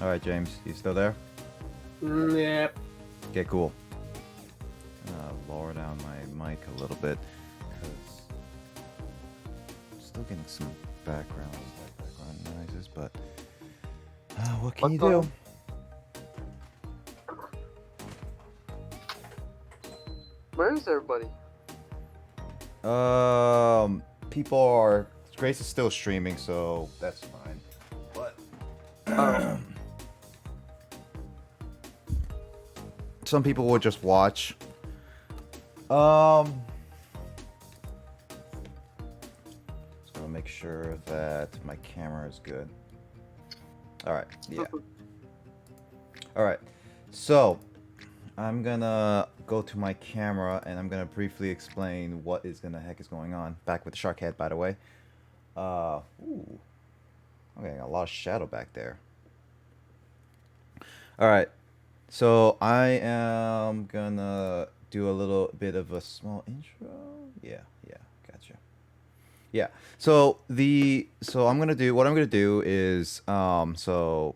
All right, James, you still there? Yeah. Okay, cool. Lower down my mic a little bit because I'm still getting some background noises, but what can you do? Where is everybody? People are. Grace is still streaming, so that's fine. But some people will just watch. Just gonna make sure that my camera is good. All right. Yeah. All right. So I'm gonna go to my camera and I'm gonna briefly explain what is gonna heck is going on. Back with the shark head, by the way. Ooh. Okay, a lot of shadow back there. All right. So I am gonna do a little bit of a small intro. Yeah, gotcha. Yeah. So I'm gonna do what I'm gonna do is so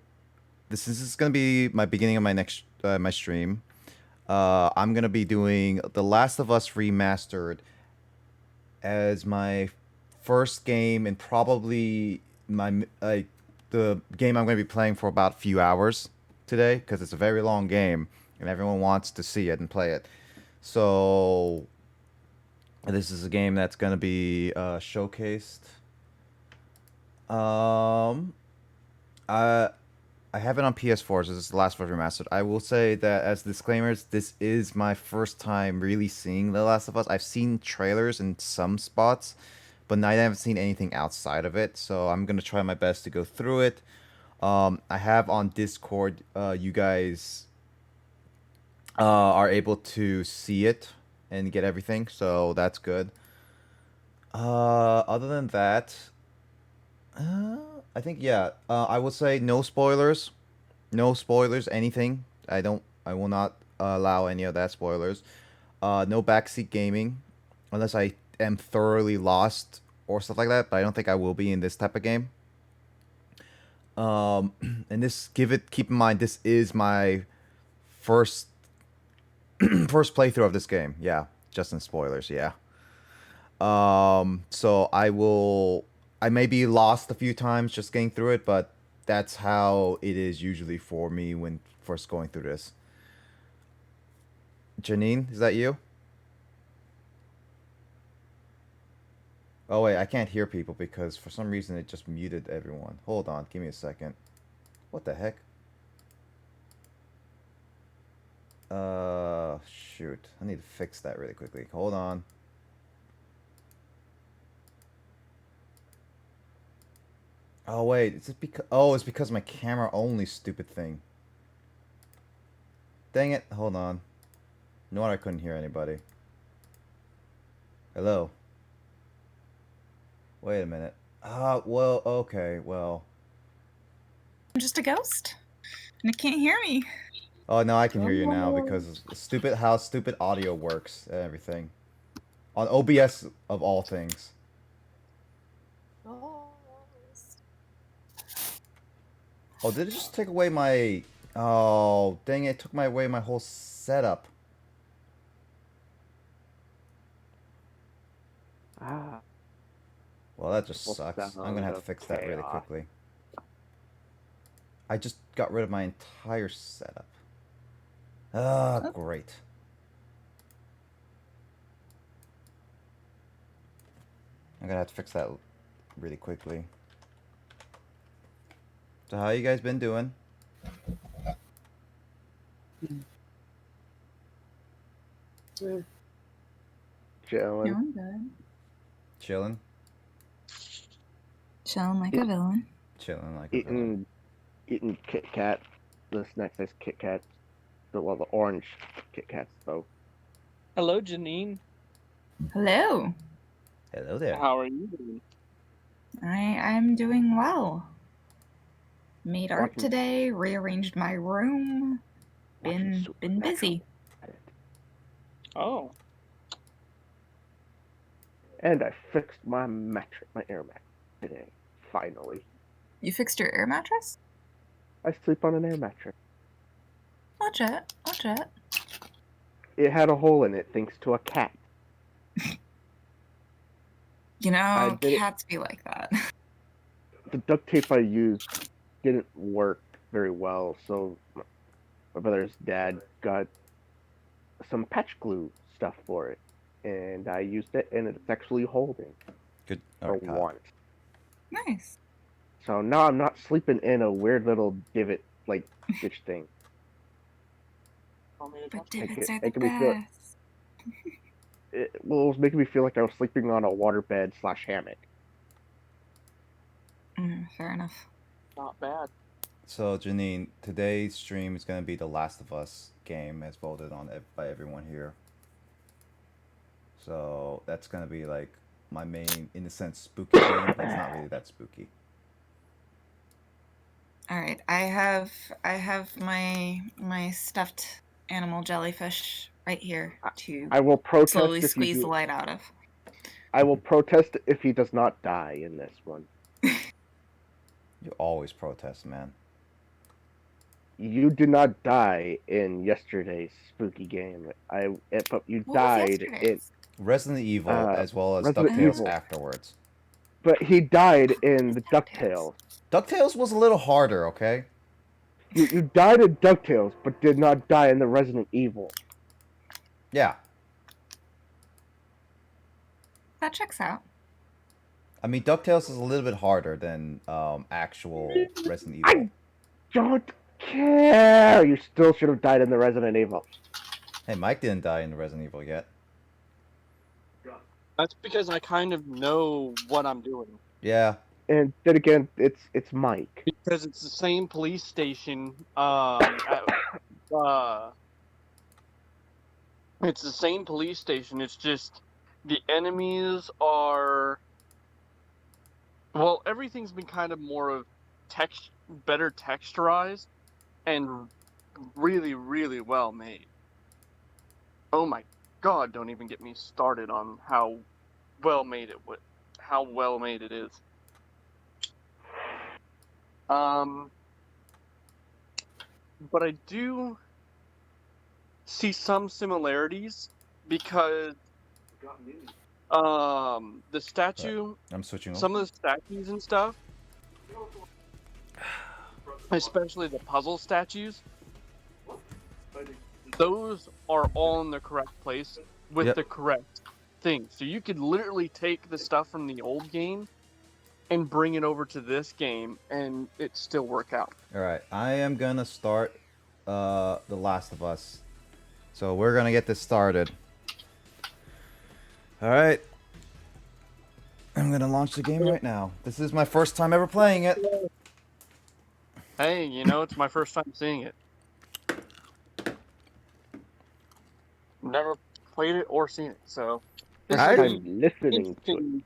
this is gonna be my beginning of my next my stream. I'm gonna be doing The Last of Us Remastered as my first game and probably my the game I'm gonna be playing for about a few hours today because it's a very long game and everyone wants to see it and play it. So this is a game that's gonna be showcased. I I have it on PS4, so this is The Last of Us Remastered. I will say that as disclaimers, this is my first time really seeing The Last of Us. I've seen trailers in some spots, but I haven't seen anything outside of it. So I'm gonna try my best to go through it. I have on Discord, you guys are able to see it and get everything, so that's good. Other than that, uh, I think yeah. I would say no spoilers. No spoilers, anything. I will not allow any of that spoilers. No backseat gaming, unless I am thoroughly lost or stuff like that. But I don't think I will be in this type of game. And keep in mind, this is my first first playthrough of this game. Yeah, just in spoilers. Yeah. So I may be lost a few times just getting through it, but that's how it is usually for me when first going through this. Janine, is that you? Oh wait, I can't hear people because for some reason it just muted everyone. Hold on, give me a second. What the heck? Shoot. I need to fix that really quickly. Hold on. Oh wait, is it because it's because my camera only, stupid thing. Dang it. Hold on. No wonder I couldn't hear anybody. Hello. Wait a minute. Well, okay, well. I'm just a ghost, and it can't hear me. Oh, no, I can hear you now because how stupid audio works and everything. On OBS of all things. Oh, did it just take away my... Oh, dang it, took away my whole setup. Well, that just sucks. I'm gonna have to fix that really quickly. I just got rid of my entire setup. Great. I'm gonna have to fix that really quickly. So how you guys been doing? Chilling. Doing good. Chilling? Chilling like a villain. Chilling like a villain. Eating Kit Kat. The snack says Kit Kat. The orange Kit Kats though. Hello, Janine. Hello. Hello there. How are you doing? I'm doing well. Made art Watching- today, rearranged my room. Been busy. Oh, And I fixed my mattress, my air mattress today. Finally. You fixed your air mattress? I sleep on an air mattress. Legit. Legit. It had a hole in it thanks to a cat. You I know, did it. cats be like that. The duct tape I used didn't work very well, so my brother's dad got some patch glue stuff for it, and I used it, and it's actually holding Good. All for right, Kyle. once. Nice. So now I'm not sleeping in a weird little divot like ditch thing. But divots It, are the making me feel best. it was making me feel like I was sleeping on a waterbed / hammock. Fair enough. Not bad. So Janine, today's stream is gonna be the Last of Us game, as voted on by everyone here. So that's gonna be like my main, in a sense, spooky game, but it's not really that spooky. All right. I have my stuffed animal jellyfish right here to I will protest slowly if you squeeze the do. light out of. I will protest if he does not die in this one. You always protest, man. You did not die in yesterday's spooky game. But you What was died in yesterday's? Resident Evil, as well as Resident DuckTales Evil. afterwards. But he died in the DuckTales. DuckTales. DuckTales was a little harder, okay? You died in DuckTales, but did not die in the Resident Evil. Yeah. That checks out. I mean, DuckTales is a little bit harder than actual Resident Evil. I don't care. You still should have died in the Resident Evil. Hey, Mike didn't die in the Resident Evil yet. That's because I kind of know what I'm doing. Yeah. And then again, it's Mike. Because it's the same police station. It's the same police station. It's just the enemies are. Well, everything's been kind of more of better texturized, and really, really well made. Oh my God! Don't even get me started on how well made it is. But I do see some similarities because the statue, I'm switching some of the statues and stuff, especially the puzzle statues, those are all in the correct place with Yep. the correct thing. So you could literally take the stuff from the old game and bring it over to this game and it still work out. Alright, I am gonna start The Last of Us. So we're gonna get this started. Alright. I'm gonna launch the game right now. This is my first time ever playing it. Hey, you know, it's my first time seeing it. Never played it or seen it, so. First I- time listening to it. Interesting.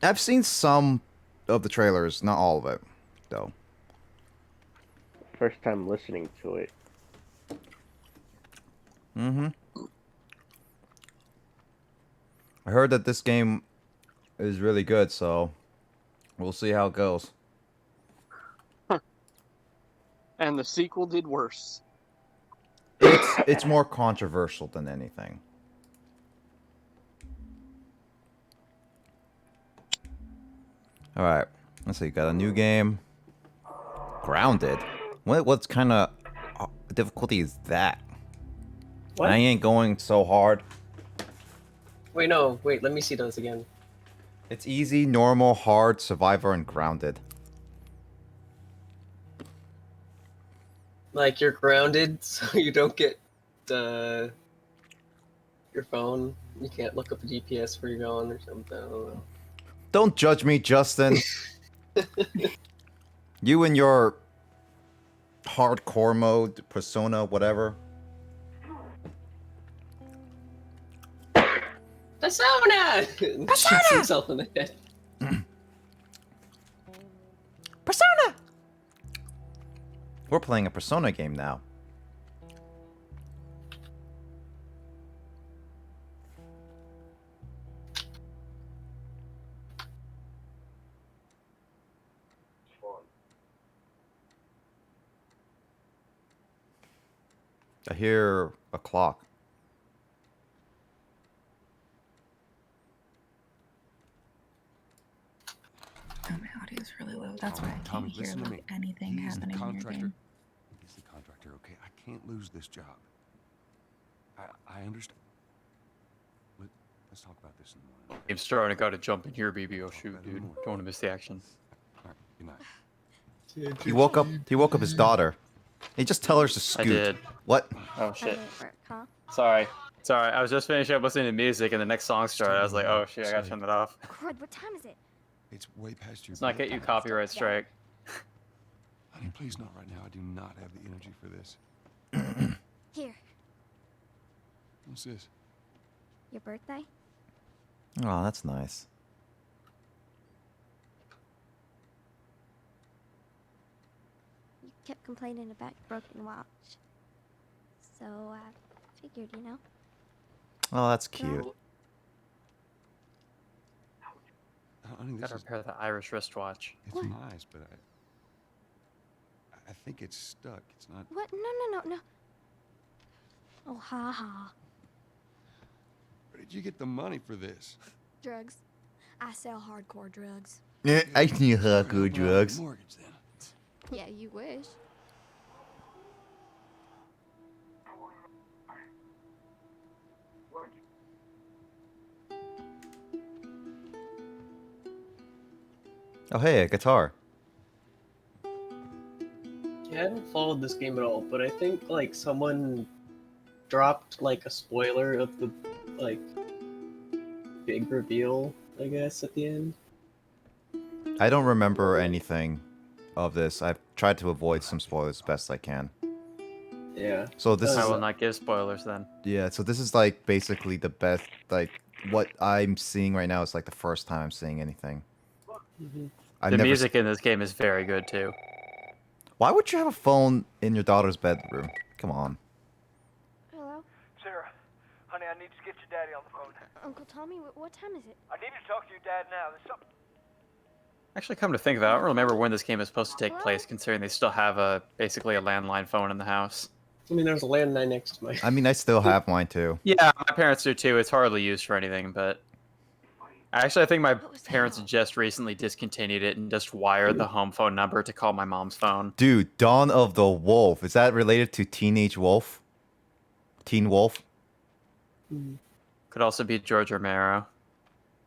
I've seen some of the trailers, not all of it, though. First time listening to it. Mm-hmm. I heard that this game is really good, so we'll see how it goes. And the sequel did worse. It's more controversial than anything. All right, let's see. Got a new game. Grounded. What kind of difficulty is that? What? I ain't going so hard. Wait, no. Wait, let me see those again. It's easy, normal, hard, survivor, and grounded. Like, you're grounded, so you don't get your phone. You can't look up a GPS where you're going or something. I don't know. Don't judge me, Justin. You and your hardcore mode, persona, whatever. Persona! Shoots himself in the head. Persona! We're playing a Persona game now. I hear a clock. Oh, my audio is really low. That's why I can't Tommy, hear listen to me. like anything He's the happening in your contractor. game. He's the contractor, okay? I can't lose this job. I understand. Let's talk about this in the morning. I'm starting to gotta jump in here, baby. Oh Talk shoot, about it in the dude. morning. Don't want to miss the action. All right, good night. He woke up his daughter. He just tell her to I scoot. did. What? Oh shit. Work, huh? Sorry. Sorry, I was just finishing up listening to music and the next song started. I was like, oh shit, I gotta turn that off. Crud, what time is it? It's way past your Let's not get you copyright strike. Honey, please not right now. I do not have the energy for this. Here, What's this? your birthday? Oh, that's nice. You kept complaining about your broken watch. So I figured, you know. Oh, that's cute. Honey, this Gotta is, repair the Irish wristwatch. it's What? nice, but I think it's stuck. It's not. What? No. Oh, ha ha. Where did you get the money for this? Drugs. I sell hardcore drugs. I need hardcore Good drugs. Mortgage then. Yeah, you wish. Oh, hey, a guitar. Yeah, I haven't followed this game at all, but I think like someone dropped like a spoiler of the like big reveal, I guess, at the end. I don't remember anything of this. I've tried to avoid some spoilers as best I can. Yeah. So this This I is will not give spoilers then. yeah. So this is like basically the best. Like what I'm seeing right now is like the first time I'm seeing anything. Mhm. I've The never. music in this game is very good too. Why would you have a phone in your daughter's bedroom? Come on. Hello? Sarah, honey, I need to get your daddy on the phone. Uncle Tommy, what time is it? I need to talk to your dad now. There's something. Actually, come to think of it, I don't remember when this game is supposed to take place, considering they still have basically a landline phone in the house. I mean, there's a landline next to my. I mean, I still have mine too. Yeah, my parents do too. It's hardly used for anything, but actually, I think my What was that? parents just recently discontinued it and just wired the home phone number to call my mom's phone. Dude, Dawn of the Wolf. Is that related to Teenage Wolf? Teen Wolf? Mhm. Could also be George Romero.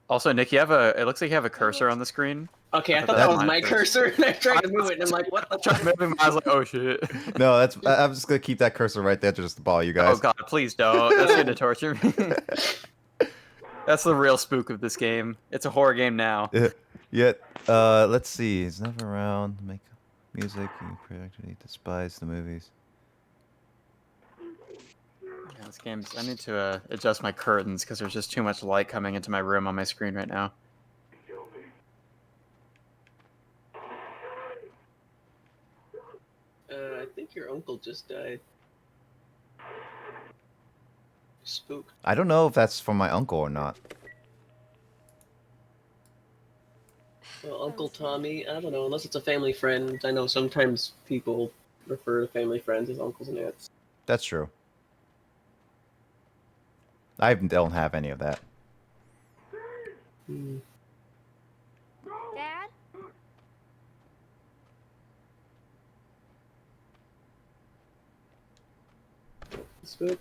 Also, Nick, you have a. It looks like you have a cursor on the screen. Okay, I I thought thought that was mine my first. cursor, and I tried to move it, and I'm like, what the I tried moving, I was like, oh shit. No, that's. I'm just gonna keep that cursor right there just to bother you Oh guys. god, please don't. That's gonna torture me. That's the real spook of this game. It's a horror game now. Yet, let's see. It's never around. Make music. You practically despise the movies. Yeah, this game's. I need to adjust my curtains because there's just too much light coming into my room on my screen right now. I think your uncle just died. Spooked. I don't know if that's from my uncle or not. Well, Uncle Tommy, I don't know, unless it's a family friend. I know sometimes people refer to family friends as uncles and aunts. That's true. I don't have any of that. Hmm. Dad? Spook?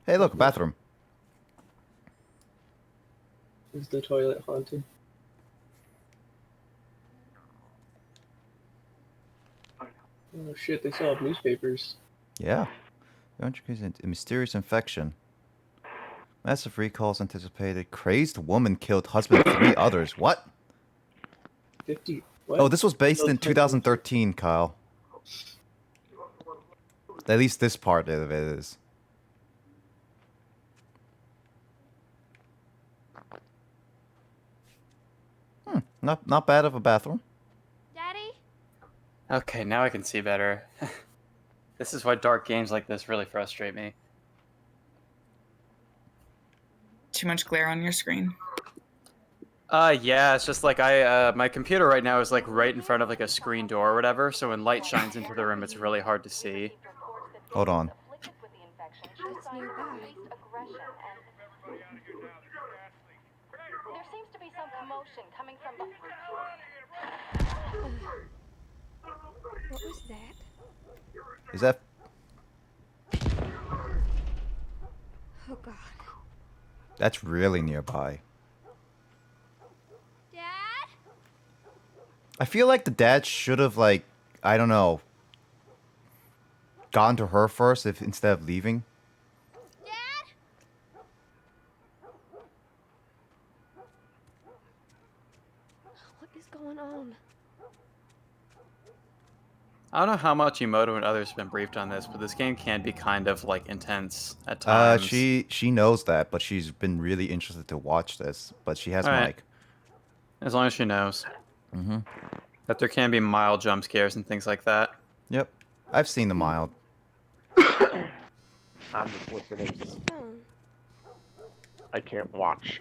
Hey, look, a bathroom. Is the toilet haunted? Oh shit, they still have newspapers. Yeah. A mysterious infection. Massive recalls anticipated. Crazed woman killed husband and 3 others. What? 50. What? Oh, this was based in Those types of- 2013, Kyle. At least this part of it is. Not bad of a bathroom. Daddy? Okay, now I can see better. This is why dark games like this really frustrate me. Too much glare on your screen. Yeah, it's just like my computer right now is like right in front of like a screen door or whatever, so when light shines into the room, it's really hard to see. Hold on. nearby. Aggression and there seems to be some commotion coming from What was that? Is that? Oh God. That's really nearby. Dad? I feel like the dad should have, like, I don't know, gone to her first if instead of leaving. Dad? What is going on? I don't know how much Emoto and others have been briefed on this, but this game can be kind of like intense at times. She knows that, but she's been really interested to watch this. But she has Alright. mic. As long as she knows Mm-hmm. that there can be mild jump scares and things like that. Yep. I've seen the mild. I'm just listening. Phone. I can't watch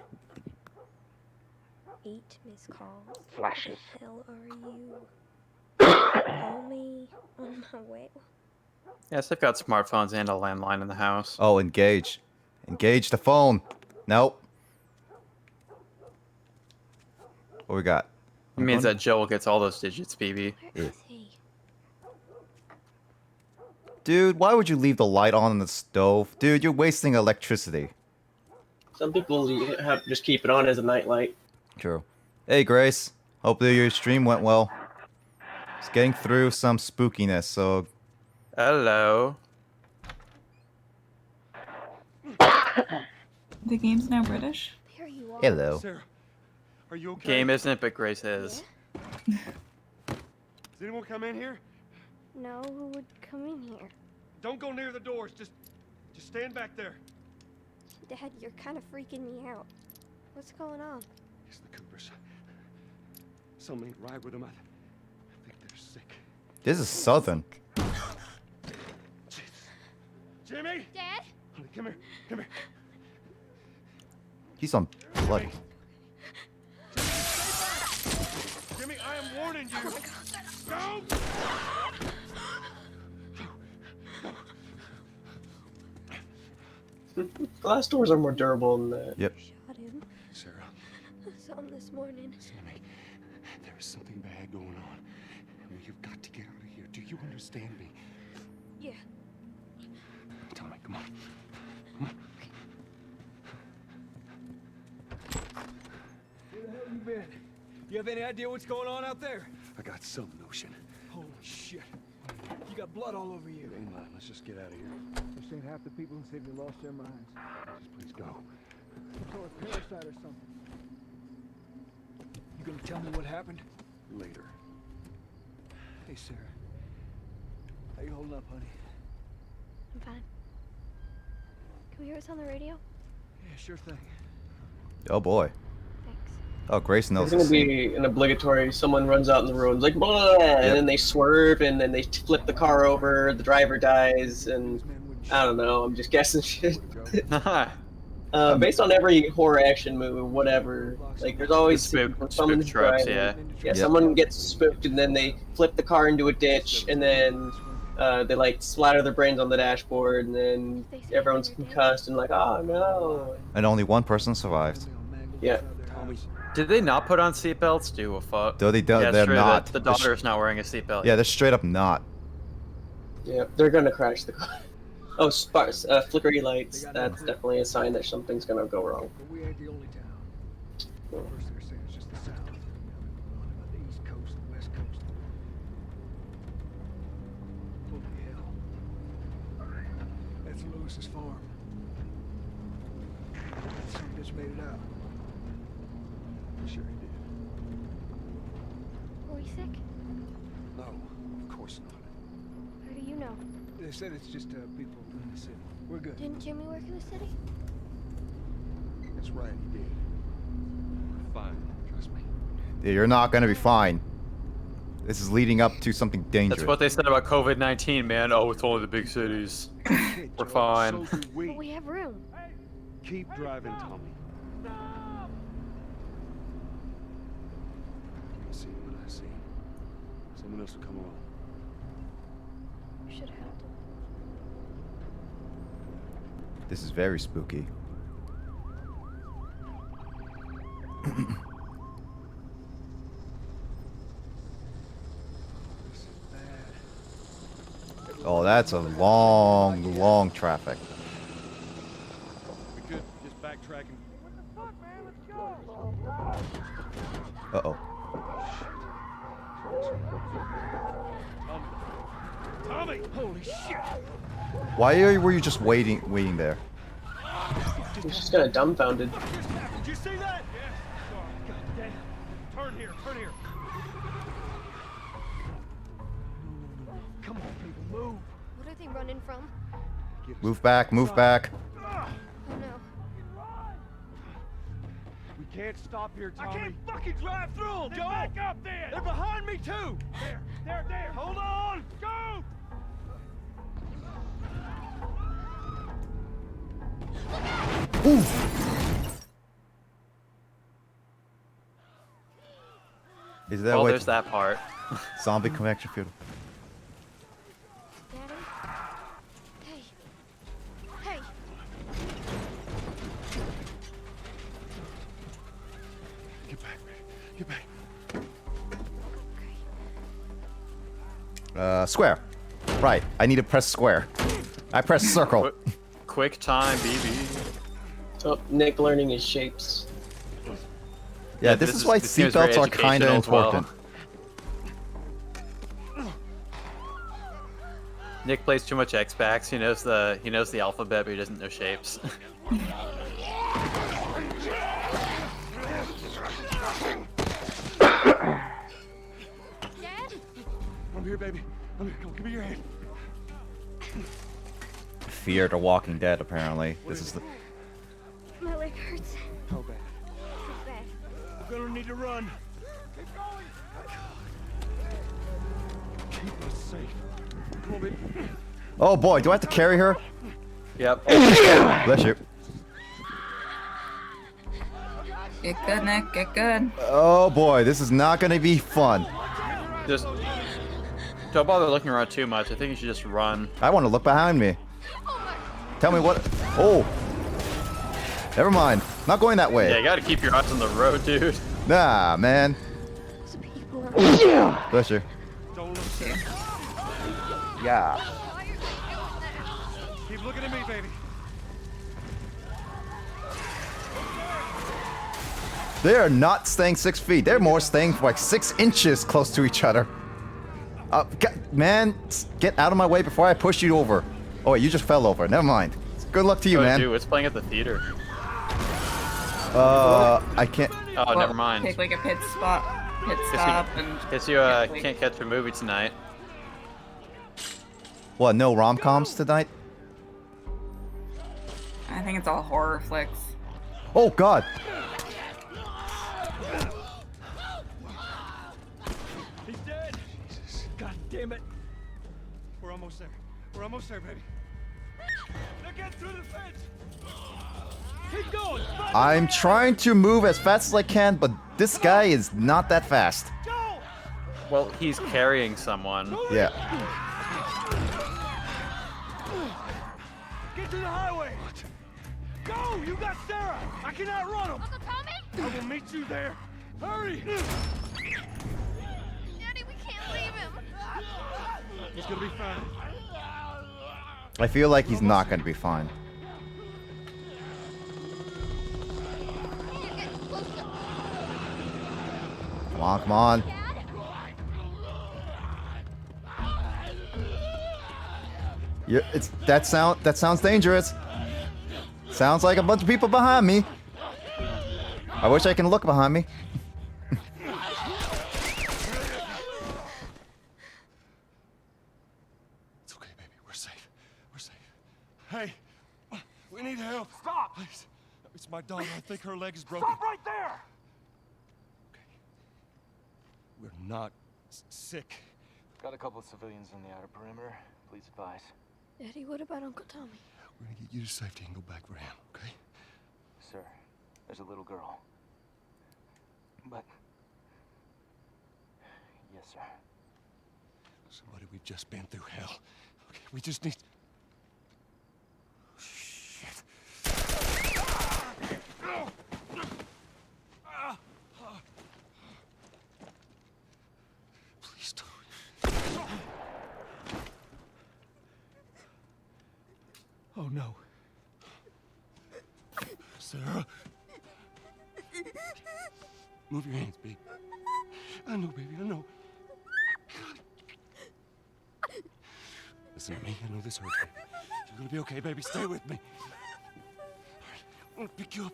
8 missed calls. flashes. What the hell are you? Call me on my way. Yes, they've got smartphones and a landline in the house. Oh, engage. Engage the phone. Nope. What we got? It means that Joel gets all those digits, BB. Where is he? Dude, why would you leave the light on in the stove? Dude, you're wasting electricity. Some people just keep it on as a nightlight. True. Hey, Grace. Hope that your stream went well. It's getting through some spookiness, so... Hello. The game's now British. There you are. Hello. Sarah, are you okay? Game isn't it, but Grace is. Does anyone come in here? No, who would come in here? Don't go near the doors. Just stand back there. Dad, you're kind of freaking me out. What's going on? It's the Coopers. Something ain't right with them. I think they're sick. This is Southern. Jimmy! Dad? Honey, come here. Come here. He's on blood. Jimmy, I am warning you. Go! Glass doors are more durable than that. Yep. Shot him. Sarah, I saw him this morning. listen to me. There is something bad going on. And you've got to get out of here. Do you understand me? Yeah. Tell me, come on. Come on. Where the hell you been? You have any idea what's going on out there? I got some notion. Holy shit. You got blood all over you. It ain't mine. Let's just get out of here. This ain't half the people in the city lost their minds. Just please go. So a parasite or something. You gonna tell me what happened? Later. Hey, Sarah. How you holding up, honey? I'm fine. Can we hear us on the radio? Yeah, sure thing. Oh boy. Thanks. Oh, Grace knows There's gonna this. be an obligatory. Someone runs out in the road, and is like, blah, and then they swerve, and then they flip the car over. The driver dies, and I don't know. I'm just guessing shit. Based on every horror action movie, whatever. Like, there's always Spook someone's tropes, driving. yeah. Yeah, someone gets spooked, and then they flip the car into a ditch, and then they like splatter their brains on the dashboard, and then everyone's concussed, and like, oh no. And only one person survived. Yeah. Did they not put on seatbelts? Do a fuck. Though they don't, Yeah, it's they're true, not. The daughter's not wearing a seatbelt. Yeah, they're straight up not. Yeah, they're gonna crash the car. Oh, flickery lights. That's definitely a sign that something's gonna go wrong. But we ain't the only town. First they're saying it's just the south. Now they're going on about the east coast and west coast. Holy hell. That's Lewis's farm. Some bitch made it out. Sure he did. Were we sick? No, of course not. How do you know? They said it's just people in the city. We're good. Didn't Jimmy work in the city? That's right, he did. We're fine, trust me. Yeah, you're not gonna be fine. This is leading up to something dangerous. That's what they said about COVID-19, man. Oh, it's only the big cities. We're fine. So do we. But we have room. Keep driving, Tommy. I see what I see. Someone else will come along. You should have helped him. This is very spooky. Oh, that's a long traffic. We could just backtracking. Uh-oh. Tommy! Holy shit! Were you just waiting there? He's just kind of dumbfounded. Did you see that? Yeah. God damn. Turn here, turn here. Come on, people, move. What are they running from? Move back, move back. Oh no. We can't stop here, Tommy. I can't fucking drive through them, Joe! Back up there! They're behind me, too! There! Hold on! Go! Ooh. Is that Well, what? there's that part. Zombie convection field. Daddy? Hey. Hey. Get back, man. Get back. Square. Right. I need to press square. I press circle. Quick time, BB. Oh, Nick learning his shapes. Yeah, this is why seems very seatbelts are kind of educational as well. important. Nick plays too much Xbox. He knows the alphabet, but he doesn't know shapes. Dad? I'm here, baby. I'm here. Come on, give me your hand. Fear the Walking Dead, apparently. This is the. My leg hurts. How bad? So bad. We're gonna need to run. Keep going. Keep us safe. Come on, baby. Oh boy, do I have to carry her? Yep. Bless you. Get good, Nick. Get good. Oh boy, this is not gonna be fun. Just don't bother looking around too much. I think you should just run. I want to look behind me. Tell me what. Oh. Never mind. Not going that way. Yeah, you gotta keep your eyes on the road, dude. Nah, man. There's people around. Bless you. Don't look there. Yeah. Keep looking at me, baby. They are not staying 6 feet. They're more staying like 6 inches close to each other. Man, get out of my way before I push you over. Oh, wait, you just fell over. Never mind. Good luck to you, Oh, man. dude, it's playing at the theater. I can't. Oh, Well, never mind. Take like a pit stop, and Guess you can't catch a movie tonight. What? No rom-coms tonight? I think it's all horror flicks. Oh God. He's dead. Jesus. God damn it. We're almost there. We're almost there, baby. They're getting through the fence. Keep going. I'm trying to move as fast as I can, but this guy is not that fast. Go. Well, he's carrying someone. Yeah. Get to the highway. Go. You got Sarah. I can outrun him. Uncle Tommy? I will meet you there. Hurry. Daddy, we can't leave him. He's gonna be fine. I feel like he's not going to be fine. Come on, come on. Yeah, that sounds dangerous. Sounds like a bunch of people behind me. I wish I can look behind me. It's okay, baby. We're safe. We're safe. Hey, we need help. Stop. Please. It's my daughter. I think her leg is broken. Stop right there. Okay. We're not sick. Got a couple of civilians on the outer perimeter. Please advise. Daddy, what about Uncle Tommy? We're gonna get you to safety and go back for him, okay? Sir, there's a little girl. But... Yes, sir. Somebody, we've just been through hell. Okay, we just need... Shit. Sarah. Move your hands, baby. I know, baby, I know. Listen to me. I know this hurts, baby. You're gonna be okay, baby. Stay with me. All right, I'm gonna pick you up.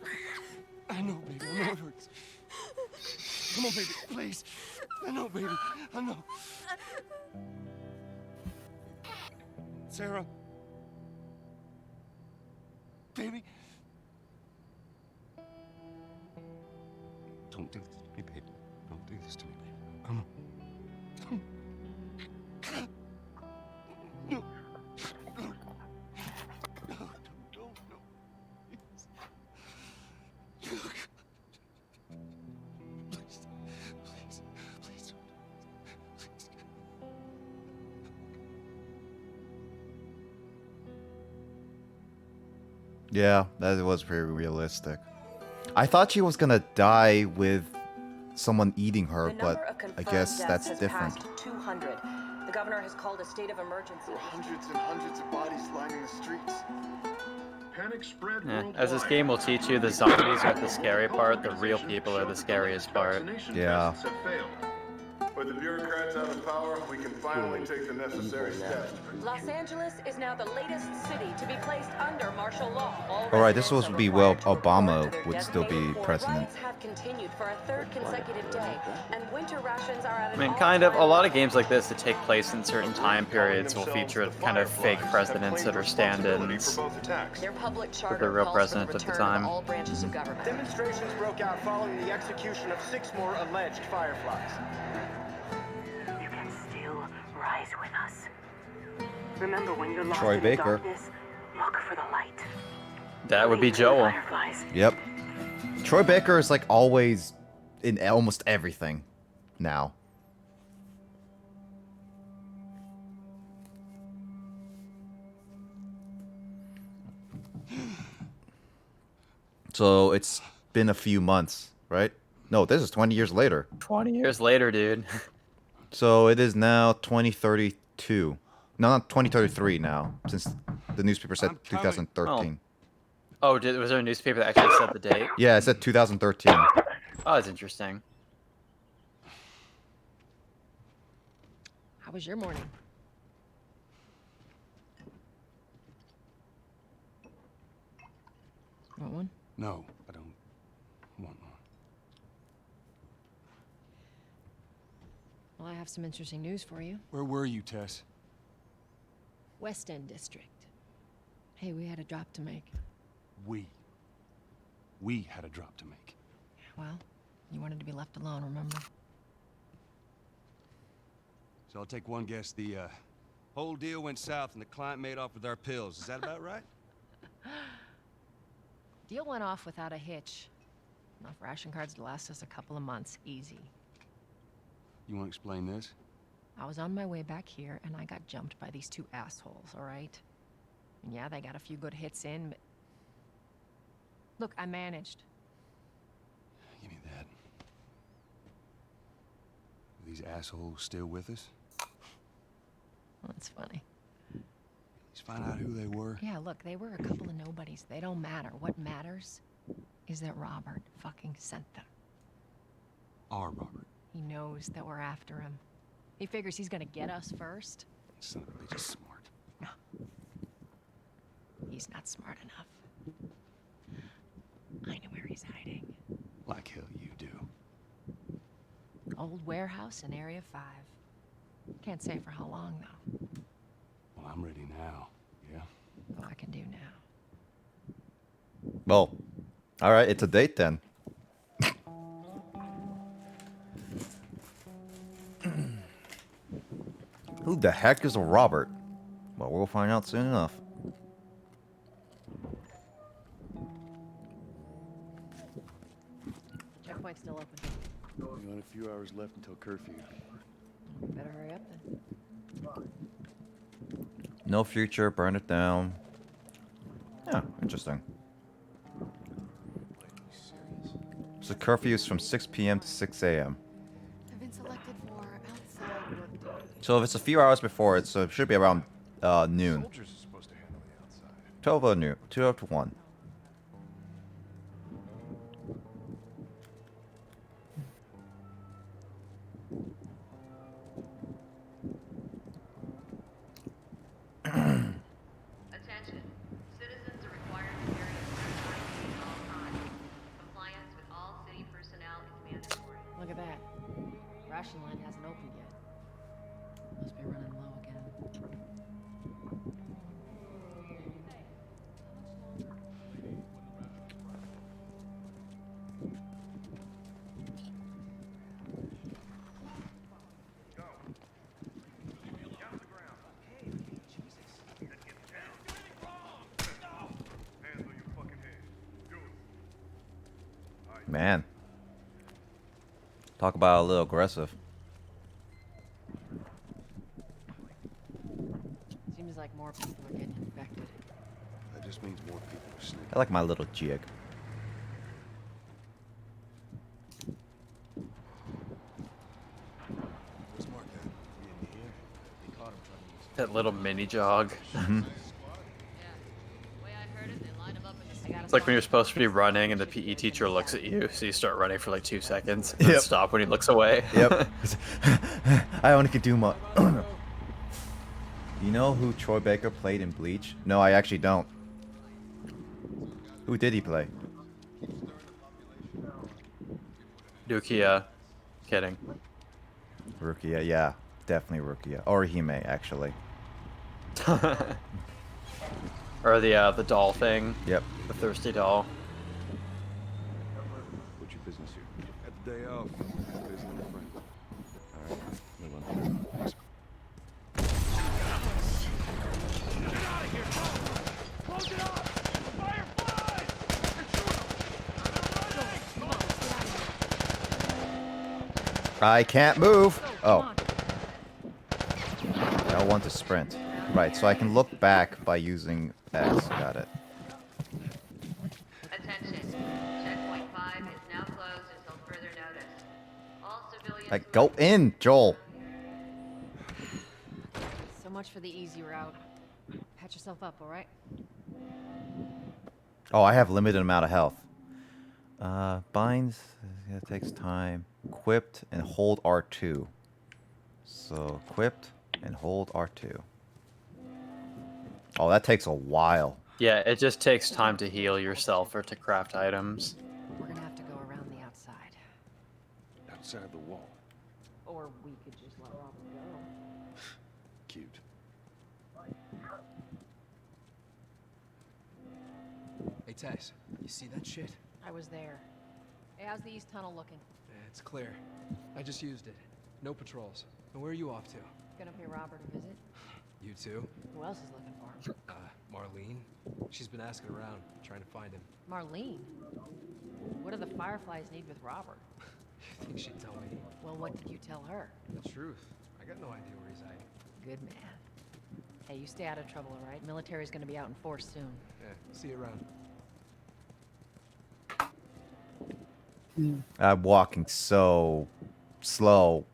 I know, baby. I know it hurts. Come on, baby, please. I know, baby. I know. Sarah. Baby. Don't do this to me, baby. Don't do this to me, baby. Come on. No. No. No. No. No. No. Please. Please. Please. Please. Please. Yeah, that was pretty realistic. I thought she was gonna die with someone eating her, but I guess that's different. 200. The governor has called a state of emergency. There are hundreds and hundreds of bodies lining the streets. Panic spread worldwide. As this game will teach you, the zombies aren't the scary part, the real people are the scariest part. Yeah. With the bureaucrats out of power, we can finally take the necessary steps. Los Angeles is now the latest city to be placed under martial law. Alright, this was be well Obama would still be president. Riots have continued for a third consecutive day, and winter rations are at I mean, kind of, a lot of games like this that take place in certain time periods will feature kind of fake presidents that are stand-ins for the real president at the time. all branches of government. Demonstrations broke out following the execution of 6 more alleged fireflies. You can still rise with us. Remember when you're lost Troy in Baker. the darkness, look for the light. That would be Joel. Fireflies. Yep. Troy Baker is like always in almost everything now. So it's been a few months, right? No, this is 20 years later. 20 years later, dude. So it is now 2032. No, not 2033 now, since the newspaper said 2013. Oh, was there a newspaper that actually said the date? Yeah, it said 2013. Oh, that's interesting. How was your morning? Want one? No, I don't want one. Well, I have some interesting news for you. Where were you, Tess? West End District. Hey, we had a drop to make. We had a drop to make. Well, you wanted to be left alone, remember? So I'll take one guess. The whole deal went south and the client made off with our pills. Is that about right? Deal went off without a hitch. Enough ration cards to last us a couple of months, easy. You want to explain this? I was on my way back here, and I got jumped by these 2 assholes, all right? And yeah, they got a few good hits in, but... Look, I managed. Give me that. Are these assholes still with us? That's funny. Let's find out who they were. Yeah, look, they were a couple of nobodies. They don't matter. What matters is that Robert fucking sent them. Our Robert. He knows that we're after him. He figures he's gonna get us first. Son of a bitch is smart. No. He's not smart enough. I know where he's hiding. Like hell you do. Old warehouse in Area 5. Can't say for how long, though. Well, I'm ready now. Yeah? What I can do now. Well, alright, it's a date then. Who the heck is a Robert? Well, we'll find out soon enough. Checkpoint's still open. We got a few hours left until curfew. Better hurry up then. No future, burn it down. Yeah, interesting. So curfew is from 6 p.m. to 6 a.m. I've been selected for outside work day. So if it's a few hours before, it should be around noon. Soldiers are supposed to handle the outside. 12 or noon, 12 to 1. ration line hasn't opened yet. Must be running low again. Man. Talk about a little aggressive. Seems like more people are getting infected. That just means more people are sneaking. I like my little jig. Where's Mark at? He in here? They caught him trying to use That little mini jog. It's like when you're supposed to be running and the PE teacher looks at you, so you start running for like 2 seconds and then stop when he looks away. Yep. I only could do my. You know who Troy Baker played in Bleach? No, I actually don't. Who did he play? Rukia. Kidding. Rukia, yeah. Definitely Rukia. Or Hime, actually. Or the doll thing. Yep. The thirsty doll. What's your business here? At the day off. Visiting a friend. Alright, move on. Thanks. Get out of here, Tom! Close it up! Fireflies! And shoot I can't move. Oh. I want to sprint. Right, so I can look back by using X. Got it. Attention. Checkpoint 5 is now closed until further notice. All civilians... Like, go in, Joel. So much for the easy route. Patch yourself up, all right? Oh, I have limited amount of health. Binds. It takes time. Equipped and hold R2. So, equipped and hold R2. Oh, that takes a while. Yeah, it just takes time to heal yourself or to craft items. We're gonna have to go around the outside. Outside the wall. Or we could just let Robert go. Cute. Hey, Tess, you see that shit? I was there. Hey, how's the east tunnel looking? It's clear. I just used it. No patrols. And where are you off to? Gonna pay Robert a visit? You too? Who else is looking for him? Marlene. She's been asking around, trying to find him. Marlene? What do the Fireflies need with Robert? You think she'd tell me? Well, what did you tell her? The truth. I got no idea where he's hiding. Good man. Hey, you stay out of trouble, all right? Military's gonna be out in force soon. Yeah, see you around. I'm walking so slow.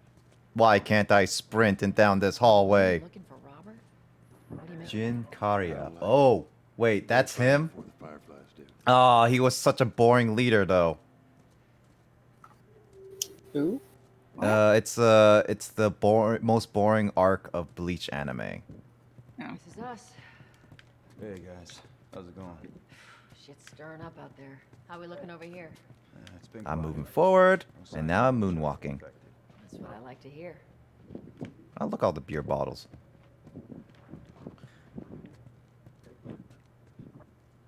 Why can't I sprint and down this hallway? Looking for Robert? What do you mean? Jin Karia. Oh, wait, that's him? Oh, he was such a boring leader, though. Who? It's the most boring arc of Bleach anime. This is us. Hey guys, how's it going? Shit's stirring up out there. How we looking over here? I'm moving forward, and now I'm moonwalking. That's what I like to hear. Oh, look, all the beer bottles.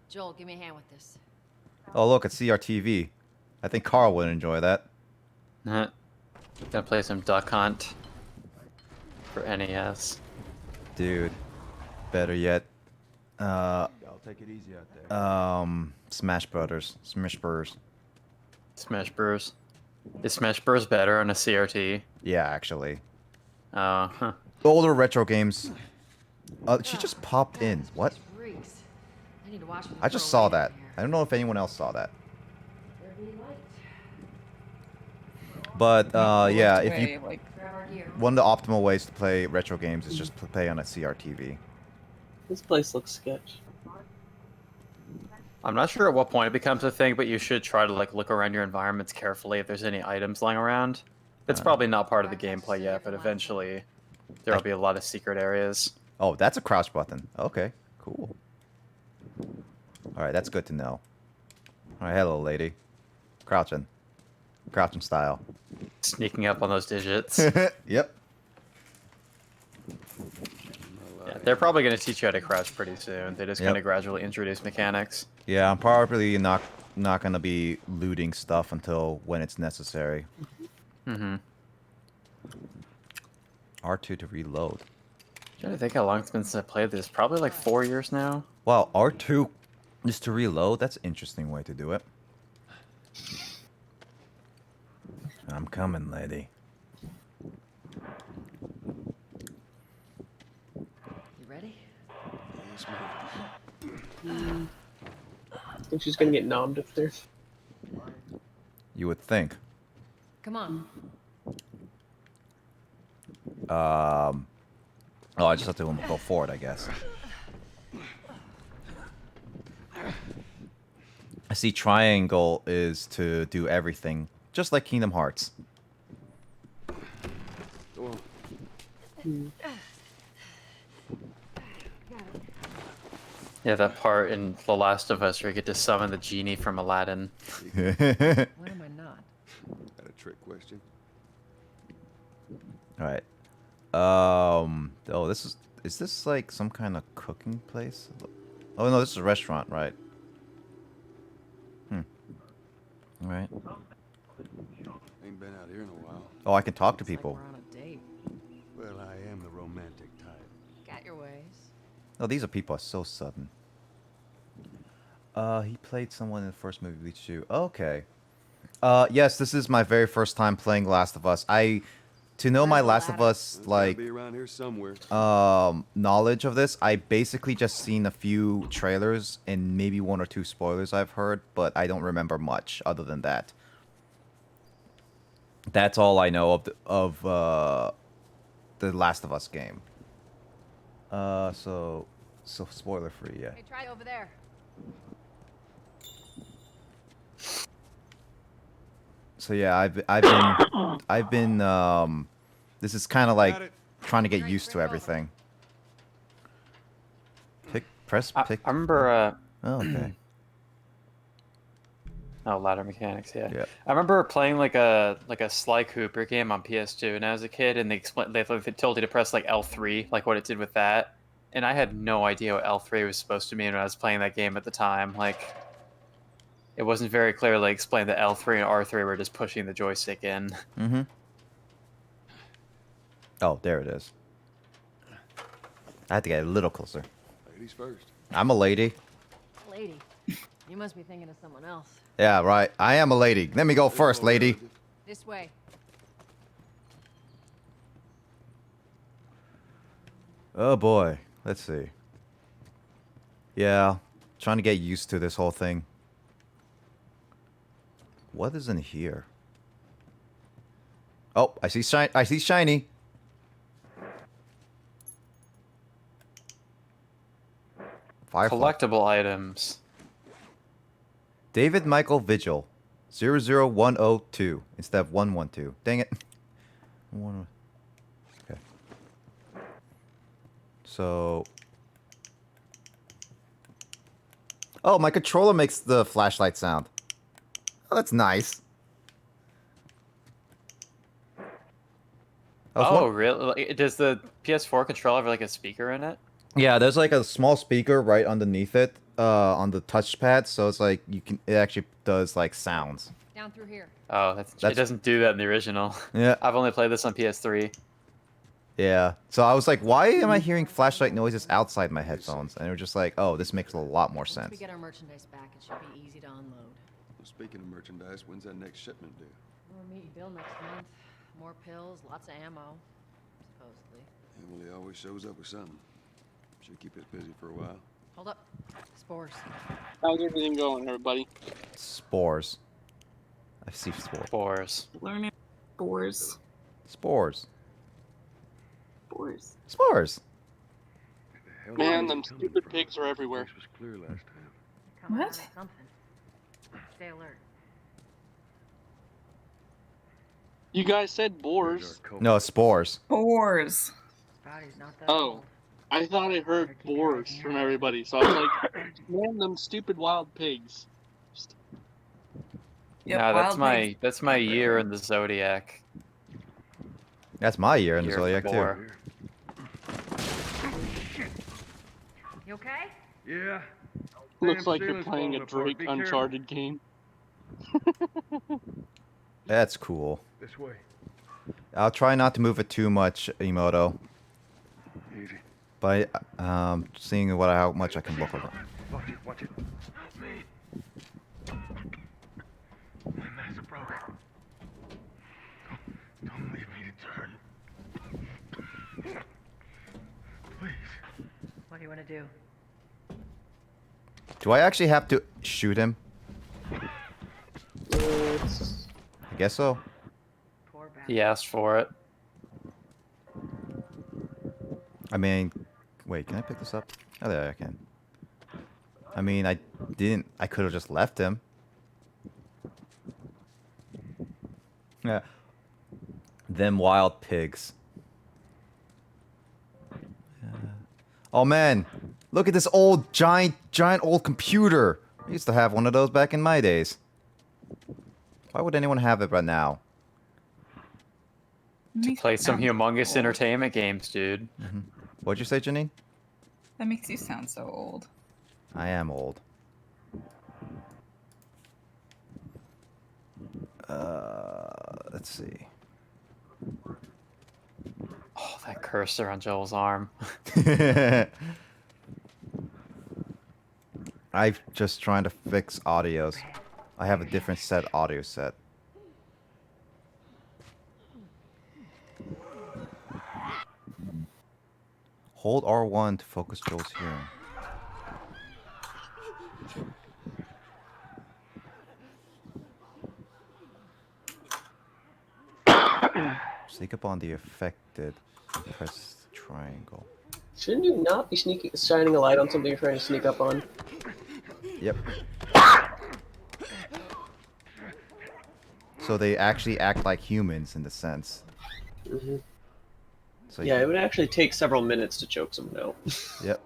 Joel, give me a hand with this. Oh, look, it's CRTV. I think Carl would enjoy that. Gonna play some Duck Hunt for NES. Dude, better yet. Y'all take it easy out there. Smash Brothers. Smash Bros. Smash Bros. Is Smash Bros better on a CRT? Yeah, actually. Huh. Older retro games. She just popped in. What? I need to watch I just saw that. I don't know if anyone else saw that. But yeah, if you one of the optimal ways to play retro games is just to play on a CRTV. This place looks sketch. I'm not sure at what point it becomes a thing, but you should try to like look around your environments carefully if there's any items lying around. It's probably not part of the gameplay yet, but eventually there will be a lot of secret areas. Oh, that's a crouch button. Okay, cool. All right, that's good to know. All right, hello, lady. Crouching. Crouching style. Sneaking up on those digits. Yep. Yeah, they're probably going to teach you how to crouch pretty soon. They just Yep. kind of gradually introduce mechanics. Yeah, I'm probably not gonna be looting stuff until when it's necessary. Mm-hmm. R2 to reload. I'm trying to think how long it's been since I played this. Probably like 4 years now. Wow, R2 is to reload? That's an interesting way to do it. I'm coming, lady. You ready? Yes, ma'am. I think she's gonna get nommed up there. You would think. Come on. Oh, I just have to go forward, I guess. I see triangle is to do everything, just like Kingdom Hearts. Go on. Yeah, that part in The Last of Us where you get to summon the genie from Aladdin. When am I not? Got a trick question? Alright. Oh, is this like some kind of cooking place? Oh no, this is a restaurant, right? Alright. Ain't been out here in a while. Oh, I can talk to people. We're on a date. Well, I am the romantic type. Got your ways. Oh, these are people are so sudden. He played someone in the first movie, Bleach 2. Okay. Yes, this is my very first time playing Last of Us. To know my Last of Us, like, Be around here somewhere. knowledge of this, I basically just seen a few trailers and maybe 1 or 2 spoilers I've heard, but I don't remember much other than that. That's all I know of the Last of Us game. So spoiler free, yeah. Hey, try over there. So yeah, I've been this is kind of like trying to get used to everything. Press pick. I remember Oh, okay. Oh, ladder mechanics, yeah. Yeah. I remember playing like a Sly Cooper game on PS2 when I was a kid, and they told you to press like L3, like what it did with that, and I had no idea what L3 was supposed to mean when I was playing that game at the time. Like, it wasn't very clearly explained that L3 and R3 were just pushing the joystick in. Mm-hmm. Oh, there it is. I had to get a little closer. Ladies first. I'm a lady. Lady. You must be thinking of someone else. Yeah, right. I am a lady. Let me go first, lady. This way. Oh boy. Let's see. Yeah, trying to get used to this whole thing. What is in here? Oh, I see shiny. Firefly. Collectible items. David Michael Vigil. 00102 instead of 112. Dang it. Okay. So. Oh, my controller makes the flashlight sound. Oh, that's nice. Oh, really? Does the PS4 controller have like a speaker in it? Yeah, there's like a small speaker right underneath it, on the touchpad, so it's like it actually does like sounds. Down through here. Oh, it doesn't do that in the original. Yeah. I've only played this on PS3. Yeah. So I was like, why am I hearing flashlight noises outside my headphones? And it was just like, oh, this makes a lot more Once we sense. get our merchandise back, it should be easy to unload. Well, speaking of merchandise, when's that next shipment due? We'll meet Bill next month. More pills, lots of ammo. Supposedly. Emily always shows up with something. Should keep us busy for a while. Hold up. Spores. How's everything going, everybody? Spores. I see spores. Spores. Learning spores. Spores. Spores. Spores. Man, them stupid pigs are everywhere. Was clear last time. What? Something. Stay alert. You guys said boars. No, spores. Spores. Body's not that Oh, old. I thought I heard boars from everybody, so I was like, man, them stupid wild pigs. Yep, No, that's wild pigs. my year in the Zodiac. That's my year in the Year Zodiac too. 4. You okay? Yeah. Looks Damn like you're ceiling's playing a falling apart. Drake Be careful. Uncharted game. That's cool. This way. I'll try not to move it too much, Emoto. Easy. But seeing how much I can look over. Watch it, watch it. Help me. My mask broke. Don't leave me to turn. Please. What do you want to do? Do I actually have to shoot him? I guess so. He asked for it. I mean, wait, can I pick this up? Oh, there I can. I mean, I didn't. I could have just left him. Yeah. Them wild pigs. Oh man, look at this old giant old computer. I used to have one of those back in my days. Why would anyone have it right now? To play some humongous entertainment games, dude. What'd you say, Janine? That makes you sound so old. I am old. Let's see. Oh, that cursor on Joel's arm. I'm just trying to fix audios. I have a different audio set. Hold R1 to focus Joel's hearing. Sneak up on the affected. Press triangle. Shouldn't you not be shining a light on something you're trying to sneak up on? Yep. So they actually act like humans in the sense. Mm-hmm. So Yeah, it would actually take several minutes to choke someone out. Yep.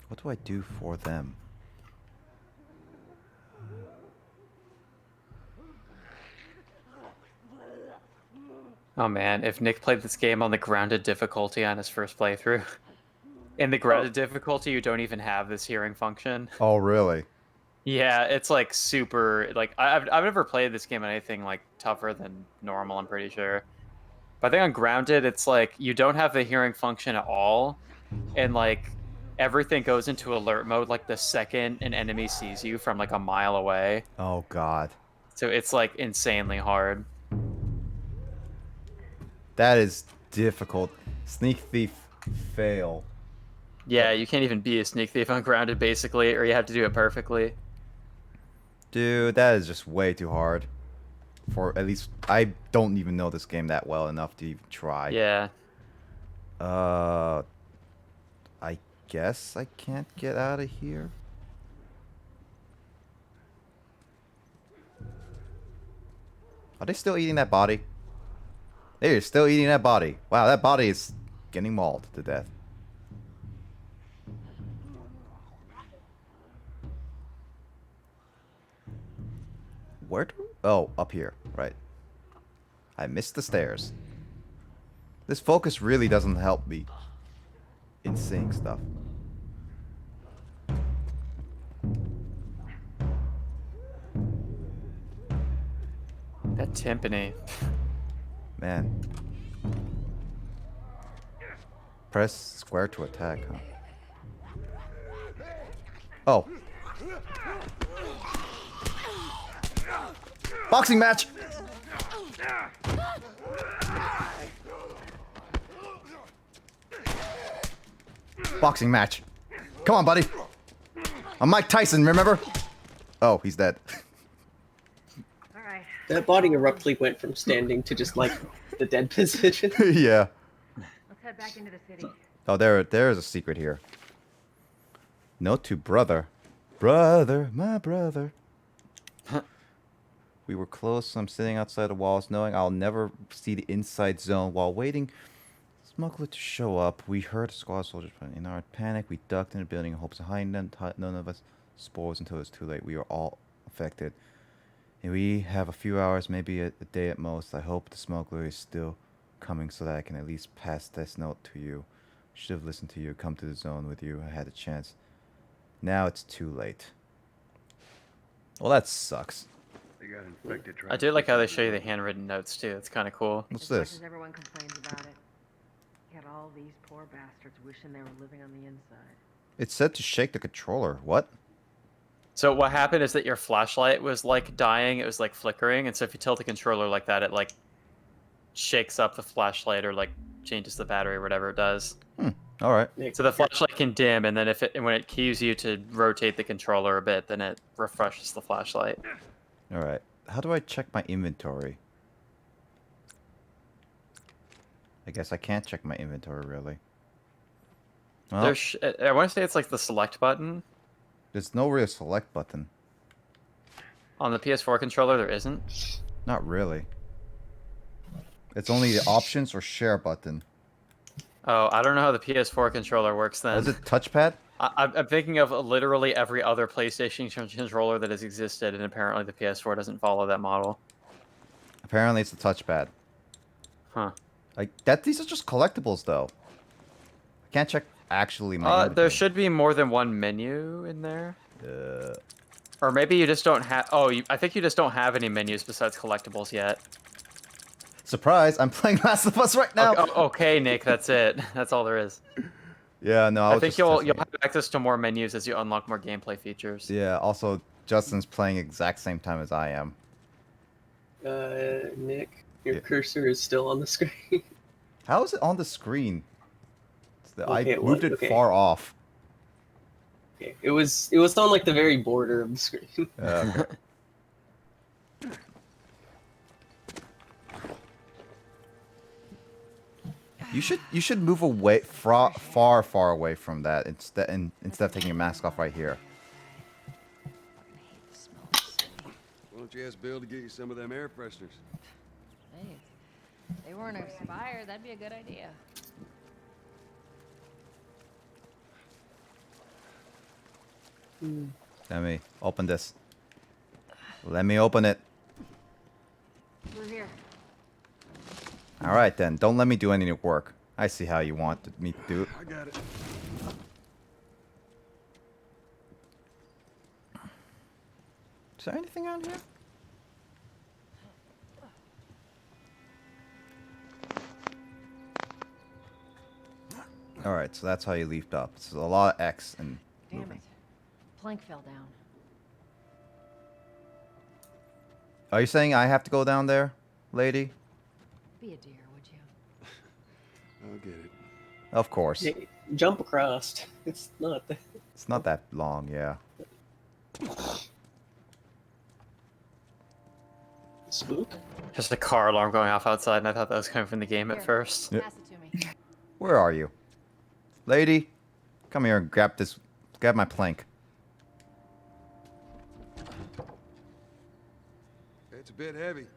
What do I do for them? Oh man, if Nick played this game on the grounded difficulty on his first playthrough. In the grounded difficulty, you don't even have this hearing function. Oh, really? Yeah, it's like super, like, I've never played this game on anything like tougher than normal, I'm pretty sure. But I think on grounded, it's like, you don't have the hearing function at all, and like, everything goes into alert mode like the second an enemy sees you from like a mile away. Oh, God. So it's like insanely hard. That is difficult. Sneak thief fail. Yeah, you can't even be a sneak thief on grounded, basically, or you have to do it perfectly. Dude, that is just way too hard. For at least, I don't even know this game that well enough to even try. Yeah. I guess I can't get out of here. Are they still eating that body? They're still eating that body. Wow, that body is getting mauled to death. Where do... Oh, up here. Right. I missed the stairs. This focus really doesn't help me in seeing stuff. That timpani. Man. Press square to attack, huh? Oh. Boxing match! Boxing match. Come on, buddy. I'm Mike Tyson, remember? Oh, he's dead. That body abruptly went from standing to just like the dead position. Yeah. Let's head back into the city. Oh, there is a secret here. Note to brother. Brother, my brother. We were close, so I'm sitting outside the walls, knowing I'll never see the inside zone while waiting Smuggler to show up. We heard a squad of soldiers in our panic. We ducked in the building in hopes of hiding them. None of us spores until it's too late. We are all affected. And we have a few hours, maybe a day at most. I hope the smuggler is still coming so that I can at least pass this note to you. Should have listened to you, come to the zone with you. I had a chance. Now it's too late. Well, that sucks. They got infected. I do like how they show you the handwritten notes too. It's kind of cool. What's As much this? as everyone complains about it, yet all these poor bastards wishing they were living on the inside. It said to shake the controller. What? So what happened is that your flashlight was like dying. It was like flickering, and so if you tilt the controller like that, it like shakes up the flashlight or like changes the battery or whatever it does. All right. So the flashlight can dim, and then when it cues you to rotate the controller a bit, then it refreshes the flashlight. All right. How do I check my inventory? I guess I can't check my inventory really. Well, I want to say it's like the select button. There's no real select button. On the PS4 controller, there isn't. Not really. It's only the options or share button. Oh, I don't know how the PS4 controller works then. Is it touchpad? I'm thinking of literally every other PlayStation controller that has existed, and apparently the PS4 doesn't follow that model. Apparently it's the touchpad. Huh. Like these are just collectibles though. I can't check actually my inventory. There should be more than one menu in there. Or maybe you just don't have... Oh, I think you just don't have any menus besides collectibles yet. Surprise! I'm playing Last of Us right now. Okay, Nick, that's it. That's all there is. Yeah, no. I think you'll have access to more menus as you unlock more gameplay features. Yeah. Also, Justin's playing exact same time as I am. Nick, your cursor is still on the screen. How is it on the screen? Okay, I moved it okay. far off. Okay. It was on like the very border of the screen. Okay. You should move away far away from that instead of taking your mask off right here. Why don't you ask Bill to get you some of them air fresheners? Hey, if they weren't expired, that'd be a good idea. Let me open this. Let me open it. We're here. All right then. Don't let me do any work. I see how you want me to do it. I got it. Is there anything on here? All right, so that's how you leaped up. It's a lot of X and Damn moving. it. Plank fell down. Are you saying I have to go down there, lady? Be a dear, would you? I'll get it. Of course. Yeah, jump across. It's not that. It's not that long, yeah. Spook? Just a car alarm going off outside, and I thought that was coming from the game at first. Yeah. Where are you? Lady, come here and grab my plank. It's a bit heavy.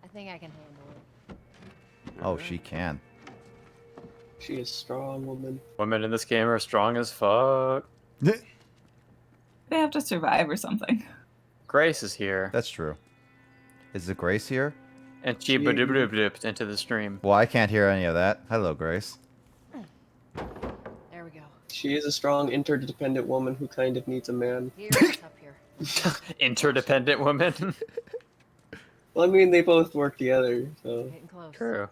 I think I can handle it. Oh, she can. She is a strong woman. Women in this game are strong as fuck. They have to survive or something. Grace is here. That's true. Is the Grace here? And she ba-doop-doop-dooped into the stream. Well, I can't hear any of that. Hello, Grace. There we go. She is a strong, interdependent woman who kind of needs a man. Here, it's up here. Interdependent woman. Well, I mean, they both work together, so. Getting close. True.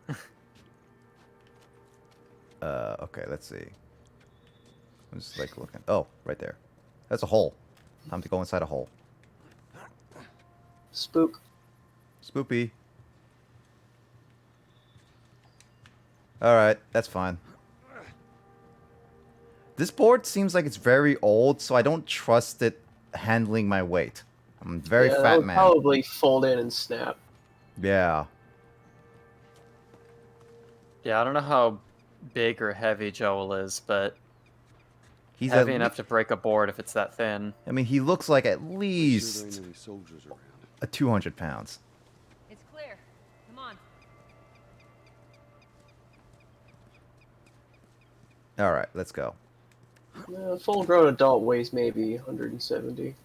Okay, let's see. I'm just like looking. Oh, right there. That's a hole. Time to go inside a hole. Spook. Spoopy. Alright, that's fine. This board seems like it's very old, so I don't trust it handling my weight. I'm a very Yeah, that fat would man. probably fold in and snap. Yeah. Yeah, I don't know how big or heavy Joel is, but He's heavy at enough to break a board if it's that thin. I mean, he looks like at Sure there least ain't any soldiers around. a 200 pounds. It's clear. Come on. All right, let's go. Full-grown adult weighs maybe 170.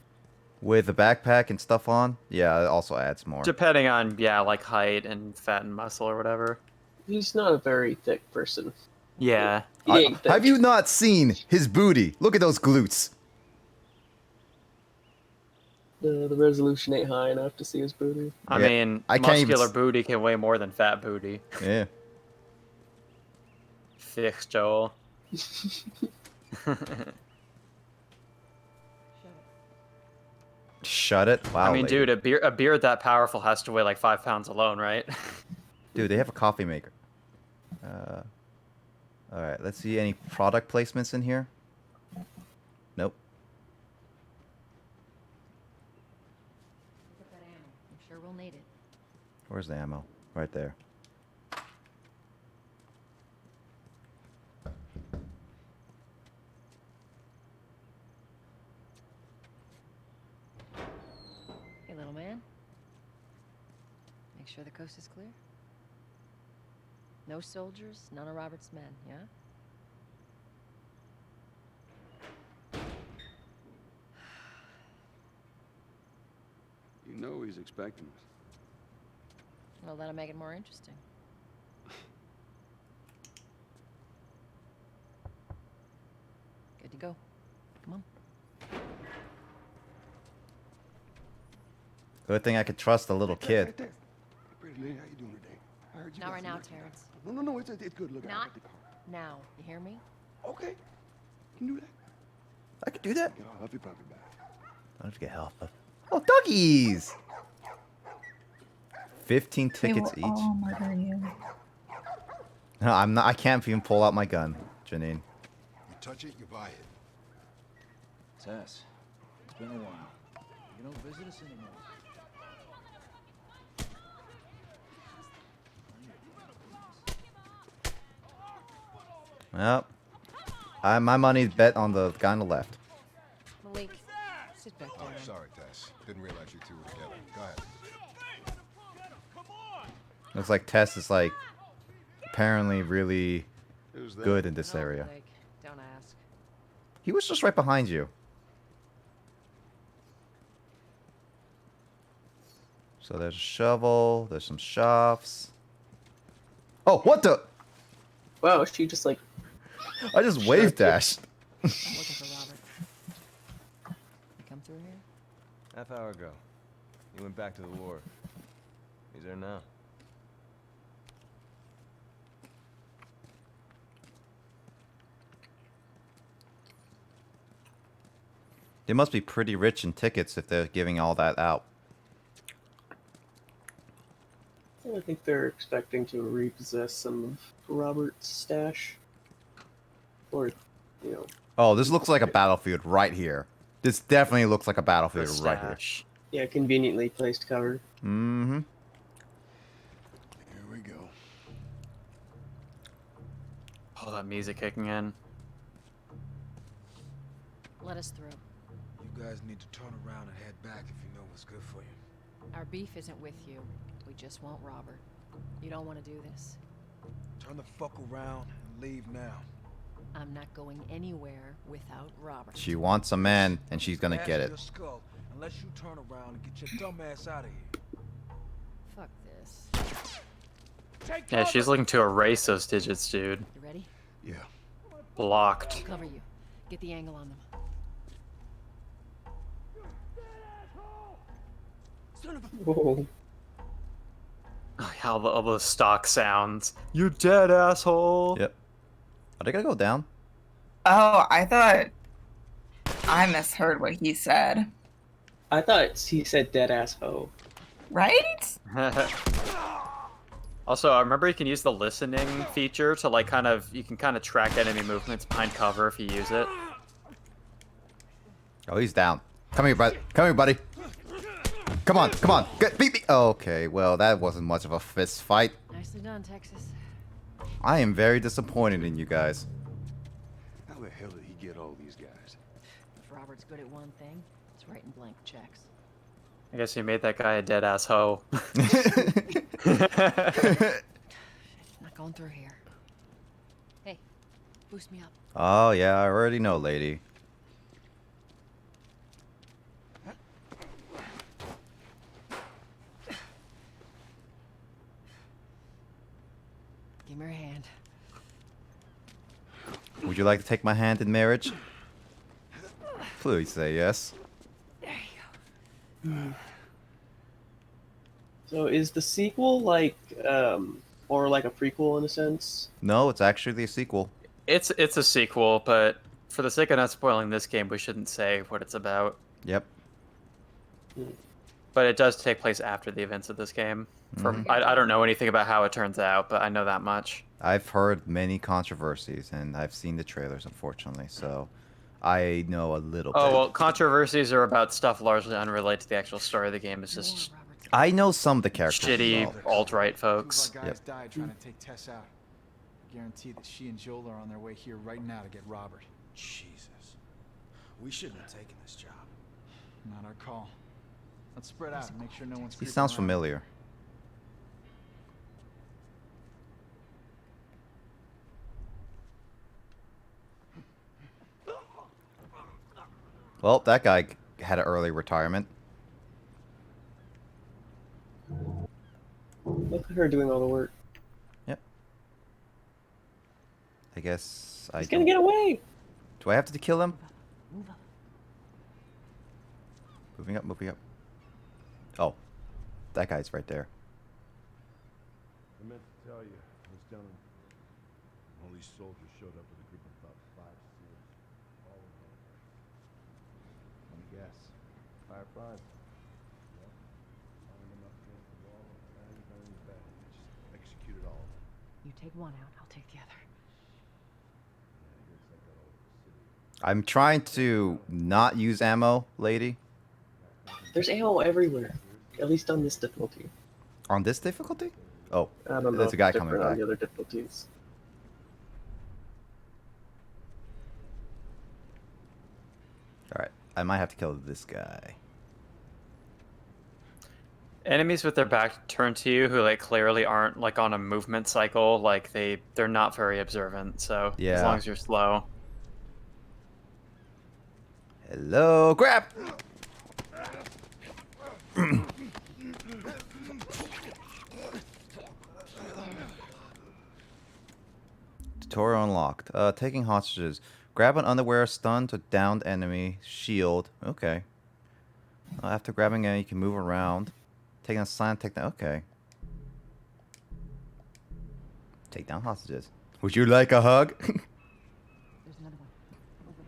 With the backpack and stuff on, yeah, it also adds more. Depending on, yeah, like height and fat and muscle or whatever. He's not a very thick person. Yeah. He ain't thick. Have you not seen his booty? Look at those glutes. The resolution ain't high enough to see his booty. I Yeah, mean, I can't even muscular booty can weigh more than fat booty. Yeah. Fix, Joel. Shut it. Wow. I mean, lady. dude, a beard that powerful has to weigh like 5 pounds alone, right? Dude, they have a coffee maker. All right, let's see any product placements in here. Nope. Look at that ammo. I'm sure we'll need it. Where's the ammo? Right there. Hey, little man. Make sure the coast is clear. No soldiers, none of Robert's men, yeah? You know he's expecting us. Well, that'll make it more interesting. Good to go. Come on. Good thing I could trust a little kid. Pretty lady, how you doing today? I heard you Not got right some now, work to do. Terrence. No, it's good. Look, I Not got the car. now. You hear me? Okay. Can you do that? I could do that. Yeah, I'll help you puppy back. I don't have to get help. Oh, doggies! 15 tickets each. Oh, murder you. No, I'm not. I can't even pull out my gun, Janine. You touch it, you buy it. Tess, it's been a while. You don't visit us anymore. Yep. My money's bet on the guy on the left. Malik, sit back Oh, down. sorry, Tess. Didn't realize you two were together. Go ahead. Looks like Tess is like apparently really Who's that? good in this No, area. Malik, don't ask. He was just right behind you. So there's a shovel. There's some shafts. Oh, what the? Wow, she just like. I just wave dashed. I'm looking for Robert. You come through here? Half hour ago. He went back to the war. He's there now. They must be pretty rich in tickets if they're giving all that out. I think they're expecting to repossess some of Robert's stash. Or, you know. Oh, this looks like a battlefield right here. This definitely looks like a battlefield right here. Yeah, conveniently placed cover. Mm-hmm. Here we go. Oh, that music kicking in. Let us through. You guys need to turn around and head back if you know what's good for you. Our beef isn't with you. We just want Robert. You don't want to do this. Turn the fuck around and leave now. I'm not going anywhere without Robert. She wants a man, and she's gonna get it. Your skull, unless you turn around and get your dumb ass out of here. Fuck this. Yeah, she's looking to erase those digits, dude. You ready? Yeah. Blocked. I'll cover you. Get the angle on them. Whoa. Oh, yeah, all those stock sounds. You dead, asshole. Yep. Are they gonna go down? Oh, I thought I misheard what he said. I thought he said dead ass hoe. Right? Also, I remember you can use the listening feature to like you can kind of track enemy movements behind cover if you use it. Oh, he's down. Come here, buddy. Come here, buddy. Come on, come on. Beat me. Okay, well, that wasn't much of a fist fight. Nicely done, Texas. I am very disappointed in you guys. How the hell did he get all these guys? If Robert's good at one thing, it's writing blank checks. I guess you made that guy a dead ass hoe. Not going through here. Hey, Boost me up. Oh yeah, I already know, lady. Give me your hand. Would you like to take my hand in marriage? Please say yes. There you go. So is the sequel like, or like a prequel in a sense? No, it's actually a sequel. It's a sequel, but for the sake of not spoiling this game, we shouldn't say what it's about. Yep. But it does take place after the events of this game. I don't know anything about how it turns out, but I know that much. I've heard many controversies, and I've seen the trailers, unfortunately, so I know a little bit. Oh, well, controversies are about stuff largely unrelated to the actual story of the game. It's just I know some of the characters. shitty alt-right folks. Two of our guys died trying to take Tess out. I guarantee that she and Joel are on their way here right now to get Robert. Jesus. We shouldn't have taken this job. Not our call. Let's spread out and make sure no one's He creeping sounds around. familiar. Well, that guy had an early retirement. Look at her doing all the work. Yep. I guess I. He's gonna get away. Do I have to kill him? Moving up, moving up. Oh, that guy's right there. I meant to tell you, I was down in... All these soldiers showed up with a group of about 5 SEALs. All of them. Let me guess. Fireflies? Yep. Lined them up against the wall, bang, bang, bang. They just executed all of them. You take one out, I'll take the other. I'm trying to not use ammo, lady. There's ammo everywhere. At least on this difficulty. On this difficulty? Oh, I don't know. there's a if guy it's coming different on back. the other difficulties. Alright, I might have to kill this guy. Enemies with their back turned to you who like clearly aren't like on a movement cycle, like they're not very observant, so Yeah. as long as you're slow. Hello, grab! Tutorial unlocked. Taking hostages. Grab an underwear, stunned or downed enemy, shield. Okay. After grabbing it, you can move around. Taking a sign, take down. Okay. Take down hostages. Would you like a hug? There's another one. Over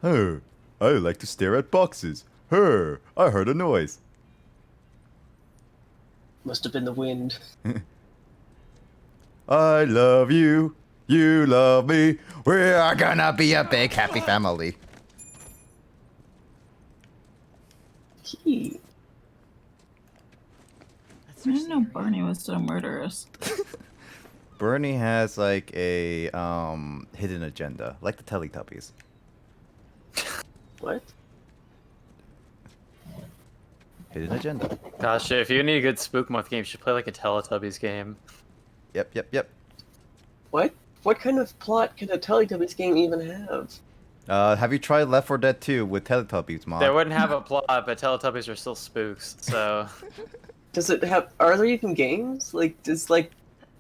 there. I like to stare at boxes. I heard a noise. Must have been the wind. I love you. You love me. We're gonna be a big happy family. Key. I didn't know Barney was so murderous. Bernie has like a hidden agenda, like the Teletubbies. What? Hidden agenda. Gosh, if you need a good spook month game, you should play like a Teletubbies game. Yep. What? What kind of plot can a Teletubbies game even have? Have you tried Left 4 Dead 2 with Teletubbies, Mom? They wouldn't have a plot, but Teletubbies are still spooks, so... Does it have? Are there even games? Like, does like,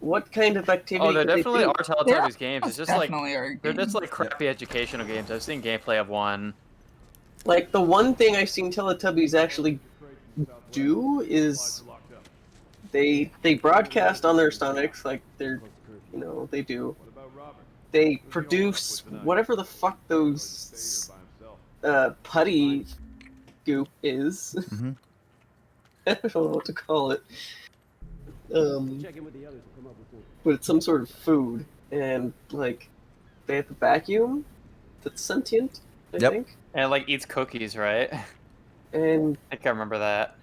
what kind of activity? Oh, there could they definitely do? are Teletubbies games. It's just like definitely are they're just games. like crappy educational games. I've seen gameplay of one. Like the one thing I've seen Teletubbies actually do is they broadcast on their Sonics, like they're, you know, they do. They produce whatever the fuck those putty goop is. Mm-hmm. I don't know what to call it. But it's some sort of food, and like they have a vacuum that's sentient, I think. And it, like eats cookies, right? And I think I remember that.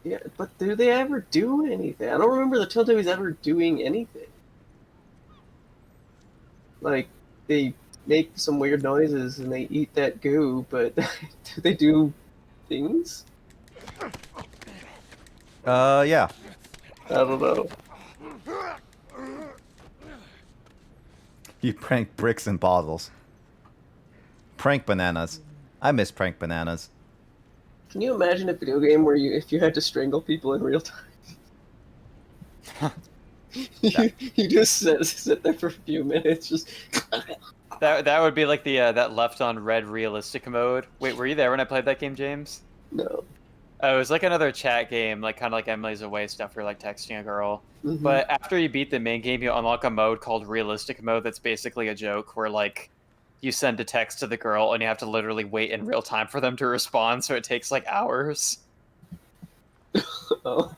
yeah, but do they ever do anything? I don't remember the Teletubbies ever doing anything. Like they make some weird noises and they eat that goo, but do they do things? Yeah. I don't know. You prank bricks and bottles. Prank bananas. I miss prank bananas. Can you imagine a video game where if you had to strangle people in real time? you just sit there for a few minutes, just. That would be like the that left on red realistic mode. Wait, were you there when I played that game, James? No. Oh, it was like another chat game, like kind of like Emily's Away stuff. Where you're like texting a girl. Mhm. But after you beat the main game, you unlock a mode called realistic mode. That's basically a joke where like you send a text to the girl and you have to literally wait in real time for them to respond. So it takes like hours. Oh.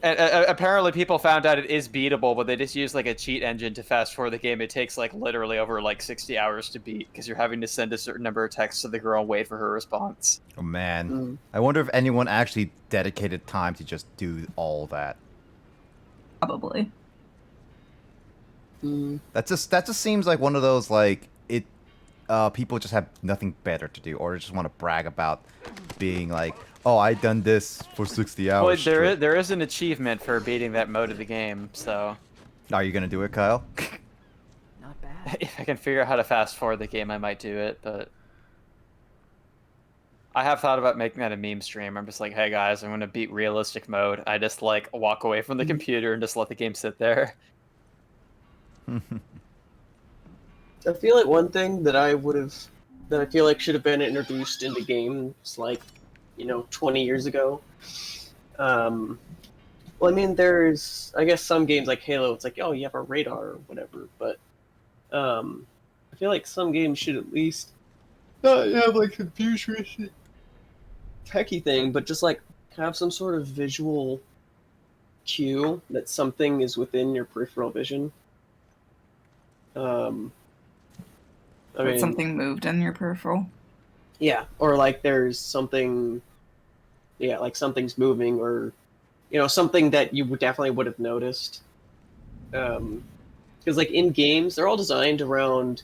And apparently people found out it is beatable, but they just use like a cheat engine to fast forward the game. It takes like literally over like 60 hours to beat because you're having to send a certain number of texts to the girl and wait for her response. Oh man, I wonder if anyone actually dedicated time to just do all that. Probably. That just seems like one of those like people just have nothing better to do, or just want to brag about being like, oh, I done this for 60 hours. Well, there is an achievement for beating that mode of the game, so. Are you gonna do it, Kyle? Not bad. If I can figure out how to fast forward the game, I might do it, but. I have thought about making that a meme stream. I'm just like, hey guys, I'm gonna beat realistic mode. I just like walk away from the computer and just let the game sit there. I feel like one thing that I feel like should have been introduced into games like, 20 years ago. Well, I mean, there's, I guess, some games like Halo, it's like, oh, you have a radar or whatever, but I feel like some games should at least not have like a futuristic techie thing, but just like have some sort of visual cue that something is within your peripheral vision. I mean, something moved in your peripheral. Yeah, or like there's something, like something's moving, or something that you definitely would have noticed. Because like in games, they're all designed around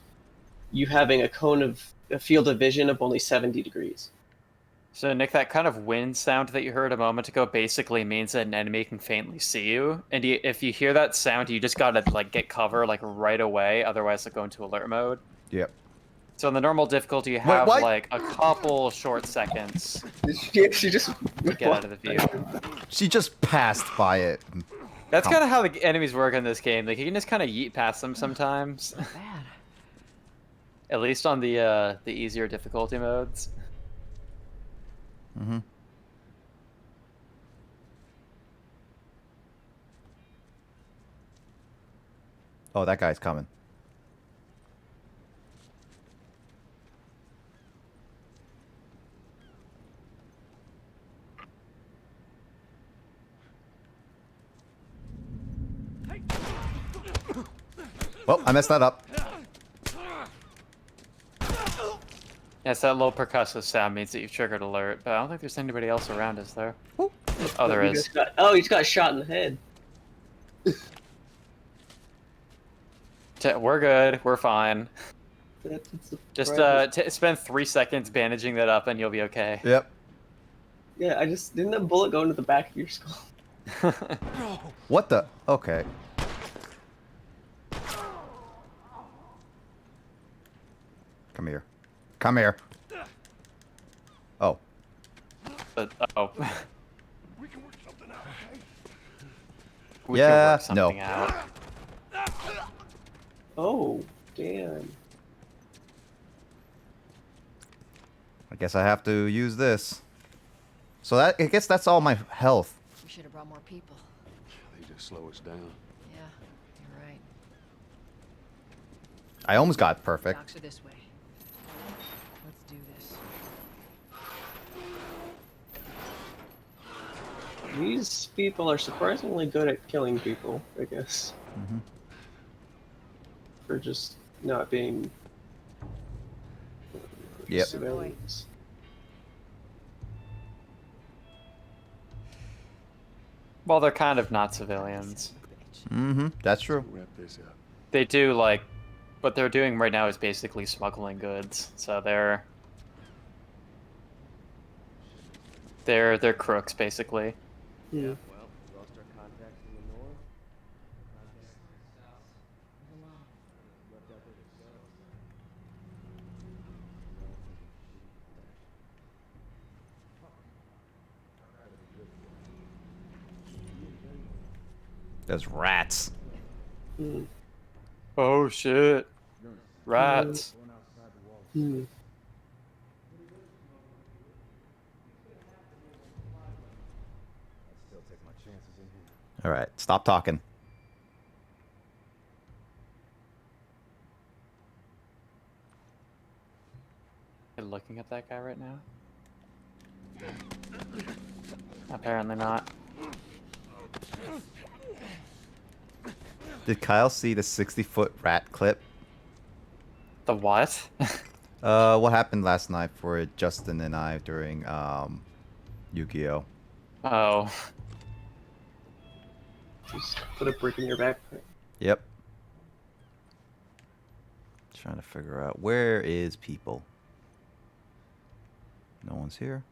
you having a field of vision of only 70 degrees. So Nick, that kind of wind sound that you heard a moment ago basically means that an enemy can faintly see you, and if you hear that sound, you just gotta like get cover like right away, otherwise it'll go into alert mode. Yep. So in the normal difficulty, you have like a couple short seconds. She just to get out of the view. She just passed by it. That's kind of how the enemies work in this game. Like you can just kind of yeet past them sometimes. Not bad. At least on the easier difficulty modes. Mm-hmm. Oh, that guy's coming. Well, I messed that up. Yes, that little percussive sound means that you've triggered alert, but I don't think there's anybody else around us there. Oh, there is. He just got shot in the head. We're good. We're fine. Just spend 3 seconds bandaging that up and you'll be okay. Yep. Yeah, didn't that bullet go into the back of your skull? What the? Okay. Come here. Come here. Oh. Oh. We can work something out, okay? We can work something no. out. Oh, damn. I guess I have to use this. So I guess that's all my health. We should have brought more people. They just slow us down. Yeah, you're right. I almost got perfect. Docks are this way. Let's do this. These people are surprisingly good at killing people, I guess. Mm-hmm. For just not being civilians. Well, they're kind of not civilians. Mm-hmm. That's true. Wrap this up. They do like what they're doing right now is basically smuggling goods. So they're crooks basically. Yeah. Well, we lost our contacts in the north. Contacts in the south. Left out there themselves. There's rats. Oh shit. Rats. Hmm. I'd still take my chances in here. All right, stop talking. You're looking at that guy right now? Apparently not. Did Kyle see the 60-foot rat clip? The what? What happened last night for Justin and I during Yu-Gi-Oh? Oh. Just put a brick in your backpack. Yep. Trying to figure out where is people. No one's here.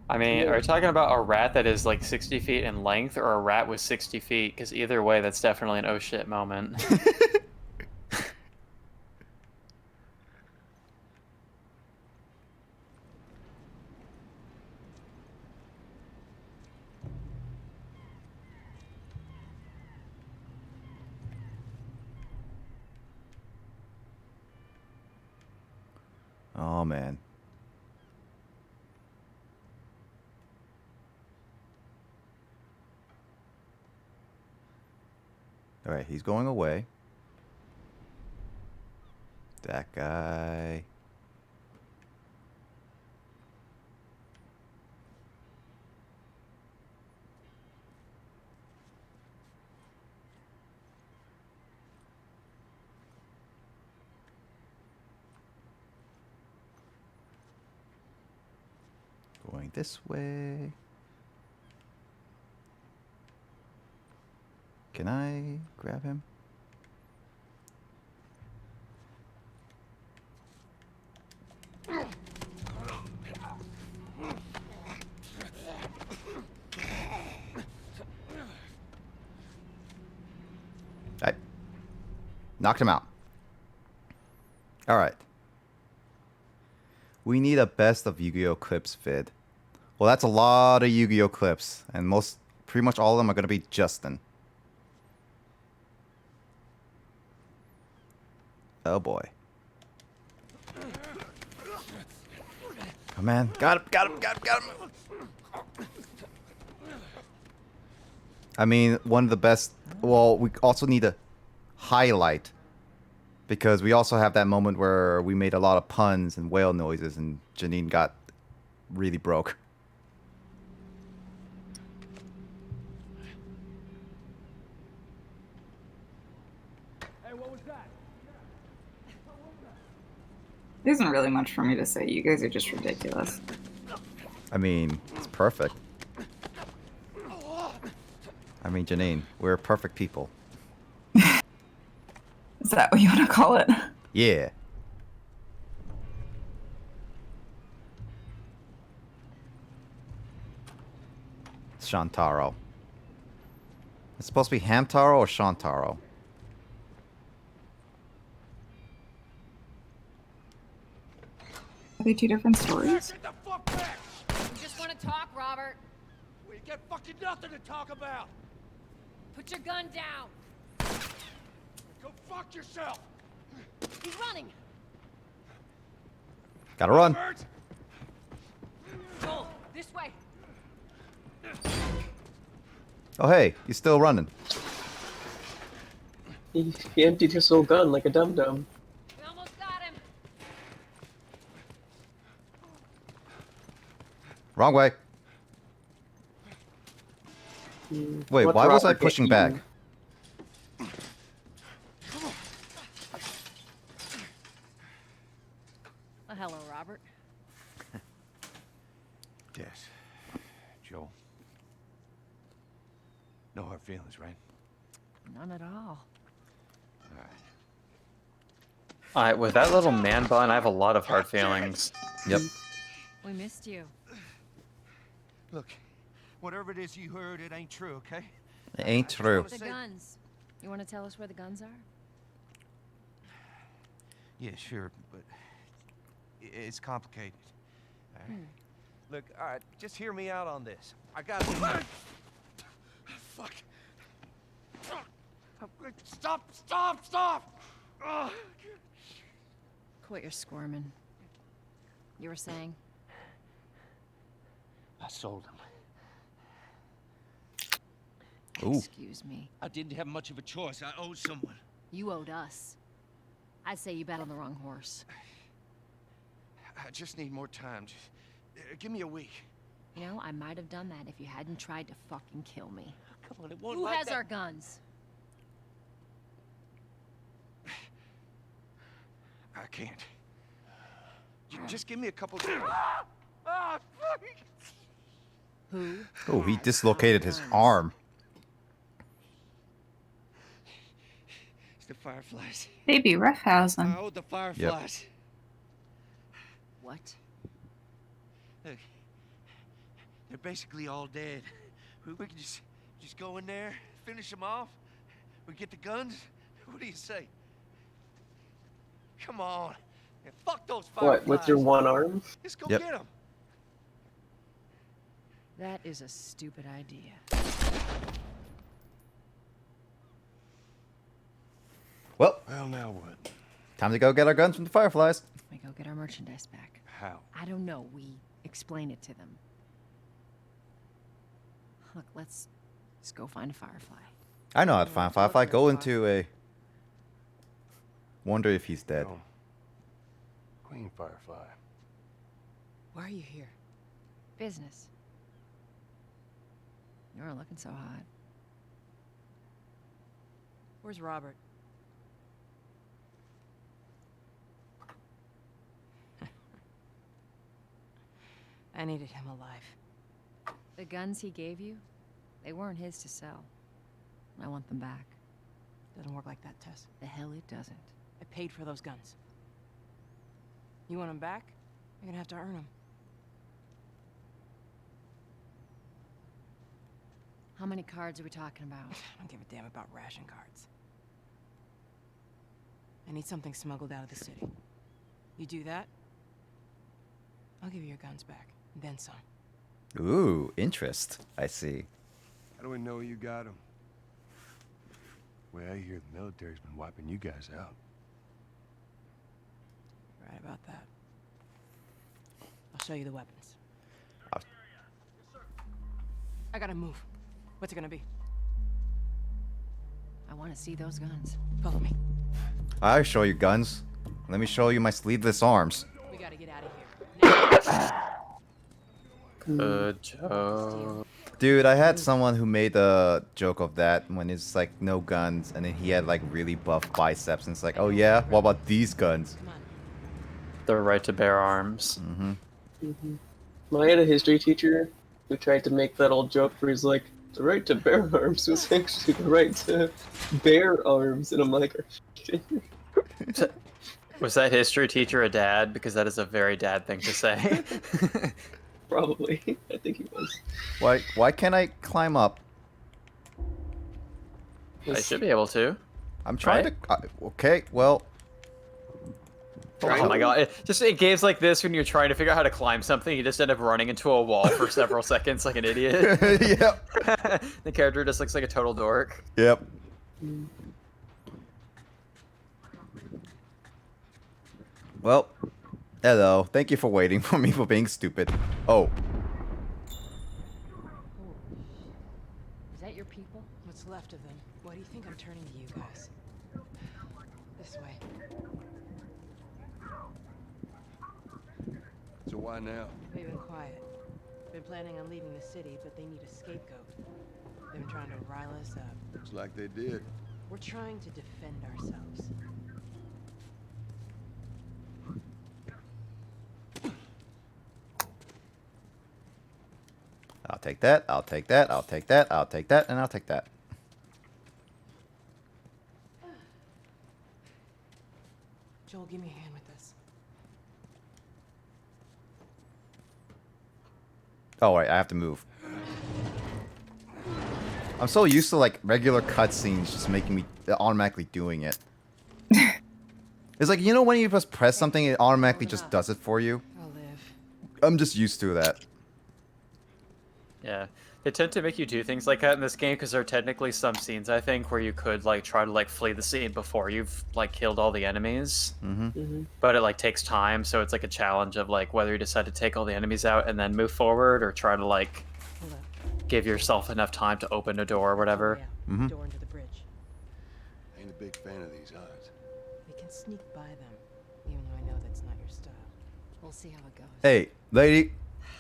I mean, are you talking about a rat that is like 60 feet in length or a rat with 60 feet? Because either way, that's definitely an oh shit moment. Oh man. All right, he's going away. That guy. Going this way. Can I grab him? I knocked him out. All right. We need a best of Yu-Gi-Oh clips vid. Well, that's a lot of Yu-Gi-Oh clips, and pretty much all of them are gonna be Justin. Oh boy. Oh man, got him. I mean, one of the best. Well, we also need to highlight, because we also have that moment where we made a lot of puns and whale noises, and Janine got really broke. Hey, what was that? There isn't really much for me to say. You guys are just ridiculous. I mean, it's perfect. I mean, Janine, we're perfect people. Is that what you want to call it? Yeah. Shantaro. It's supposed to be Hamtaro or Shantaro? Are they two different stories? Get the fuck back! We just want to talk, Robert. We get fucking nothing to talk about! Put your gun down. Go fuck yourself! He's running. Gotta run. Joel, this way. Oh hey, he's still running. He emptied his little gun like a dum-dum. We almost got him. Wrong way. Wait, What's why was I Robert pushing getting? back? Well, hello, Robert. Yes. Joel. No hard feelings, right? None at all. Alright, with that little man bun, I have a lot of hard feelings. Yep. We missed you. Look, Whatever it is you heard, it ain't true, okay? It ain't true. The guns. You want to tell us where the guns are? Yeah, sure, but it's complicated. All right. Look, all right, just hear me out on this. I got Fuck. Stop! Ugh. Quit your squirming. You were saying? I sold him. Ooh. Excuse me. I didn't have much of a choice. I owed someone. You owed us. I'd say you bet on the wrong horse. I just need more time. Just give me a week. You know, I might have done that if you hadn't tried to fucking kill me. Come on, it won't. Who like has that. our guns? I can't. Just give me a couple days. Who? Oh, he dislocated his arm. It's the Fireflies. Baby roughhousing. I owed the Fireflies. What? Look, they're basically all dead. We can just go in there, finish them off. We get the guns. What do you say? Come on. Yeah, fuck those Fireflies. What, with your one arm? Let's go Yep. get them. That is a stupid idea. Well, now what? time to go get our guns from the Fireflies. We go get our merchandise back. How? I don't know. We explain it to them. Look, let's go find a Firefly. I know how to find Firefly. Go into a... Wonder if he's dead. Oh. Queen Firefly. Why are you here? Business. You're looking so hot. Where's Robert? I needed him alive. The guns he gave you, they weren't his to sell. I want them back. Doesn't work like that, Tess. The hell it doesn't. I paid for those guns. You want them back? You're gonna have to earn them. How many cards are we talking about? I don't give a damn about ration cards. I need something smuggled out of the city. You do that, I'll give you your guns back, and then some. Ooh, interest. I see. How do we know you got them? Well, I hear the military's been wiping you guys out. Right about that. I'll show you the weapons. I gotta move. What's it gonna be? I want to see those guns. Follow me. I'll show you guns. Let me show you my sleeveless arms. We gotta get out of here. Good job. Dude, I had someone who made a joke of that when it's like no guns, and then he had like really buff biceps, and it's like, oh yeah, what about these guns? The right to bear arms. Well, I had a history teacher who tried to make that old joke where he's like, the right to bear arms was actually the right to bear arms, and I'm like, Was that history teacher a dad? Because that is a very dad thing to say. probably. I think he was. Why can't I climb up? I should be able to. I'm trying to. Okay, well. Oh my god! Just in games like this, when you're trying to figure out how to climb something, you just end up running into a wall for several seconds like an idiot. Yep. The character just looks like a total dork. Yep. Well, hello. Thank you for waiting for me for being stupid. Oh. Is that your people? What's left of them? Why do you think I'm turning to you guys? This way. So why now? They've been quiet. Been planning on leaving the city, but they need a scapegoat. They've been trying to rile us up. Looks like they did. We're trying to defend ourselves. I'll take that, I'll take that, I'll take that, I'll take that, and I'll take that. Joel, give me a hand with this. Oh, wait, I have to move. I'm so used to like regular cutscenes just making me automatically doing it. It's like, you know when you just press something, it automatically just does it for you? I'll live. I'm just used to that. Yeah, they tend to make you do things like that in this game because there are technically some scenes, I think, where you could like try to like flee the scene before you've like killed all the enemies. But it like takes time, so it's like a challenge of like whether you decide to take all the enemies out and then move forward, or try to like give yourself enough time to open a door or whatever. Door into the bridge. Ain't a big fan of these odds. We can sneak by them, even though I know that's not your style. We'll see how it goes. Hey, lady.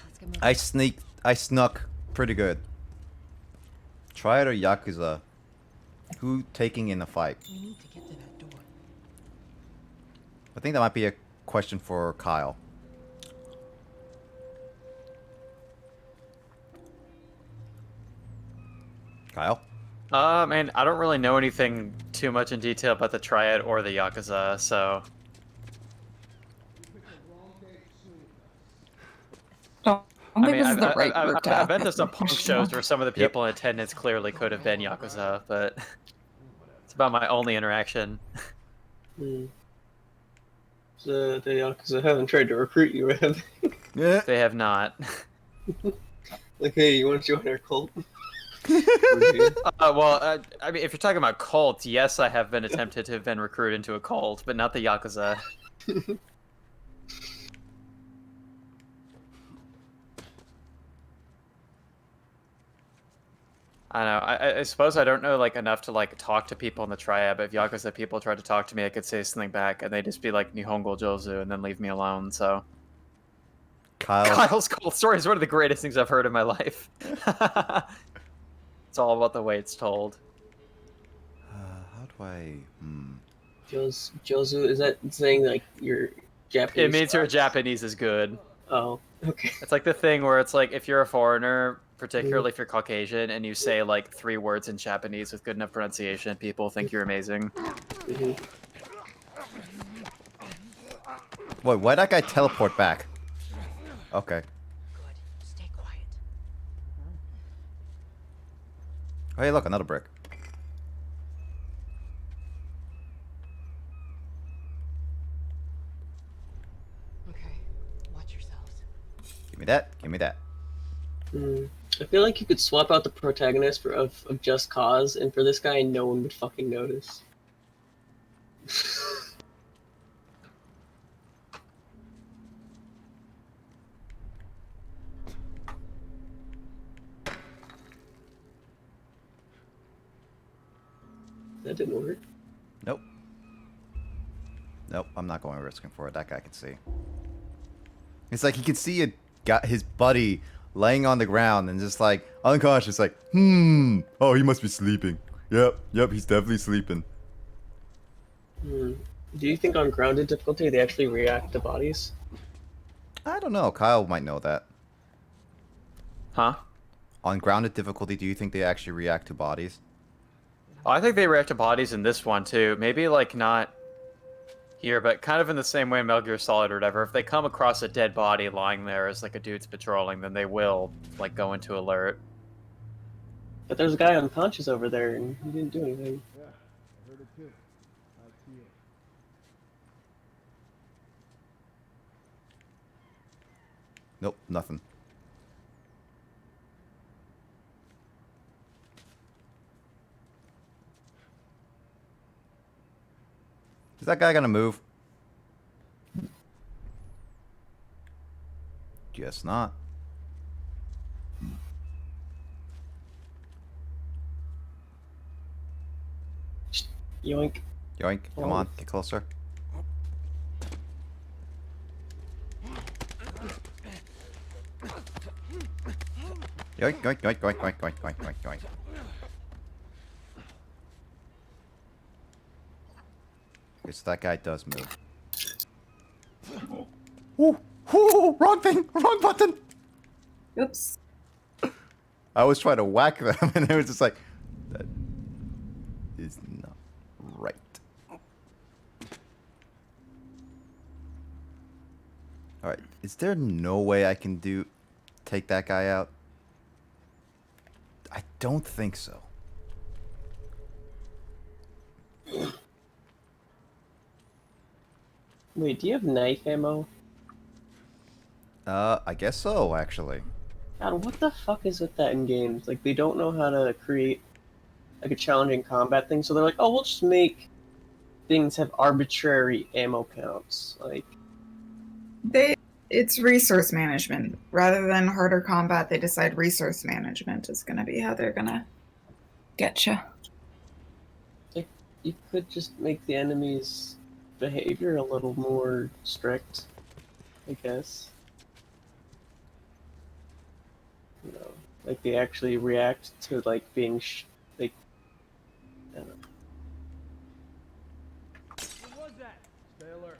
Let's get moving. I snuck pretty good. Triad or Yakuza? Who taking in the fight? We need to get to that door. I think that might be a question for Kyle. Kyle? Man, I don't really know anything too much in detail about the Triad or the Yakuza, so... I think this is the right route to I've been to some punk Yakuza. shows where some of the people in attendance clearly could have been Yakuza, but it's about my only interaction. So the Yakuza haven't tried to recruit you, have they? Yeah. They have not. Like, hey, you want to join our cult? Well, I mean, if you're talking about cults, yes, I have been attempted to have been recruited into a cult, but not the Yakuza. I don't know. I suppose I don't know like enough to like talk to people in the Triad, but if Yakuza people try to talk to me, I could say something back, and they just be like Nihongo Jozu and then leave me alone. So Kyle's cult story is one of the greatest things I've heard in my life. It's all about the way it's told. How do I? Jozu, is that saying like you're Japanese? It means your Japanese is good. Oh, okay. It's like the thing where it's like if you're a foreigner, particularly if you're Caucasian, and you say like 3 words in Japanese with good enough pronunciation, people think you're amazing. Wait, why'd that guy teleport back? Okay. Stay quiet. Oh, hey, look, another brick. Okay, watch yourselves. Give me that. Give me that. I feel like you could swap out the protagonist of Just Cause, and for this guy, no one would fucking notice. That didn't work. Nope. Nope, I'm not going risking for it. That guy can see. It's like he can see his buddy laying on the ground and just like unconscious, like, oh, he must be sleeping. Yep, he's definitely sleeping. Do you think on grounded difficulty they actually react to bodies? I don't know. Kyle might know that. Huh? On grounded difficulty, do you think they actually react to bodies? Oh, I think they react to bodies in this one too. Maybe like not here, but kind of in the same way in Metal Gear Solid or whatever. If they come across a dead body lying there as like a dude's patrolling, then they will like go into alert. But there's a guy unconscious over there, and he didn't do anything. Yeah, I heard it too. I see it. Nope, nothing. Is that guy gonna move? Guess not. Yoink. Yoink, come on, get closer. Yoink, yoink, yoink, yoink, yoink, yoink, yoink, yoink, yoink. Guess that guy does move. Ooh, ooh, wrong thing, wrong button. Oops. I was trying to whack them, and it was just like, that is not right. All right, is there no way I can take that guy out? I don't think so. Wait, do you have knife ammo? I guess so, actually. God, what the fuck is with that in games? Like, they don't know how to create like a challenging combat thing, so they're like, oh, we'll just make things have arbitrary ammo counts. Like, It's resource management. Rather than harder combat, they decide resource management is going to be how they're going to get you. like, you could just make the enemy's behavior a little more strict, I guess. You know, like they actually react to like being like, I don't know. What was that? Stay alert.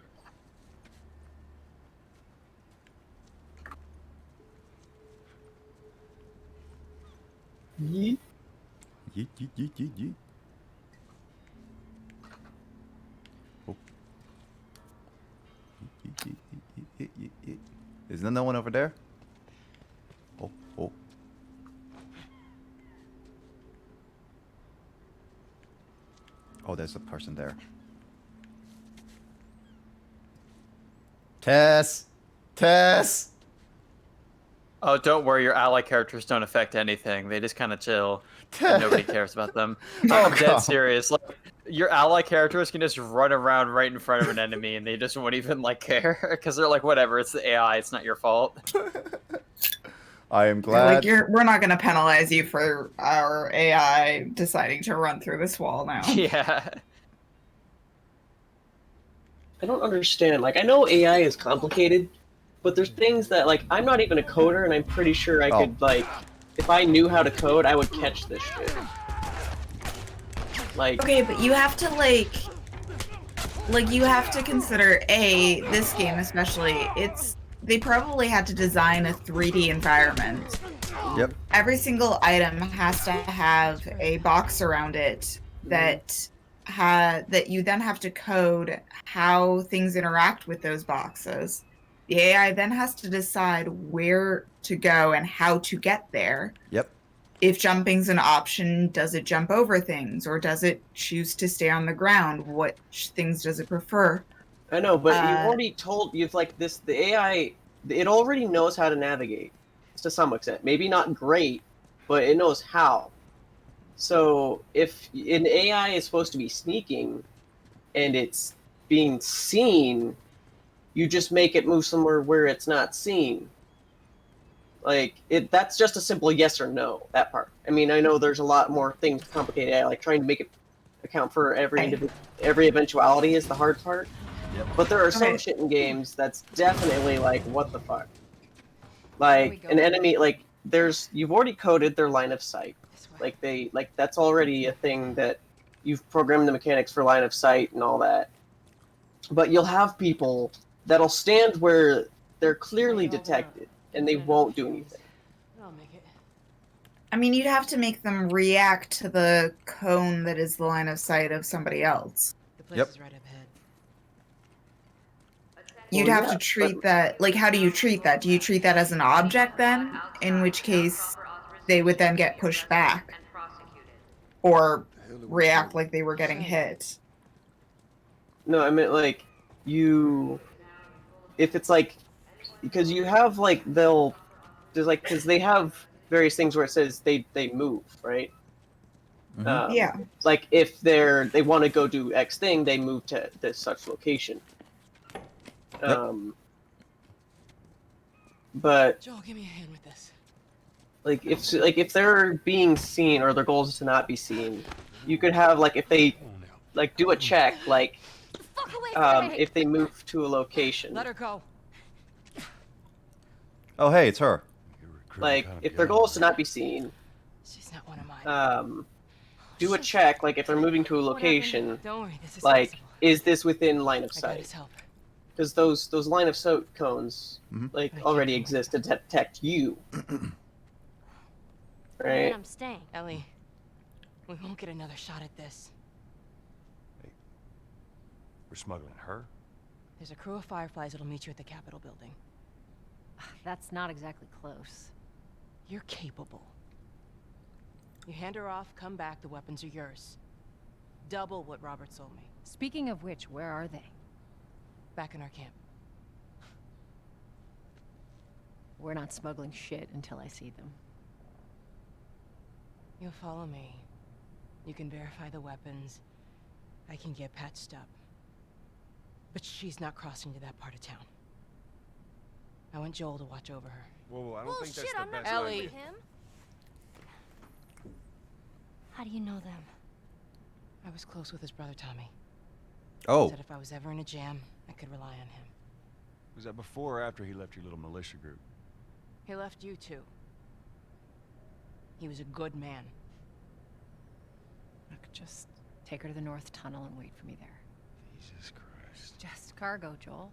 Yeet. Yeet, yeet, yeet, yeet, yeet. Oh. Yeet, yeet, yeet, yeet, yeet, yeet, yeet. Is there no one over there? Oh, oh. Oh, there's a person there. Tess! Tess! Oh, don't worry, your ally characters don't affect anything. They just kind of chill. And nobody cares about them. I'm dead serious. Like, your ally characters can just run around right in front of an enemy and they just won't even like care because they're like, whatever, it's the AI, it's not your fault. I am glad. Like we're not going to penalize you for our AI deciding to run through this wall now. Yeah. I don't understand. Like, I know AI is complicated, but there's things that, like, I'm not even a coder, and I'm pretty sure I could, like, if I knew how to code, I would catch this shit. Like... Okay, but you have to, like, you have to consider, this game especially, they probably had to design a 3D environment. Yep. Every single item has to have a box around it that you then have to code how things interact with those boxes. The AI then has to decide where to go and how to get there. Yep. If jumping's an option, does it jump over things or does it choose to stay on the ground? What things does it prefer? I know, but you've already told, the AI, it already knows how to navigate to some extent. Maybe not great, but it knows how. So if an AI is supposed to be sneaking and it's being seen, you just make it move somewhere where it's not seen. Like, that's just a simple yes or no, that part. I mean, I know there's a lot more things complicated. Like, trying to make it account for every eventuality is the hard part. Yep. But there are some shit in games that's definitely like, what the fuck? Like, an enemy, like, you've already coded their line of sight. Like, that's already a thing that you've programmed the mechanics for line of sight and all that. But you'll have people that'll stand where they're clearly detected and they won't do anything. I'll make it. I mean, you'd have to make them react to the cone that is the line of sight of somebody else. The place is right up ahead. You'd have to treat that, like, how do you treat that? Do you treat that as an object then? In which case, they would then get pushed back. Or react like they were getting hit. No, I meant, like, if it's, like, because you have, like, because they have various things where it says they move, right? Mm-hmm. Yeah. Like, if they want to go do X thing, they move to this such location. Yep. But Joel, give me a hand with this. like if they're being seen or their goal is to not be seen, you could have like if they like do a check like if they move to a location. Let her go. Oh, hey, it's her. Like if their goal is to not be seen, she's not one of mine. Do a check like if they're moving to a location. Don't worry, this is like possible. is this within line of I got sight? his help. Because those line of sight cones like already exist to detect you. Right? I'm staying. Ellie, we won't get another shot at this. We're smuggling her? There's a crew of Fireflies that'll meet you at the Capitol building. That's not exactly close. You're capable. You hand her off, come back, the weapons are yours. Double what Robert sold me. Speaking of which, where are they? back in our camp. We're not smuggling shit until I see them. You'll follow me. You can verify the weapons. I can get patched up. But she's not crossing to that part of town. I want Joel to watch over her. Whoa, I don't think that's the I'm not best Ellie. idea. with him. How do you know them? I was close with his brother Tommy. Oh. Said if I was ever in a jam, I could rely on him. Was that before or after he left your little militia group? He left you too. He was a good man. Look, just take her to the North Tunnel and wait for me there. Jesus Christ. Just cargo, Joel.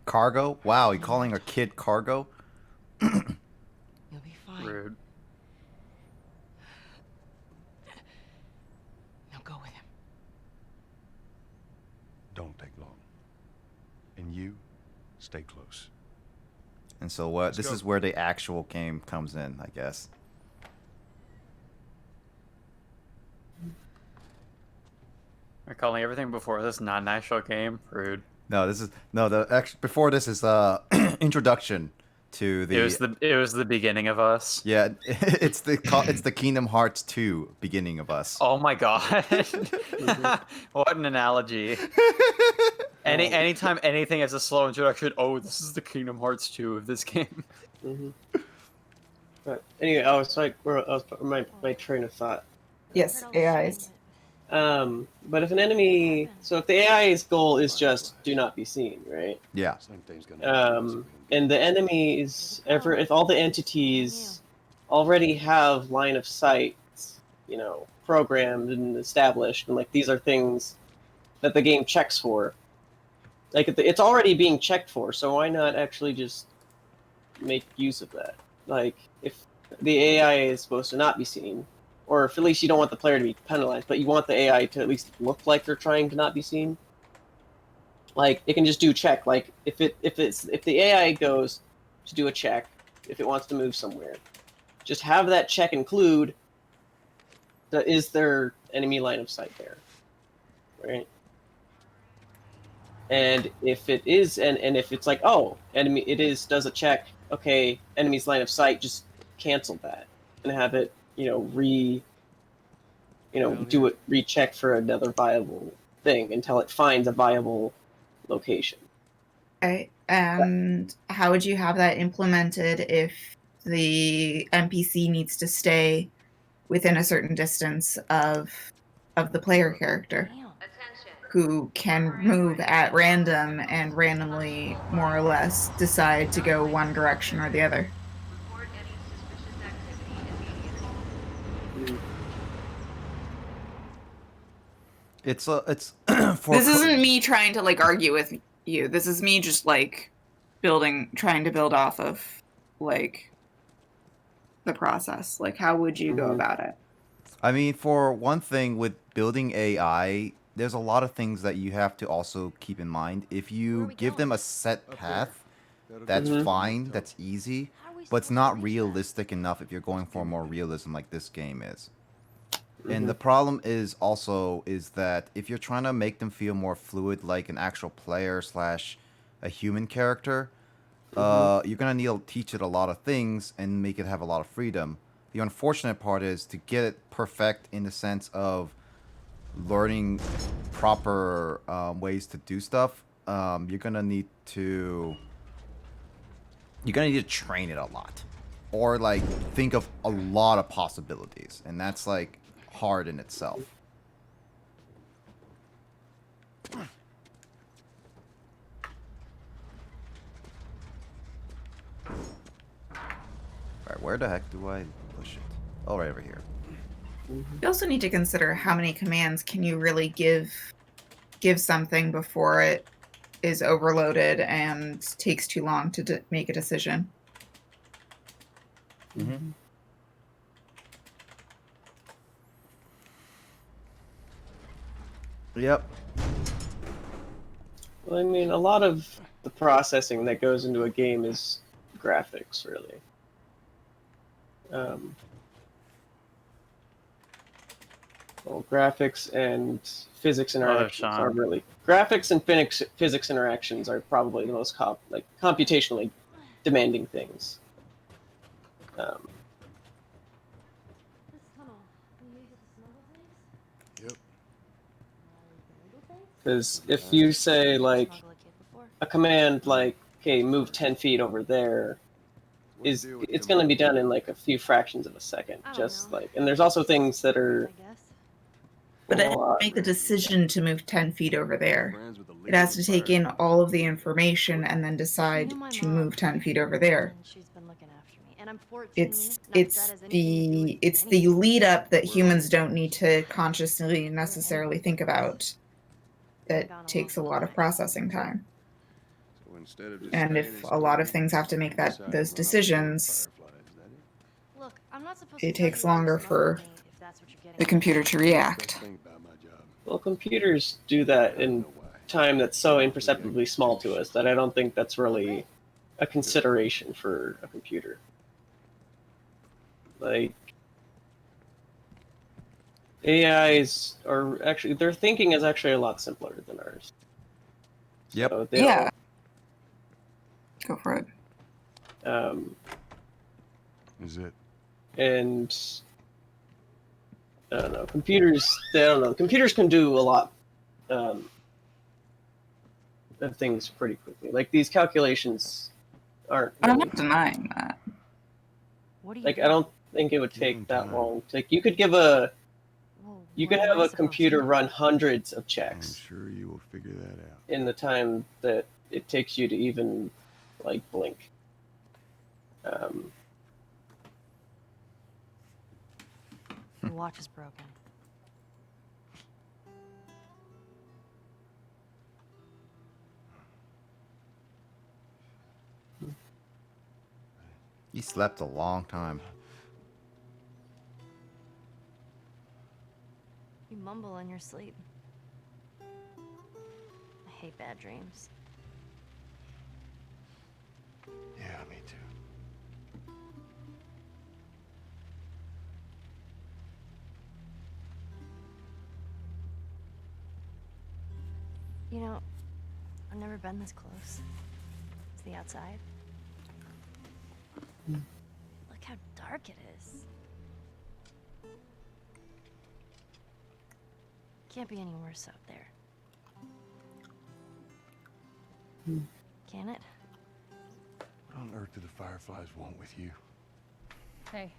Cargo? Wow, you calling a kid cargo? You'll be fine. Rude. Now go with him. Don't take long. And you, stay close. And so what? Let's This go. is where the actual game comes in, I guess. We're calling everything before this not an actual game. Rude. No, this is before this is introduction to the. It was the beginning of us. Yeah, it's the Kingdom Hearts 2 beginning of us. Oh my god. What an analogy. Anytime anything has a slow introduction, oh, this is the Kingdom Hearts 2 of this game. But anyway, I was like, my train of thought. Yes, AIs. But if an enemy, so if the AI's goal is just do not be seen, right? Yeah. And the enemies, if all the entities already have line of sight, programmed and established, and like these are things that the game checks for. Like it's already being checked for, so why not actually just make use of that? Like if the AI is supposed to not be seen, or if at least you don't want the player to be penalized, but you want the AI to at least look like they're trying to not be seen. Like it can just do check. Like if the AI goes to do a check, if it wants to move somewhere, just have that check include is there enemy line of sight there, right? And if it is, and if it's like, oh, enemy, does a check, okay, enemy's line of sight, just cancel that and have it, recheck for another viable thing until it finds a viable location. Okay. And how would you have that implemented if the NPC needs to stay within a certain distance of the player character, who can move at random and randomly, more or less, decide to go one direction or the other? It's for This isn't me trying to argue with you. This is me just trying to build off of the process. How would you go about it? I mean, for one thing, with building AI, there's a lot of things that you have to also keep in mind. If you give them a set path, that's fine, that's easy, but it's not realistic enough if you're going for more realism like this game is. And the problem is that if you're trying to make them feel more fluid like an actual player / a human character, you're going to need to teach it a lot of things and make it have a lot of freedom. The unfortunate part is to get it perfect in the sense of learning proper ways to do stuff. You're going to need to train it a lot, or think of a lot of possibilities, and that's hard in itself. Alright, where the heck do I push it? Oh, right over here. You also need to consider how many commands can you really give something before it is overloaded and takes too long to make a decision. Yep. Well, I mean, a lot of the processing that goes into a game is graphics, really. Well, graphics and physics there, interactions are Sean. really graphics and physics interactions are probably the most computationally demanding things. Yep. Because if you say like a command like, "Okay, move 10 feet over there," it's going to be done in like a few fractions of a second. Just like, and there's also things that are. But it has to make the decision to move 10 feet over there. It has to take in all of the information and then decide to move 10 feet over there. It's the lead up that humans don't need to consciously necessarily think about that takes a lot of processing time. So instead of just And staying if in a lot of stone, things have to make those decisions, Look, I'm not supposed it to tell takes you where to longer smuggle for things if that's what you're getting the at. computer to react. Well, computers do that in time that's so imperceptibly small to us that I don't think that's really a consideration for a computer. Like, AIs are actually, their thinking is actually a lot simpler than ours. Yep. So Yeah. Go for it. Is it? And I don't know, computers, I don't know, computers can do a lot of things pretty quickly. Like, these calculations aren't I'm really, not denying that. like, I don't think it would take that long. Like, you could give a, you could have a computer run hundreds of checks. I'm sure you will figure that out. In the time that it takes you to even, like, blink. Your watch is broken. He slept a long time. You mumble in your sleep. I hate bad dreams. Yeah, me too. You know, I've never been this close to the outside. Look how dark it is. Can't be any worse out there. Can it? What on earth do the Fireflies want with you? Hey.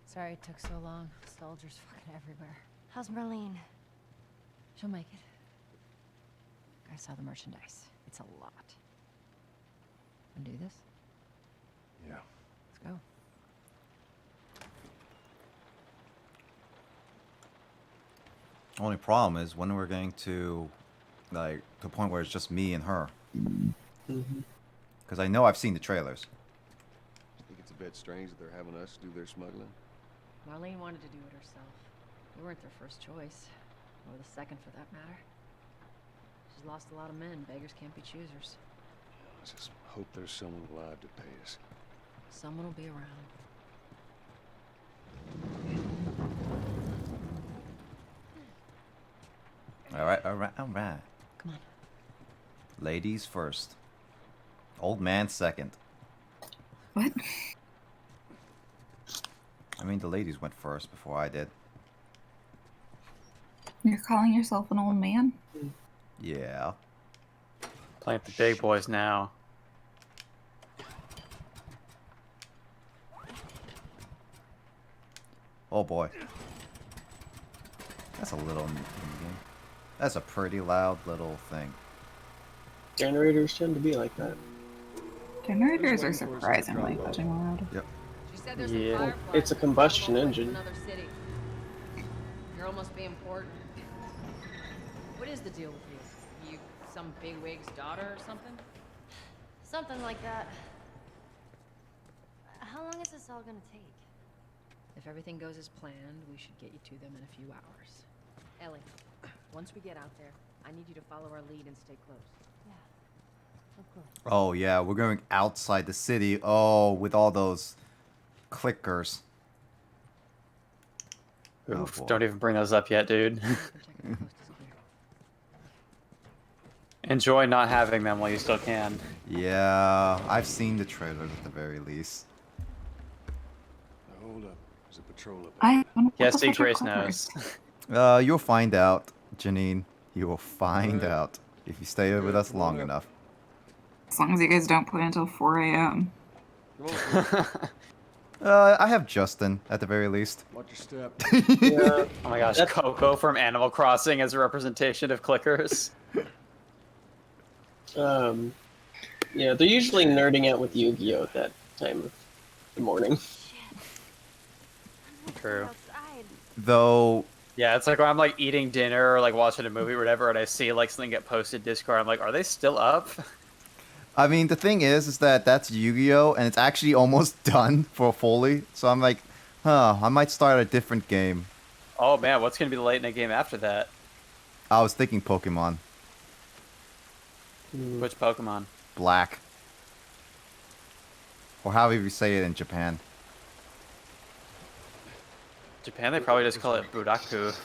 Sorry it took so long. Soldiers fucking everywhere. How's Marlene? She'll make it. I saw the merchandise. It's a lot. Wanna do this? Yeah. Let's go. Only problem is when we're getting to, like, the point where it's just me and her. Because I know I've seen the trailers. I think it's a bit strange that they're having us do their smuggling. Marlene wanted to do it herself. We weren't their first choice. Or the second, for that matter. She's lost a lot of men. Beggars can't be choosers. I just hope there's someone alive to pay us. Someone will be around. Alright, alright, alright. Come on. Ladies first. Old man second. What? I mean, the ladies went first before I did. You're calling yourself an old man? Yeah. Playing with the big boys now. Oh boy. That's a little... That's a pretty loud little thing. Generators tend to be like that. Generators are surprisingly fucking loud. Yep. Well, it's a combustion engine. Girl must be important. What is the deal with you? You some bigwig's daughter or something? Something like that. How long is this all gonna take? If everything goes as planned, we should get you to them in a few hours. Ellie, once we get out there, I need you to follow our lead and stay close. Yeah, of course. Oh yeah, we're going outside the city. Oh, with all those clickers. Oof, boy. don't even bring those up yet, dude. Enjoy not having them while you still can. Yeah, I've seen the trailers at the very least. Hold up. There's a patrol up I Yes, see, Grace knows. You'll find out, Janine. You will find out if you stay with us long enough. As long as you guys don't play until 4 a.m. I have Justin at the very least. Watch your step. Oh my gosh, Coco from Animal Crossing as a representation of clickers. Yeah, they're usually nerding out with Yu-Gi-Oh! At that time of the morning. True. Though. Yeah, it's like when I'm like eating dinner or like watching a movie or whatever, and I see like something get posted Discord. I'm like, are they still up? I mean, the thing is that that's Yu-Gi-Oh! And it's actually almost done for fully. So I'm like, I might start a different game. Oh man, what's gonna be the late night game after that? I was thinking Pokemon. Which Pokemon? Black. Or however you say it in Japan. Japan, they probably just call it Buraku.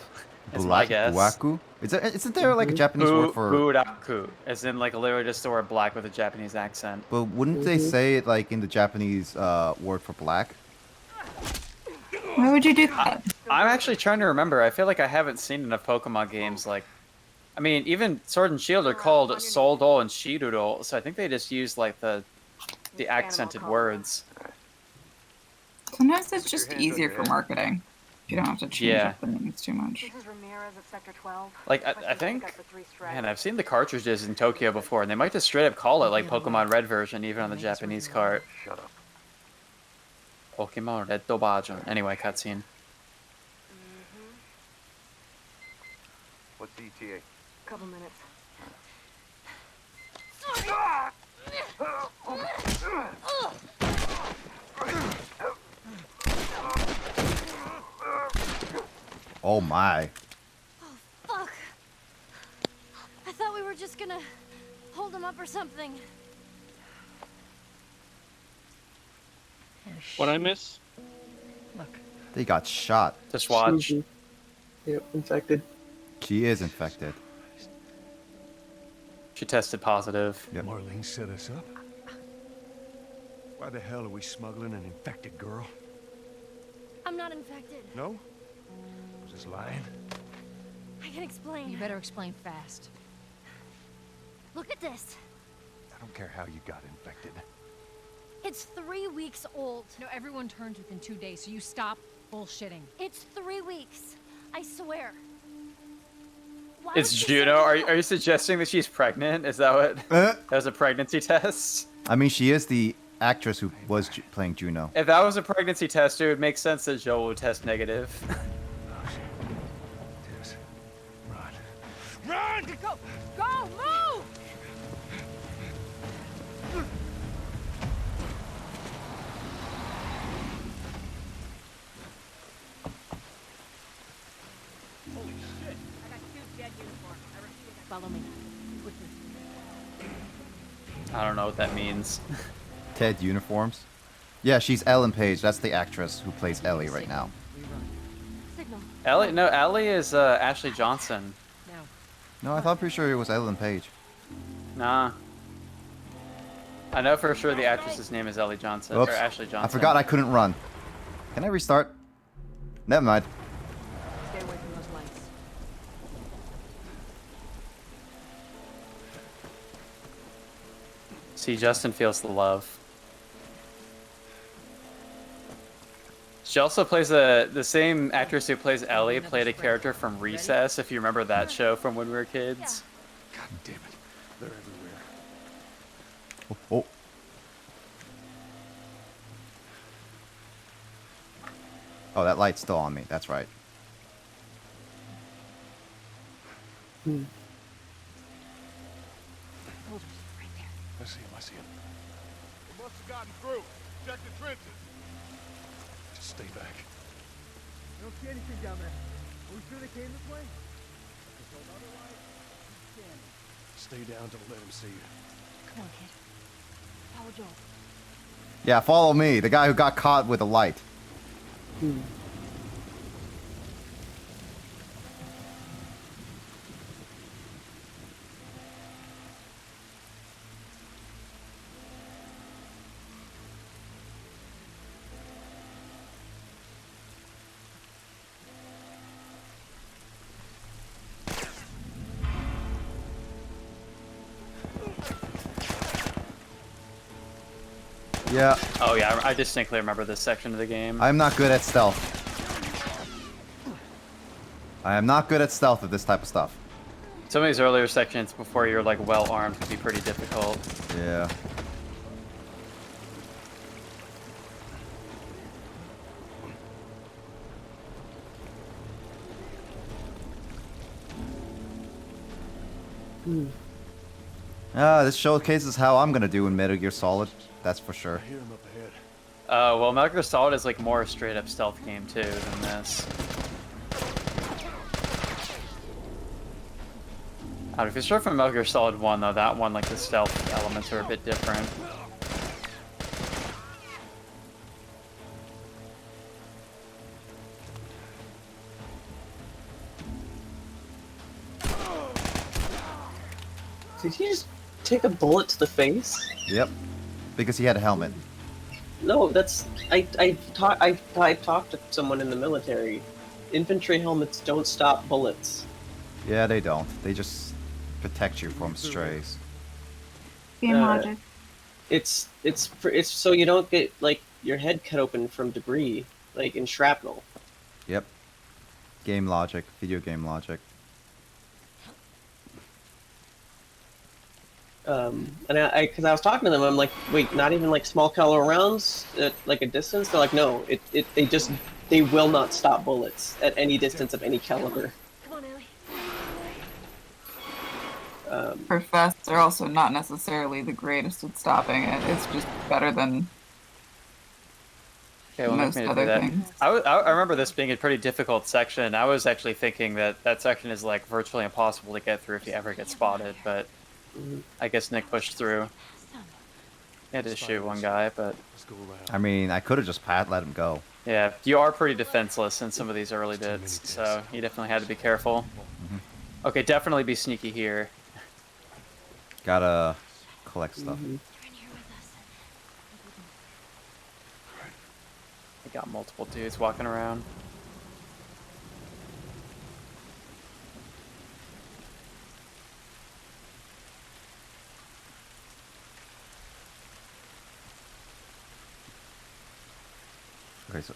It's my guess. Buaku? Isn't there like a Japanese word for... Buraku, as in like literally just the word black with a Japanese accent. But wouldn't they say it like in the Japanese word for black? Why would you do that? I'm actually trying to remember. I feel like I haven't seen enough Pokemon games. Like, I mean, even Sword and Shield are called Soldol and Shirudol, so I think they just use like the accented words. Sometimes it's just easier for marketing. You don't have to change up the names too much. This is Ramirez at Sector 12. Like, I think, man, I've seen the cartridges in Tokyo before, and they might just straight up call it like Pokemon Red version, even on the Japanese cart. Shut up. Pokemon Red Dobajon. Anyway, cutscene. What's the ETA? Couple minutes. Oh my. Fuck. I thought we were just gonna hold him up or something. What I miss? Look. They got shot. Just watch. Yep, infected. She is infected. She tested positive. Yep. Marlene set us up. Why the hell are we smuggling an infected girl? I'm not infected. No? Was this lying? I can explain. You better explain fast. Look at this. I don't care how you got infected. It's 3 weeks old. No, everyone turns within 2 days, so you stop bullshitting. It's 3 weeks. I swear. Why It's would you Juno. say Are you suggesting that she's pregnant? Is that what? That was a pregnancy test? I mean, she is the actress who was playing Juno. If that was a pregnancy test, it would make sense that Joel would test negative. Run! Go! Go! Move! Holy shit! I got 2 dead uniforms. Follow me. I don't know what that means. Ted uniforms. Yeah, she's Ellen Page. That's the actress who plays Ellie right now. Signal. Ellie? No, Ellie is Ashley Johnson. No, I thought pretty sure it was Ellen Page. Nah. I know for sure the actress's name is Ellie Johnson. Oops. Or Ashley Johnson. I forgot I couldn't run. Can I restart? Never mind. Stay away from those lights. See, Justin feels the love. She also plays the same actress who plays Ellie played a character from Recess, if you remember that show from when we were kids. God damn it. They're everywhere. Oh. Oh, that light's still on me. That's right. I see him, I see him. We must have gotten through. Check the trenches. Just stay back. I don't see anything down there. Are we sure they came this way? Otherwise, Stay down, don't let him see you. Come on, kid. Follow Joel. Yeah, follow me. The guy who got caught with a light. Yeah. Oh yeah, I distinctly remember this section of the game. I'm not good at stealth. I am not good at stealth of this type of stuff. Some of these earlier sections before you're like well armed can be pretty difficult. Yeah. This showcases how I'm gonna do in Metal Gear Solid. That's for sure. Well, Metal Gear Solid is like more a straight up stealth game too than this. If you start from Metal Gear Solid 1 though, that one, like the stealth elements are a bit different. Did he just take a bullet to the face? Yep. Because he had a helmet. No, that's I talked to someone in the military. Infantry helmets don't stop bullets. Yeah, they don't. They just protect you from strays. Game logic. It's so you don't get like your head cut open from debris, like in shrapnel. Yep. Game logic. Video game logic. And because I was talking to them, I'm like, wait, not even like small caliber rounds at like a distance? They're like, no, they will not stop bullets at any distance of any caliber. Professed, they're also not necessarily the greatest at stopping it. It's just better than Okay, well, most other things. I remember this being a pretty difficult section. I was actually thinking that that section is like virtually impossible to get through if you ever get spotted, but I guess Nick pushed through. He had to shoot one guy, but... I mean, I could have just let him go. Yeah, you are pretty defenseless in some of these early bits, so you definitely had to be careful. Okay, definitely be sneaky here. Gotta collect stuff. I got multiple dudes walking around. Okay, so...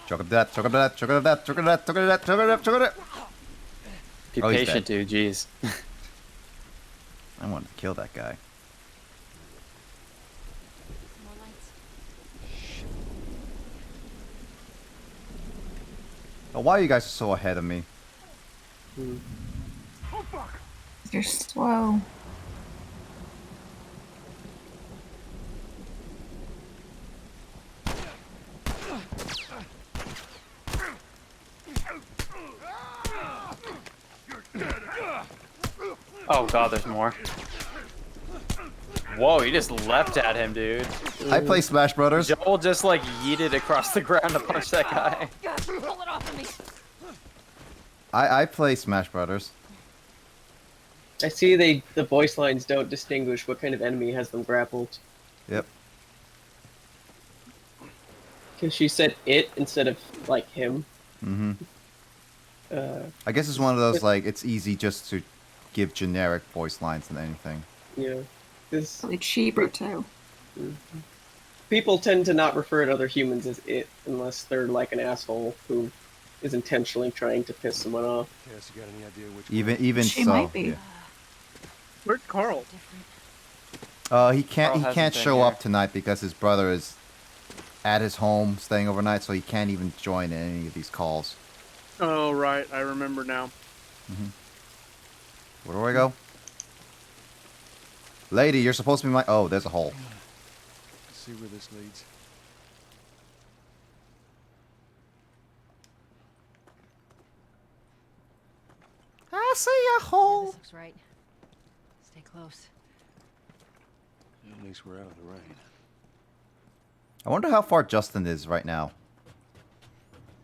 Choke up that, choke up that, choke up that, choke up that, choke up that, choke up that, choke up that. Be patient, dude, jeez. I wanted to kill that guy. Oh, why are you guys so ahead of me? You're slow. Oh god, there's more. Whoa, he just leapt at him, dude. I play Smash Brothers. Joel just like yeeted across the ground to punch that guy. Pull it off of me. I play Smash Brothers. I see the voice lines don't distinguish what kind of enemy has them grappled. Yep. Because she said it instead of like him. Mm-hmm. I guess it's one of those like it's easy just to give generic voice lines than anything. Yeah. It's cheaper too. People tend to not refer to other humans as it unless they're like an asshole who is intentionally trying to piss someone off. Cass, you got any idea which Even She so. might be. Yeah. Where's Carl? He can't Carl can't hasn't show been up tonight because his brother is at his home staying overnight, so he can't even join any of these calls. Oh, right. I remember now. Where do I go? Lady, you're supposed to be my... Oh, there's a hole. Let's see where this leads. I see a hole. This looks right. Stay close. At least we're out of the rain. I wonder how far Justin is right now.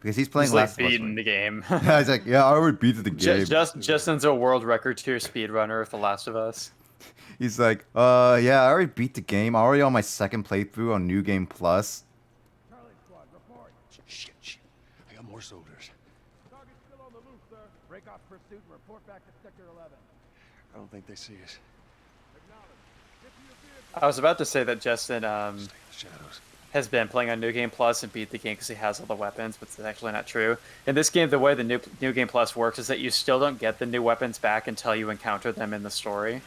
Because he's playing He's like Last of Us. beating the game. Yeah, he's like, yeah, I already beat the game. Justin's a world record tier speedrunner of The Last of Us. He's like, yeah, I already beat the game. I'm already on my second playthrough on New Game Plus. Shit. I got more soldiers. Break off pursuit and report back to Sector 11. I don't think they see us. I was about to say that Justin Shadows. has been playing on New Game Plus and beat the game because he has all the weapons, but it's actually not true. In this game, the way the New Game Plus works is that you still don't get the new weapons back until you encounter them in the story.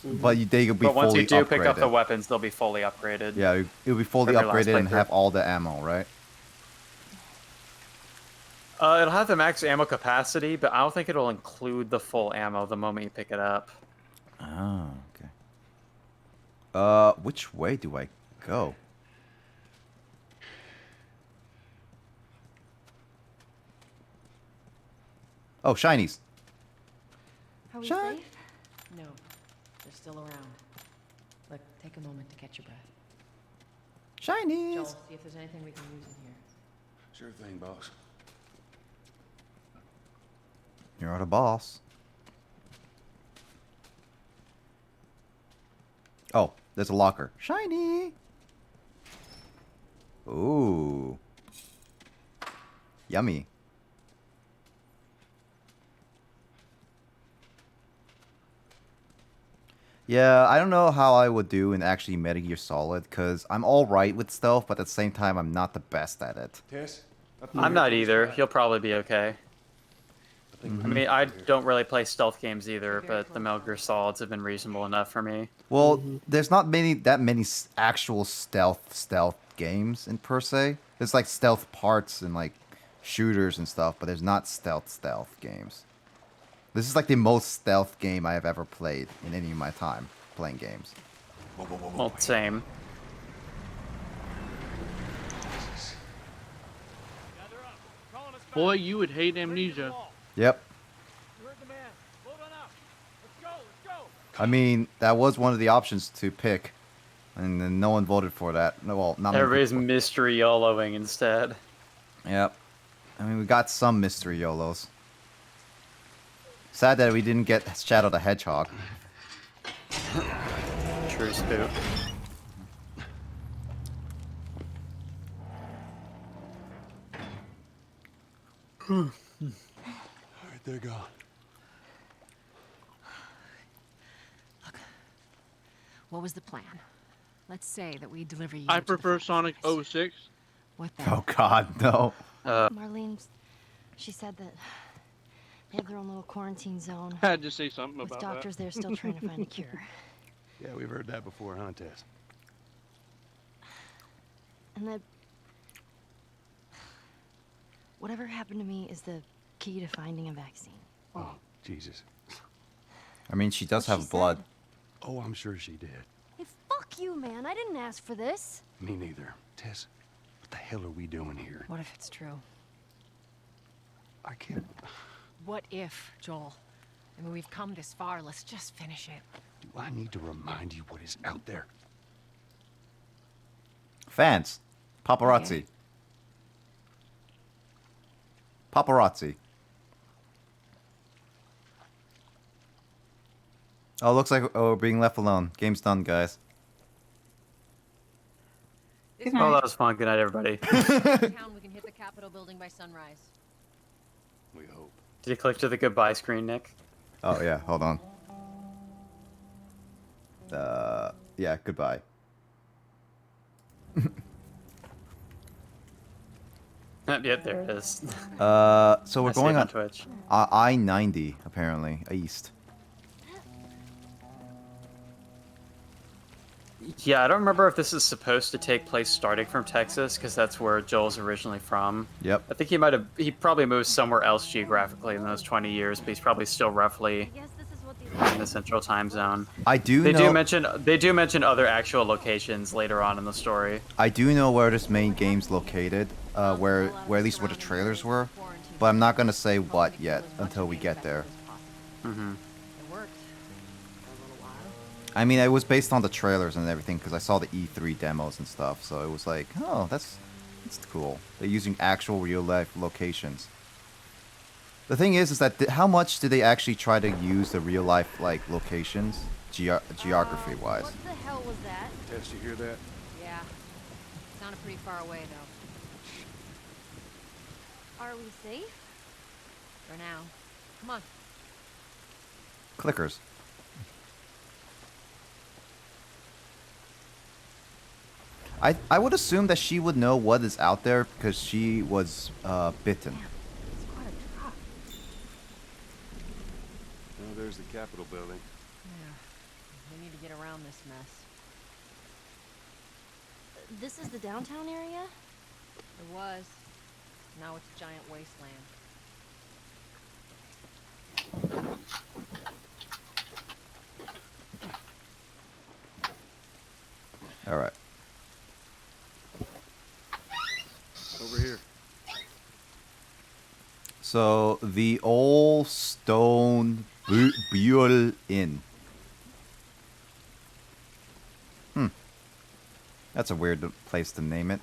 But they will be But once fully you do upgraded. pick up the weapons, they'll be fully upgraded. Yeah, it'll be fully from your last upgraded and playthrough. have all the ammo, right? It'll have the max ammo capacity, but I don't think it'll include the full ammo the moment you pick it up. Oh, okay. Which way do I go? Oh, shinies. Are we Shine. safe? No, they're still around. Look, take a moment to catch your breath. Shinies. Joel, see if there's anything we can use in here. Sure thing, boss. You're the boss. Oh, there's a locker. Shiny. Ooh. Yummy. Yeah, I don't know how I would do in actually Metal Gear Solid, because I'm alright with stealth, but at the same time, I'm not the best at it. Tess? I'm not either. You'll probably be okay. I mean, I don't really play stealth games either, but the Metal Gear Solids have been reasonable enough for me. Well, there's not that many actual stealth games in per se. There's like stealth parts and like shooters and stuff, but there's not stealth games. This is like the most stealth game I have ever played in any of my time playing games. Well, same. Boy, you would hate Amnesia. Yep. I mean, that was one of the options to pick, and then no one voted for that. No, well, not many Everybody's people. mystery YOLOing instead. Yep. I mean, we got some mystery YOLOs. Sad that we didn't get Shadow the Hedgehog. True spook. Alright, they're gone. What was the plan? Let's say that we deliver you. I to the prefer Sonic 06. What the? Oh God, no. Marlene, she said that they have their own little quarantine zone. Had to say something with about doctors that. there still trying to find a cure. Yeah, we've heard that before, huh, Tess? And that whatever happened to me is the key to finding a vaccine. Oh, Jesus. I mean, she does What she have blood. said. Oh, I'm sure she did. Hey, fuck you, man. I didn't ask for this. Me neither. Tess, what the hell are we doing here? What if it's true? I can't... What if, Joel? I mean, we've come this far. Let's just finish it. Do I need to remind you what is out there? Fans. Paparazzi. Paparazzi. Oh, looks like we're being left alone. Game's done, guys. Oh, that was fun. Good night, everybody. Town, we can hit the Capitol building by sunrise. We hope. Did you click to the goodbye screen, Nick? Oh, yeah. Hold on. Yeah, goodbye. Yeah, there it is. So we're I see going it on on Twitch. I-90, apparently, east. Yeah, I don't remember if this is supposed to take place starting from Texas, because that's where Joel's originally from. Yep. I think he probably moved somewhere else geographically in those 20 years, but he's probably still roughly in the central time zone. I do They know... do mention other actual locations later on in the story. I do know where this main game's located, where at least where the trailers were, but I'm not gonna say what yet until we get there. Mm-hmm. I mean, it was based on the trailers and everything because I saw the E3 demos and stuff, so it was like, oh, that's cool. They're using actual real-life locations. The thing is that how much do they actually try to use the real-life like locations, geography-wise? What the hell was that? Tess, you hear that? Yeah. Sounded pretty far away, though. Are we safe? For now. Come on. Clickers. I would assume that she would know what is out there because she was bitten. Oh, there's the Capitol building. Yeah. We need to get around this mess. This is the downtown area? It was. Now it's a giant wasteland. All right. Over here. So the old stone Buell Inn. That's a weird place to name it.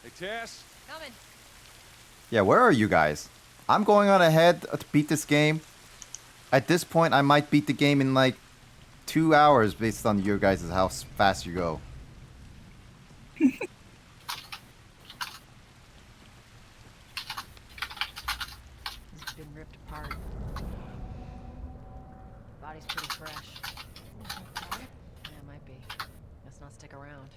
Hey, Tess. Coming. Yeah, where are you guys? I'm going on ahead to beat this game. At this point, I might beat the game in like 2 hours based on your guys' how fast you go. It's been ripped apart. Body's pretty fresh. Yeah, it might be. Let's not stick around.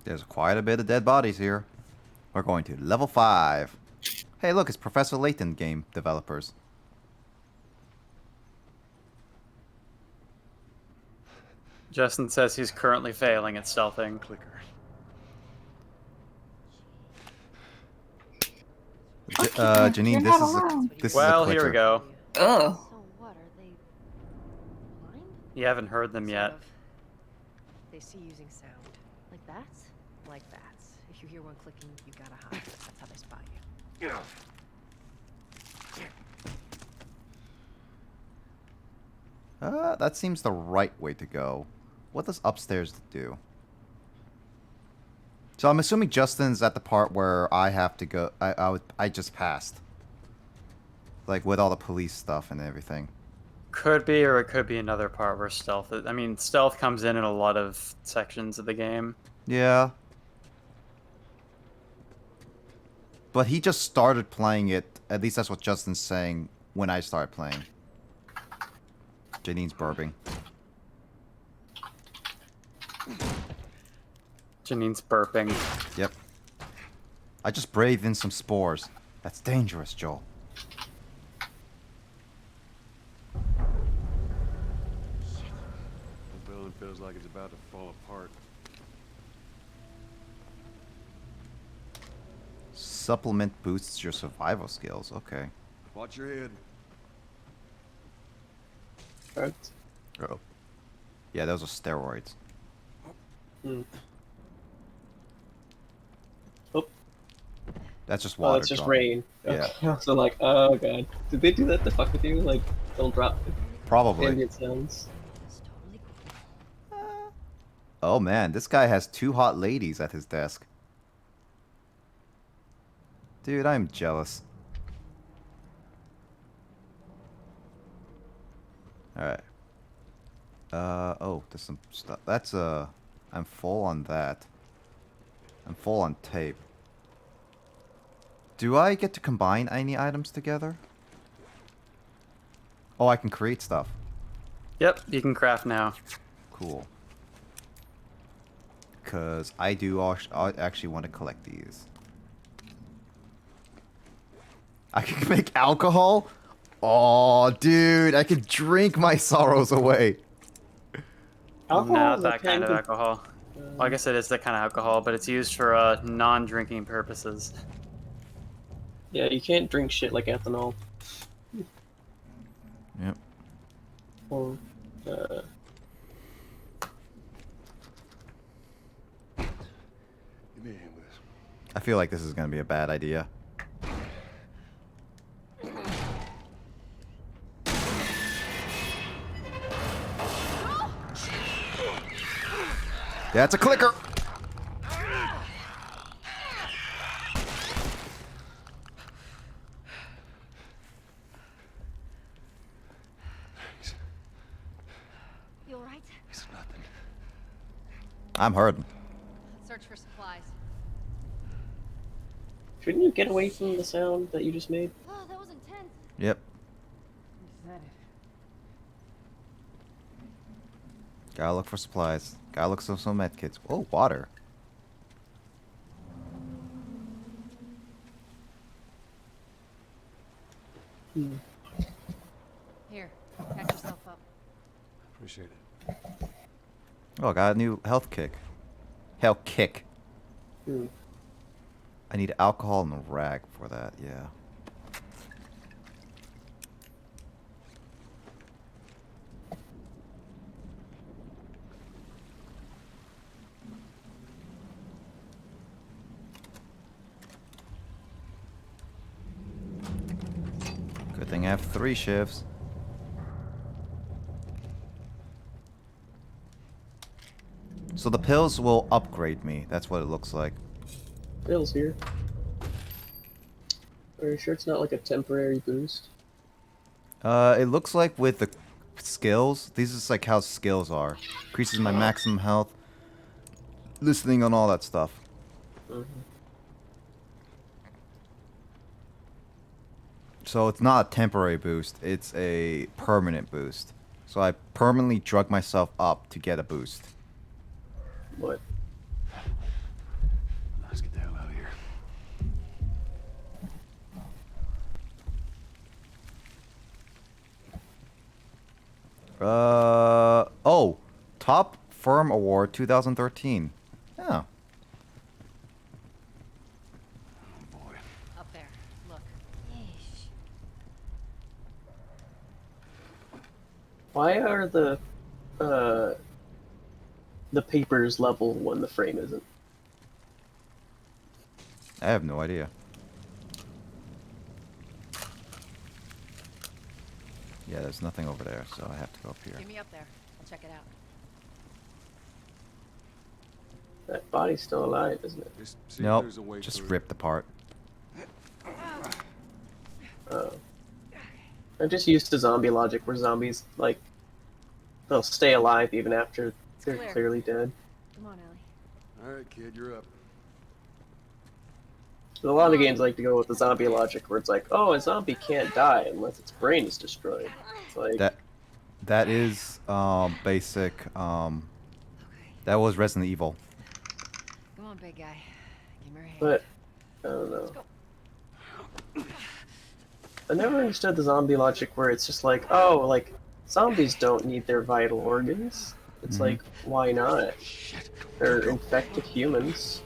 There's quite a bit of dead bodies here. We're going to level 5. Hey, look, it's Professor Layton game developers. Justin says he's currently failing at stealthing. Clicker. Janine, this is well, a clicker. here we go. Oh. So what, are they blind? You haven't heard them yet. They see using sound. Like bats? Like bats. If you hear one clicking, you gotta hide. That's how they spot you. That seems the right way to go. What does upstairs do? So I'm assuming Justin's at the part where I have to go. I just passed. Like with all the police stuff and everything. Could be, or it could be another part where stealth. I mean, stealth comes in a lot of sections of the game. Yeah. But he just started playing it. At least that's what Justin's saying when I started playing. Janine's burping. Janine's burping. Yep. I just breathed in some spores. That's dangerous, Joel. The building feels like it's about to fall apart. Supplement boosts your survival skills. Okay. Watch your head. Right. Oh. Yeah, those are steroids. Hmm. Oh. That's just water. Oh, it's just dropping. rain. Yeah. Okay. So like, oh god, did they do that to fuck with you? Like, don't drop Probably. ambient sounds. Oh man, this guy has 2 hot ladies at his desk. Dude, I'm jealous. Alright. Oh, there's some stuff. That's, I'm full on that. I'm full on tape. Do I get to combine any items together? Oh, I can create stuff. Yep, you can craft now. Cool. Because I actually want to collect these. I can make alcohol? Oh, dude, I can drink my sorrows away. Not that kind of alcohol. Well, I guess it is that kind of alcohol, but it's used for non-drinking purposes. Yeah, you can't drink shit like ethanol. Yep. Or, Give me a hand with this. I feel like this is going to be a bad idea. That's a clicker. You alright? It's nothing. I'm hurting. Search for supplies. Shouldn't you get away from the sound that you just made? Oh, that was intense. Yep. Gotta look for supplies. Gotta look for some med kits. Oh, water. Here, catch yourself up. Appreciate it. Oh, I got a new health kick. Health kick. I need alcohol and a rag for that, yeah. Good thing I have 3 shifts. So the pills will upgrade me. That's what it looks like. Bill's here. Are you sure it's not like a temporary boost? It looks like with the skills, these is like how skills are. Increases my maximum health, listening on all that stuff. So it's not a temporary boost, it's a permanent boost. So I permanently drug myself up to get a boost. What? Let's get the hell out of here. Oh, Top Firm Award 2013. Yeah. Up there. Look. Why are the papers level when the frame isn't? I have no idea. Yeah, there's nothing over there, so I have to go up here. Get me up there. I'll check it out. That body's still alive, isn't it? Nope, just ripped apart. Oh. I'm just used to zombie logic where zombies, like, they'll stay alive even after they're clearly dead. Come on, Ellie. All right, kid, you're up. A lot of games like to go with the zombie logic where it's like, oh, a zombie can't die unless its brain is destroyed. It's like, That is basic. That was Resident Evil. Come on, big guy. Give me your hand. but I don't know. I never understood the zombie logic where it's just like, oh, like zombies don't need their vital organs. It's like, why not? They're infected humans.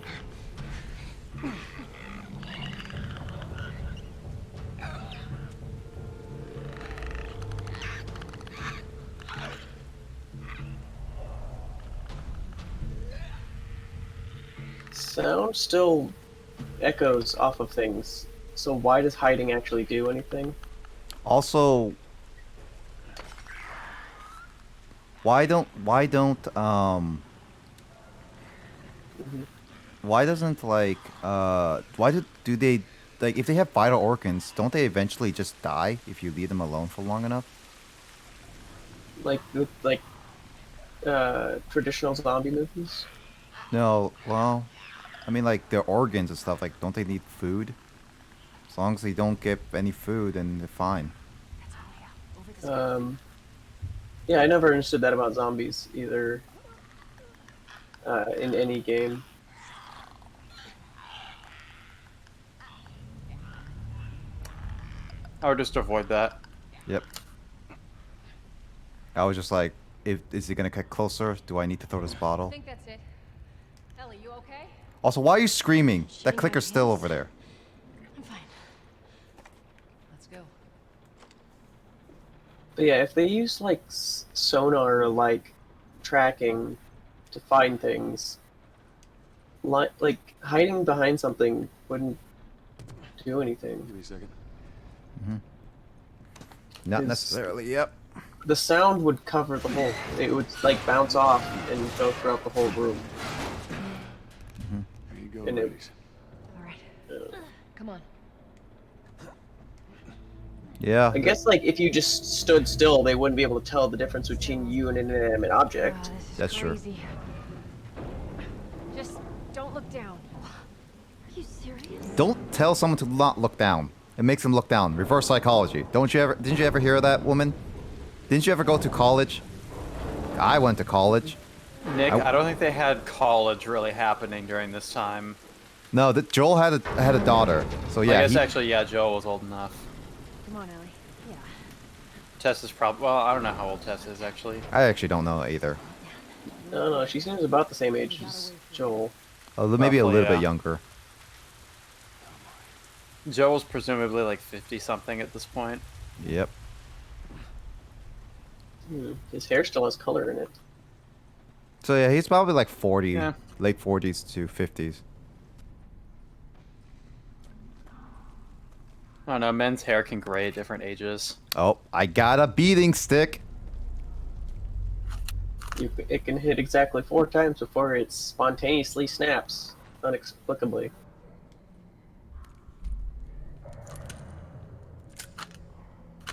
Sound still echoes off of things, so why does hiding actually do anything? Also, why doesn't like why do they, like, if they have vital organs, don't they eventually just die if you leave them alone for long enough? Like with traditional zombie movies? No, well, I mean, like their organs and stuff, like, don't they need food? As long as they don't get any food, then they're fine. Yeah, I never understood that about zombies either. In any game. I would just avoid that. Yep. I was just like, is he gonna get closer? Do I need to throw this I bottle? think that's it. Ellie, you okay? Also, why are you screaming? That clicker's still over there. I'm fine. Let's go. But yeah, if they use like sonar or like tracking to find things, like hiding behind something wouldn't do anything. Give me a second. Not necessarily. Yep. The sound would cover the whole. It would like bounce off and go throughout the whole room. And it, All right. Come on. Yeah. I guess like if you just stood still, they wouldn't be able to tell the difference between you and an inanimate object. That's true. Crazy. Just don't look down. Are you serious? Don't tell someone to not look down. It makes them look down. Reverse psychology. Didn't you ever hear of that, woman? Didn't you ever go to college? I went to college. Nick, I don't think they had college really happening during this time. No, Joel had a daughter. So yeah. I guess actually, yeah, Joel was old enough. Come on, Ellie. Yeah. Tess is probably, well, I don't know how old Tess is actually. I actually don't know either. No, she seems about the same age as Joel. Oh, maybe a Roughly, little yeah. bit younger. Joel's presumably like 50-something at this point. Yep. His hair still has color in it. So yeah, he's probably like 40, Yeah. late 40s to 50s. I don't know, men's hair can gray at different ages. Oh, I got a beating stick. It can hit exactly 4 times before it spontaneously snaps, inexplicably.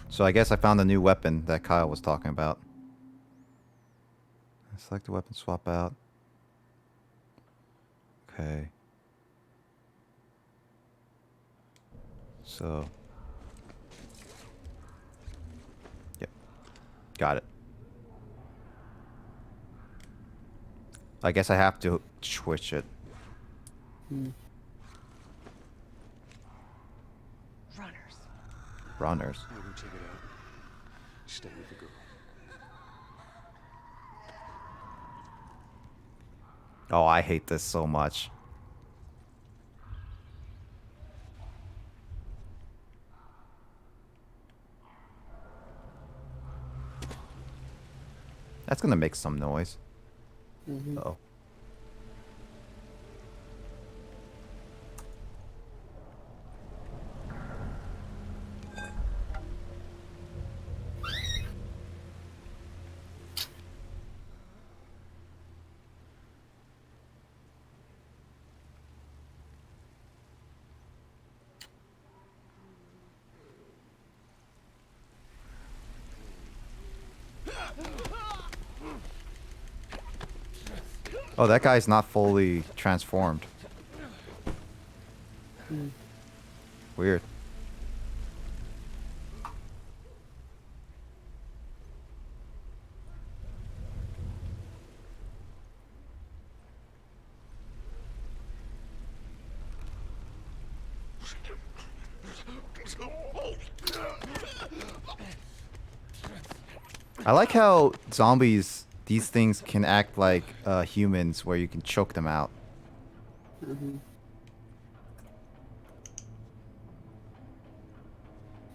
So I guess I found a new weapon that Kyle was talking about. Select the weapon, swap out. Okay. So. Yep. Got it. I guess I have to switch it. Runners. I'll go check it out. Stay with the girl. Oh, I hate this so much. That's gonna make some noise. Uh-oh. Oh, that guy's not fully transformed. Weird. I like how zombies, these things can act like humans where you can choke them out.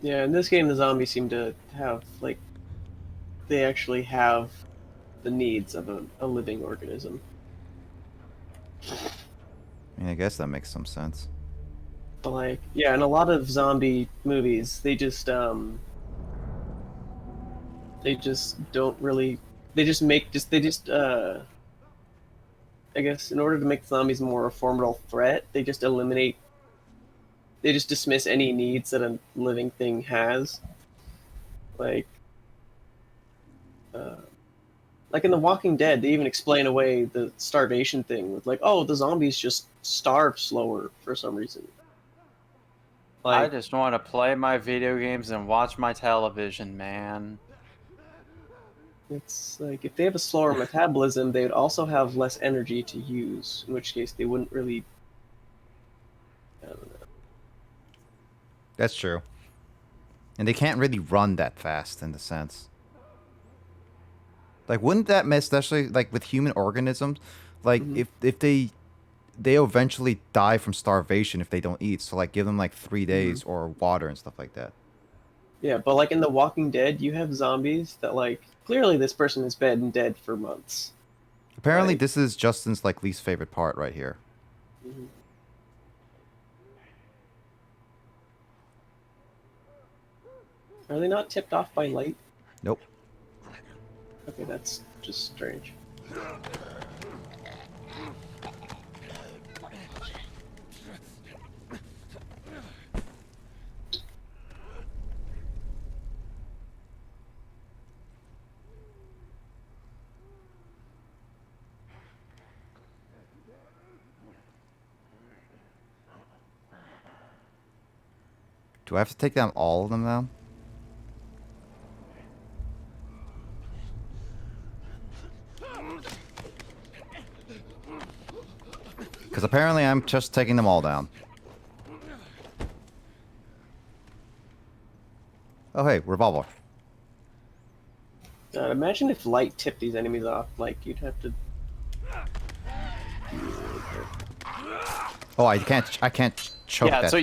Yeah, in this game the zombies seem to have, like, they actually have the needs of a living organism. I mean, I guess that makes some sense. But, like, yeah, in a lot of zombie movies, they just don't really, I guess in order to make zombies more a formidable threat, they just dismiss any needs that a living thing has. Like in The Walking Dead, they even explain away the starvation thing with like, oh, the zombies just starve slower for some reason. I just want to play my video games and watch my television, man. It's like if they have a slower metabolism, they would also have less energy to use, in which case they wouldn't really. I don't know. That's true. And they can't really run that fast in the sense. Like, wouldn't that mess, especially like with human organisms, like if they eventually die from starvation if they don't eat. So like give them like 3 days or water and stuff like that. Yeah, but like in The Walking Dead, you have zombies that like clearly this person has been dead for months. Apparently this is Justin's like least favorite part right here. Are they not tipped off by light? Nope. Okay, that's just strange. Do I have to take down all of them now? Because apparently I'm just taking them all down. Oh hey, revolver. Imagine if light tipped these enemies off. Like, you'd have to... Oh, I can't choke Yeah, that. so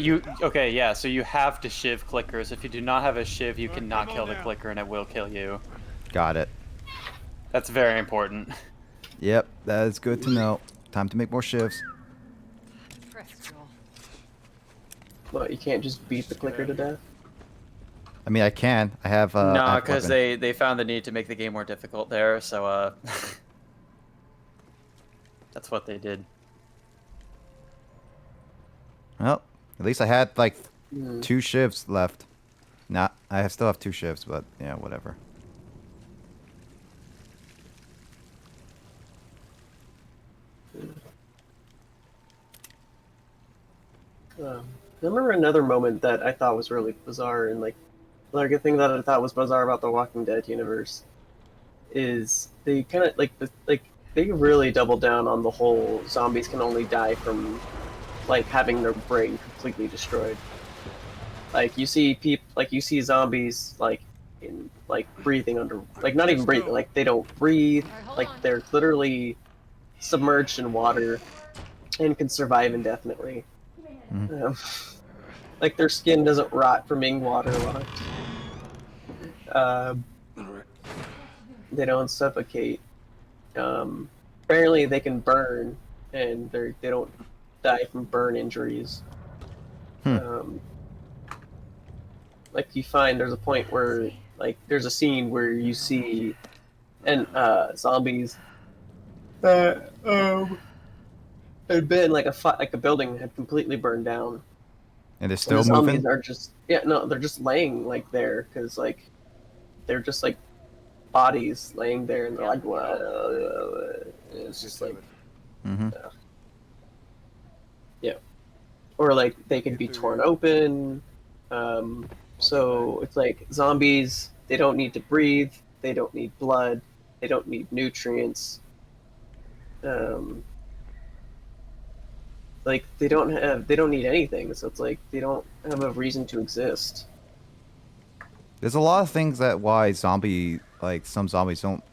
so you have to shiv clickers. If you do not have a shiv, you cannot kill the clicker and it will kill you. Got it. That's very important. Yep, that is good to know. Time to make more shivs. Well, you can't just beat the clicker to death? I mean, I can. I have no, because they found the need to make the game more difficult there, so that's what they did. Well, at least I had like 2 shivs left. Nah, I still have 2 shivs, but yeah, whatever. I remember another moment that I thought was really bizarre, and like a thing that I thought was bizarre about the Walking Dead universe is they kind of they really double down on the whole zombies can only die from like having their brain completely destroyed. Like you see zombies like in like breathing under, like not even breathing, like they don't breathe, like they're literally submerged in water and can survive indefinitely. Like their skin doesn't rot from being waterlogged. They don't suffocate. Apparently they can burn, and they don't die from burn injuries. Like you find there's a point where like there's a scene where you see zombies that had been like a building had completely burned down. And they're still the moving? Zombies are just they're just laying like there because like they're just like bodies laying there, and they're like, what? It's just like, yeah. Or like they can be torn open. So it's like zombies. They don't need to breathe. They don't need blood. They don't need nutrients. Like they don't need anything. So it's like they don't have a reason to exist. There's a lot of things that why some zombies don't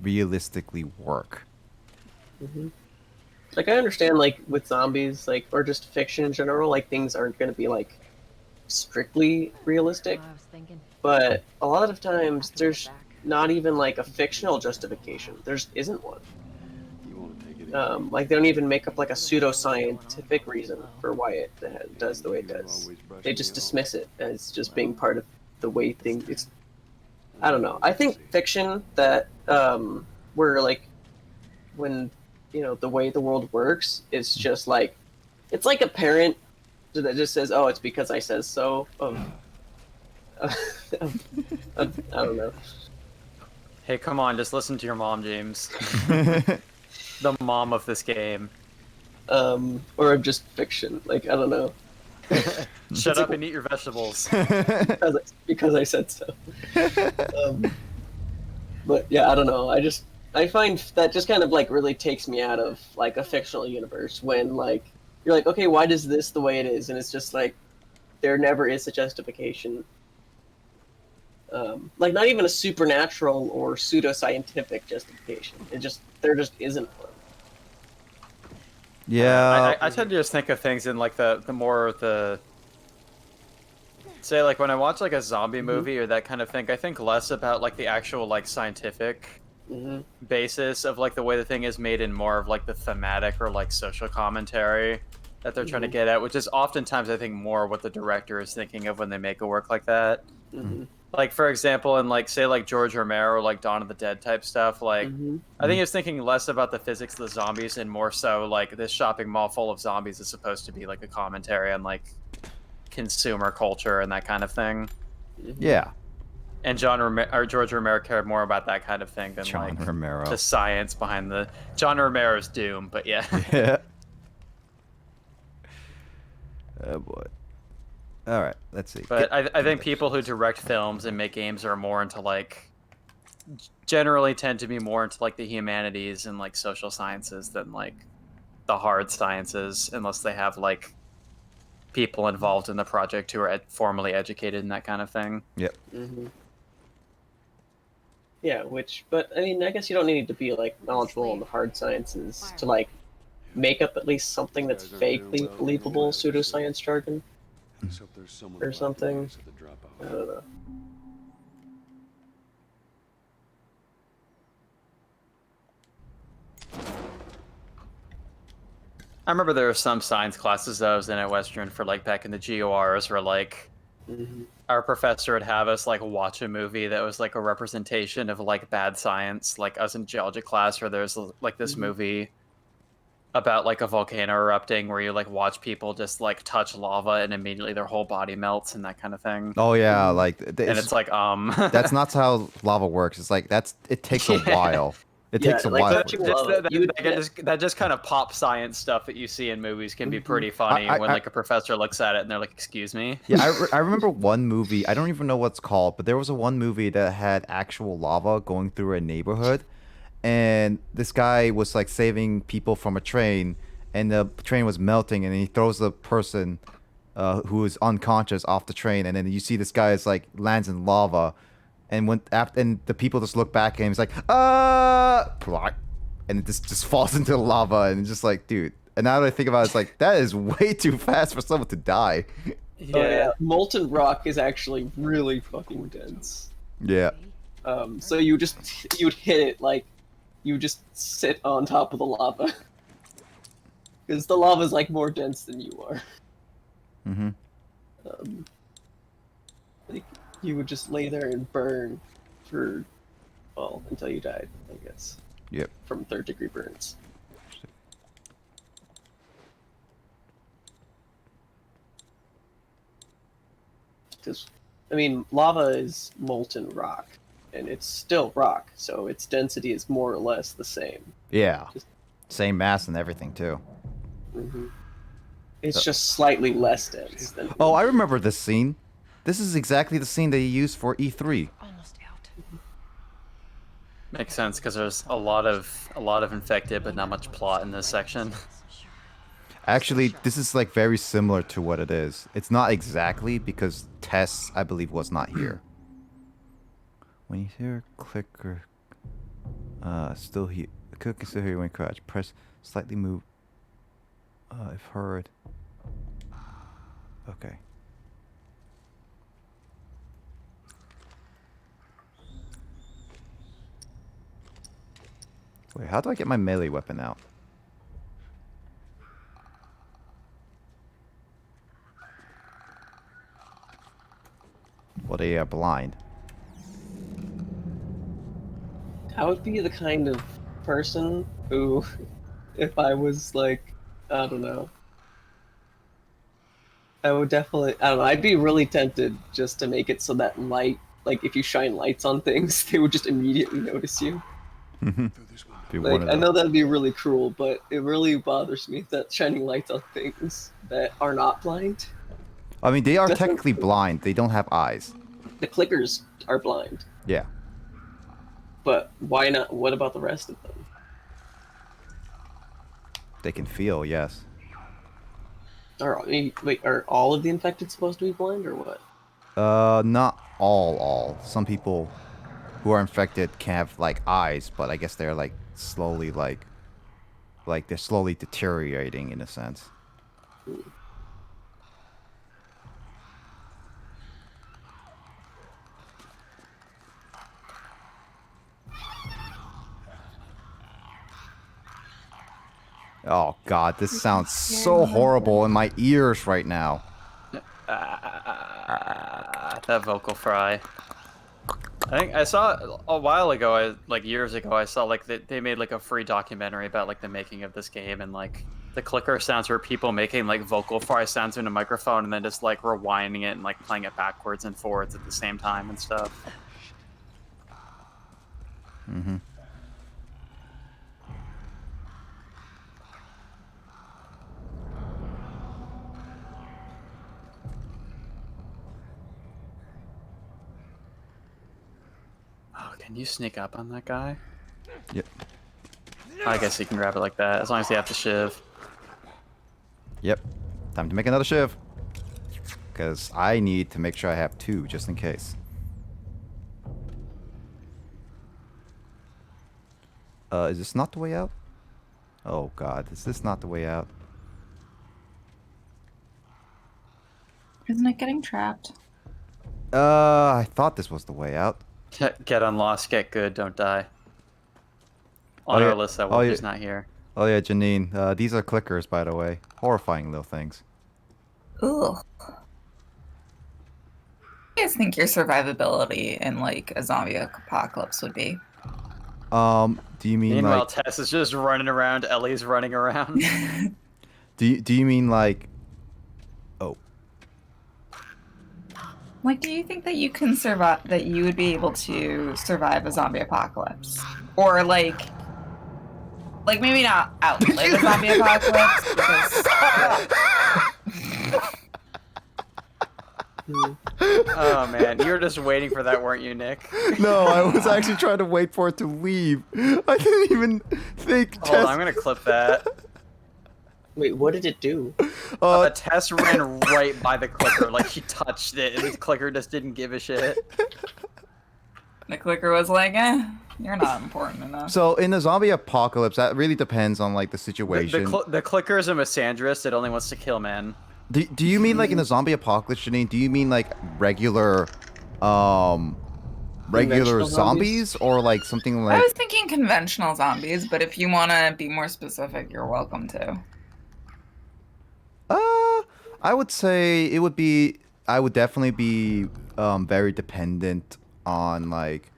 realistically work. Like I understand, like with zombies, like or just fiction in general, like things aren't going to be like strictly realistic. But a lot of times there's not even like a fictional justification. There isn't one. Like they don't even make up like a pseudo-scientific reason for why it does the way it does. They just dismiss it as just being part of the way things. I don't know. I think fiction that where like when the way the world works is just like it's like a parent that just says, "Oh, it's because I says so." I don't know. Hey, come on, just listen to your mom, James. The mom of this game. Or just fiction. Like I don't know. Shut up and eat your vegetables. because I said so. But yeah, I don't know. I find that just kind of like really takes me out of like a fictional universe when like you're like, okay, why does this the way it is? And it's just like there never is a justification. Like not even a supernatural or pseudo-scientific justification. There just isn't one. Yeah. I tend to just think of things in like the more the say like when I watch like a zombie movie or that kind of thing, I think less about like the actual like scientific basis of like the way the thing is made and more of like the thematic or like social commentary that they're trying to get at, which is oftentimes I think more what the director is thinking of when they make a work like that. Like for example, in like say like George Romero, like Dawn of the Dead type stuff, like I think he's thinking less about the physics of the zombies and more so like this shopping mall full of zombies is supposed to be like a commentary on like consumer culture and that kind of thing. Yeah. And George Romero cared more about that kind of thing than like Romero. the science behind the John Romero's Doom, but yeah. Yeah. Oh boy. All right, let's see. But I think people who direct films and make games are more into like, generally tend to be more into like the humanities and like social sciences than like the hard sciences, unless they have like people involved in the project who are formally educated in that kind of thing. Yep. Mm-hmm. Yeah, but I mean, I guess you don't need to be like knowledgeable in the hard sciences to like make up at least something that's vaguely believable pseudoscience jargon or something. I don't know. I remember there were some science classes that I was in at Western for like back in the GORs where like our professor would have us like watch a movie that was like a representation of like bad science. Like I was in geology class where there's like this movie about like a volcano erupting where you like watch people just like touch lava and immediately their whole body melts and that kind of thing. Oh yeah, like and it's like that's not how lava works. It's like it takes a while. It takes a while. That just kind of pop science stuff that you see in movies can be pretty funny when like a professor looks at it and they're like, "Excuse me." Yeah, I remember one movie. I don't even know what's called, but there was one movie that had actual lava going through a neighborhood, and this guy was like saving people from a train, and the train was melting, and he throws the person who is unconscious off the train, and then you see this guy is like lands in lava. And and the people just look back at him. He's like, and it just falls into the lava, and it's just like, dude. And now that I think about it, it's like that is way too fast for someone to die. Yeah, molten rock is actually really fucking dense. Yeah. So you'd hit it like you just sit on top of the lava because the lava is like more dense than you are. Mm-hmm. Like, you would just lay there and burn for, well, until you died, I guess. Yep. From third-degree burns. Because, I mean, lava is molten rock, and it's still rock, so its density is more or less the same. Yeah. Same mass and everything, too. Mm-hmm. It's just slightly less dense than... Oh, I remember this scene. This is exactly the scene that you used for E3. Makes sense because there's a lot of infected, but not much plot in this section. Actually, this is like very similar to what it is. It's not exactly because Tess, I believe, was not here. When you hear a clicker, still here. The click is still here when you crouch. Press slightly move. If heard. Okay. Wait, how do I get my melee weapon out? Well, they are blind. I would be the kind of person who, if I was like, I don't know, I would definitely, I don't know, I'd be really tempted just to make it so that light, like if you shine lights on things, they would just immediately notice you. Like, I know that'd be really cruel, but it really bothers me that shining lights on things that are not blind. I mean, they are technically blind. They don't have eyes. The clickers are blind. Yeah. But why not? What about the rest of them? They can feel, yes. Wait, are all of the infected supposed to be blind or what? Not all. Some people who are infected can have like eyes, but I guess they're like slowly like they're slowly deteriorating in a sense. Oh god, this sounds so horrible in my ears right now. That vocal fry. I think I saw a while ago, like years ago, I saw like they made like a free documentary about like the making of this game, and like the clicker sounds were people making like vocal fry sounds in a microphone and then just like rewinding it and like playing it backwards and forwards at the same time and stuff. Mm-hmm. Can you sneak up on that guy? Yep. I guess you can grab it like that, as long as you have the shiv. Yep. Time to make another shiv. Because I need to make sure I have 2, just in case. Is this not the way out? Oh god, is this not the way out? Isn't it getting trapped? I thought this was the way out. Get unlost, get good, don't die. Oh, On yeah. our list, that Oh, yeah. Walter's not here. Oh yeah, Janine. These are clickers, by the way. Horrifying little things. Ugh. You guys think your survivability in like a zombie apocalypse would be? Do you mean Meanwhile, like... Tess is just running around, Ellie's running around. Do you mean like... Oh. Like, do you think that you can survive, that you would be able to survive a zombie apocalypse? Or like maybe not outlive a zombie apocalypse, because... Oh man, you were just waiting for that, weren't you, Nick? No, I was actually trying to wait for it to leave. I didn't even think. Hold on, I'm gonna clip that. Wait, what did it do? Tess ran right by the clicker, like she touched it, and the clicker just didn't give a shit. The clicker was like, you're not important enough. So in the zombie apocalypse, that really depends on like the situation. The clicker is a misandrist. It only wants to kill men. Do you mean like in the zombie apocalypse, Janine? Do you mean like regular zombies or like something like? I was thinking conventional zombies, but if you want to be more specific, you're welcome to. I would say it would be. I would definitely be very dependent on like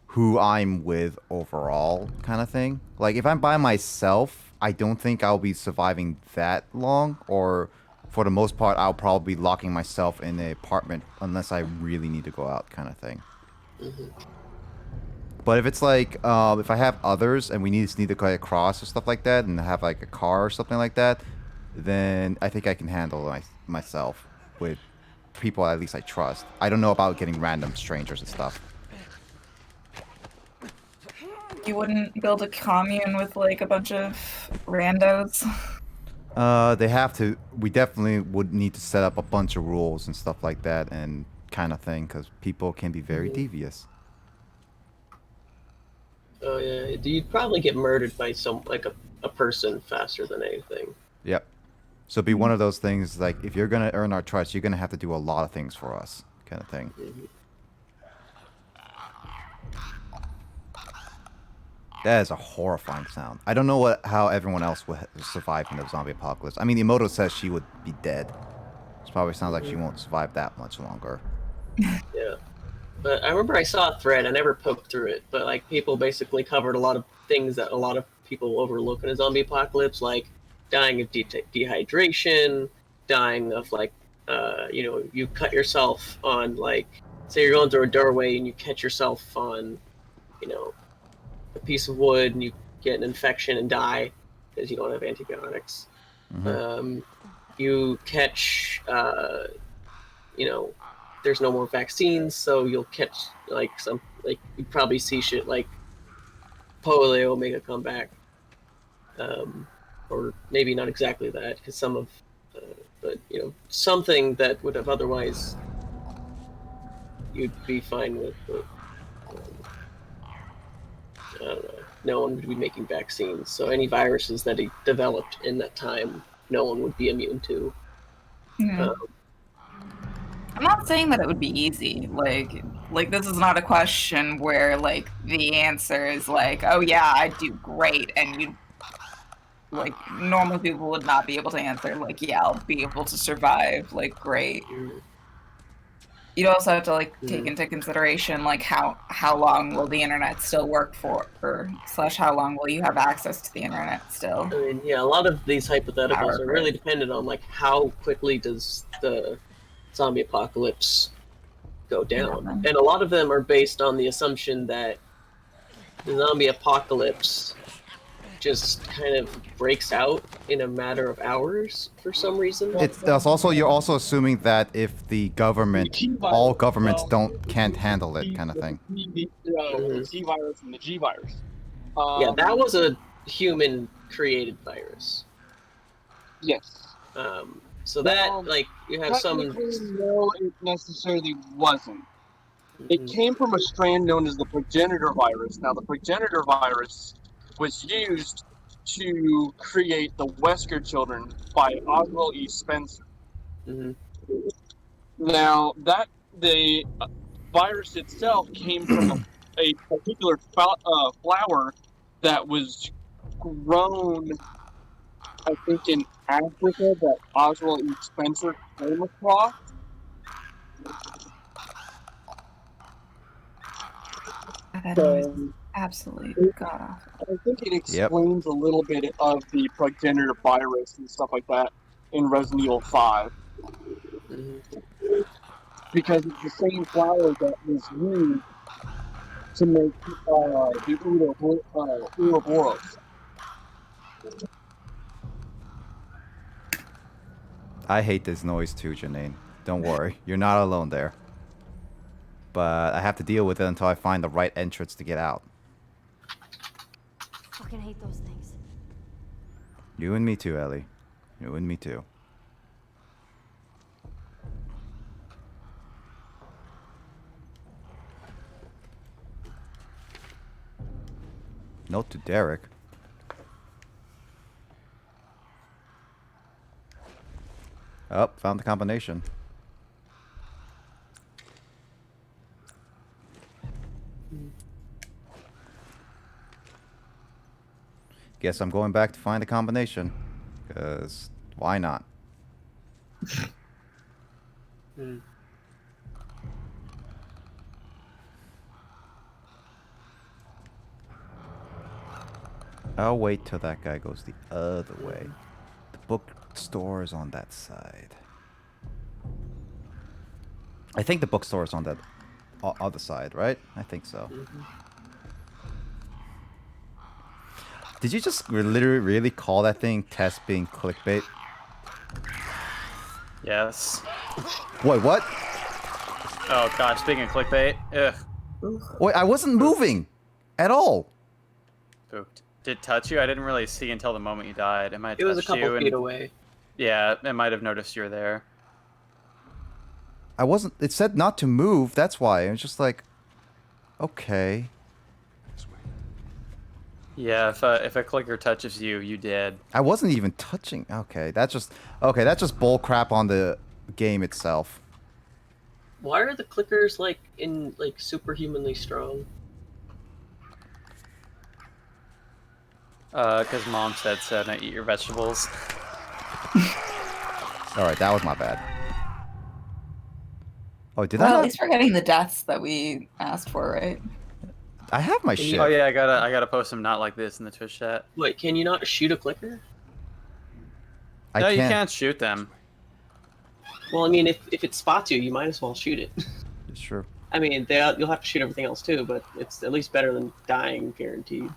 who I'm with overall, kind of thing. Like if I'm by myself, I don't think I'll be surviving that long, or for the most part, I'll probably be locking myself in an apartment unless I really need to go out, kind of thing. But if it's like, if I have others and we need to go across or stuff like that, and have like a car or something like that, then I think I can handle myself with people at least I trust. I don't know about getting random strangers and stuff. You wouldn't build a commune with like a bunch of randos? They have to. We definitely would need to set up a bunch of rules and stuff like that and kind of thing, because people can be very devious. Oh yeah, you'd probably get murdered by a person faster than anything. Yep. So it'd be one of those things like, if you're gonna earn our trust, you're gonna have to do a lot of things for us, kind of thing. That is a horrifying sound. I don't know how everyone else would survive in the zombie apocalypse. I mean, Emoto says she would be dead. It probably sounds like she won't survive that much longer. Yeah. But I remember I saw a thread, I never poked through it, but like people basically covered a lot of things that a lot of people overlook in a zombie apocalypse, like dying of dehydration, dying of like, you cut yourself on like, say you're going through a doorway and you catch yourself on, a piece of wood and you get an infection and die because you don't have antibiotics. You catch, there's no more vaccines, so you'll catch you probably see shit like polio make a comeback, or maybe not exactly that, because but something that would have otherwise you'd be fine with. But, I don't know. No one would be making vaccines, so any viruses that he developed in that time, no one would be immune to. Yeah. I'm not saying that it would be easy. Like this is not a question where like the answer is like, oh yeah, I do great, and you like normal people would not be able to answer like, yeah, I'll be able to survive like great. You'd also have to like take into consideration like how long will the internet still work for, or / how long will you have access to the internet still? I mean, yeah, a lot of these hypotheticals are really dependent on like how quickly does the zombie apocalypse go down, and a lot of them are based on the assumption that the zombie apocalypse just kind of breaks out in a matter of hours for some reason. That's also, you're also assuming that if the government, all governments can't handle it, kind of thing. The T virus and the G virus. Yeah, that was a human-created virus. Yes. So that, like, you have some... No, it necessarily wasn't. It came from a strand known as the progenitor virus. Now, the progenitor virus was used to create the Wesker children by Oswald E. Spencer. Now, the virus itself came from a particular flower that was grown, I think, in Africa that Oswald E. Spencer came across. That noise is absolutely god awful. I think it explains a little bit of the progenitor virus and stuff like that in Resident Evil 5. Because it's the same flower that was used to make the Ouroboros. I hate this noise too, Janine. Don't worry, you're not alone there. But I have to deal with it until I find the right entrance to get out. Fucking hate those things. You and me too, Ellie. You and me too. Note to Derek. Oh, found the combination. Guess I'm going back to find the combination. Because why not? I'll wait till that guy goes the other way. The bookstore is on that side. I think the bookstore is on that other side, right? I think so. Did you just literally really call that thing test being clickbait? Yes. Wait, what? Oh gosh, speaking of clickbait, ugh. Wait, I wasn't moving at all. Pooped. Did it touch you? I didn't really see until the moment you died. It might have It was a touched couple you feet and, away. Yeah, it might have noticed you were there. I wasn't. It said not to move. That's why. I was just like, okay. Yeah, if a clicker touches you, you dead. I wasn't even touching. Okay, that's just bull crap on the game itself. Why are the clickers like superhumanly strong? Because mom said so, not eat your vegetables. Alright, that was my bad. Oh, did Well, I at not? least we're getting the deaths that we asked for, right? I have my shit. Oh yeah, I gotta post some not like this in the Twitch chat. Wait, can you not shoot a clicker? No, you can't shoot them. Well, I mean, if it spots you, you might as well shoot it. It's true. I mean, you'll have to shoot everything else too, but it's at least better than dying, guaranteed.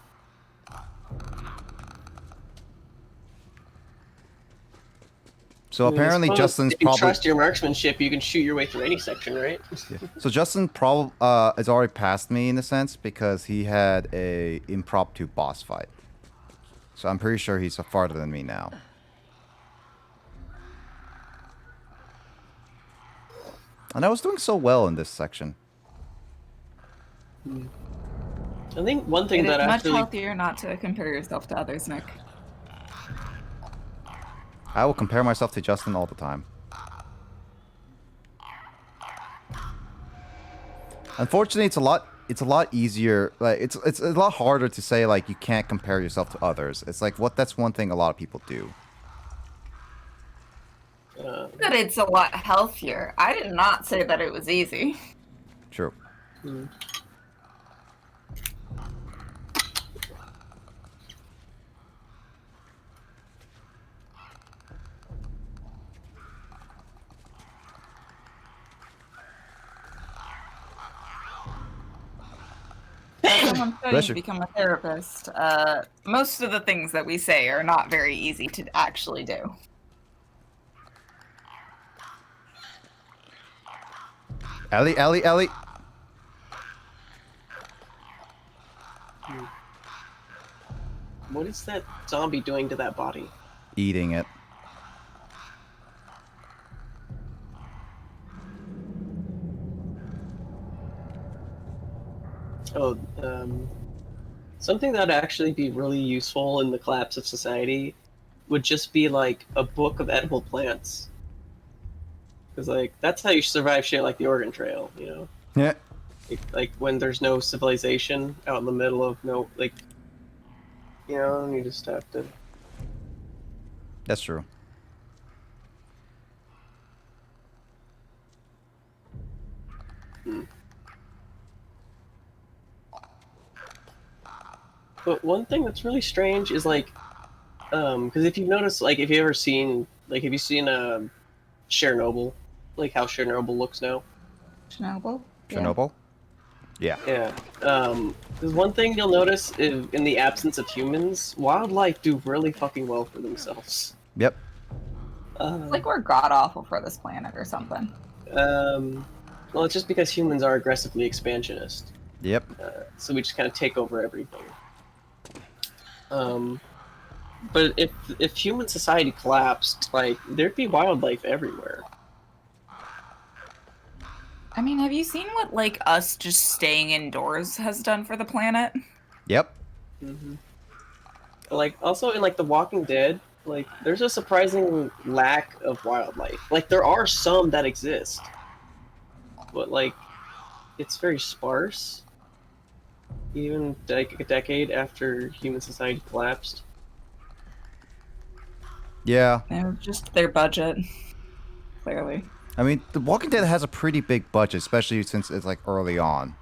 So apparently I suppose Justin's if you probably. trust your marksmanship, you can shoot your way through any section, right? Yeah. So Justin probably has already passed me in a sense because he had a impromptu boss fight. So I'm pretty sure he's farther than me now. And I was doing so well in this section. I think one thing It that is much actually healthier not to compare yourself to others, Nick. I will compare myself to Justin all the time. Unfortunately, it's a lot easier. Like it's a lot harder to say like you can't compare yourself to others. It's like that's one thing a lot of people do. But it's a lot healthier. I did not say that it was easy. True. I'm studying to become a therapist, most of the things that we say are not very easy to actually do. Ellie, Ellie, Ellie. What is that zombie doing to that body? Eating it. Oh, something that'd actually be really useful in the collapse of society would just be like a book of edible plants. Because like that's how you survive shit like the Oregon Trail, you know? Yeah. Like when there's no civilization out in the middle of no like, you know, you just have to. That's true. But one thing that's really strange is like, because if you've noticed, like, if you ever seen, like, have you seen Chernobyl, like how Chernobyl looks now? Chernobyl. Chernobyl. Yeah. Yeah. There's one thing you'll notice in the absence of humans, wildlife do really fucking well for themselves. Yep. It's like we're god awful for this planet or something. Well, it's just because humans are aggressively expansionist. Yep. So we just kind of take over everything. But if human society collapsed, like there'd be wildlife everywhere. I mean, have you seen what like us just staying indoors has done for the planet? Yep. Mm-hmm. Like also in like The Walking Dead, like there's a surprising lack of wildlife. Like there are some that exist, but like it's very sparse. Even like a decade after human society collapsed. Yeah. They're just their budget, clearly. I mean, The Walking Dead has a pretty big budget, especially since it's like early on.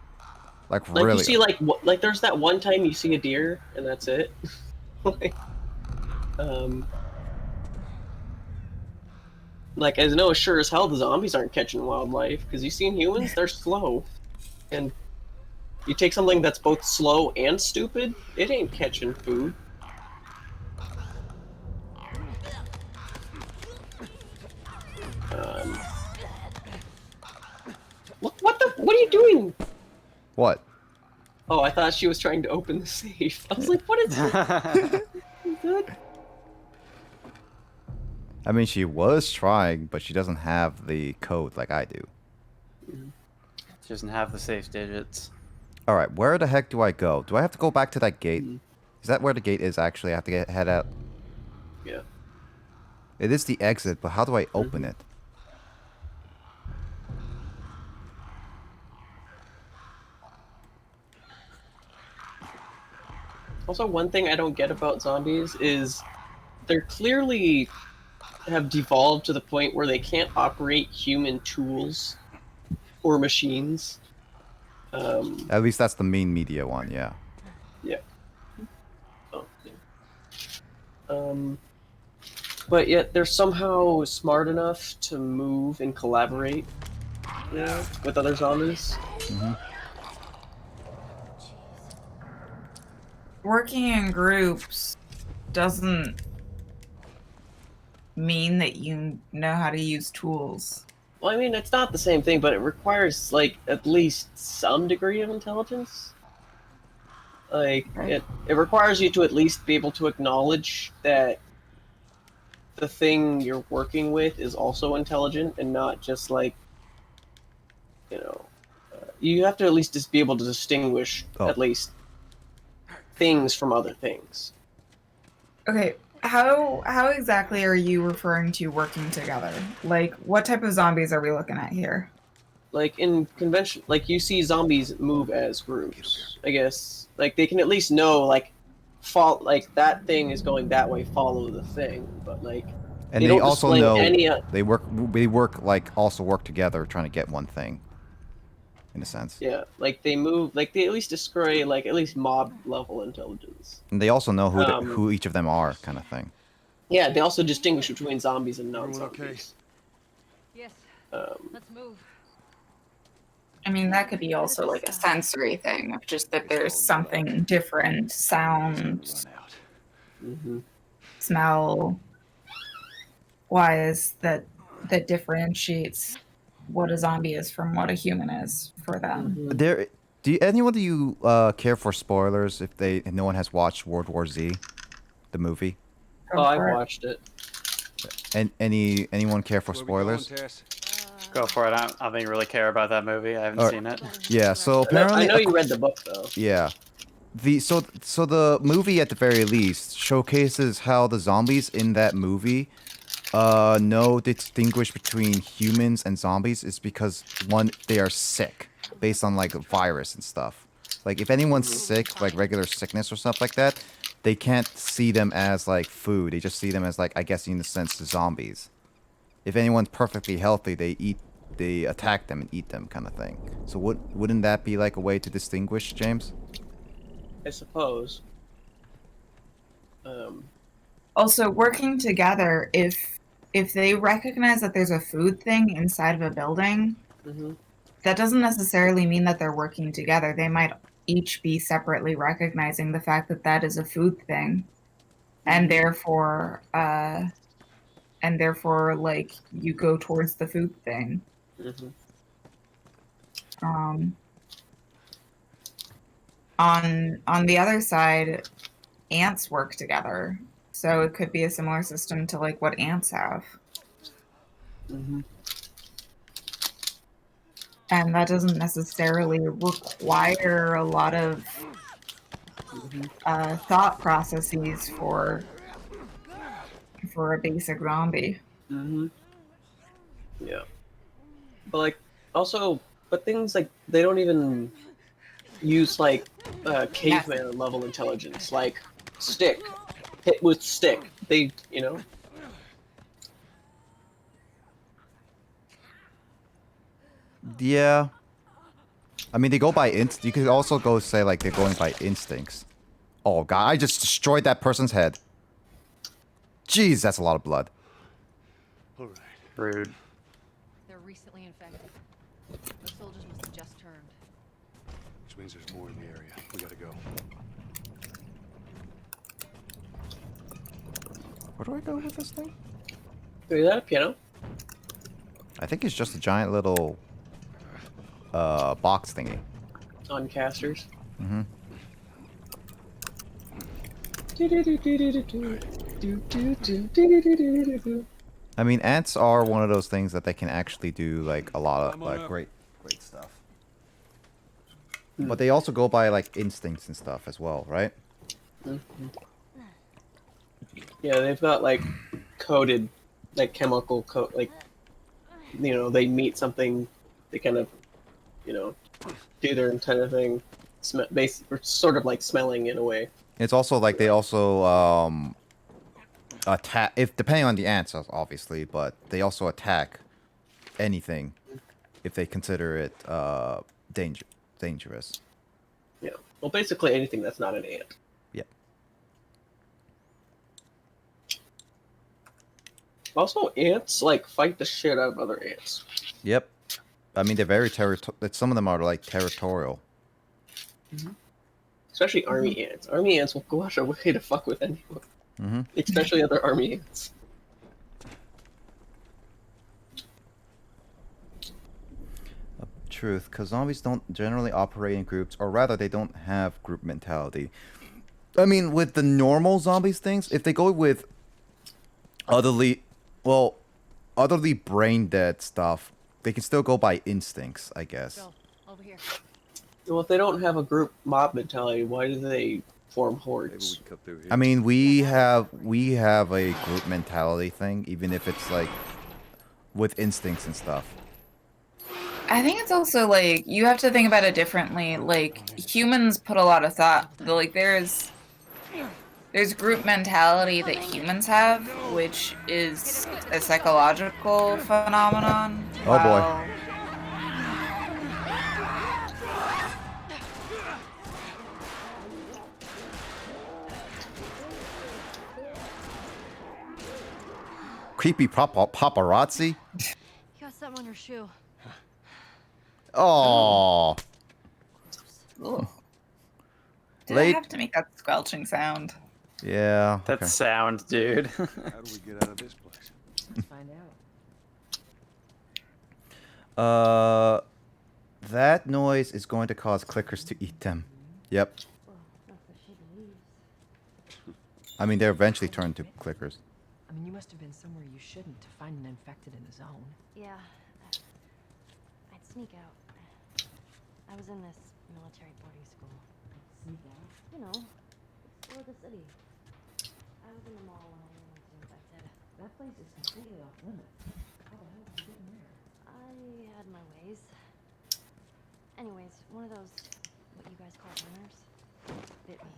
Like Like really. you see, like there's that one time you see a deer and that's it. Like I know sure as hell the zombies aren't catching wildlife because you seen humans, they're slow, and you take something that's both slow and stupid, it ain't catching food. What are you doing? What? Oh, I thought she was trying to open the safe. I was like, what is that? I mean, she was trying, but she doesn't have the code like I do. She doesn't have the safe digits. All right, where the heck do I go? Do I have to go back to that gate? Is that where the gate is actually? I have to head out. Yeah. It is the exit, but how do I open it? Also, one thing I don't get about zombies is they're clearly have devolved to the point where they can't operate human tools or machines. At least that's the main media one, yeah. Yeah. Oh, yeah. But yet they're somehow smart enough to move and collaborate, you know, with other zombies. Mm-hmm. Working in groups doesn't mean that you know how to use tools. Well, I mean, it's not the same thing, but it requires, like, at least some degree of intelligence. Like, it requires you to at least be able to acknowledge that the thing you're working with is also intelligent and not just, like, you know... you have to at least just be able to distinguish, at least, things from other things. Okay, how exactly are you referring to working together? Like, what type of zombies are we looking at here? Like, in convention... like, you see zombies move as groups, I guess. Like, they can at least know, like, like, that thing is going that way, follow the thing, but, like... And they also know they work, like, also work together trying to get one thing. In a sense. Yeah, like they move, like they at least display, like at least mob level intelligence. And they also know who each of them are, kind of thing. Yeah, they also distinguish between zombies and non-zombies. Yes. Let's move. I mean, that could be also like a sensory thing, of just that there's something different, sound, smell wise that differentiates what a zombie is from what a human is for them. Anyone do you care for spoilers if no one has watched World War Z, the movie? Oh, I watched it. And anyone care for spoilers? Go for it. I don't think you really care about that movie. I haven't seen it. Yeah, so apparently I know you read the book though. Yeah. So the movie at the very least showcases how the zombies in that movie know to distinguish between humans and zombies is because one, they are sick based on like a virus and stuff. Like if anyone's sick, like regular sickness or stuff like that, they can't see them as like food. They just see them as like, I guess in the sense, zombies. If anyone's perfectly healthy, they attack them and eat them, kind of thing. So wouldn't that be like a way to distinguish, James? I suppose. Also, working together, if they recognize that there's a food thing inside of a building, that doesn't necessarily mean that they're working together. They might each be separately recognizing the fact that that is a food thing, and therefore, like, you go towards the food thing. On the other side, ants work together, so it could be a similar system to like what ants have. And that doesn't necessarily require a lot of thought processes for a basic zombie. Yeah. But like, also, but things like, they don't even use like caveman level intelligence, like stick, hit with stick. They, you know. Yeah. I mean, they go by You could also go say like they're going by instincts. Oh god, I just destroyed that person's head. Jeez, that's a lot of blood. Rude. They're recently infected. The soldiers must have just turned. Which means there's more in the area. We gotta go. Where do I go with this thing? Is that a piano? I think it's just a giant little box thingy. On casters. I mean, ants are one of those things that they can actually do like a lot of like great stuff. But they also go by like instincts and stuff as well, right? Yeah, they've got like coded, like chemical code, like, you know, they meet something, they kind of, you know, do their kind of thing, sort of like smelling in a way. It's also like they also attack, if depending on the ants obviously, but they also attack anything if they consider it dangerous. Yeah. Well, basically anything that's not an ant. Yeah. Also, ants like fight the shit out of other ants. Yep. I mean, they're very some of them are like territorial. Especially army ants. Army ants will go out their way to fuck with anyone. Especially other army ants. Truth, because zombies don't generally operate in groups, or rather, they don't have group mentality. I mean, with the normal zombies things, if they go with utterly brain dead stuff, they can still go by instincts, I guess. Over here. Well, if they don't have a group mob mentality, why do they form hordes? I mean, we have a group mentality thing, even if it's like with instincts and stuff. I think it's also like you have to think about it differently. Like humans put a lot of thought. Like there's group mentality that humans have, which is a psychological phenomenon. Oh boy. Creepy paparazzi? You got something on your shoe. Oh. Did I Late. have to make that squelching sound? Yeah. That sound, dude. How do we get out of this place? Let's find out. That noise is going to cause clickers to eat them. Yep. I mean, they eventually turn into clickers. I mean, you must have been somewhere you shouldn't to find an infected in the zone. Yeah. I'd sneak out. I was in this military boarding school. Sneak out? You know, explore the city. I was in the mall when everyone was infected. That place is completely off limits. How the hell did you get in there? I had my ways. Anyways, one of those, what you guys call runners, bit me.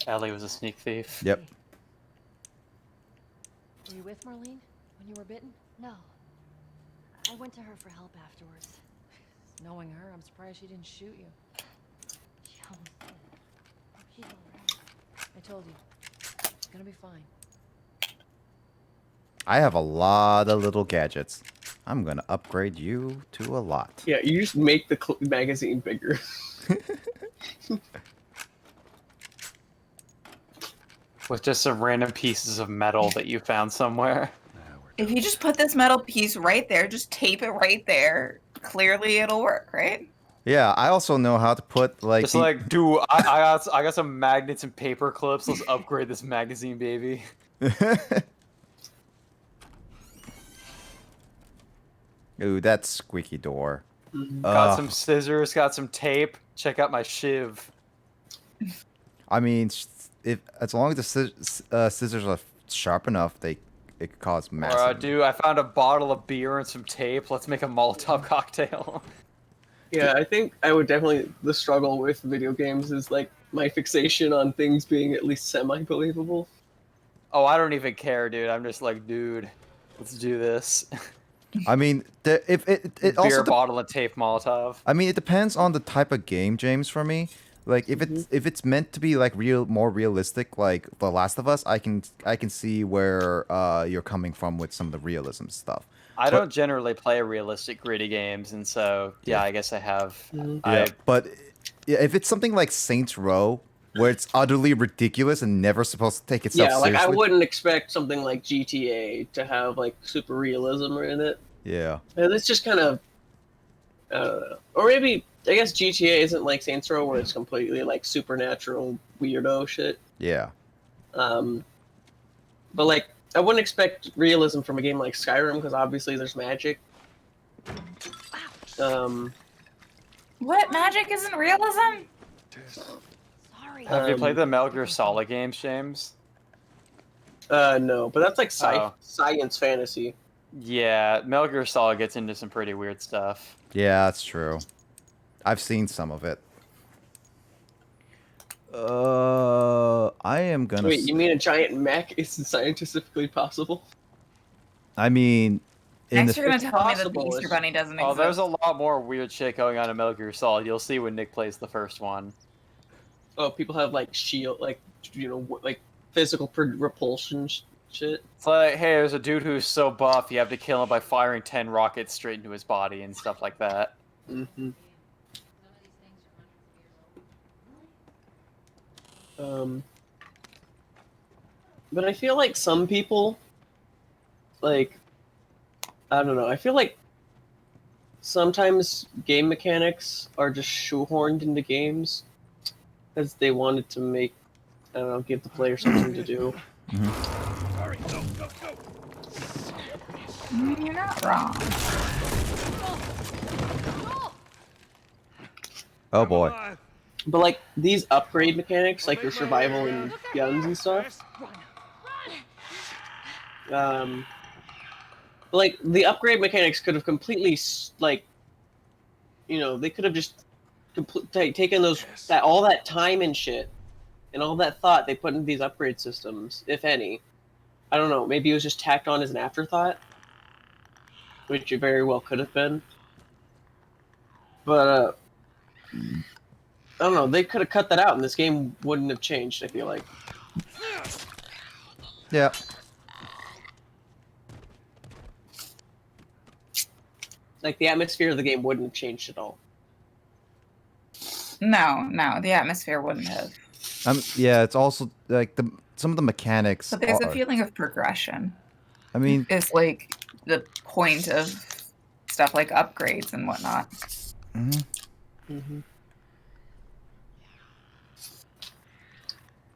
Ellie was a sneak thief. Yep. Were you with Marlene when you were bitten? No. I went to her for help afterwards. Knowing her, I'm surprised she didn't shoot you. She almost did. Hope she's alright. I told you. It's gonna be fine. I have a lot of little gadgets. I'm gonna upgrade you to a lot. Yeah, you just make the magazine bigger. With just some random pieces of metal that you found somewhere. If you just put this metal piece right there, just tape it right there, clearly it'll work, right? Yeah, I also know how to put like. Just like, dude, I got some magnets and paper clips. Let's upgrade this magazine, baby. Ooh, that squeaky door. Got some scissors, got some tape. Check out my shiv. I mean, if as long as the scissors are sharp enough, it could cause massive. Dude, I found a bottle of beer and some tape. Let's make a Molotov cocktail. Yeah, I think I would definitely, the struggle with video games is like my fixation on things being at least semi-believable. Oh, I don't even care, dude. I'm just like, dude, let's do this. I mean, if it Beer also bottle and tape Molotov. I mean, it depends on the type of game, James. For me, like if it's meant to be like more realistic, like The Last of Us, I can see where you're coming from with some of the realism stuff. I don't generally play realistic, gritty games, and so yeah, I guess I have. Yeah, but if it's something like Saints Row, where it's utterly ridiculous and never supposed to take itself seriously. I wouldn't expect something like GTA to have like super realism in it. Yeah. And it's just kind of, I don't know. Or maybe, I guess GTA isn't like Saints Row where it's completely like supernatural weirdo shit. Yeah. But like, I wouldn't expect realism from a game like Skyrim because obviously there's magic. What? Magic isn't realism? Sorry. Have you played the Metal Gear Solid games, James? No, but that's like science fantasy. Yeah, Metal Gear Solid gets into some pretty weird stuff. Yeah, that's true. I've seen some of it. I am gonna. Wait, you mean a giant mech isn't scientifically possible? I mean, Next you're gonna tell me that the Easter Bunny doesn't exist. Oh, there's a lot more weird shit going on in Metal Gear Solid. You'll see when Nick plays the first one. Oh, people have like shield, like like physical repulsion shit. It's like, hey, there's a dude who's so buff, you have to kill him by firing 10 rockets straight into his body and stuff like that. Mm-hmm. But I feel like some people, like, I don't know, I feel like sometimes game mechanics are just shoehorned into games because they wanted to make, I don't know, give the player something to do. Sorry, go. You're not wrong. Oh boy. But like these upgrade mechanics, like your survival and guns and stuff. Like the upgrade mechanics could have completely like, they could have just taken all that time and shit, and all that thought they put into these upgrade systems, if any. I don't know. Maybe it was just tacked on as an afterthought, which it very well could have been. But I don't know. They could have cut that out, and this game wouldn't have changed. I feel like. Yeah. Like the atmosphere of the game wouldn't have changed at all. No, the atmosphere wouldn't have. Yeah, it's also like some of the mechanics. But there's a feeling of progression. I mean, it's like the point of stuff like upgrades and whatnot.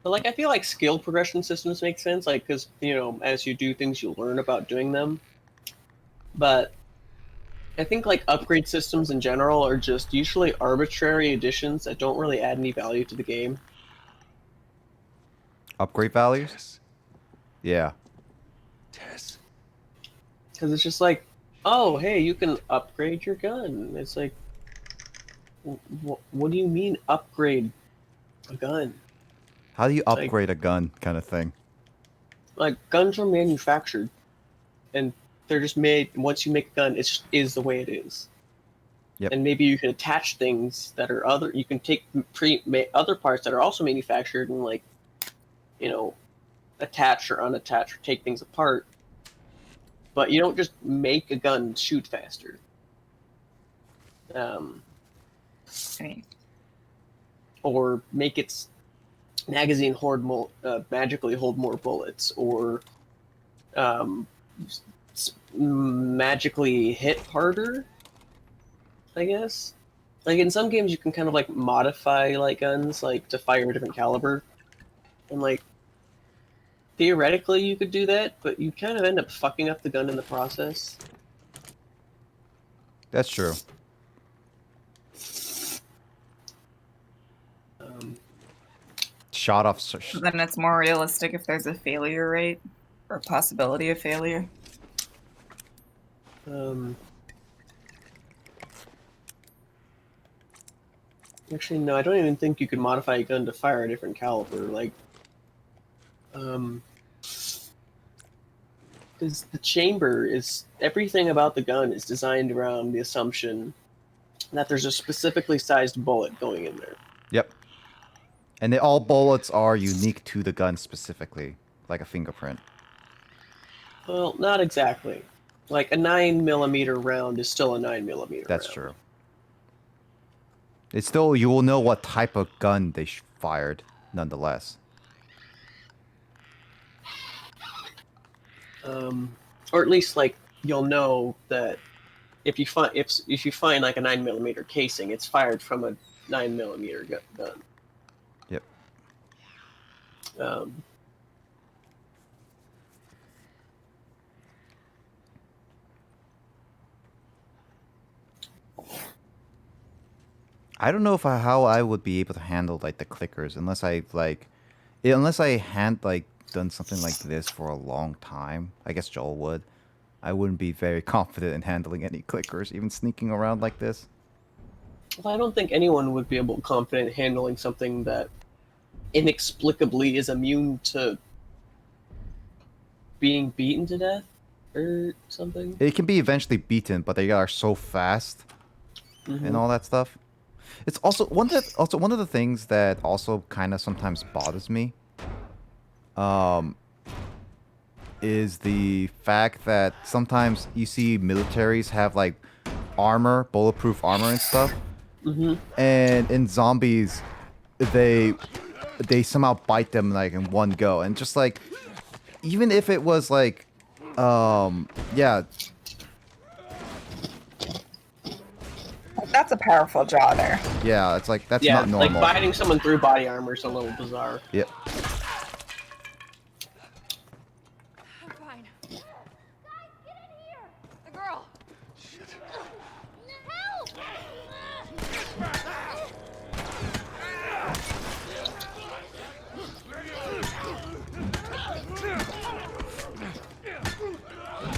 But like, I feel like skill progression systems make sense, like because as you do things, you learn about doing them. But I think like upgrade systems in general are just usually arbitrary additions that don't really add any value to the game. Upgrade values? Yeah. Because it's just like, oh, hey, you can upgrade your gun. It's like, what do you mean upgrade a gun? How do you upgrade a gun, kind of thing? Like, guns are manufactured, and they're just made. Once you make a gun, it just is the way it is. Yep. And maybe you can attach things that are other. You can take other parts that are also manufactured and like, attach or unattach or take things apart. But you don't just make a gun shoot faster. Or make its magazine magically hold more bullets, or magically hit harder, I guess. Like in some games you can kind of like modify like guns like to fire a different caliber. And like theoretically you could do that, but you kind of end up fucking up the gun in the process. That's true. Shot off. So then it's more realistic if there's a failure rate or possibility of failure. Actually, no, I don't even think you could modify a gun to fire a different caliber. Like, because the chamber is everything about the gun is designed around the assumption that there's a specifically sized bullet going in there. Yep. And all bullets are unique to the gun specifically, like a fingerprint. Well, not exactly. Like a 9mm round is still a 9mm. That's true. It's still, you will know what type of gun they fired, nonetheless. Or at least like you'll know that if you find like a 9mm casing, it's fired from a 9mm gun. Yep. I don't know if how I would be able to handle like the clickers unless I done something like this for a long time. I guess Joel would. I wouldn't be very confident in handling any clickers, even sneaking around like this. Well, I don't think anyone would be confident handling something that inexplicably is immune to being beaten to death or something. It can be eventually beaten, but they are so fast and all that stuff. It's also one of the things that also kind of sometimes bothers me. Is the fact that sometimes you see militaries have like armor, bulletproof armor and stuff, and in zombies, they somehow bite them like in one go, and just like even if it was like, yeah. That's a powerful jaw there. Yeah, it's like, that's yeah, not normal. Like biting someone through body armor is a little bizarre. Yep. I'm fine. Guys, get in here! The girl! Shit. Help!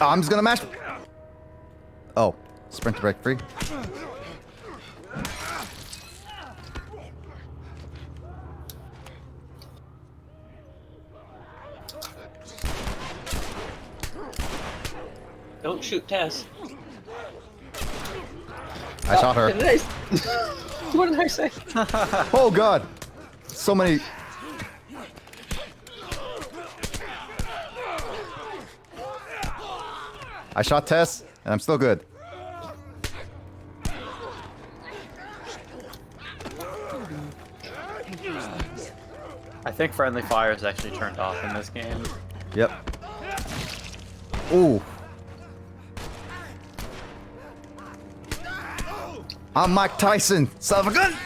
I'm just gonna mash. Oh, sprint to break free. Don't shoot Tess. I shot her. What did I say? Oh god! So many. I shot Tess, and I'm still good. I think friendly fire is actually turned off in this game. Yep. Ooh. I'm Mike Tyson, son of a gun!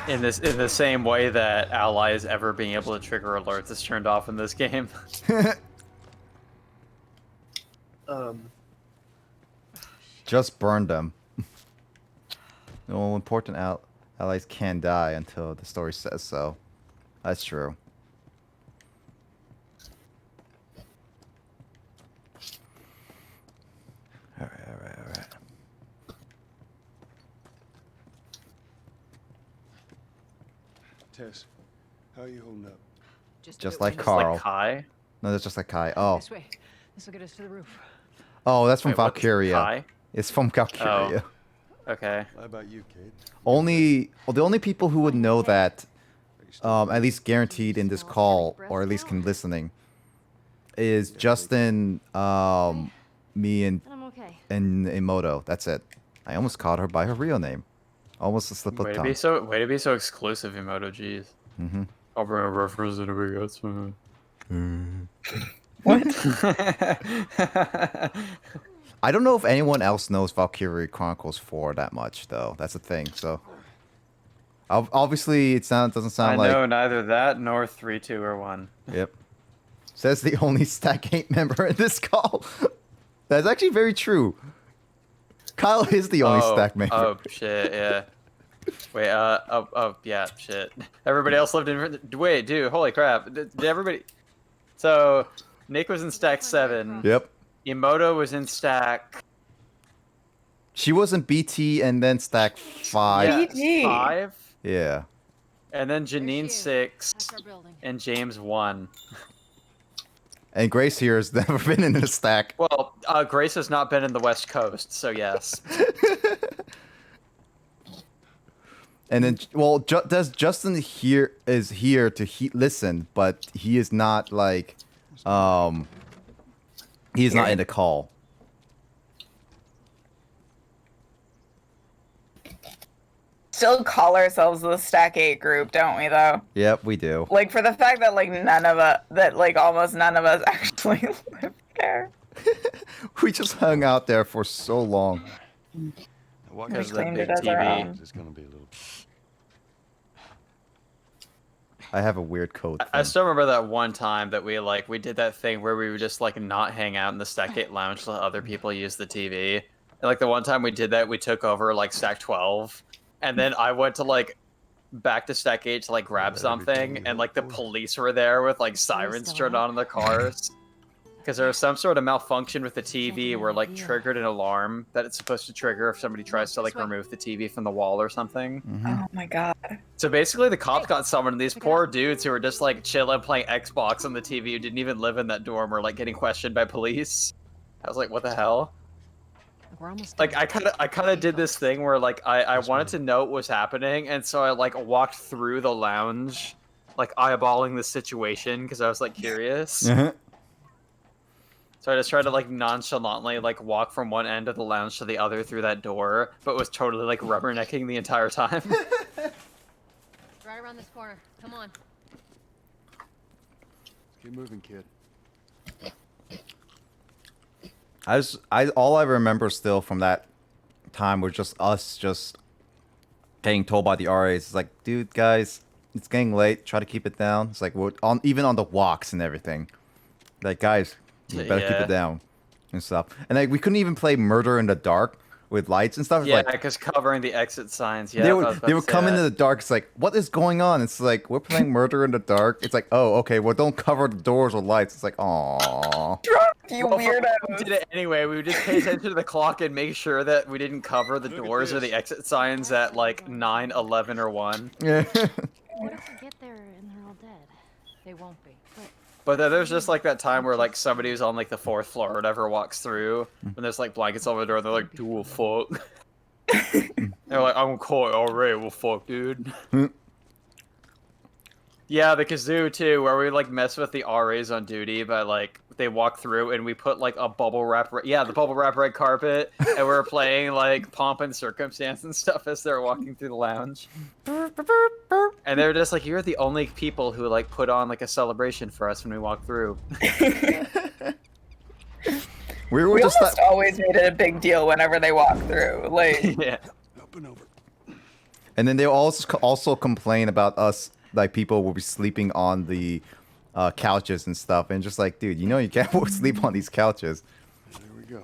In the same way that allies ever being able to trigger alerts is turned off in this game. Just burn them. No important allies can die until the story says so. That's true. Alright. Tess, how are you holding up? Just like Carl. Like Kai? No, that's just like Kai. Oh. This way. This will get us to the roof. Oh, that's from Wait, what, Valkyria. Kai? It's from Valkyria. Oh. Okay. How about you, Kate? The only people who would know that, at least guaranteed in this call, or at least can listening, is Justin, me, and Emoto. That's it. I almost called her by her real name. Almost a slip of tongue. Way to be so exclusive, Emoto. Jeez. Mm-hmm. I'll bring a reference in a big outside. What? I don't know if anyone else knows Valkyrie Chronicles 4 that much, though. That's the thing. So, obviously, doesn't sound like. I know neither that nor 3, 2, or 1. Yep. Says the only Stack 8 member in this call. That's actually very true. Kyle is the only Stack member. Oh shit! Yeah. Wait. Yeah. Shit. Everybody else lived in. Wait, dude. Holy crap! Did everybody? So, Nick was in Stack 7. Yep. Emoto was in Stack. She was in BT and then Stack 5. Yeah, 5. Yeah. And then Janine 6 and James 1. And Grace here has never been in a stack. Well, Grace has not been in the West Coast, so yes. And then, well, Justin is here to listen, but he is not like, he is not in the call. Still call ourselves the Stack 8 group, don't we, though? Yep, we do. Like, for the fact that, like, almost none of us actually live there. We just hung out there for so long. Because of that big TV. It's gonna be a little. I have a weird code. I still remember that one time that we did that thing where we would just like not hang out in the Stack 8 lounge to let other people use the TV. And like the one time we did that, we took over like Stack 12. And then I went to like back to Stack 8 to like grab something, and like the police were there with like sirens turned on in the cars. Because there was some sort of malfunction with the TV where like triggered an alarm that it's supposed to trigger if somebody tries to like remove the TV from the wall or something. Oh my god. So basically the cops got summoned, and these poor dudes who were just like chilling playing Xbox on the TV who didn't even live in that dorm were like getting questioned by police. I was like, what the hell? Like I kind of did this thing where like I wanted to know what was happening, and so I like walked through the lounge, like eyeballing the situation because I was like curious. So I just tried to like nonchalantly like walk from one end of the lounge to the other through that door, but was totally like rubbernecking the entire time. Right around this corner. Come on. Keep moving, kid. All I remember still from that time was just us just getting told by the RAs. It's like, dude, guys, it's getting late. Try to keep it down. It's like we're even on the walks and everything. Like, guys, you better keep it down and stuff. And like we couldn't even play Murder in the Dark with lights and stuff. It's Yeah, like, because covering the exit signs. Yeah, they would come into the dark. It's like, what is going on? It's like, we're playing Murder in the Dark. It's like, oh, okay, well, don't cover the doors with lights. It's like, aww. You weirdo. We did it anyway. We would just pay attention to the clock and make sure that we didn't cover the doors or the exit signs at like 9, 11, or 1. Yeah. What if we get there and they're all dead? They won't be. But then there's just like that time where like somebody who's on like the 4th floor or whatever walks through, and there's like blankets over the door, and they're like, dude, fuck. They're like, I'm caught already, well fuck, dude. Yeah, the kazoo too, where we like mess with the RAs on duty by like they walk through and we put like a bubble wrap, the bubble wrap red carpet, and we're playing like Pomp and Circumstance and stuff as they're walking through the lounge. And And they were just like, "You're the only people who like put on like a celebration for us when we walk through." We were We just almost always made it a big deal whenever they walk through. Like, yeah. Up and over. and then they also complain about us, like people will be sleeping on the couches and stuff, and just like, dude, you know you can't sleep on these couches.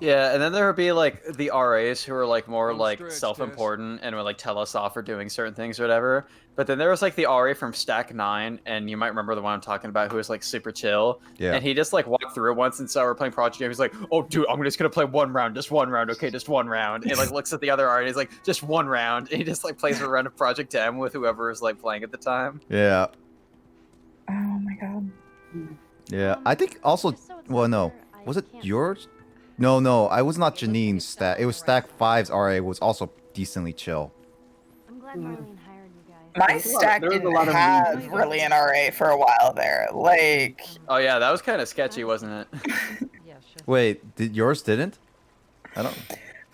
Yeah, and then there would be like the RAs who were like more like stretch, self-important and would like tell us off for doing certain things or whatever. But then there was like the RA from Stack 9, and you might remember the one I'm talking about, who was like super chill. Yeah. And he just like walked through once and saw we're playing Project Game. He's like, "Oh, dude, I'm just gonna play one round, just one round, okay, just one round." And like looks at the other RA, and he's like, "Just one round." And he just like plays a round of Project M with whoever is like playing at the time. Yeah. oh my god. Yeah. I think also. Well, no. Was it yours? No. I was not Janine's stack. It was Stack 5's RA was also decently chill. I'm glad Marlene hired you guys. My stack there was a didn't lot of have really an RA for a while there. Like, Oh yeah, that was kind of sketchy, wasn't it? Wait, yours didn't? I don't.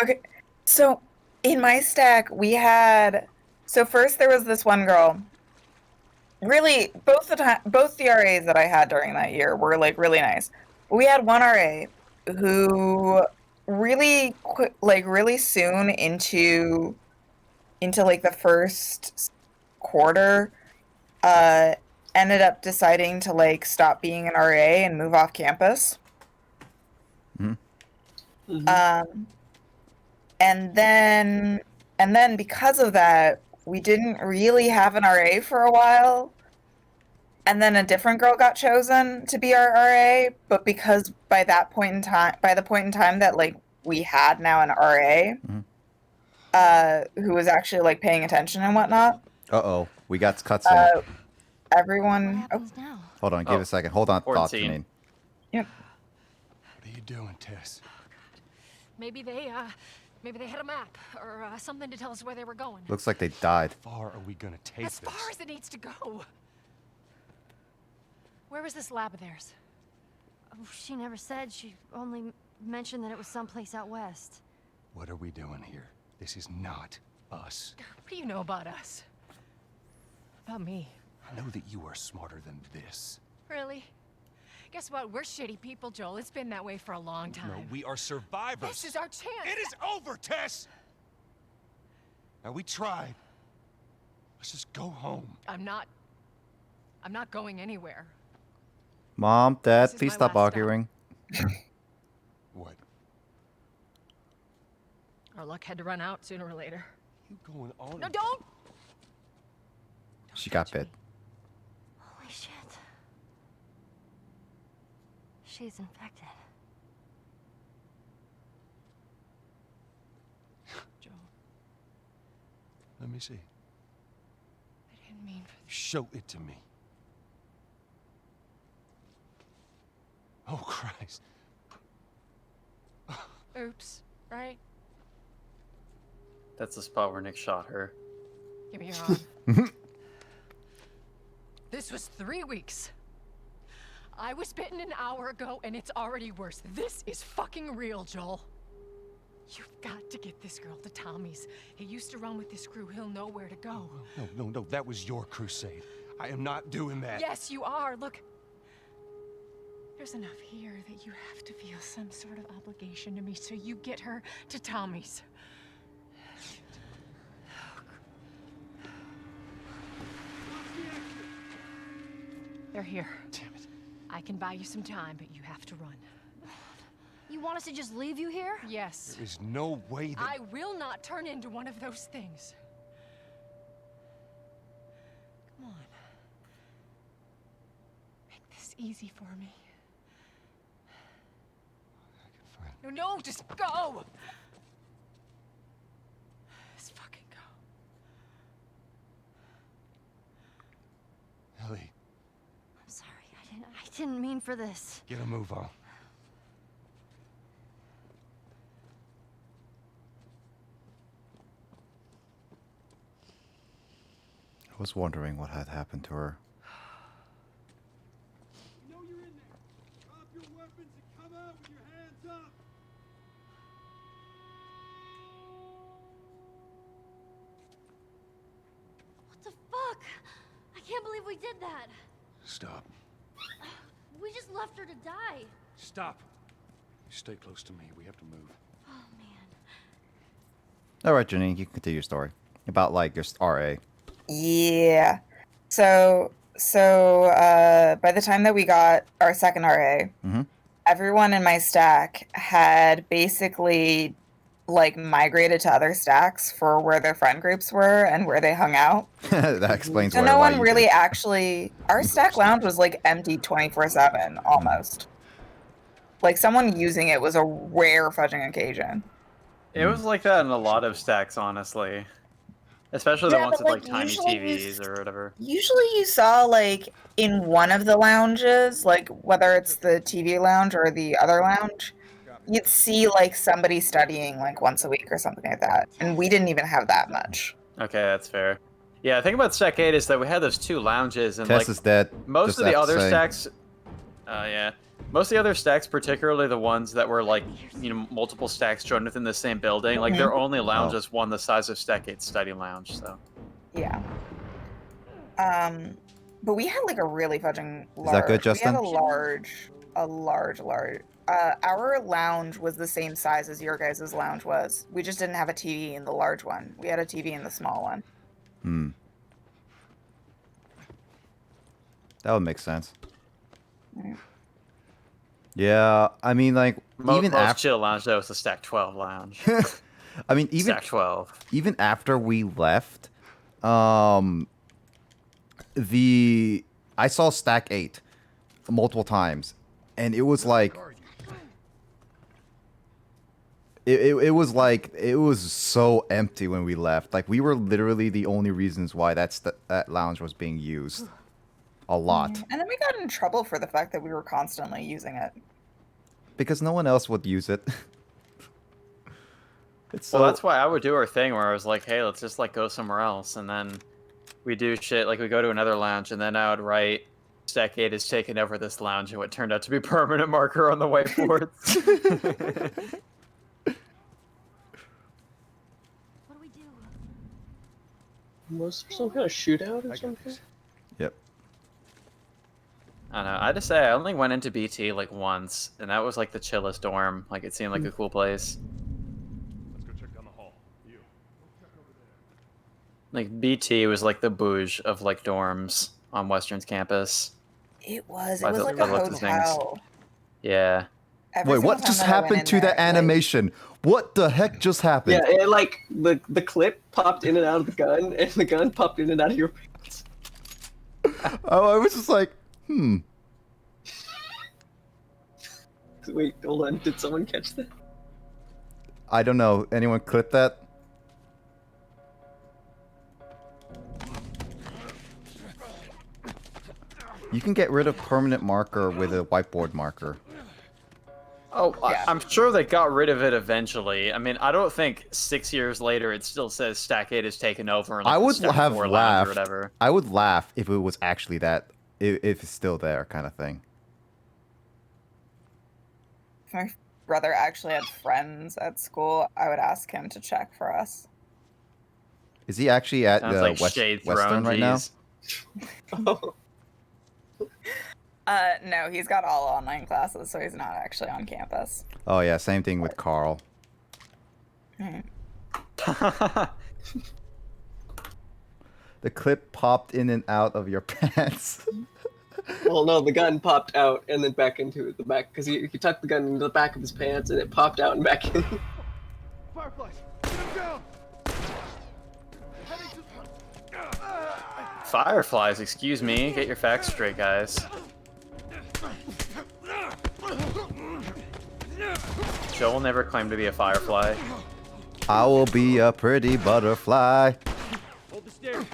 okay, so in my stack we had. So first there was this one girl. Really, both the RAs that I had during that year were like really nice. We had one RA who really really soon into like the first quarter ended up deciding to like stop being an RA and move off campus. And then because of that, we didn't really have an RA for a while. And then a different girl got chosen to be our RA, but because by the point in time that like we had now an RA, who was actually like paying attention and whatnot. Uh-oh, we got cutscene. Everyone. Oh. Hold on, give it a second. Hold on, thought, Janine. Yep. What are you doing, Tess? Maybe they had a map or something to tell us where they were going. Looks like they died. How far are we gonna take As far as it needs to go. Where was this lab of theirs? Oh, she never said. She only mentioned that it was someplace out west. What are we doing here? This is not us. What do you know about us? About me? I know that you are smarter than this. Really? Guess what? We're shitty people, Joel. It's been that way for a long time. No, we are survivors. This is our chance. It is over, Tess! Now, we tried. Let's just go home. I'm not going anywhere. Mom, Dad, This is please my stop last arguing. What? Our luck had to run out sooner or later. You going on? No, don't! She got bit. Holy shit. She's infected. Joel, Let me see. I didn't mean for Show it to me. Oh, Christ. Oops, right? That's the spot where Nick shot her. Give me your arm. This was 3 weeks. I was bitten an hour ago, and it's already worse. This is fucking real, Joel. You've got to get this girl to Tommy's. He used to run with this crew. He'll know where to go. No. That was your crusade. I am not doing that. Yes, you are. Look. There's enough here that you have to feel some sort of obligation to me, so you get her to Tommy's. They're here. Damn it. I can buy you some time, but you have to run. You want us to just leave you here? Yes. There is no way that... I will not turn into one of those things. Come on. Make this easy for me. No, just go! Just fucking go. Ellie, I'm sorry. I didn't mean for this. get a move on. I was wondering what had happened to her. You know you're in there. Drop your weapons and come out with your hands up. What the fuck? can't believe we did that. Stop. We just left her to die. Stop. Stay close to me. We have to move. Oh, man. All right, Janine, you can continue your story about like your RA. Yeah. So by the time that we got our second RA, Mhm. everyone in my stack had basically like migrated to other stacks for where their friend groups were and where they hung out. That explains So why. no why one you really did. actually. Our stack lounge was like empty 24/7 almost. Like someone using it was a rare fudging occasion. It was like that in a lot of stacks, honestly. Especially the Yeah, ones but, with like, like tiny usually you TVs or whatever. Usually you saw like in one of the lounges, like whether it's the TV lounge or the other lounge, you'd see like somebody studying like once a week or something like that. And we didn't even have that much. Okay, that's fair. Yeah, the thing about Stack 8 is that we had those 2 lounges and Tess like is dead. most Just of the have to other say. stacks yeah. Most of the other stacks, particularly the ones that were like, you know, multiple stacks joined within the same building, like their only lounge is one the size of Stack 8's study lounge, so. Yeah. But we had like a really fudging large. Is that good, We Justin? had a large. Our lounge was the same size as your guys' lounge was. We just didn't have a TV in the large one. We had a TV in the small one. Hmm. That would make sense. Yeah, I mean, like even Most after chill lounge though is the Stack 12 lounge. I mean, even Stack 12. Even after we left, I saw Stack 8 multiple times, and it was like it was so empty when we left. Like we were literally the only reasons why that lounge was being used a lot. And then we got in trouble for the fact that we were constantly using it. Because no one else would use it. Well, that's why I would do our thing where I was like, hey, let's just like go somewhere else, and then we do shit like we go to another lounge, and then I would write Stack 8 has taken over this lounge, and what turned out to be permanent marker on the whiteboard. Was there some kind of shootout or something? Yep. I don't know. I just say I only went into BT like once, and that was like the chillest dorm. Like it seemed like a cool place. Let's go check down the hall. You. Like BT was like the bouge of like dorms on Western's campus. It was. It By was the- like by a the looks of things. hotel. Yeah. Every Wait, single what time just that I went happened in to there, the animation? What the heck just happened? Yeah, it like the clip popped in and out of the gun, and the gun popped in and out of your pants. Oh, I was just like, Wait, hold on. Did someone catch that? I don't know. Anyone clip that? You can get rid of permanent marker with a whiteboard marker. Oh, I'm sure they got rid of it eventually. I mean, I don't think 6 years later it still says Stack 8 is taken over. And, like, I the would Stack have 4 lounge laughed. or whatever. I would laugh if it was actually that, if it's still there, kind of thing. If my brother actually had friends at school, I would ask him to check for us. Is he actually at Sounds like Shade Western Throne, right now? jeez. No, he's got all online classes, so he's not actually on campus. Oh yeah, same thing with Carl. The clip popped in and out of your pants. Well, no, the gun popped out and then back into the back because he tucked the gun into the back of his pants and it popped out and back in. Fireflies, get him down. Fireflies, excuse me. Get your facts straight, guys. Joel never claimed to be a firefly. I will be a pretty butterfly. Hold the stairs.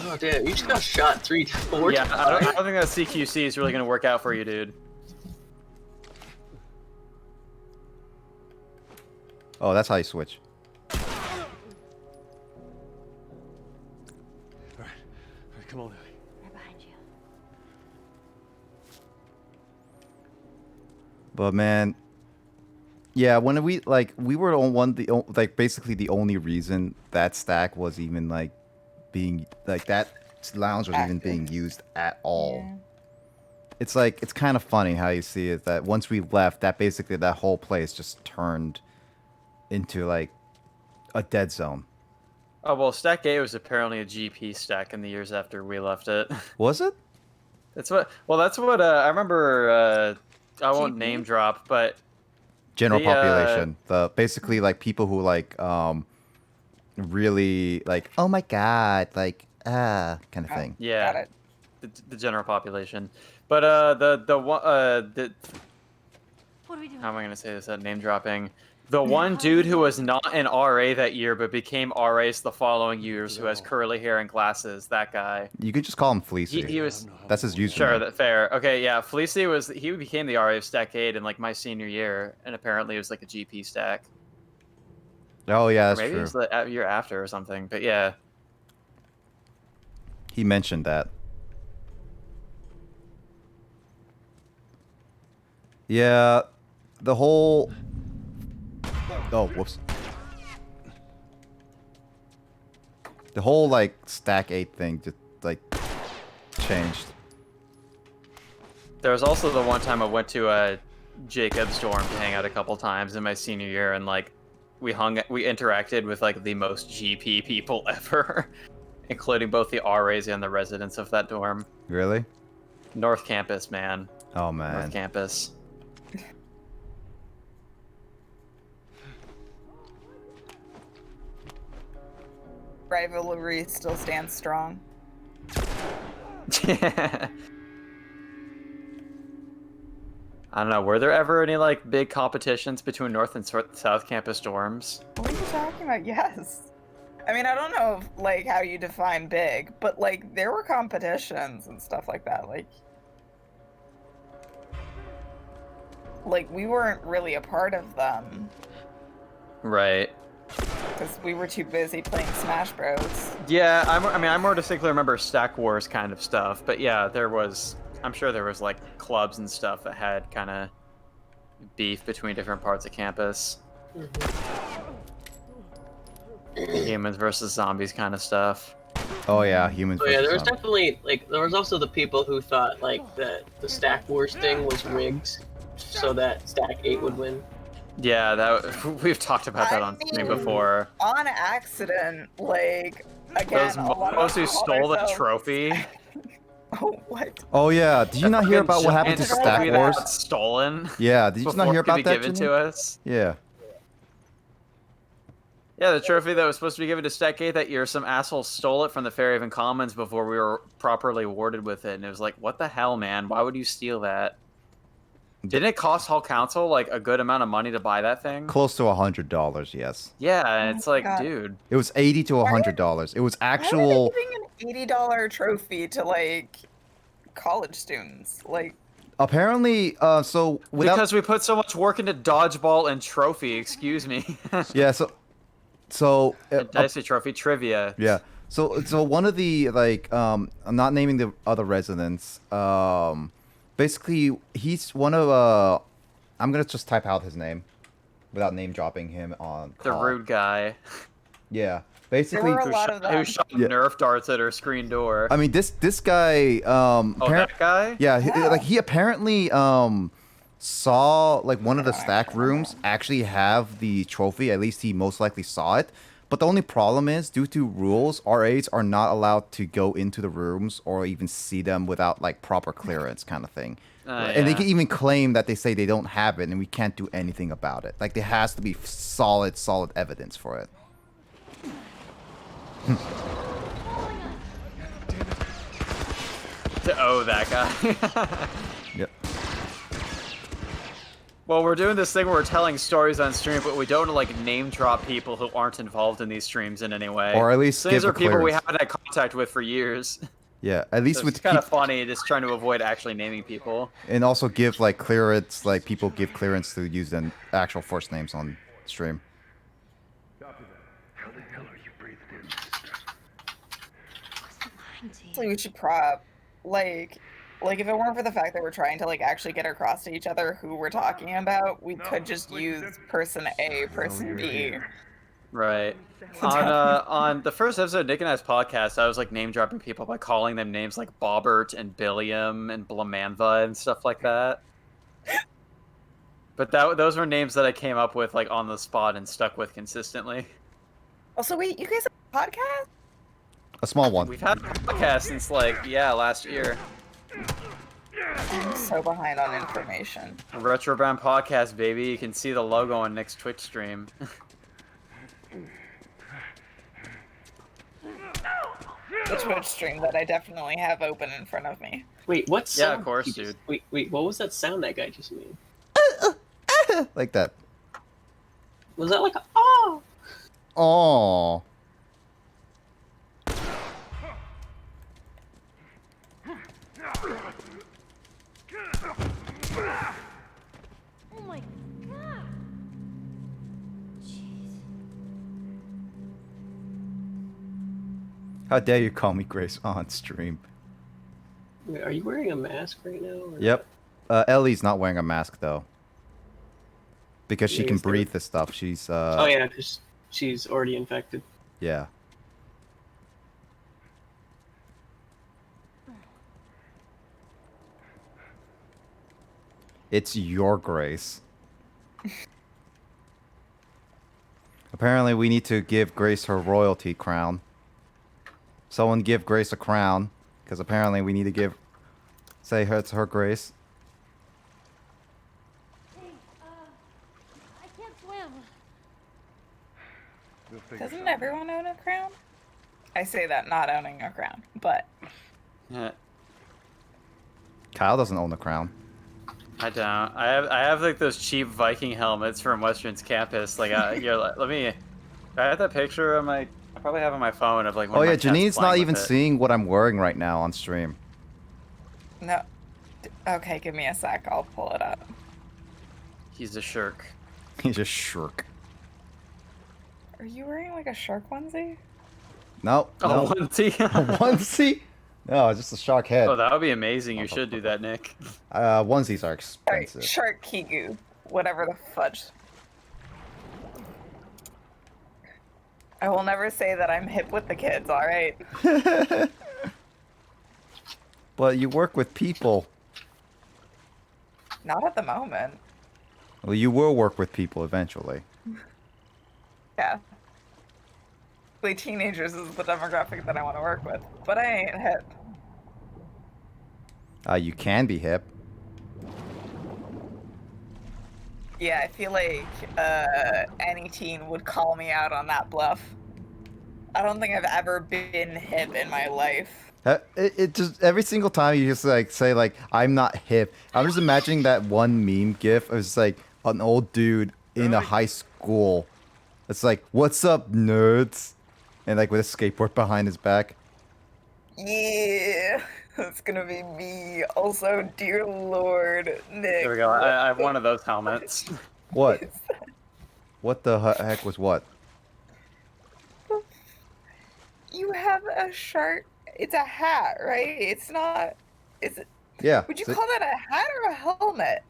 Oh damn, you just got shot 4 Yeah, times. I don't think that CQC is really gonna work out for you, dude. Oh, that's how you switch. Alright, come on, Ellie. Right behind you. But man, yeah, when we were basically the only reason that stack was even like being like that lounge was even being used at all. It's like, it's kind of funny how you see it, that once we left, that basically that whole place just turned into like a dead zone. Oh, well, Stack 8 was apparently a GP stack in the years after we left it. Was it? That's what I remember. I won't name drop, but General population. The basically like people who like really like, oh my god, like kind of thing. Yeah, the general population. But What are we doing? how am I gonna say this without name dropping? The one dude who was not an RA that year but became RAs the following years, who has curly hair and glasses, that guy. You could just call him Fleecy. He was. That's his username. Sure, that fair. Okay, yeah, Fleecy he became the RA of Stack 8 in like my senior year, and apparently it was like a GP stack. Oh yeah, Or that's maybe true. it was the year after or something, but yeah. He mentioned that. Yeah, the whole. Oh, whoops. The whole like Stack 8 thing just like changed. There was also the one time I went to Jacob's dorm to hang out a couple times in my senior year, and like we interacted with like the most GP people ever, including both the RAs and the residents of that dorm. Really? North Campus, man. Oh man. North Campus. Rivalry still stands strong. I don't know. Were there ever any like big competitions between North and South Campus dorms? What are you talking about? Yes. I mean, I don't know like how you define big, but like there were competitions and stuff like that. Like we weren't really a part of them. Right. Because we were too busy playing Smash Bros. Yeah, I more distinctly remember Stack Wars kind of stuff, but yeah, I'm sure there was like clubs and stuff that had kind of beef between different parts of campus. Humans versus zombies kind of stuff. Oh yeah, humans. Oh yeah, versus there was zombies. definitely like there was also the people who thought like that the Stack Wars thing was rigged, so that Stack 8 would win. Yeah, we've talked about that on stream before. On accident, like again, Those mofos who stole the trophy. Oh what? Oh yeah, did you not hear about what happened to Giant Stack trophy that Wars? got stolen. Yeah, did you not before hear it could about be that? given Jimmy? to us? Yeah. Yeah, the trophy that was supposed to be given to Stack 8 that year, some asshole stole it from the Fairhaven Commons before we were properly awarded with it, and it was like, what the hell, man? Why would you steal that? Didn't it cost Hall Council like a good amount of money to buy that thing? Close to $100, yes. Yeah, and it's like, God. dude. It was $80 to $100. It was actual. Why are they giving an $80 trophy to like college students? Like Apparently, so without. Because we put so much work into dodgeball and trophy, excuse me. Yeah, so. Dicey trophy trivia. Yeah. So one of the like I'm not naming the other residents. Basically he's one of I'm gonna just type out his name without name dropping him on The call. rude guy. Yeah. Basically who shot Nerf darts at her screen door. I mean this guy that guy? Yeah, he apparently saw like one of the stack rooms actually have the trophy. At least he most likely saw it. But the only problem is, due to rules, RAs are not allowed to go into the rooms or even see them without like proper clearance kind of thing. And they yeah. can even claim that they say they don't have it and we can't do anything about it. Like there has to be solid evidence for it. Oh, that guy. Yep. Well, we're doing this thing where we're telling stories on stream, but we don't like name drop people who aren't involved in these streams in any way. Or at least so these give are a people we clearance. haven't had contact with for years. Yeah, at least So with it's kind of funny just trying to avoid actually naming people. and also give like clearance, like people give clearance to use their actual first names on stream. so we should like if it weren't for the fact that we're trying to like actually get across to each other who we're talking about, we could just use person A, person B. Right. On the first episode of Nick and I's podcast, I was like name dropping people by calling them names like Bobbert and Billiam and Blamantha and stuff like that. But those were names that I came up with like on the spot and stuck with consistently. Also, wait, you guys have a podcast? A small one. We've had a podcast since like last year. I'm so behind on information. Retrobound podcast, baby. You can see the logo on Nick's Twitch stream. The Twitch stream that I definitely have open in front of me. Wait, what sound? Yeah, of course, dude. Wait, what was that sound that guy just made? Like that. Was that like a oh? Oh. Oh my god! Jeez. How dare you call me Grace on stream? Wait, are you wearing a mask right now? Or... Yep. Ellie's not wearing a mask though. Because she Yeah, can yes, they breathe the stuff. She's Oh yeah, because she's already infected. Yeah. It's your Grace. Apparently we need to give Grace her royalty crown. Someone give Grace a crown. Because apparently we need to say her, it's her Grace. Hey, I can't swim. Doesn't everyone own a crown? I say that not owning a crown, but... Yeah. Kyle doesn't own the crown. I don't. I have like those cheap Viking helmets from Western's campus. Like, let me. I have that picture on my. I probably have on my phone of like. One Oh of my yeah, cats Janine's not playing even with it. seeing what I'm wearing right now on stream. No. Okay, give me a sec. I'll pull it up. He's a shirk. He's a shirk. Are you wearing like a shark onesie? No. A no. onesie? A onesie? No, just a shark head. Oh, that would be amazing. You should do that, Nick. Onesies are Sorry, expensive. shark kigu. Whatever the fudge. I will never say that I'm hip with the kids, alright? But you work with people. Not at the moment. Well, you will work with people eventually. Yeah. Like teenagers is the demographic that I want to work with. But I ain't hip. You can be hip. Yeah, I feel like any teen would call me out on that bluff. I don't think I've ever been hip in my life. It just every single time you just like say like I'm not hip. I'm just imagining that one meme gif. It's like an old dude in a high school. It's like, "What's up, nerds?" And like with a skateboard behind his back. Yeah, that's gonna be me. Also, dear Lord, Nick. There we go. I have one of those helmets. What? What the heck was what? You have a shark. It's a hat, right? It's not. Is it? Yeah. Would you call that a hat or a helmet?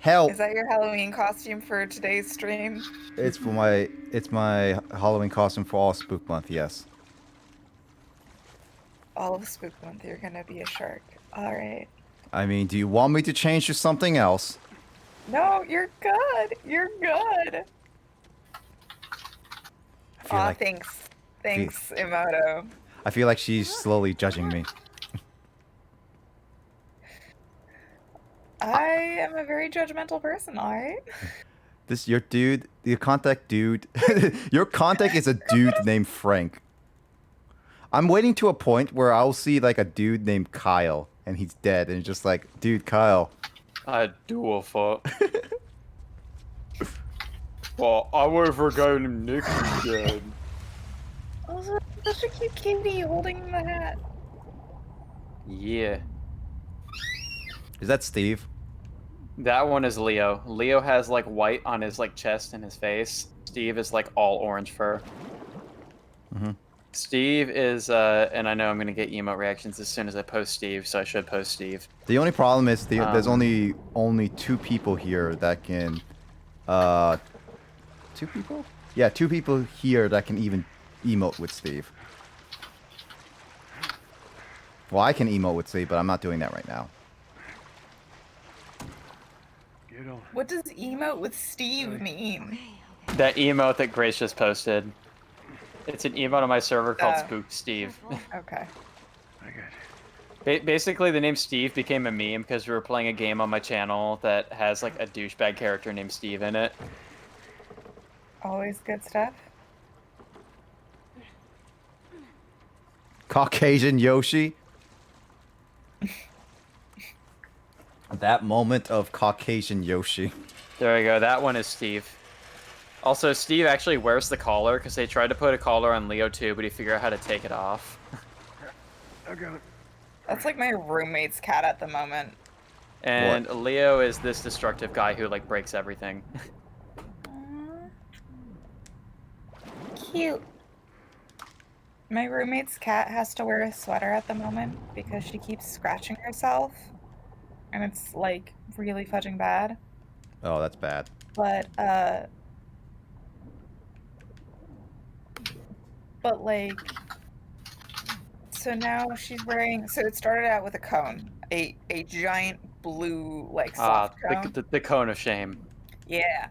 Hell. Is that your Halloween costume for today's stream? It's my Halloween costume for all Spook Month. Yes. All of Spook Month, you're gonna be a shark. All right. I mean, do you want me to change to something else? No, you're good. You're good. Aw, like- thanks. Thanks, Emoto. I feel like she's slowly judging me. I am a very judgmental person, alright? Your dude, your contact dude, your contact is a dude named Frank. I'm waiting to a point where I'll see like a dude named Kyle and he's dead and it's just like, dude, Kyle. I do a fuck. Well, I would have forgotten Nick is dead. Also, such a cute kitty holding the hat. Yeah. Is that Steve? That one is Leo. Leo has like white on his like chest and his face. Steve is like all orange fur. Mm-hmm. Steve is, and I know I'm gonna get emote reactions as soon as I post Steve, so I should post Steve. The only problem is there's only 2 people here that can 2 people? Yeah, 2 people here that can even emote with Steve. Well, I can emote with Steve, but I'm not doing that right now. Get on. What does emote with Steve mean? That emote that Grace just posted. It's an emote on my server called Spook Steve. Okay. I got you. Basically, the name Steve became a meme because we were playing a game on my channel that has like a douchebag character named Steve in it. Always good stuff. Caucasian Yoshi. That moment of Caucasian Yoshi. There we go. That one is Steve. Also, Steve actually wears the collar because they tried to put a collar on Leo too, but he figured out how to take it off. I got it. That's like my roommate's cat at the moment. And Leo is this destructive guy who like breaks everything. Cute. My roommate's cat has to wear a sweater at the moment because she keeps scratching herself. And it's like really fudging bad. Oh, that's bad. But like, so now she's wearing, so it started out with a cone, a giant blue like soft cone. The cone of shame. Yeah.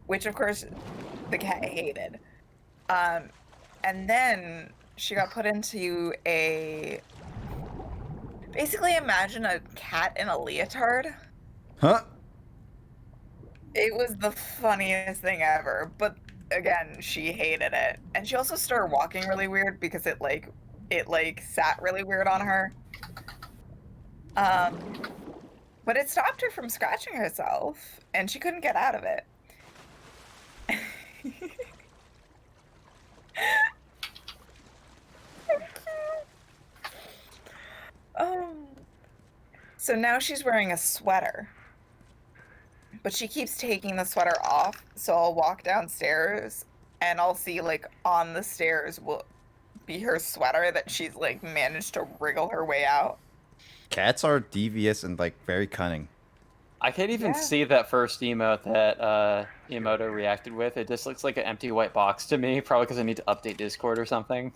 Which of course the cat hated. And then she got put into basically imagine a cat in a leotard. Huh? It was the funniest thing ever, but again, she hated it. And she also started walking really weird because it sat really weird on her. But it stopped her from scratching herself, and she couldn't get out of it. So now she's wearing a sweater. But she keeps taking the sweater off, so I'll walk downstairs and I'll see like on the stairs will be her sweater that she's like managed to wriggle her way out. Cats are devious and like very cunning. I can't even see that first emote that Emoto reacted with. It just looks like an empty white box to me, probably because I need to update Discord or something.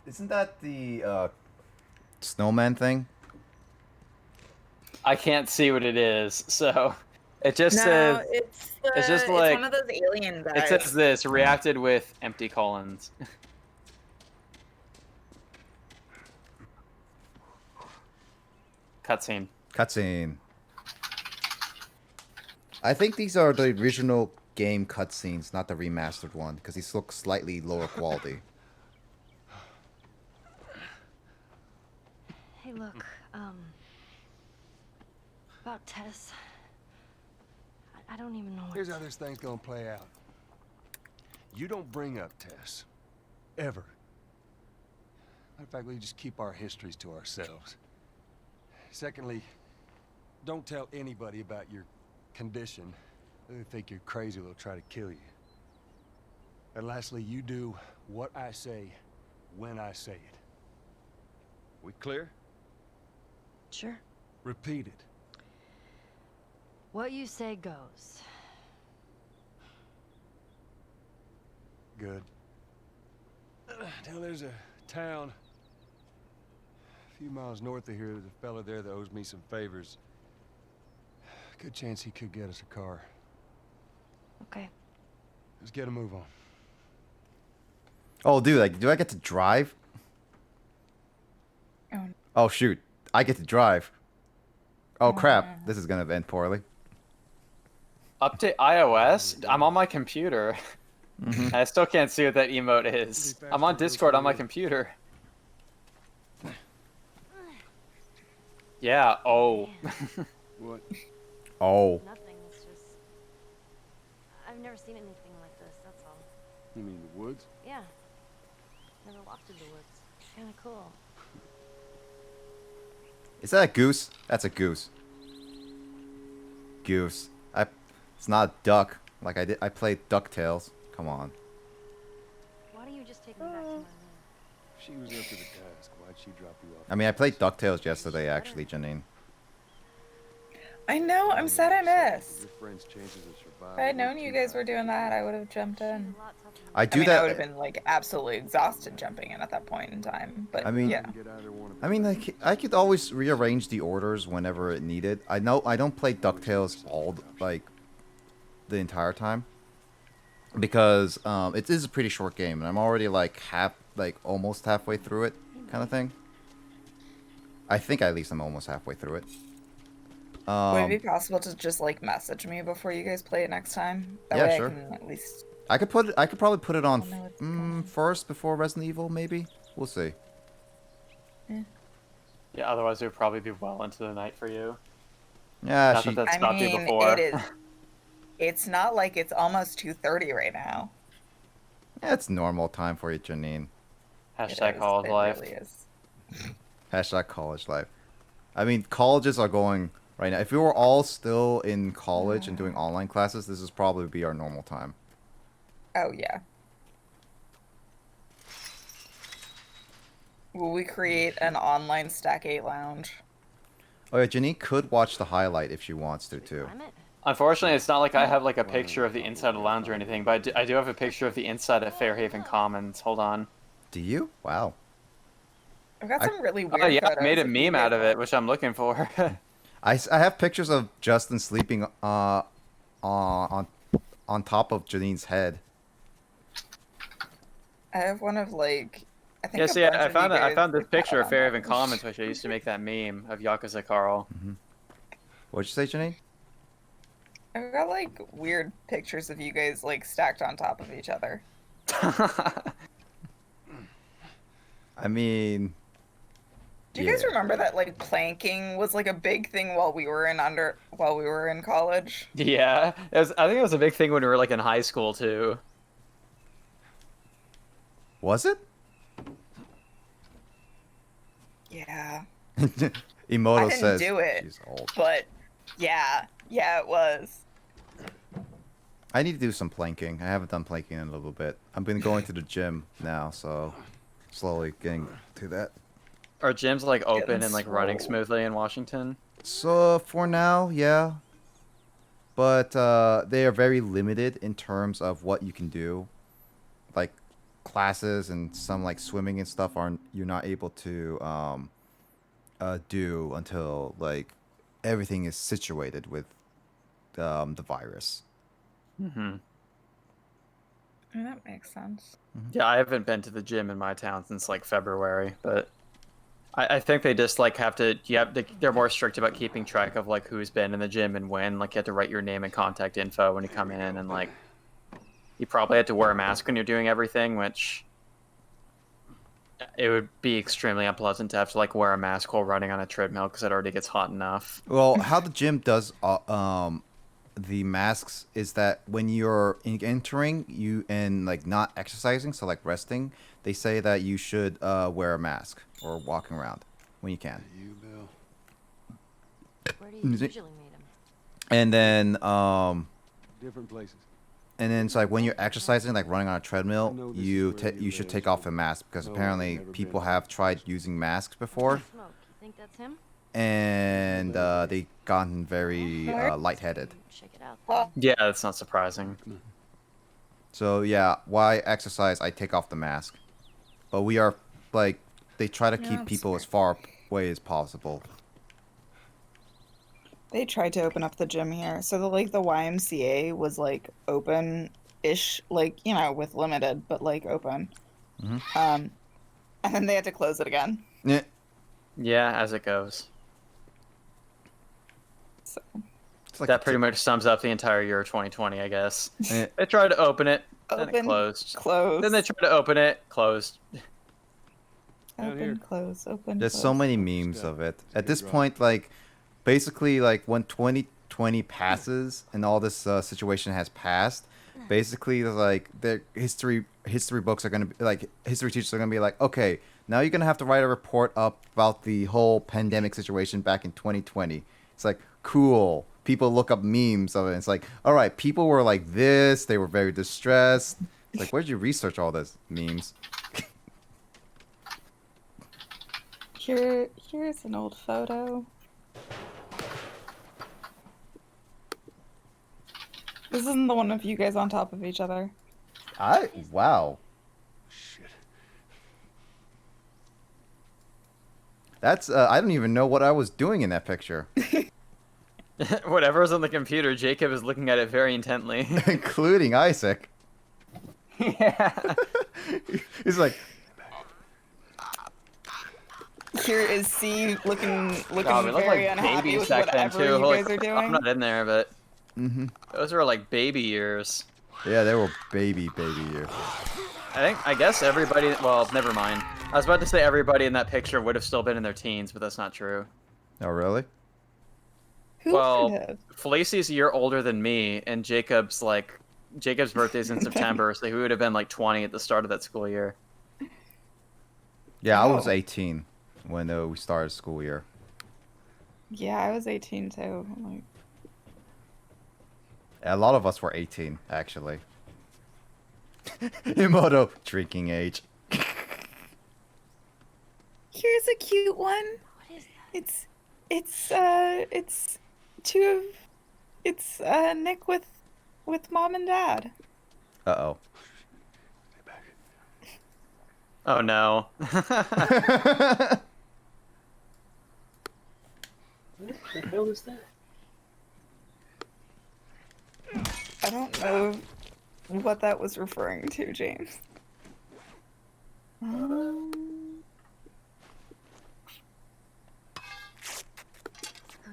Isn't that the snowman thing? I can't see what it is, so it just says it's just like it's one of those alien guys. It says this reacted with empty colons. Cutscene. Cutscene. I think these are the original game cutscenes, not the remastered one, because these look slightly lower quality. Hey, look, about Tess. I don't even know what... Here's how this thing's gonna play out. You don't bring up Tess. Ever. Matter of fact, we just keep our histories to ourselves. Secondly, don't tell anybody about your condition. They think you're crazy, they'll try to kill you. And lastly, you do what I say when I say it. We clear? Sure. Repeat it. What you say goes. Good. Now there's a town a few miles north of here. There's a fella there that owes me some favors. Good chance he could get us a car. Okay. Let's get a move on. Oh, dude, like, do I get to drive? Oh, shoot. I get to drive. Oh, crap. This is gonna end poorly. Update iOS? I'm on my computer. I still can't see what that emote is. I'm on Discord on my computer. Yeah, oh. What? Oh. Nothing, it's just... I've never seen anything like this, that's all. You mean the woods? Yeah. Never walked in the woods. Kinda cool. Is that a goose? That's a goose. Goose. It's not a duck. Like I played DuckTales. Come on. Why don't you just take me back to my room? She was up to the task. Why'd she drop you off? I mean, I played DuckTales yesterday, actually, Janine. I know. I'm sad I missed. Your friend's chances of survival. If I had known you guys were doing that, I would have jumped in. I do I that. would have been like absolutely exhausted jumping in at that point in time. But I mean, yeah. like I could always rearrange the orders whenever it needed. I know I don't play DuckTales the entire time because it is a pretty short game, and I'm already like almost halfway through it, kind of thing. I think at least I'm almost halfway through it. Would it be possible to just like message me before you guys play it next time? That Yeah, way sure. I can at least. I could probably put it on first before Resident Evil, maybe. We'll see. Yeah, otherwise it would probably be well into the night for you. Yeah, Not that that's I stopped you mean, before. it is. It's not like it's almost 2:30 right now. Yeah, it's normal time for you, Janine. Hashtag college life. Really is. Hashtag college life. I mean, colleges are going right now. If we were all still in college and doing online classes, this is probably be our normal time. Oh yeah. Will we create an online Stack 8 lounge? Oh yeah, Janine could watch the highlight if she wants to too. Unfortunately, it's not like I have like a picture of the inside of the lounge or anything, but I do have a picture of the inside of Fairhaven Commons. Hold on. Do you? Wow. I've got some really weird Oh yeah, I photos made a if you meme guys out of want. it, which I'm looking for. I have pictures of Justin sleeping on top of Janine's head. I have one of like. I think. Yeah, a see, bunch I of you found guys this have picture of on Fairhaven that. Commons, which I used to make that meme of Yakuza Carl. What'd you say, Janine? I've got like weird pictures of you guys like stacked on top of each other. I mean, Do you guys remember that like planking was like a big thing while we were in college? Yeah, I think it was a big thing when we were like in high school too. Was it? Yeah. Emoto I didn't says do it, she's old. but yeah, it was. I need to do some planking. I haven't done planking in a little bit. I've been going to the gym now, so slowly getting to that. Are gyms like open Getting and like running swole. smoothly in Washington? So for now, yeah. But they are very limited in terms of what you can do. Like classes and some like swimming and stuff you're not able to do until like everything is situated with the virus. Mm-hmm. That makes sense. Yeah, I haven't been to the gym in my town since like February, but I think they just like they're more strict about keeping track of like who's been in the gym and when. Like you have to write your name and contact info when you come in, and like you probably have to wear a mask when you're doing everything, which it would be extremely unpleasant to have to like wear a mask while running on a treadmill because it already gets hot enough. Well, how the gym does the masks is that when you're entering you and like not exercising, so like resting, they say that you should wear a mask or walking around when you can. You, Bill. Where do you usually meet him? And then Different places. and then it's like when you're exercising, like running on a treadmill, you should take off a mask because apparently people have tried using masks before, Smoke. You think that's him? and they gotten very lightheaded. Check it out. Yeah, that's not surprising. So yeah, why exercise? I take off the mask, but we are like they try to keep people as far away as possible. They tried to open up the gym here, so the YMCA was like open-ish, like with limited, but like open. And then they had to close it again. Yeah. Yeah, as it goes. So like that pretty much sums up the entire year of 2020, I guess. Eh. They tried to open it, then it Open, closed. closed. Then they tried to open it, closed. Open, close, open. There's close. so many memes of it. At this point, like basically like when 2020 passes and all this situation has passed, basically like their history books are gonna be like history teachers are gonna be like, okay, now you're gonna have to write a report up about the whole pandemic situation back in 2020. It's like cool. People look up memes of it. And it's like, all right, people were like this. They were very distressed. It's like, where did you research all this memes? Here's an old photo. This isn't the one of you guys on top of each other. Wow. That's I don't even know what I was doing in that picture. Whatever's on the computer, Jacob is looking at it very intently. Including Isaac. Yeah. He's like, Here is C looking God, we look very like unhappy babies with back then whatever too. you Holy guys are crap, I'm doing. not in there, but mm-hmm. Those were like baby years. Yeah, they were baby years. I guess everybody. Well, never mind. I was about to say everybody in that picture would have still been in their teens, but that's not true. Oh, really? Well, Felicity's a year older than me, and Jacob's birthday's in September, so he would have been like 20 at the start of that school year. Yeah, I was 18 when we started school year. Yeah, I was 18 too. Like, A lot of us were 18, actually. Imoto, drinking age. here's a cute one. What is that? It's Nick with mom and dad. Uh-oh. Oh no. What the hell is that? I don't know what that was referring to, James. Hurry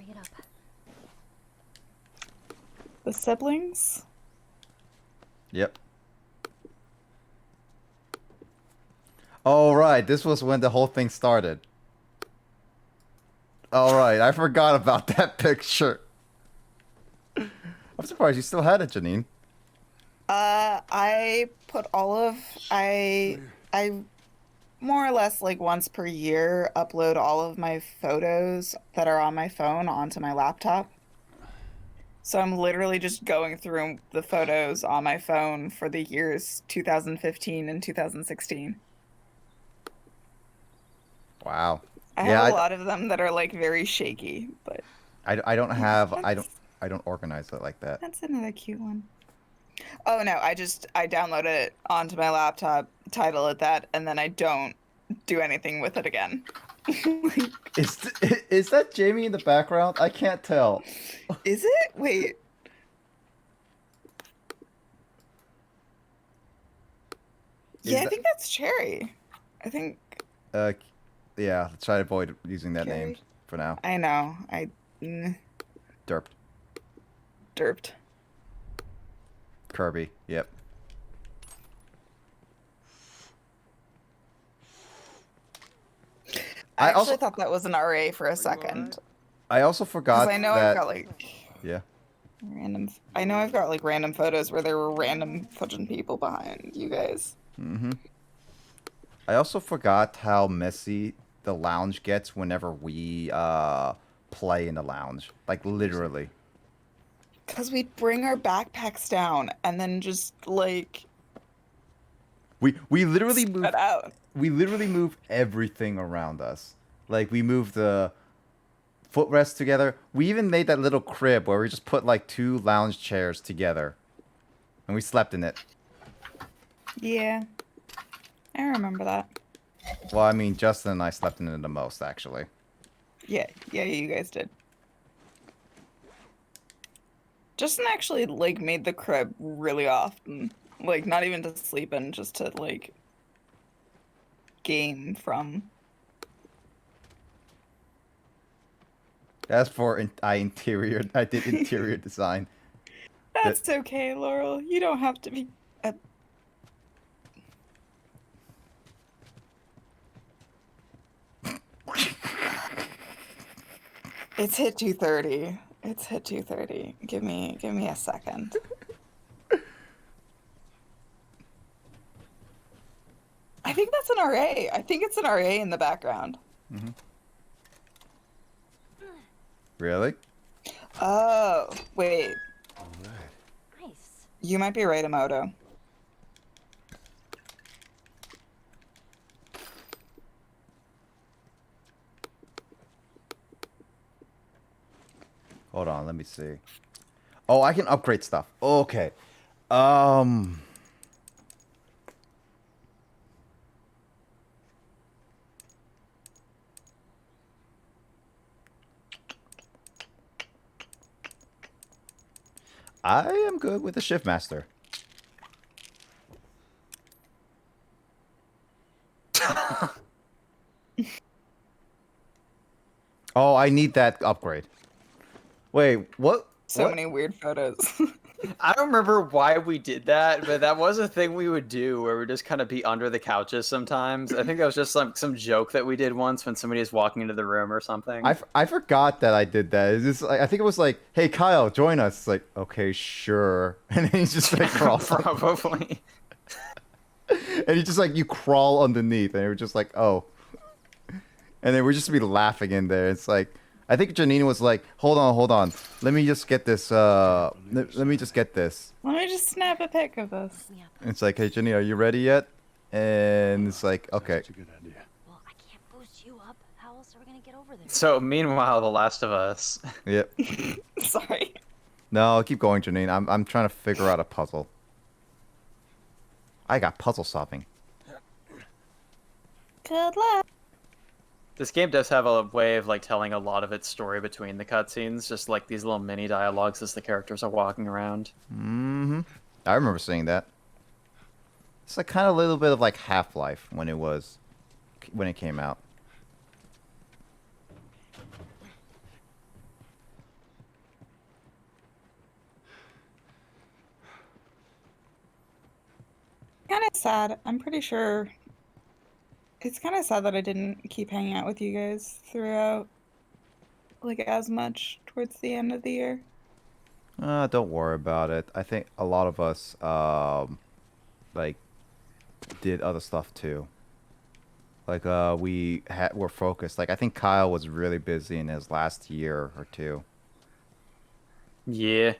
it up. The siblings? Yep. Oh, right. This was when the whole thing started. All right. I forgot about that picture. I'm surprised you still had it, Janine. I put I more or less like once per year upload all of my photos that are on my phone onto my laptop. So I'm literally just going through the photos on my phone for the years 2015 and 2016. Wow. I have a lot of them that are like very shaky, but I don't have I don't organize it like that. that's another cute one. Oh no, I download it onto my laptop, title it that, and then I don't do anything with it again. Is that Jamie in the background? I can't tell. Is it? Wait. Yeah, I think that's Cherry. I think. Yeah. Let's try to avoid using that name for now. I know. Derped. Derped. Kirby. Yep. I actually thought that was an RA for a second. I also forgot I know that. I've got like Yeah. random. I know I've got like random photos where there were random fucking people behind you guys. Mm-hmm. I also forgot how messy the lounge gets whenever we play in the lounge. Like literally. Cause we bring our backpacks down and then just like We literally move out. We literally move everything around us. Like we moved the footrest together. We even made that little crib where we just put like 2 lounge chairs together. And we slept in it. Yeah. I remember that. Well, I mean, Justin and I slept in it the most, actually. Yeah, you guys did. Justin actually like made the crib really often. Like not even to sleep in, just to like game from. As for I did interior design. That's okay, Laurel. You don't have to be. It's hit 2:30. It's hit 2:30. Give me a second. I think that's an RA. I think it's an RA in the background. Mm-hmm. Really? Oh, wait. Nice. You might be right, Emoto. Hold on, let me see. Oh, I can upgrade stuff. Okay. Um. I am good with the shift master. Oh, I need that upgrade. Wait, what? So What? many weird photos. I don't remember why we did that, but that was a thing we would do where we'd just kind of be under the couches sometimes. I think that was just some joke that we did once when somebody was walking into the room or something. I forgot that I did that. It's just, like, I think it was like, "Hey, Kyle, join us." It's like, okay, sure. And then he's just like crawls. Probably. And he just like you crawl underneath, and we're just like, oh. And then we're just be laughing in there. It's like, I think Janine was like, hold on. Let me just get this. Let me just get this. Let me just snap a pic of this. And it's like, hey, Janine, are you ready yet? And it's like, okay. Well, I can't boost you up. How else are we gonna get over there? So meanwhile, The Last of Us. Yep. Sorry. No, keep going, Janine. I'm trying to figure out a puzzle. I got puzzle solving. Good luck. This game does have a way of like telling a lot of its story between the cutscenes, just like these little mini dialogues as the characters are walking around. Mm-hmm. I remember seeing that. It's like kind of a little bit of like Half-Life when it came out. Kind of sad. I'm pretty sure it's kind of sad that I didn't keep hanging out with you guys throughout, like, as much towards the end of the year. Don't worry about it. I think a lot of us like did other stuff too. Like were focused. Like I think Kyle was really busy in his last year or two. Yeah.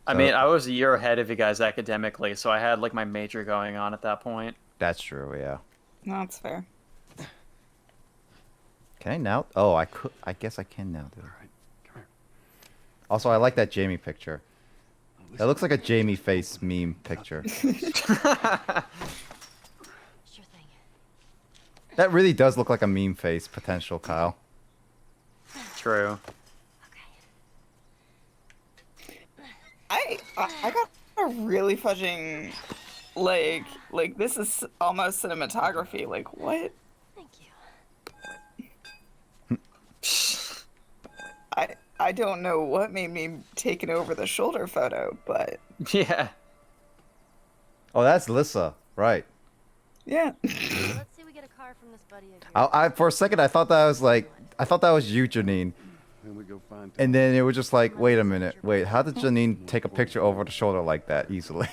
I So- mean, I was a year ahead of you guys academically, so I had like my major going on at that point. That's true, yeah. No, that's fair. Can I now? Oh, I could. I guess I can now do it. Also, I like that Jamie picture. That looks like a Jamie face meme picture. That really does look like a meme face potential, Kyle. True. I got a really fudging, like this is almost cinematography. Like what? I don't know what made me taking over the shoulder photo, but Yeah. Oh, that's Lissa, right? yeah. Let's say we get a car from this buddy of yours. I for a second I thought that was you, Janine. Then we go find And then it was just like, wait a minute, wait, how did Janine take a picture over the shoulder like that easily?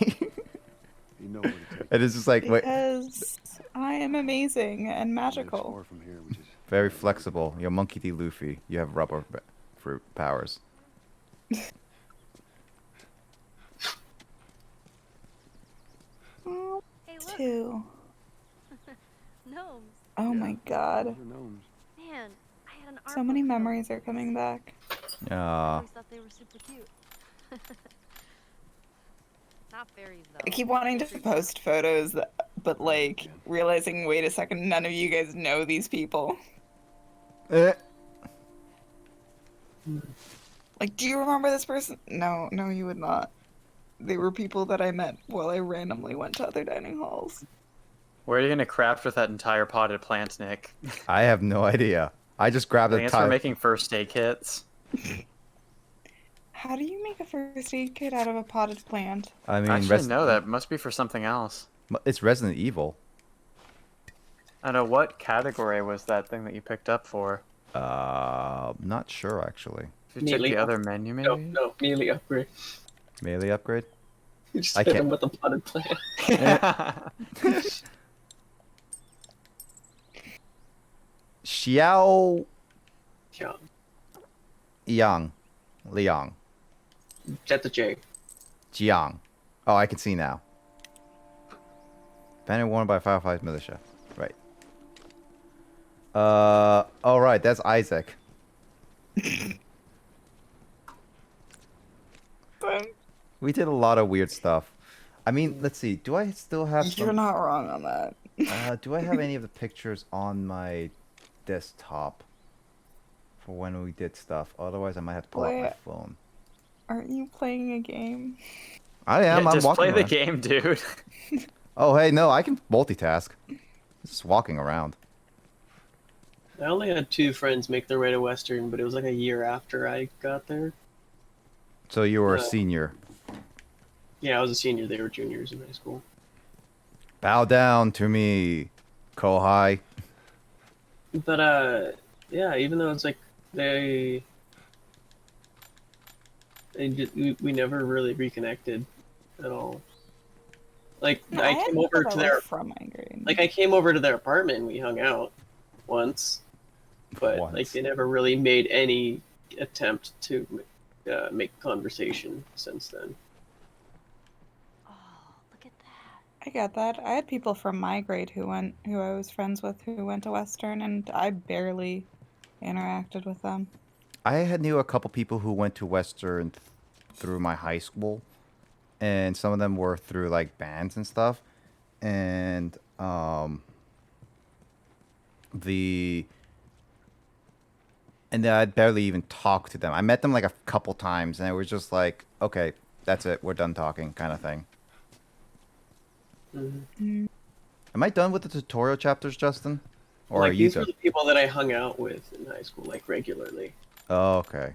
You know where to take And it's just like, wait, Because I am amazing and magical. from here, which is very flexible. You're Monkey D. Luffy. You have rubber fruit powers. Hey, look. Two. Gnomes. Oh my god. Man, I had an So many memories are coming back. I Yeah. always thought they were super cute. Not fairies though. I keep wanting to post photos, but like realizing, wait a second, none of you guys know these people. Like, do you remember this person? No, you would not. They were people that I met while I randomly went to other dining halls. Where are you gonna craft with that entire potted plant, Nick? I have no idea. I just grabbed I a guess we're tie. making first aid kits. How do you make a first aid kit out of a potted plant? I mean, I actually know that must be for something else. It's Resident Evil. I don't know what category was that thing that you picked up for. Not sure actually. If you check the other menu, maybe. No, melee upgrade. Melee upgrade? You just I hit him can't. with a potted plant. Xiao Yeah. Liang. That's a J. Jiang. Oh, I can see now. Banner worn by Firefly's militia. Right. Oh right, that's Isaac. I'm We did a lot of weird stuff. I mean, let's see. Do I still have You're some... not wrong on that. Do I have any of the pictures on my desktop for when we did stuff? Otherwise, I might have to pull out my Wait. phone. Aren't you playing a game? I am. Yeah, I'm just walking play the around. game, dude. Oh, hey, no, I can multitask. Just walking around. I only had 2 friends make their way to Western, but it was like a year after I got there. So you were a senior. Yeah, I was a senior. They were juniors in high school. Bow down to me, Kohai. But yeah, even though it's like we never really reconnected at all. Like No, I had came people over that to were their from my grade. I came over to their apartment and we hung out once, but like they never really made any attempt to make conversation since then. I get that. I had people from my grade who I was friends with who went to Western, and I barely interacted with them. I knew a couple people who went to Western through my high school, and some of them were through like bands and stuff, and and then I barely even talked to them. I met them like a couple times, and it was just like, okay, that's it, we're done talking, kind of thing. Mm-hmm. Am I done with the tutorial chapters, Justin? Or Like are you these were the people that I hung out with in high school, like regularly. Oh, okay.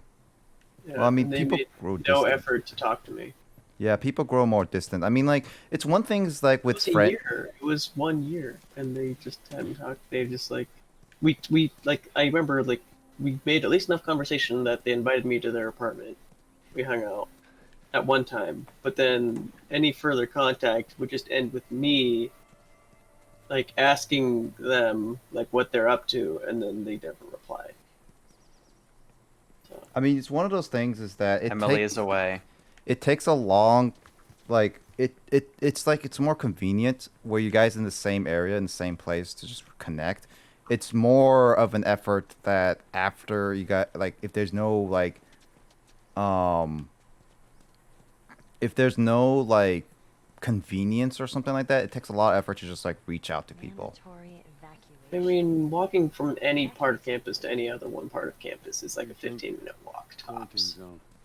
Yeah, Well, I mean, and they people made grow no distant. effort to talk to me. Yeah, people grow more distant. I mean, like, it's one thing is like with It was a friends. year. It was 1 year, and they just hadn't talked. They just like, we like. I remember like we made at least enough conversation that they invited me to their apartment. We hung out at one time, but then any further contact would just end with me, like asking them like what they're up to, and then they never reply. I mean, it's one of those things is that Emily is away. It takes a long, like it's like it's more convenient where you guys in the same area in the same place to just connect. It's more of an effort that after you got like if there's no like convenience or something like that, it takes a lot of effort to just like reach out to people. I mean, walking from any part of campus to any other one part of campus is like a 15-minute walk tops.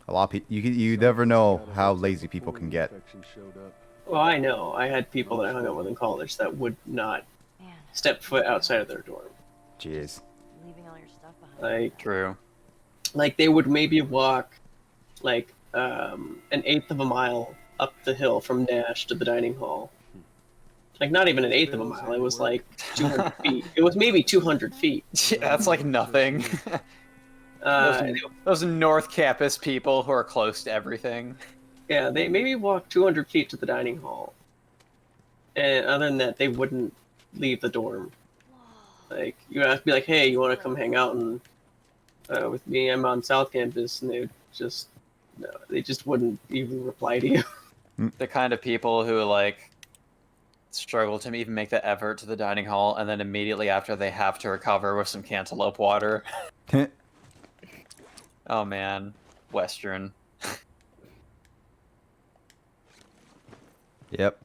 A lot of people, you never know how lazy people can get. Well, I know. I had people that I hung out with in college that would not step foot outside of their dorm. Jeez. Like true. Like they would maybe walk like an eighth of a mile up the hill from Nash to the dining hall. Like not even an eighth of a mile. It was like 200 feet. It was maybe 200 feet. Yeah, that's like nothing. Those North Campus people who are close to everything. Yeah, they maybe walked 200 feet to the dining hall. And other than that, they wouldn't leave the dorm. Like, you have to be like, hey, you want to come hang out and with me? I'm on South Campus. And they just, no, they just wouldn't even reply to you. The kind of people who, like, struggle to even make the effort to the dining hall, and then immediately after they have to recover with some cantaloupe water. Oh, man. Western. Yep.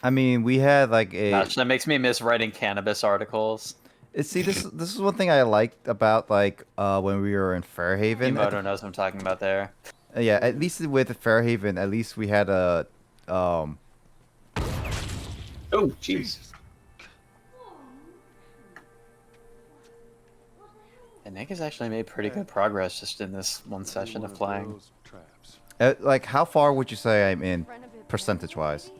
I mean, we had like a. Gosh, that makes me miss writing cannabis articles. See, this is one thing I liked about like when we were in Fairhaven. Emoto knows what I'm talking about there. Yeah, at least with Fairhaven, at least we had a Oh, jeez. And Nick has actually made pretty good progress just in this one session of playing. like, how far would you say I'm in, percentage-wise?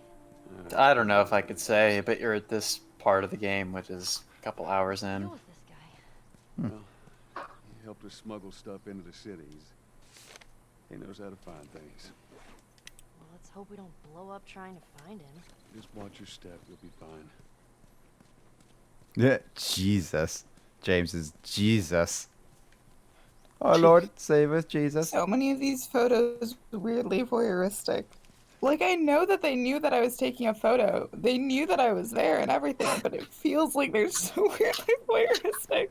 I don't know if I could say, but you're at this part of the game, which is a couple hours in. Well, he helped us smuggle stuff into the cities. He knows how to find things. Well, let's hope we don't blow up trying to find him. Just watch your step, you'll be fine. Yeah, Jesus. James is Jesus. Our Lord, save us, Jesus. So many of these photos weirdly voyeuristic. Like, I know that they knew that I was taking a photo. They knew that I was there and everything, but it feels like they're so weirdly voyeuristic.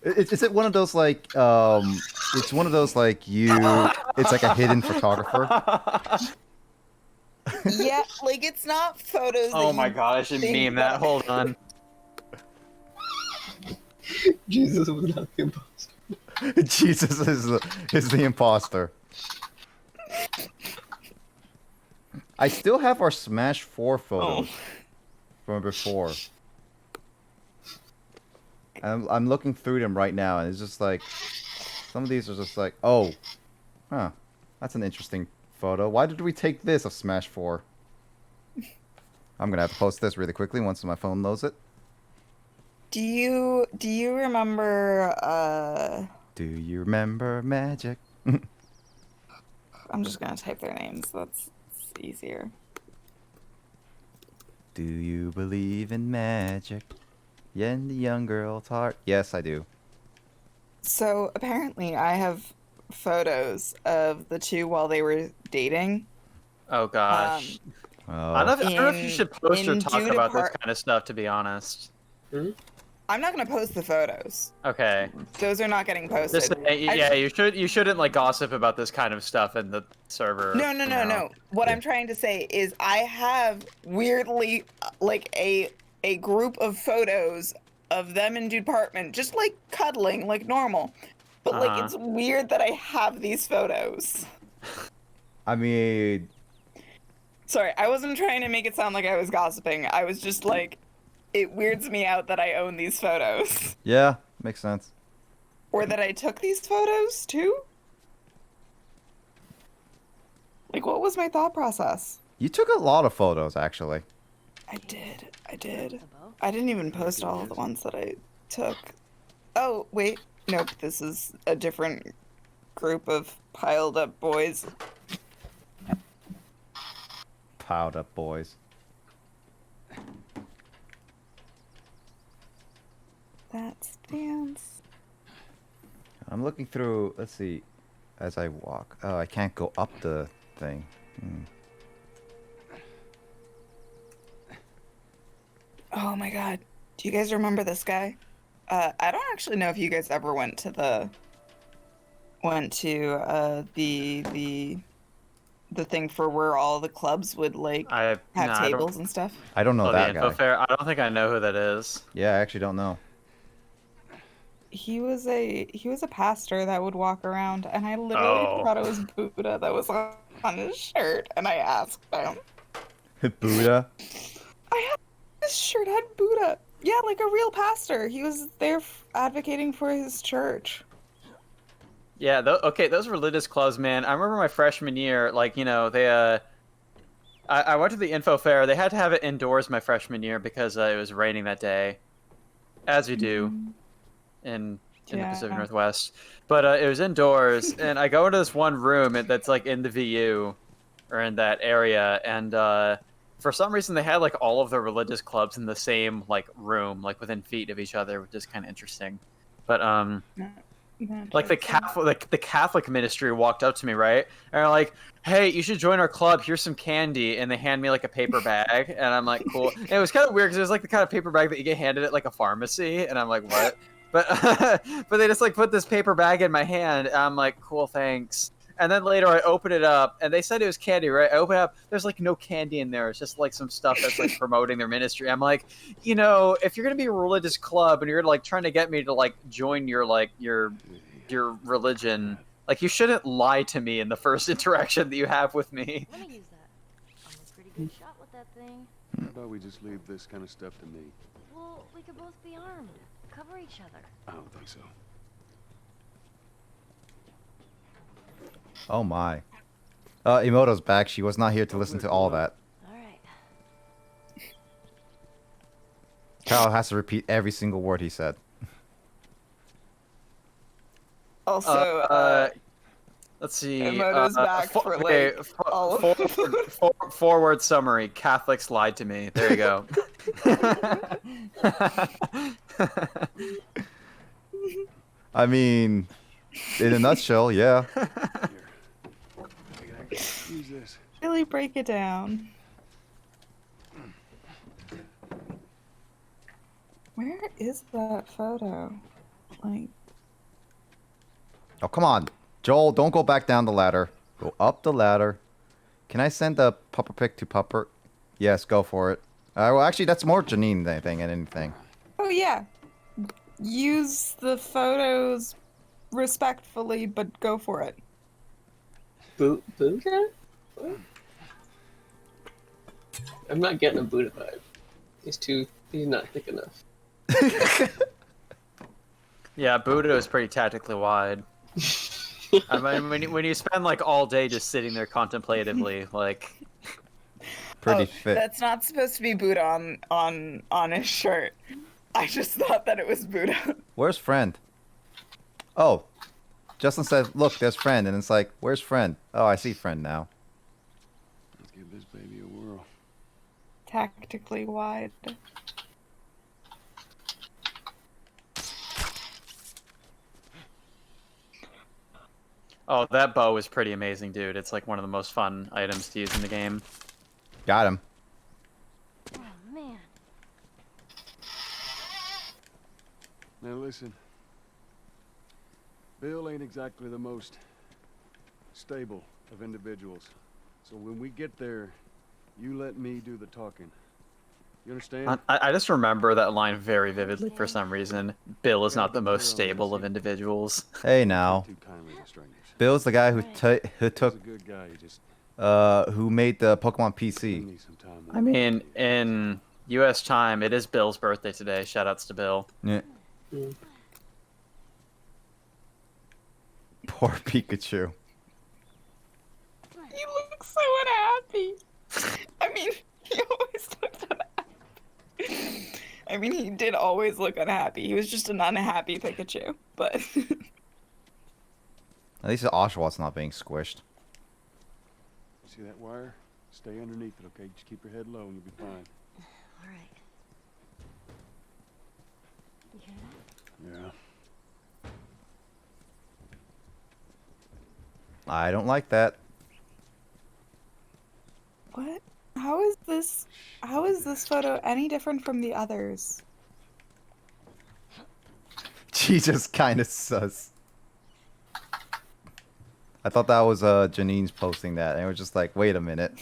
Is it one of those like it's one of those like it's like a hidden photographer. Yeah, like it's not photos. Oh that my you god, I should think meme that. Hold on. Jesus was not the imposter. Jesus is the imposter. I still have our Smash 4 photos from before. I'm looking through them right now, and it's just like some of these are just like, oh, huh, that's an interesting photo. Why did we take this of Smash 4? I'm gonna have to post this really quickly once my phone loads it. Do you remember? Do you remember Magic? I'm just gonna type their names. That's easier. Do you believe in magic? Yeah, in the young girl's heart. Yes, I do. So apparently, I have photos of the two while they were dating. Oh gosh. Oh. I don't know if you should post or in talk due about this depart- kind of stuff, to be honest. I'm not gonna post the photos. Okay. Those are not getting posted. Just, yeah, you shouldn't like gossip about this kind of stuff in the server. No. What I'm trying to say is I have weirdly like a group of photos of them in department, just like cuddling like normal. But like it's weird that I have these photos. I mean, sorry, I wasn't trying to make it sound like I was gossiping. I was just like, it weirds me out that I own these photos. Yeah, makes sense. Or that I took these photos too? Like, what was my thought process? You took a lot of photos, actually. I did. I didn't even post all of the ones that I took. Oh, wait. Nope, this is a different group of piled up boys. Piled up boys. That stands. I'm looking through, let's see, as I walk. Oh, I can't go up the thing. Oh my god. Do you guys remember this guy? I don't actually know if you guys ever went to the thing for where all the clubs would like have tables and stuff. I don't know that the info guy. fair. I don't think I know who that is. Yeah, I actually don't know. He was a pastor that would walk around, and I literally thought it was Buddha that was on his shirt, and I asked him. Buddha? His shirt had Buddha. Yeah, like a real pastor. He was there advocating for his church. Yeah, okay, those religious clubs, man. I remember my freshman year, like, you know, they, I went to the info fair. They had to have it indoors my freshman year because it was raining that day, as you do in the Pacific Northwest. But it was indoors, and I go into this one room that's, like, in the VU, or in that area, and, for some reason, they had like all of the religious clubs in the same like room, like within feet of each other, which is kind of interesting. But like the Catholic ministry walked up to me, right, and they're like, "Hey, you should join our club. Here's some candy," and they hand me like a paper bag, and I'm like, "Cool." And it was kind of weird because it was like the kind of paper bag that you get handed at like a pharmacy, and I'm like, "What?" But they just like put this paper bag in my hand, and I'm like, "Cool, thanks." And then later I open it up, and they said it was candy, right? I open it up, there's like no candy in there. It's just like some stuff that's like promoting their ministry. I'm like, you know, if you're gonna be a religious club and you're like trying to get me to like join your like your religion, like you shouldn't lie to me in the first interaction that you have with me. Let me use that. I'm a pretty good shot with that thing. How about we just leave this kind of stuff to me? Well, we could both be armed. Cover each other. I don't think so. Oh my. Emoto's back. She was not here to listen to all that. Alright. Kyle has to repeat every single word he said. Also, let's see. Emoto's back for like forward summary. Catholics lied to me. There you go. I mean, in a nutshell, yeah. Use this. Really break it down. Where is that photo? Like, Oh, come on. Joel, don't go back down the ladder. Go up the ladder. Can I send a pupper pic to Pupper? Yes, go for it. Well, actually, that's more Janine than anything. oh yeah, use the photos respectfully, but go for it. Buddha? What? I'm not getting a Buddha vibe. He's not thick enough. Yeah, Buddha is pretty tactically wide. I mean, when you spend like all day just sitting there contemplatively, like pretty fit. That's not supposed to be Buddha on his shirt. I just thought that it was Buddha. Where's friend? Oh, Justin said, "Look, there's friend," and it's like, "Where's friend?" Oh, I see friend now. Let's give this baby a whirl. Tactically wide. oh, that bow is pretty amazing, dude. It's like one of the most fun items to use in the game. Got him. Oh, man. Now listen. Bill ain't exactly the most stable of individuals. So when we get there, you let me do the talking. You understand? I just remember that line very vividly for some reason. Bill is not the most stable of individuals. Hey now. Bill's the guy who took who made the Pokemon PC. I mean, in U.S. time, it is Bill's birthday today. Shoutouts to Bill. Yeah. Poor Pikachu. He looks so unhappy. I mean, he always looked unhappy. I mean, he did always look unhappy. He was just an unhappy Pikachu, but... At least the Oshawtt's not being squished. See that wire? Stay underneath it, okay? Just keep your head low and you'll be fine. All right. You hear that? Yeah. I don't like that. What? How is this photo any different from the others? She just kind of sus. I thought that was Janine's posting that, and it was just like, wait a minute.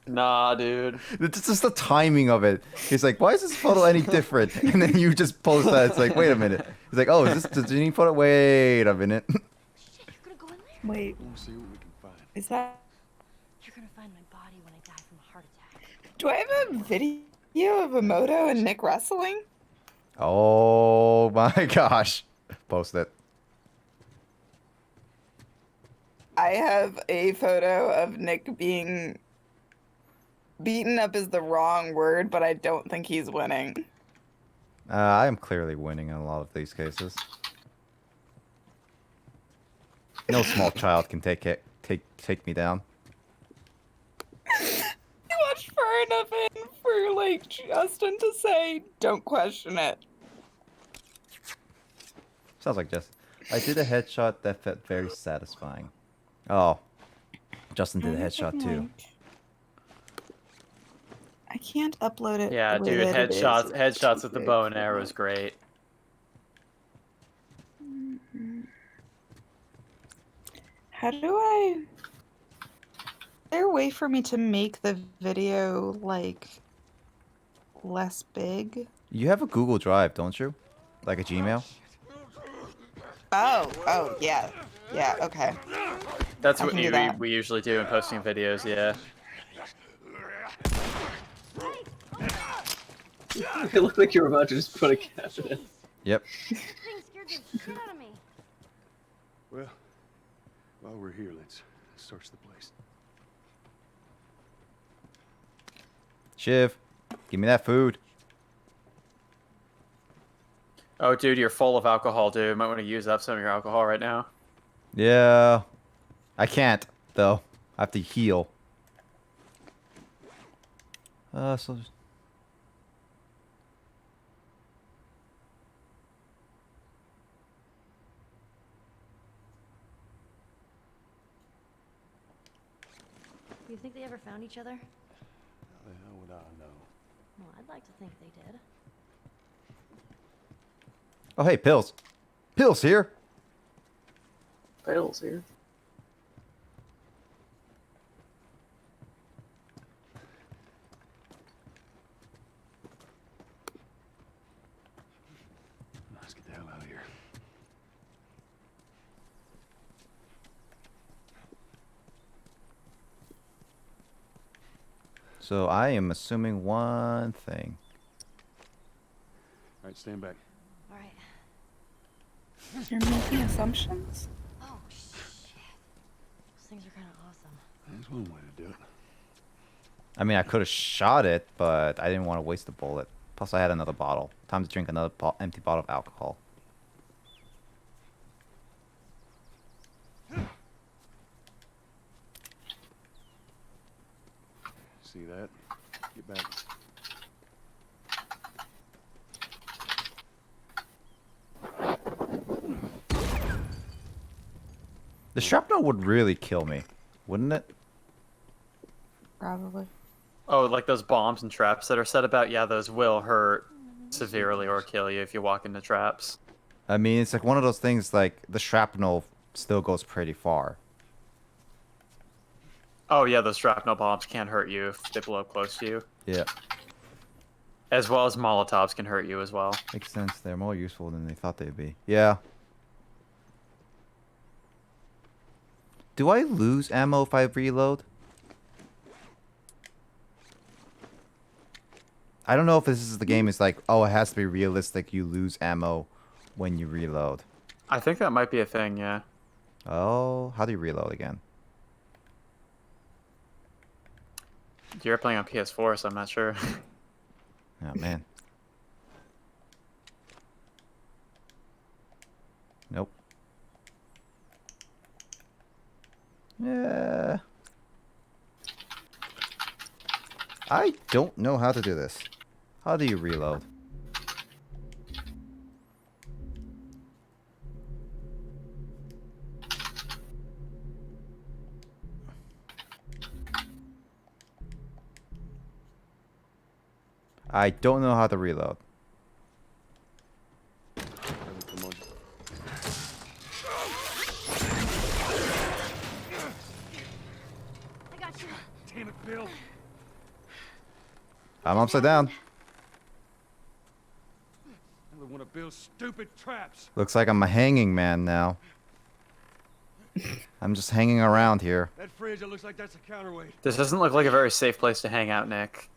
Nah, dude. It's just the timing of it. He's like, why is this photo any different? And then you just post that. It's like, wait a minute. He's like, oh, is this the Janine photo? Wait a minute. Wait. We'll see what we can find. Is that... You're gonna find my body when I die from a heart attack. Do I have a video of Emoto and Nick wrestling? Oh my gosh. Post it. I have a photo of Nick being... beaten up is the wrong word, but I don't think he's winning. I am clearly winning in a lot of these cases. No small child can take me down. You watched far enough in for like Justin to say, "Don't question it." Sounds like Justin. I did a headshot that felt very satisfying. Oh, Justin did a headshot too. I can't upload it. Yeah, the way dude, that it is. headshots with the bow and arrow is great. How do I... Is there a way for me to make the video, like, less big? You have a Google Drive, don't you? Like a Gmail? Oh, yeah. Yeah, okay. That's I what can do that. we usually do in posting videos, yeah. It looked like you were about to just put a cap in it. Yep. Thing scared the shit out of me. Well, while we're here, let's search the place. Shiv, give me that food. Oh, dude, you're full of alcohol, dude. Might want to use up some of your alcohol right now. Yeah. I can't, though. I have to heal. So... You think they ever found each other? How the hell would I know? Well, I'd like to think they did. Oh, hey, pills. Bill's here. Bill's here. Let's get the hell out of here. So I am assuming one thing. All right, stand back. All right. You're making assumptions? Oh, shit. Those things are kind of awesome. That's one way to do it. I mean, I could have shot it, but I didn't want to waste a bullet. Plus, I had another bottle. Time to drink another empty bottle of alcohol. See that? Get back. The shrapnel would really kill me, wouldn't it? Probably. Oh, like those bombs and traps that are set about? Yeah, those will hurt severely or kill you if you walk into traps. I mean, it's like one of those things, like, the shrapnel still goes pretty far. Oh yeah, those shrapnel bombs can hurt you if they blow up close to you. Yeah. As well as Molotovs can hurt you as well. Makes sense. They're more useful than they thought they'd be. Yeah. Do I lose ammo if I reload? I don't know if this is the game is like, oh, it has to be realistic. You lose ammo when you reload. I think that might be a thing, yeah. Oh, how do you reload again? You're playing on PS4, so I'm not sure. Oh, man. Nope. Yeah. I don't know how to do this. How do you reload? I don't know how to reload. I got you. Damn it, Bill. I'm upside down. Another one of Bill's stupid traps. Looks like I'm a hanging man now. I'm just hanging around here. That fridge, it looks like that's a counterweight. This doesn't look like a very safe place to hang out, Nick.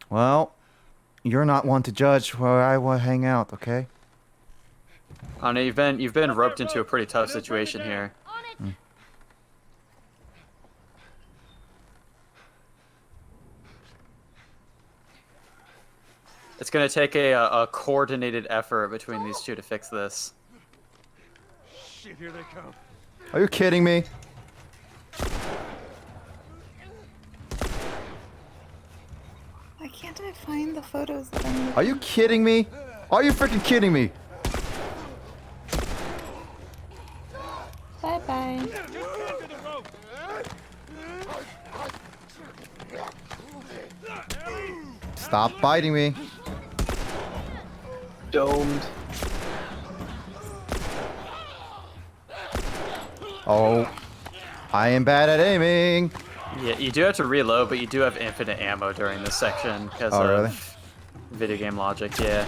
Well, you're not one to judge where I will hang out, okay? I know you've been roped into a pretty tough situation here. It's gonna take a coordinated effort between these two to fix this. Shit, here they come. Are you kidding me? Why can't I find the photos that I'm Are you kidding me? Are you freaking kidding me? Bye-bye. Stop biting me. Domed. Oh, I am bad at aiming. Yeah, you do have to reload, but you do have infinite ammo during this section because Oh, of really? video game logic, yeah.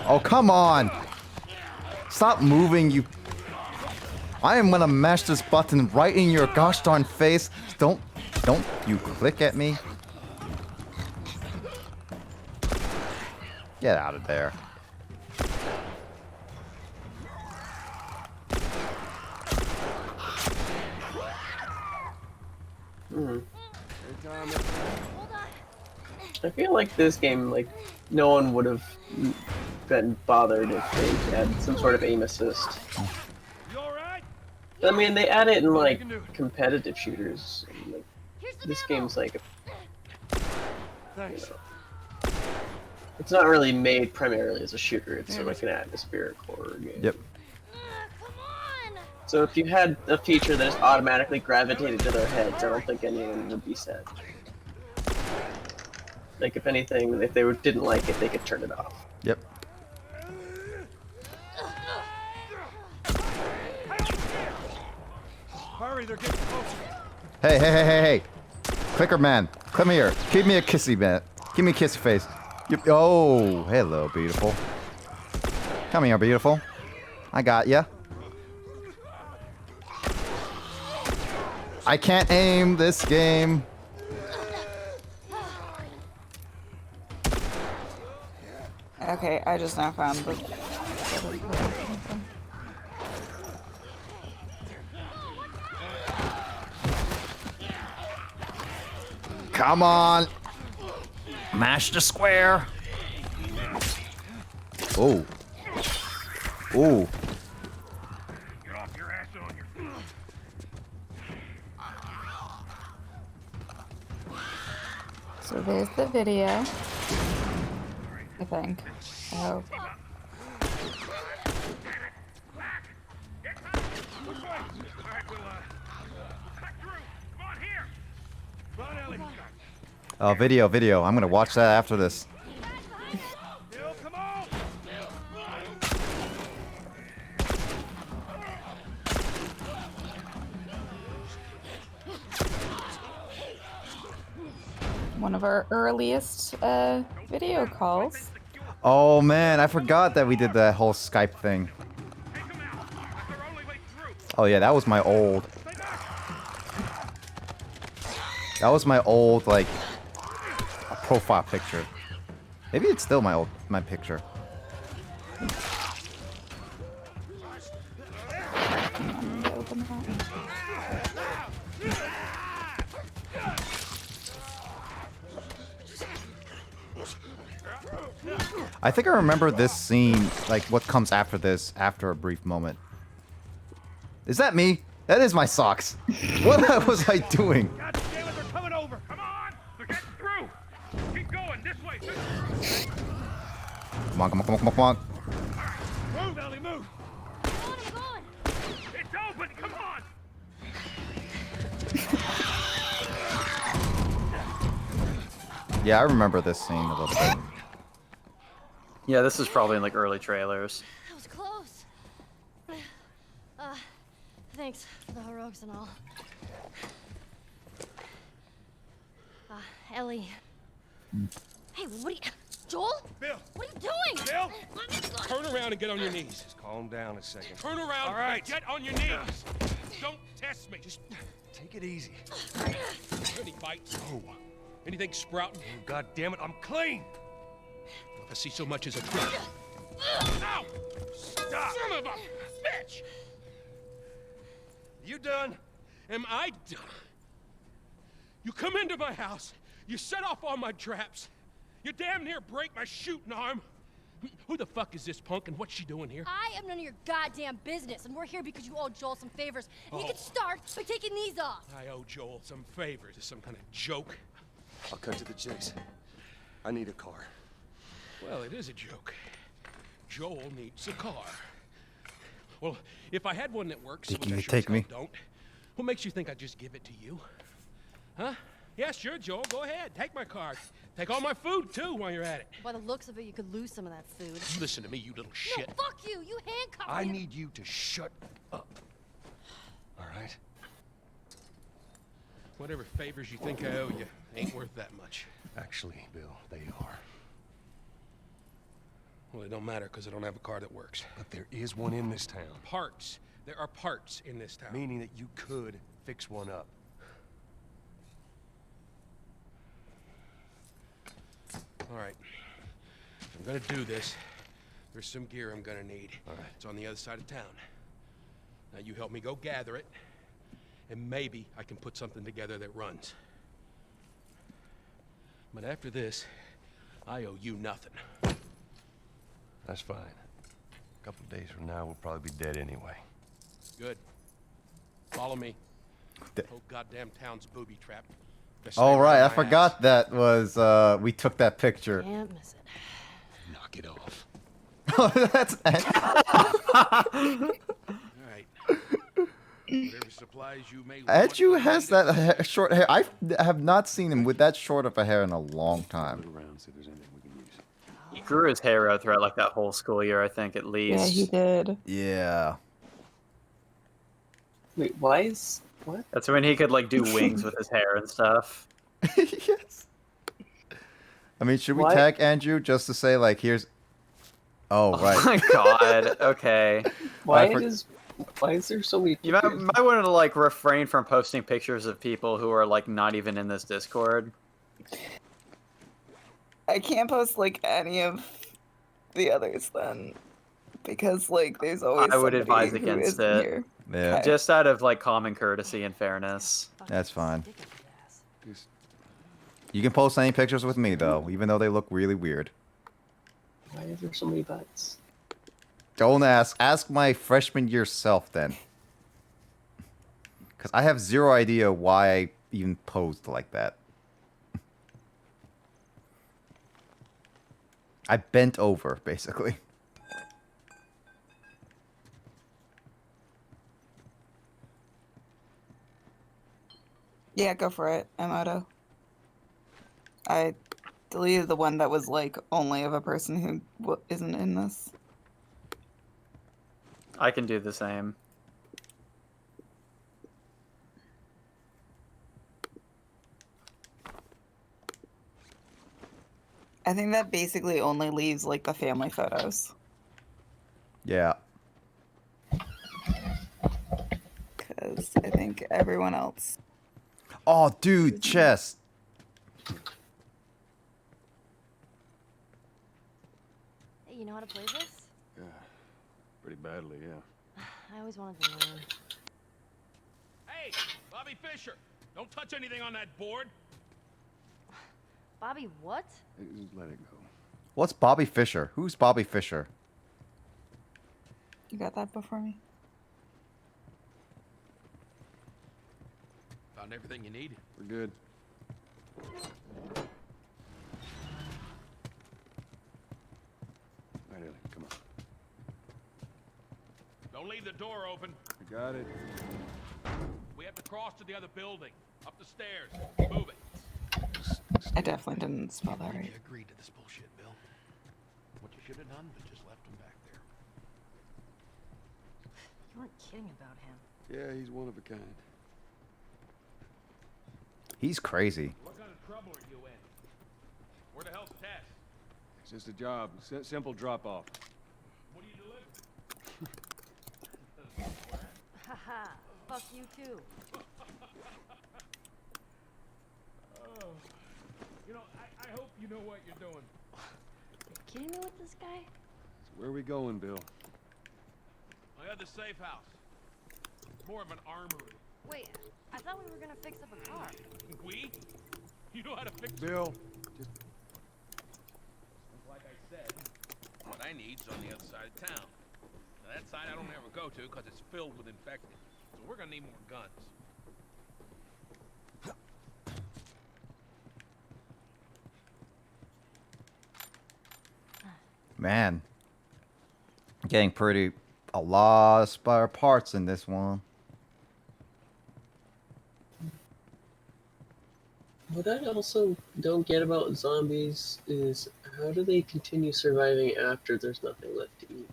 Oh, come on. Stop moving, you. I am gonna mash this button right in your gosh darn face. Don't you click at me. Get out of there. I feel like this game, like, no one would have been bothered if they had some sort of aim assist. I mean, they add it in, like, competitive shooters. And, like, this game's like, you know, it's not really made primarily as a shooter. It's sort of like an atmospheric horror game. Yep. So if you had a feature that just automatically gravitated to their heads, I don't think anyone would be sad. Like, if anything, if they didn't like it, they could turn it off. Yep. Hurry, they're getting closer. Hey. Clicker man, come here. Give me a kissy, man. Give me a kissy face. Oh, hello, beautiful. Come here, beautiful. I got ya. I can't aim this game. Okay, I just now found the... Come on. Mash the square. Oh. Oh. So there's the video. I think. I hope. Oh, video. I'm gonna watch that after this. One of our earliest video calls. Oh man, I forgot that we did that whole Skype thing. Oh yeah, that was my old. That was my old like profile picture. Maybe it's still my picture. I think I remember this scene, like what comes after this, after a brief moment. Is that me? That is my socks. What was I doing? God damn it, they're coming over. Come on, they're getting through. Keep going this way. Come on. Move, Ellie, move. It's open. Come on. Yeah, I remember this scene a little bit. Yeah, this is probably in like early trailers. That was close. Thanks for the heroics and all. Ellie. Hey, what are you... Joel? Bill. What are you doing? Bill. Turn around and get on your knees. Just calm down a second. Turn around. All right. Get on your knees. Don't test me. Just take it easy. Any bites? No. Anything sprouting? Oh, God damn it, I'm clean. If I see so much as a twig. Ow! Stop! Son of a bitch! You done? Am I done? You come into my house, you set off all my traps, you damn near break my shooting arm. Who the fuck is this punk and what's she doing here? I am none of your goddamn business, and we're here because you owe Joel some favors. And you can start by taking these off. I owe Joel some favors. Is some kind of joke? I'll cut to the chase. I need a car. Well, it is a joke. Joel needs a car. Well, if I had one that works, Think which you I could sure take as hell me? don't, what makes you think I'd just give it to you? Huh? Yeah, sure, Joel. Go ahead. Take my car. Take all my food, too, while you're at it. By the looks of it, you could lose some of that food. Listen to me, you little shit. No, fuck you! You handcuffed I me. need you to shut up. All right? Whatever favors you think I owe you ain't worth that much. Actually, Bill, they are. Well, it don't matter because I don't have a car that works. But there is one in this town. Parts. There are parts in this town. Meaning that you could fix one up. All right. If I'm gonna do this, there's some gear I'm gonna need. All right. It's on the other side of town. Now you help me go gather it, and maybe I can put something together that runs. But after this, I owe you nothing. That's fine. A couple of days from now, we'll probably be dead anyway. Good. Follow me. Whole goddamn town's booby trap. Best All stay right, out I of my forgot that was we took that picture. Can't miss it. Knock it off. That's All right. Whatever supplies you may want. Andrew has that short hair. I have not seen him with that short of a hair in a long time. He grew his hair out throughout like that whole school year, I think, at least. Yeah, he did. Yeah. Wait, why is what? That's when he could like do wings with his hair and stuff. Yes. I mean, should we What? tag Andrew just to say like, here's? Oh right. Oh my god. Okay. Why I for- is there so many You pictures? might want to like refrain from posting pictures of people who are like not even in this Discord. I can't post like any of the others then, because like there's always I would advise somebody who against isn't it. here. Yeah. Just out of like common courtesy and fairness. That's fine. You can post any pictures with me though, even though they look really weird. Why are there so many butts? Don't ask. Ask my freshman year self then. Because I have zero idea why I even posed like that. I bent over, basically. Yeah, go for it, Emoto. I deleted the one that was like only of a person who isn't in this. I can do the same. I think that basically only leaves like the family photos. Yeah. Because I think everyone else. Oh, dude, chess. Hey, you know how to play this? Yeah, pretty badly, yeah. I always wanted to learn. Hey, Bobby Fischer, don't touch anything on that board. Bobby, what? Just let it go. What's Bobby Fischer? Who's Bobby Fischer? You got that before me? Found everything you need. We're good. Right, Ellie, come on. Don't leave the door open. I got it. We have to cross to the other building. Up the stairs. Move it. I definitely didn't spell that right. You agreed to this bullshit, Bill. What you should have done was just left him back there. You weren't kidding about him. Yeah, he's one of a kind. He's crazy. What kind of trouble are you in? Where the hell's Tess? It's just a job. Simple drop-off. What do you deliver? Haha, fuck you too. Oh. You know, I hope you know what you're doing. Are you kidding me with this guy? So where are we going, Bill? I had the safe house. It's more of an armory. Wait, I thought we were gonna fix up a car. We? You know how to fix Bill, just... Like I said, what I need's on the other side of town. Now that side I don't ever go to because it's filled with infected. So we're gonna need more guns. Man. Getting a lot of spare parts in this one. What I also don't get about zombies is how do they continue surviving after there's nothing left to eat?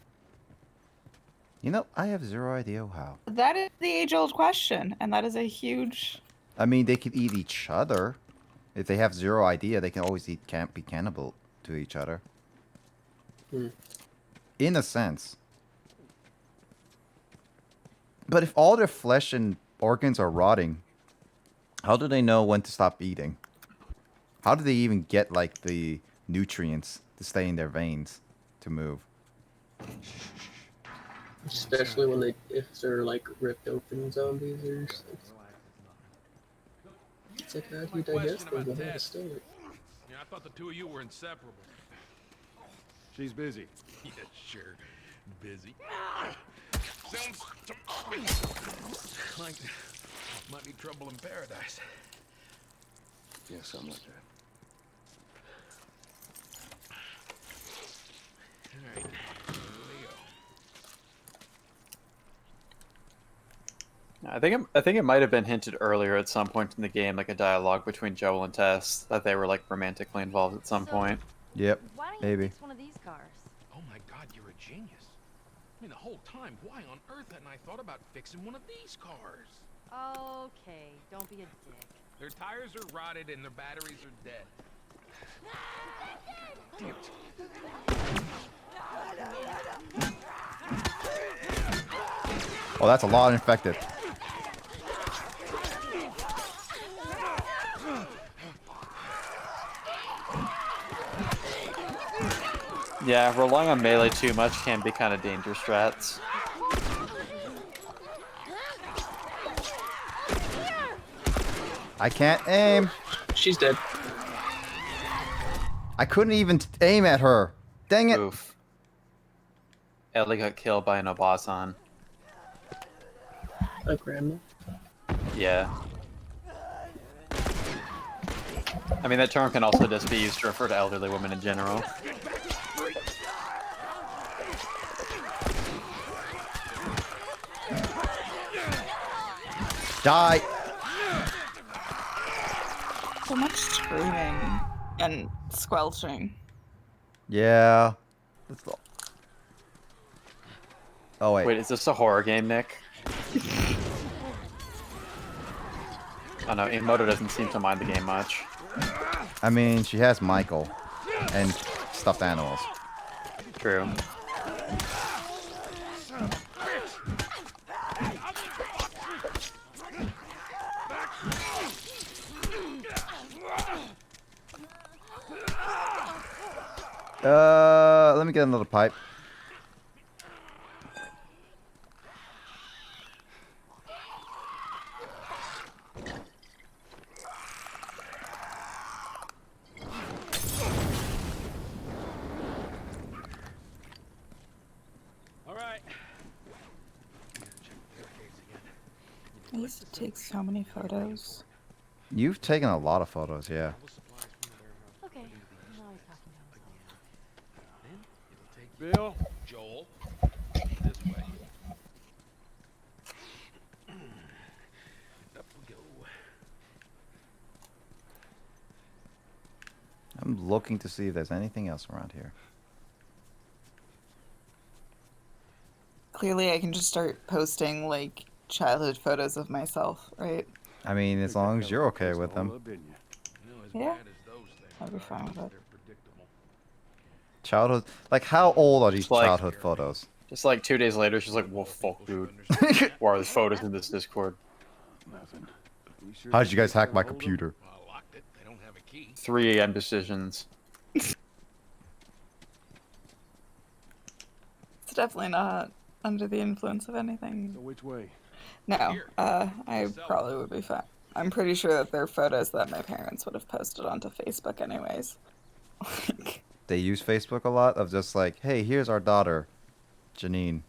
You know, I have zero idea how. That is the age-old question, and that is a huge. I mean, they could eat each other. If they have zero idea, they can always be cannibal to each other. In a sense. But if all their flesh and organs are rotting, how do they know when to stop eating? How do they even get, like, the nutrients to stay in their veins to move? Especially when if they're like ripped open zombies or something. It's like, how do you digest them before the start? Yeah, I thought the two of you were inseparable. She's busy. Yeah, sure. Busy. Sounds to me like might be trouble in paradise. Yeah, something like that. All right, here we go. I think it might have been hinted earlier at some point in the game, like a dialogue between Joel and Tess, that they were like romantically involved at some point. Yep. Why don't Maybe. you fix one of these cars? Oh my god, you're a genius. I mean, the whole time, why on earth hadn't I thought about fixing one of these cars? Okay, don't be a dick. Their tires are rotted and their batteries are dead. Damn it. Oh, that's a lot infected. Yeah, relying on melee too much can be kind of dangerous strats. I can't aim. She's dead. I couldn't even aim at her. Dang it. Oof. Ellie got killed by an Obasan. A grandma? Yeah. I mean, that term can also just be used to refer to elderly women in general. Die. So much screaming and squelching. Yeah. That's all. Oh, wait. Wait, is this a horror game, Nick? Oh no, Emoto doesn't seem to mind the game much. I mean, she has Michael and stuffed animals. True. Let me get another pipe. All right. I used to take so many photos. You've taken a lot of photos, yeah. Okay, now he's talking Bill, Joel, this way. Up we go. I'm looking to see if there's anything else around here. Clearly, I can just start posting like childhood photos of myself, right? I mean, as long as you're okay with them. Yeah, I'll be fine with it. Childhood, like how old are these Like- childhood photos? Just like 2 days later, she's like, well, fuck, dude. Why are the photos in this Discord? How did you guys hack my computer? 3 AM decisions. It's definitely not under the influence of anything. So which way? No, I probably would be fine. I'm pretty sure that they're photos that my parents would have posted onto Facebook anyways. They use Facebook a lot of just like, hey, here's our daughter, Janine.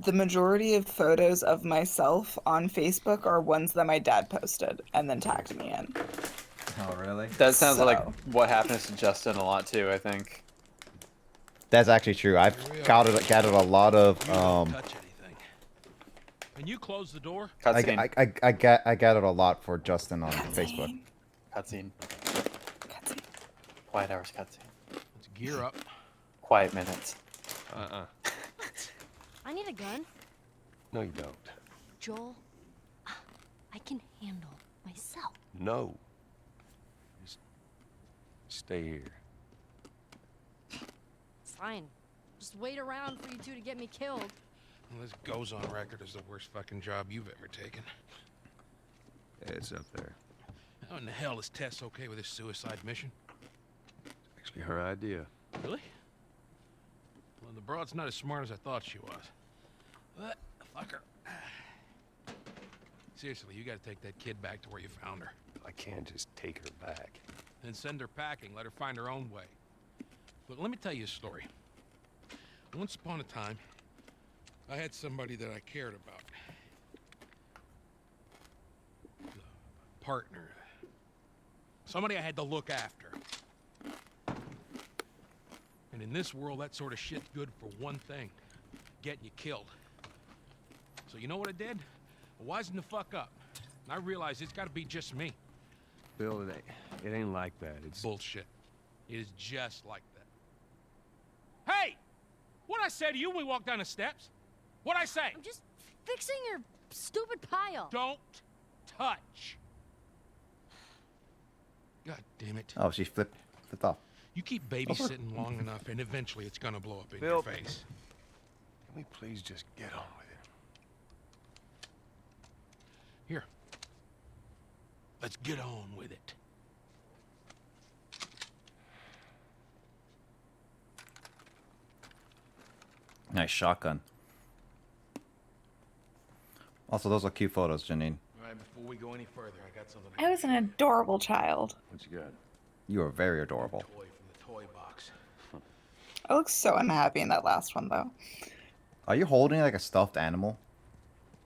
The majority of photos of myself on Facebook are ones that my dad posted and then tagged me in. Oh, really? That sounds like So- what happens to Justin a lot too, I think. That's actually true. I've gathered a lot of Can you close the door? Cutscene. I gathered a lot for Justin on Facebook. Cutscene. Quiet hours cutscene. Let's gear up. Quiet minutes. I need a gun. No, you don't. Joel, I can handle myself. No. Just stay here. Fine. Just wait around for you two to get me killed. Well, this goes on record as the worst fucking job you've ever taken. It's up there. How in the hell is Tess okay with this suicide mission? Actually, her idea. Really? Well, the broad's not as smart as I thought she was. But, fuck her. Seriously, you gotta take that kid back to where you found her. I can't just take her back. Then send her packing, let her find her own way. Look, let me tell you a story. Once upon a time, I had somebody that I cared about. A partner. Somebody I had to look after. And in this world, that sort of shit's good for one thing. Getting you killed. So you know what I did? I wisened the fuck up. And I realized it's gotta be just me. Bill, it ain't like that. It's Bullshit. It is just like that. Hey! What'd I say to you when we walked down the steps? What'd I say? I'm just fixing your stupid pile. Don't touch. God damn it. Oh, she flipped off. You keep babysitting long enough, and eventually it's gonna blow up in Bill, your face. Can we please just get on with it? Here. Let's get on with it. Nice shotgun. Also, those are cute photos, Janine. All right, before we go any further, I got something. I was an adorable child. What you got? You are very adorable. Toy from the toy box. I look so unhappy in that last one, though. Are you holding like a stuffed animal?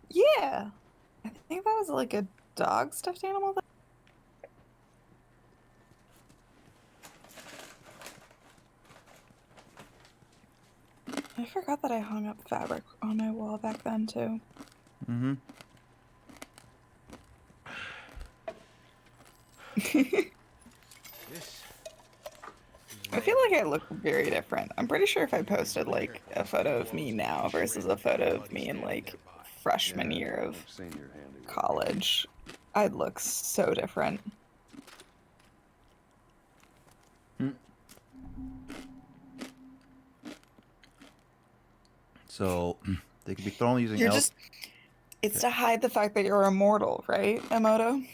Yeah. I think that was like a dog stuffed animal. I forgot that I hung up fabric on my wall back then, too. Mm-hmm. I feel like I look very different. I'm pretty sure if I posted like a photo of me now versus a photo of me in like freshman year of college, I'd look so different. So they could be thrown using. You're just. It's to hide the fact that you're immortal, right, Emoto?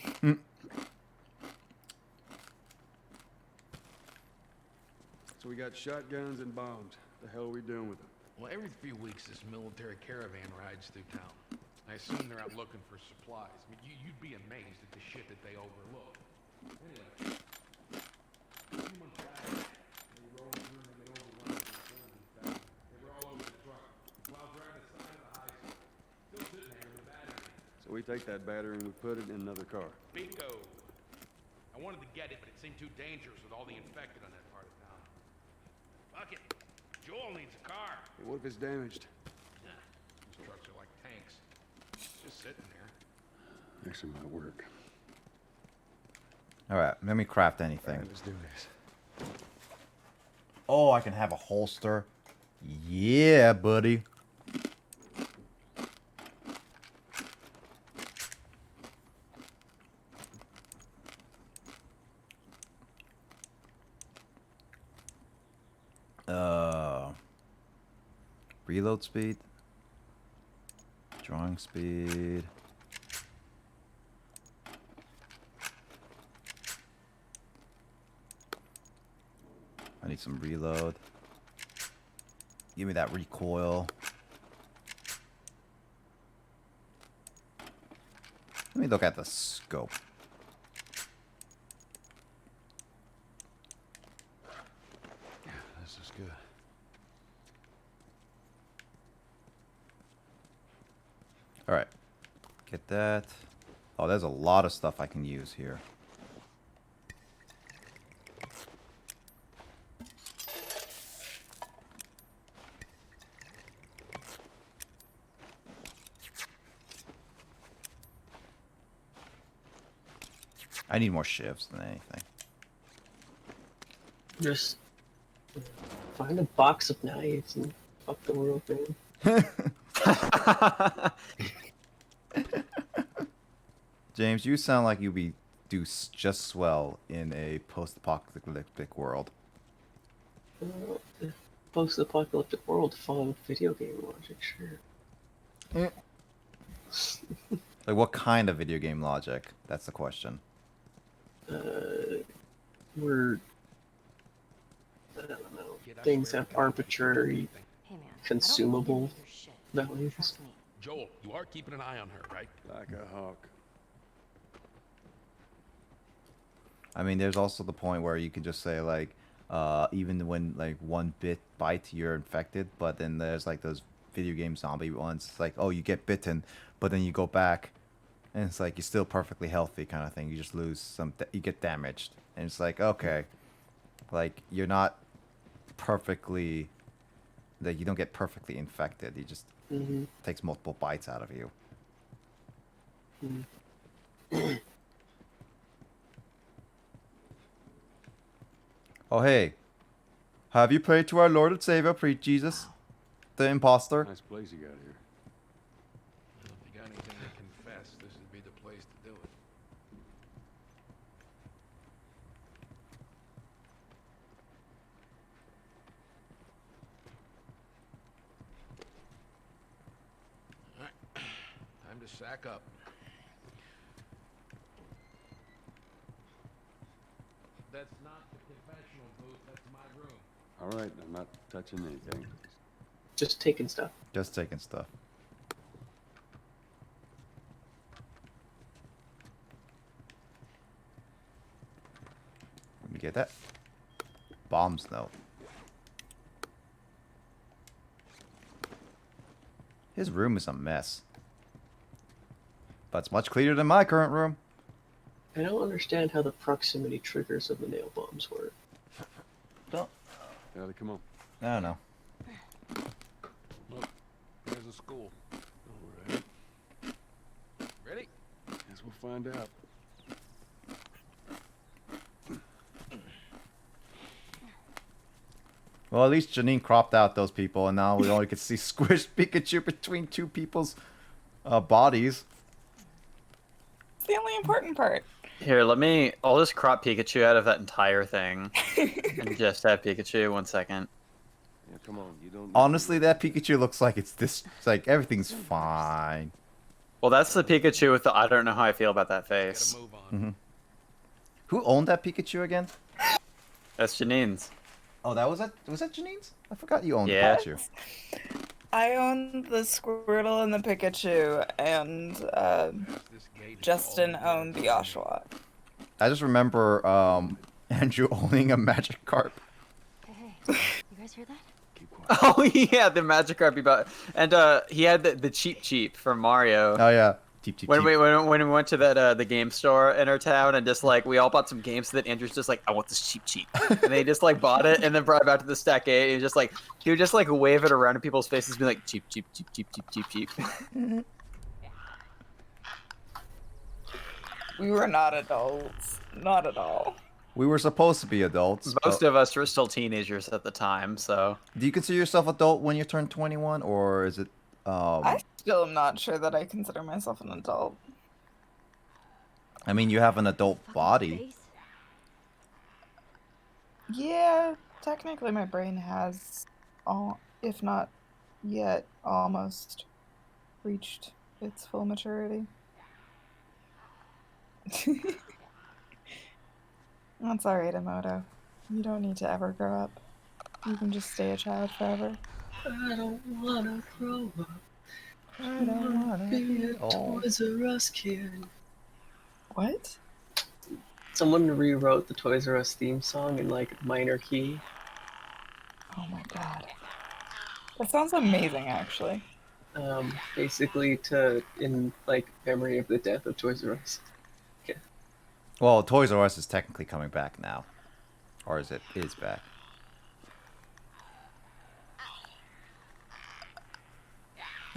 So we got shotguns and bombs. The hell are we doing with them? Well, every few weeks this military caravan rides through town. I assume they're out looking for supplies. I mean, you'd be amazed at the shit that they overlook. Anyway. They rolled through and get over one of the They were all over the truck. While driving the side of the high school. Still sitting there with a battery. So we take that battery and we put it in another car. Bingo. I wanted to get it, but it seemed too dangerous with all the infected on that part of town. Fuck it. Joel needs a car. Hey, what if it's damaged? Nah, these trucks are like tanks. Just sitting there. Actually might work. All right, let me craft anything. All right, let's do this. Oh, I can have a holster. Yeah, buddy. Reload speed. Drawing speed. I need some reload. Give me that recoil. Let me look at the scope. Yeah, this is good. All right. Get that. Oh, there's a lot of stuff I can use here. I need more shifts than anything. Just find a box of knives and fuck the world, man. James, you sound like you'd do just swell in a post-apocalyptic world. Post-apocalyptic world following video game logic, sure. Like, what kind of video game logic? That's the question. Where I don't know, things have arbitrary consumable values. Joel, you are keeping an eye on her, right? Like a hawk. I mean, there's also the point where you can just say, like, even when, like, one bit bite, you're infected, but then there's, like, those video game zombie ones. It's like, oh, you get bitten, but then you go back, and it's like, you're still perfectly healthy kind of thing. You just lose some, you get damaged. And it's like, okay, like, you're not perfectly, like, you don't get perfectly infected. You just Mm-hmm. Takes multiple bites out of you. Oh, hey. Have you prayed to our Lord and Savior, preach Jesus, the imposter? Nice place you got here. Well, if you got anything to confess, this would be the place to do it. All right. Time to sack up. That's not the confessional booth, that's my room. All right, I'm not touching anything. Just taking stuff. Just taking stuff. Let me get that. Bombs, though. His room is a mess. But it's much cleaner than my current room. I don't understand how the proximity triggers of the nail bombs work. Ellie, come on. I don't know. Look, there's a school. All right. Ready? Guess we'll find out. Well, at least Janine cropped out those people, and now we only can see squished Pikachu between two people's bodies. It's the only important part. Here, I'll just crop Pikachu out of that entire thing. And just have Pikachu, 1 second. Yeah, come on, you don't... Honestly, that Pikachu looks like it's like everything's fine. Well, that's the Pikachu with the I don't know how I feel about that face. Mm-hmm. Who owned that Pikachu again? That's Janine's. Oh, was that Janine's? I forgot you owned Yeah. Pikachu. I own the Squirtle and the Pikachu, and Justin owned the Oshawott. I just remember Andrew owning a Magikarp. Hey, you guys hear that? Oh yeah, the Magikarp he bought, and he had the Cheep from Mario. Oh yeah, Cheep. When we went to that the game store in our town, and just like we all bought some games, so that Andrew's just like, I want this Cheep, and they just like bought it and then brought it back to the stack gate. And he would just like wave it around in people's faces, and be like Cheep. We were not adults. Not at all. We were supposed to be adults. Most of us were still teenagers at the time, so. Do you consider yourself adult when you turn 21, or is it? I still am not sure that I consider myself an adult. I mean, you have an adult body. Yeah, technically my brain has, if not yet, almost reached its full maturity. That's alright, Emoto. You don't need to ever grow up. You can just stay a child forever. I don't wanna grow up. I don't wanna be a Toys R Us kid. What? Someone rewrote the Toys R Us theme song in like minor key. Oh my god. That sounds amazing, actually. Basically in like memory of the death of Toys R Us. Okay. Well, Toys R Us is technically coming back now, or is back.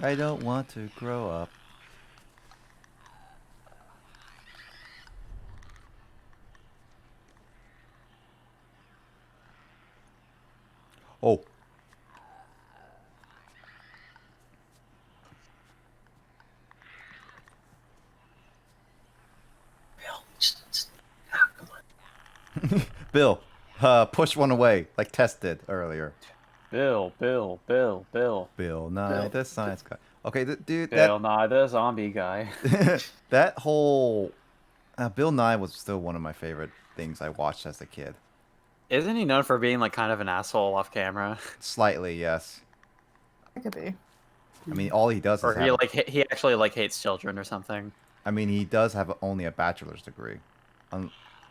I don't want to grow up. Oh. Bill, push one away, like Tess did earlier. Bill. Bill Nye, the science guy. Okay, dude. Bill Nye, the zombie guy. That whole Bill Nye was still one of my favorite things I watched as a kid. Isn't he known for being like kind of an asshole off camera? Slightly, yes. It could be. I mean, all he does is or he actually like hates children or something. I mean, he does have only a bachelor's degree,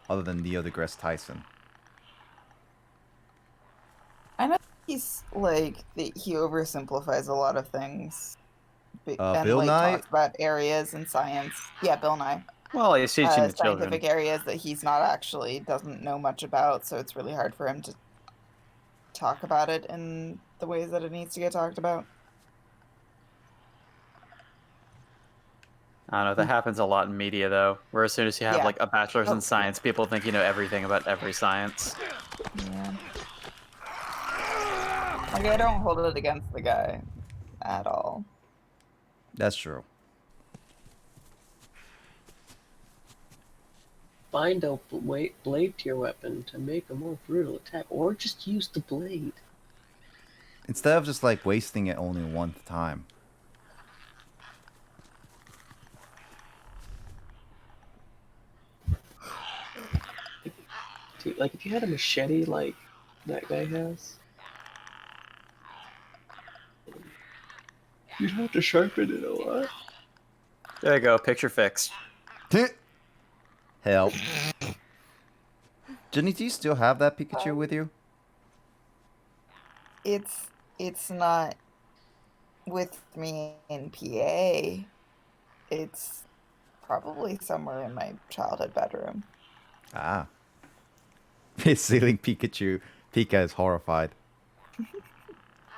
other than Neil deGrasse Tyson. I know he's like he oversimplifies a lot of things. And Bill like Nye? talks about areas in science. Yeah, Bill Nye. Well, he's teaching the children. Scientific areas that he's not actually doesn't know much about, so it's really hard for him to talk about it in the ways that it needs to get talked about. I don't know. That happens a lot in media, though. Where as soon as you have Yeah. like a bachelor's Oh. in science, people think you know everything about every science. Yeah. Like, I don't hold it against the guy at all. That's true. Find a blade to your weapon to make a more brutal attack, or just use the blade. Instead of just like wasting it only one time. Dude, like if you had a machete like that guy has, you'd have to sharpen it a lot. There you go. Picture fixed. Help. Jenny, do you still have that Pikachu with you? It's not with me in PA. It's probably somewhere in my childhood bedroom. Ah. It's ceiling Pikachu. Pika is horrified.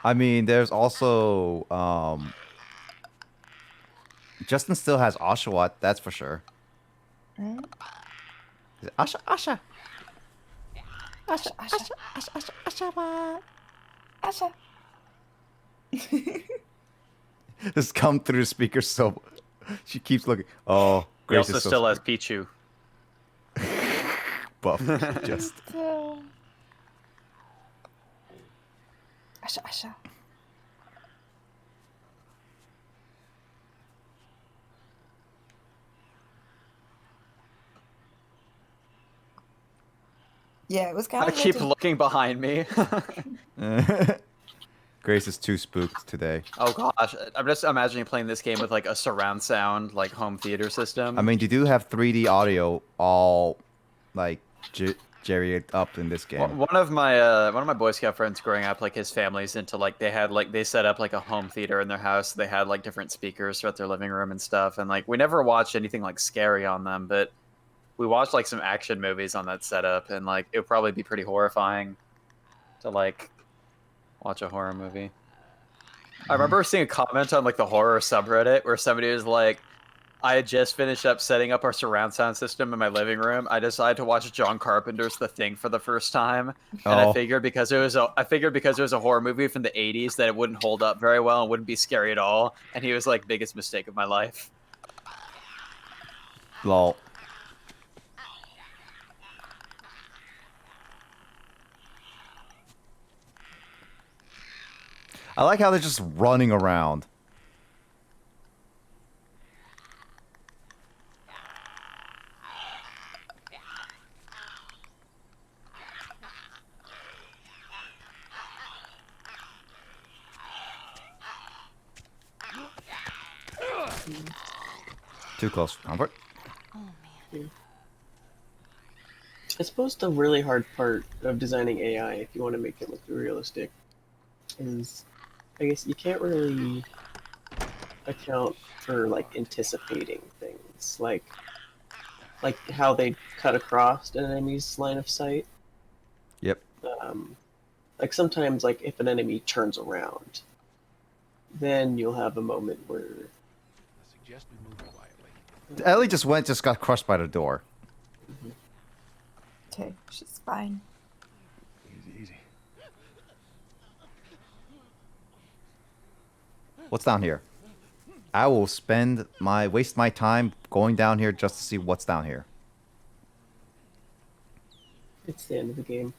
I mean, there's also Justin still has Oshawott, that's for sure. Right? Is it Asha? Asha. Asha, Asha, Asha, Asha, Asha. Asha. Just come through the speaker so she keeps looking. Oh, He Grace also is so still has Pichu. buff. Just Asha, Asha. Yeah, it was kind I of. keep looking behind me. Grace is too spooked today. Oh gosh, I'm just imagining playing this game with like a surround sound, like home theater system. I mean, you do have 3D audio all like jerried up in this game. One of my Boy Scout friends growing up, like his family's into like they set up like a home theater in their house. They had like different speakers throughout their living room and stuff. And like we never watched anything like scary on them, but we watched like some action movies on that setup, and like it would probably be pretty horrifying to like watch a horror movie. I remember seeing a comment on like the horror subreddit where somebody was like, I had just finished up setting up our surround sound system in my living room. I decided to watch John Carpenter's The Thing for the first time, and I figured because it was a horror movie from the 80s that it wouldn't hold up very well and wouldn't be scary at all. And he was like, biggest mistake of my life. Lol. I like how they're just running around. Too close. Comfort. I suppose the really hard part of designing AI, if you want to make it look realistic, is I guess you can't really account for like anticipating things, like how they cut across an enemy's line of sight. Yep. Like sometimes, like if an enemy turns around, then you'll have a moment where. I suggest we move quietly. Ellie just got crushed by the door. Okay, she's fine. Easy, easy. What's down here? I will waste my time going down here just to see what's down here. It's the end of the game.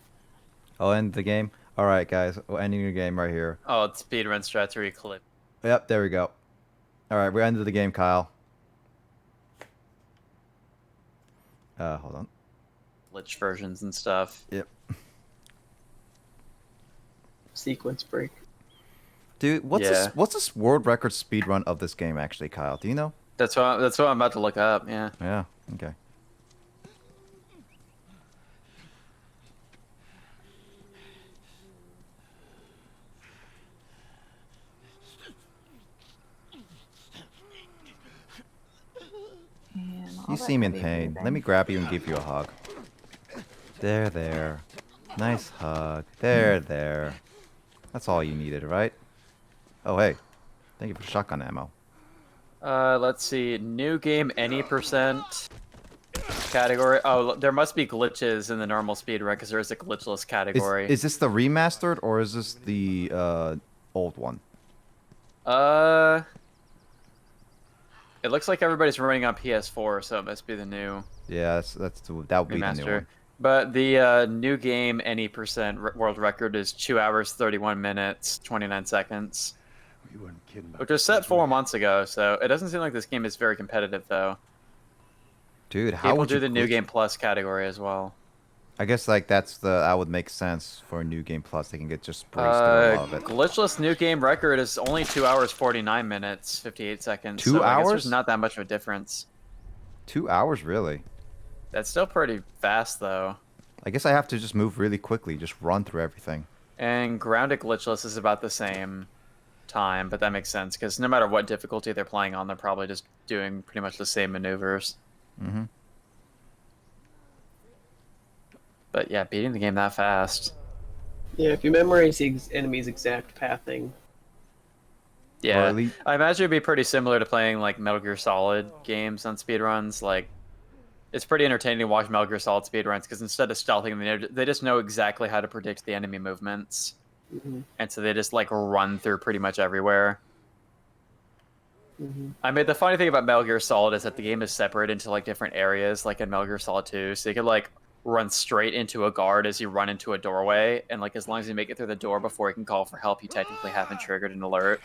Oh, end the game? Alright, guys. We're ending the game right here. Oh, it's speedrun strategy clip. Yep, there we go. Alright, we're ending the game, Kyle. Hold on. Glitch versions and stuff. Yep. Sequence break. Dude, what's this world record speedrun of this game actually, Kyle? Do you know? That's what I'm about to look up. Yeah. Yeah. Okay. You seem in pain. Let me grab you and give you a hug. There. Nice hug. There. That's all you needed, right? Oh, hey. Thank you for shotgun ammo. Let's see. New game any percent category. Oh, there must be glitches in the normal speedrun because there is a glitchless category. Is this the remastered or is this the old one? It looks like everybody's running on PS4, so it must be the new. Yeah, that would be the new remaster. one. But the new game any percent world record is 2 hours 31 minutes 29 seconds. You weren't kidding about Which was set 4 months ago, so it doesn't seem like this game is very competitive though. Dude, how People would do you the new glitch- game plus category as well. I guess like that would make sense for a new game plus. They can get just breeze through a lot of it. Glitchless new game record is only 2 hours 49 minutes 58 seconds. 2 so I guess hours? there's not that much of a difference. 2 hours, really? That's still pretty fast though. I guess I have to just move really quickly, just run through everything. And grounded glitchless is about the same time, but that makes sense because no matter what difficulty they're playing on, they're probably just doing pretty much the same maneuvers. Mm-hmm. But yeah, beating the game that fast. Yeah, if you memorize the enemy's exact pathing. Yeah, Or I imagine it'd be pretty similar to playing like Metal Gear Solid games on speedruns. Like, it's pretty entertaining to watch Metal Gear Solid speedruns because instead of stealthing, they just know exactly how to predict the enemy movements. Mm-hmm. And so they just like run through pretty much everywhere. Mm-hmm. I mean, the funny thing about Metal Gear Solid is that the game is separated into like different areas, like in Metal Gear Solid 2. So you could like run straight into a guard as you run into a doorway, and like as long as you make it through the door before you can call for help, you technically haven't triggered an alert.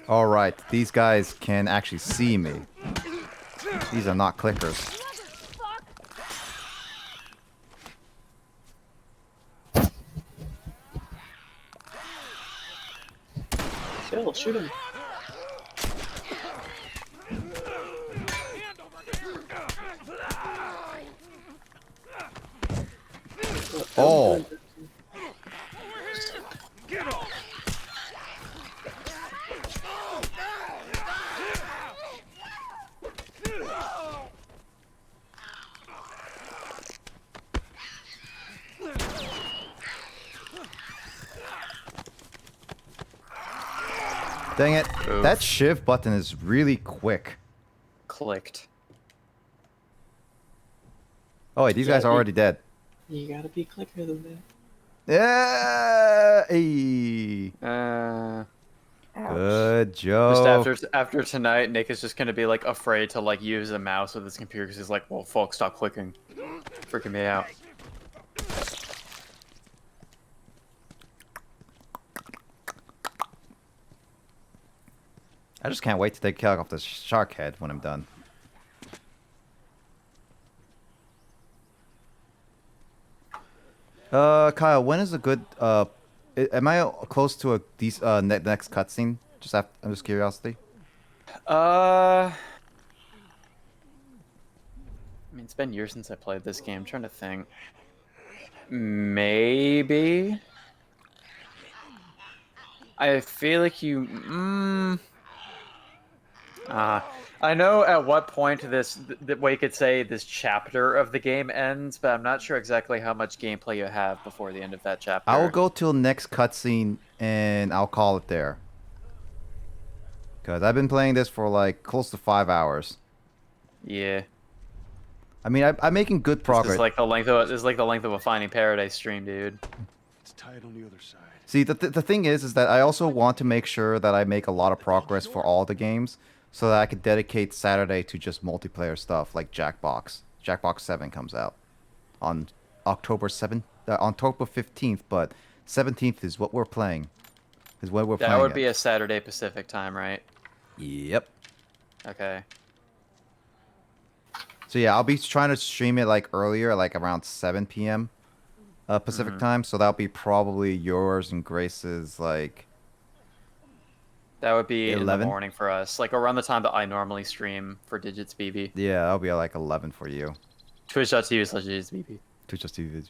All right, these guys can actually see me. These are not clickers. Phil, shoot him. Oh. Dang it. Oof. That shift button is really quick. Clicked. Oh wait, these guys are already dead. You gotta be quicker than that. Yeah. Hey. Good joke. Just after tonight, Nick is just gonna be like afraid to like use a mouse with his computer because he's like, well, fuck, stop clicking. Freaking me out. I just can't wait to take care of this shark head when I'm done. Kyle, when is a good am I close to a next cutscene? I'm just curiosity. I mean, it's been years since I played this game. I'm trying to think. Maybe. I feel like you. I know at what point the way you could say this chapter of the game ends, but I'm not sure exactly how much gameplay you have before the end of that chapter. I will go till next cutscene and I'll call it there. Because I've been playing this for like close to 5 hours. Yeah. I mean, I'm making good progress. This is like the length of a Finding Paradise stream, dude. It's tight on the other side. See, the thing is that I also want to make sure that I make a lot of progress for all the games, so that I could dedicate Saturday to just multiplayer stuff like Jackbox. Jackbox 7 comes out on October 15th, but 17th is what we're playing. That would be a Saturday Pacific time, right? Yep. Okay. So yeah, I'll be trying to stream it like earlier, like around 7 p.m. Pacific time. So that'll be probably yours and Grace's like. That would be 11? in the morning for us, like around the time that I normally stream for Digits BB. Yeah, that'll be like 11 for you. Twitch.tv/Digits BB. Twitch.tv.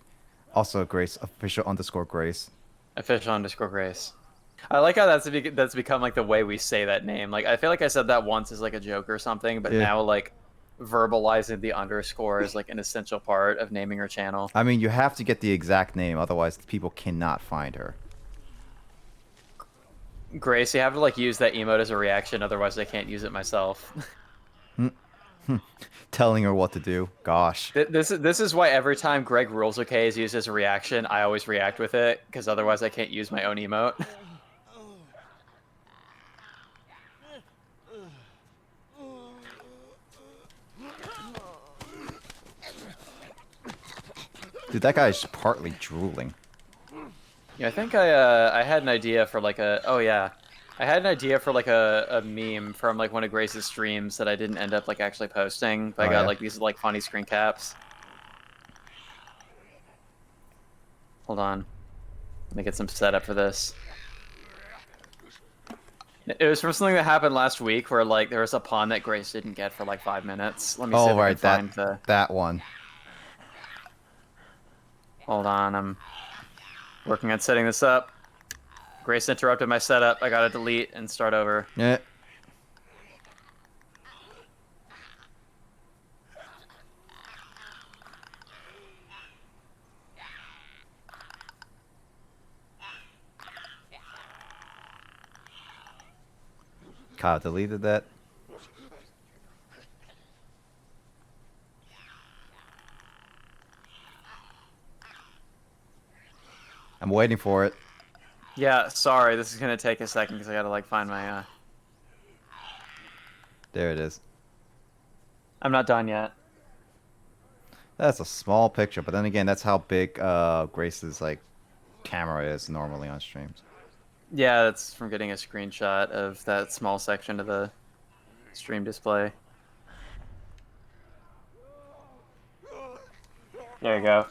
Also, Grace official_Grace. Official_Grace. I like how that's become like the way we say that name. Like I feel like I said that once as like a joke or something, but Yeah. now like verbalizing the underscore is like an essential part of naming her channel. I mean, you have to get the exact name, otherwise people cannot find her. Grace, you have to like use that emote as a reaction, otherwise I can't use it myself. Telling her what to do. Gosh. This is why every time Greg Rules OK is used as a reaction, I always react with it, because otherwise I can't use my own emote. Dude, that guy's partly drooling. Yeah, I think I had an idea for like a I had an idea for like a meme from like one of Grace's streams that I didn't end up like actually posting, but I got like these like funny screen caps. Hold on, let me get some setup for this. It was from something that happened last week where like there was a pawn that Grace didn't get for like 5 minutes. Let me see if I can find that one. Hold on, I'm working on setting this up. Grace interrupted my setup. I gotta delete and start over. Yeah. Kyle deleted that. I'm waiting for it. Yeah, sorry, this is gonna take a second because I gotta like find my There it is. I'm not done yet. That's a small picture, but then again, that's how big Grace's like camera is normally on streams. Yeah, that's from getting a screenshot of that small section of the stream display. There you go.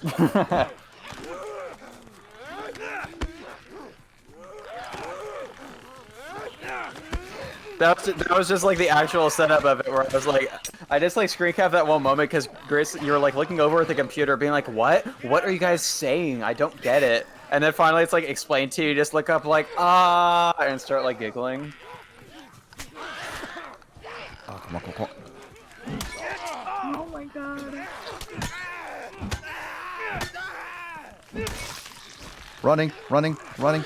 That was just like the actual setup of it, where I was like, I just like screen capped that one moment because Grace, you were like looking over at the computer, being like, "What? What are you guys saying? I don't get it." And then finally, it's like explained to you. You just look up like, "Ah," and start like giggling. Oh, come on, come on, come on. Oh my god. Running, running, running.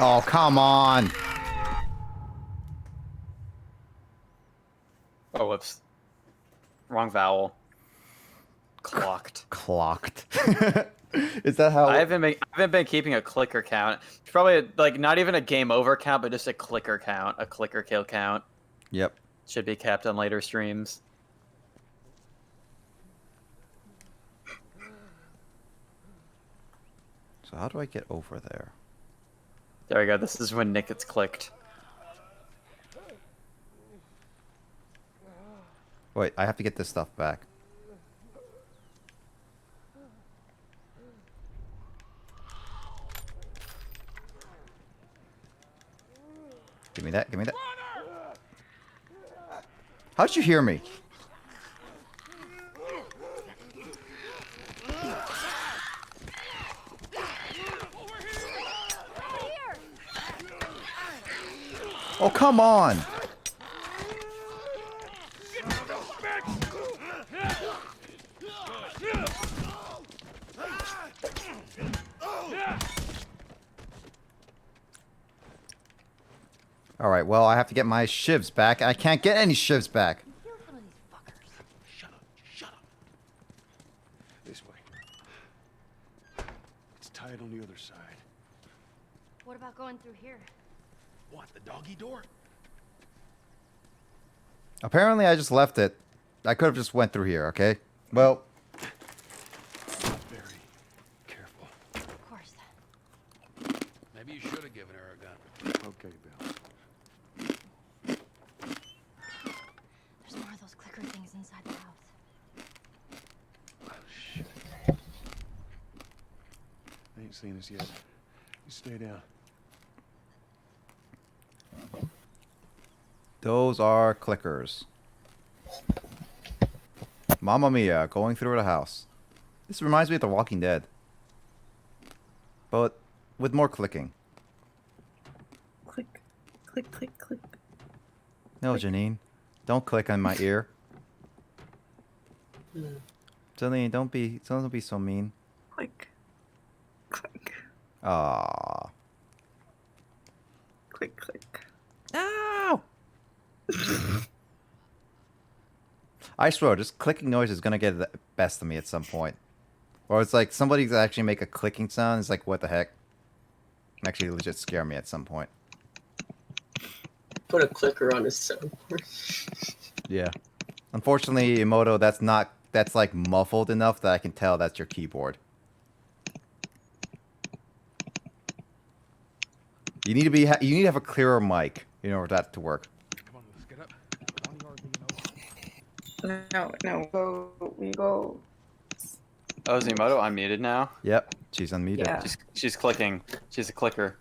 Oh, come on. Oh, whoops. Wrong vowel. Clocked. Clocked. Is that how? I haven't been keeping a clicker count. It's probably like not even a game over count, but just a clicker count, a clicker kill count. Yep. Should be kept on later streams. So how do I get over there? There we go. This is when Nick gets clicked. Wait, I have to get this stuff back. Give me that, give me that. How'd you hear me? Oh, come on! Alright, well, I have to get my shivs back. I can't get any shivs back. Shut up, shut up. This way. It's tied on the other side. What about going through here? What, the doggy door? Apparently, I just left it. I could have just went through here, okay? Well... Very careful. Of course. Maybe you should have given her a gun. Okay, Bill. There's more of those clicker things inside the house. Oh, shit. They ain't seen us yet. You stay down. Those are clickers. Mamma mia, going through the house. This reminds me of The Walking Dead. But with more clicking. Click, click, click, click. No, Janine. Don't click on my ear. Janine, don't be so mean. Click, click, Aww. click, click. No! I swear, this clicking noise is gonna get the best of me at some point. Or it's like somebody's actually make a clicking sound. It's like, what the heck? Actually, legit scare me at some point. Put a clicker on his soundboard. Yeah. Unfortunately, Emoto, that's like muffled enough that I can tell that's your keyboard. You need to have a clearer mic in order for that to work. No, we go. Oh, is Emoto unmuted now? Yep, she's unmuted. Yeah. She's clicking. She's a clicker.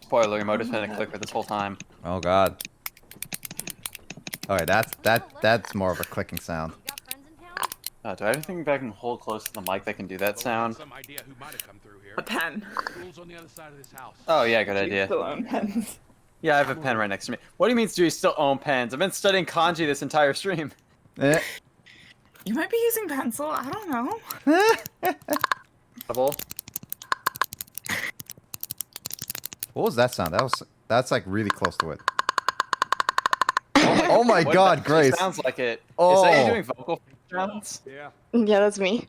Spoiler, Emoto's been a clicker this whole time. Oh god. Okay, that's more of a clicking sound. Do I have anything that I can hold close to the mic that can do that sound? A pen. Oh yeah, good idea. Still own pens. Yeah, I have a pen right next to me. What do you mean, do you still own pens? I've been studying kanji this entire stream. Eh. You might be using pencil. I don't know. Double. What was that sound? That's like really close to it. Oh my What god, that Grace. Sounds like it. Oh. Is that you doing vocal sounds? Yeah. Yeah, that's me.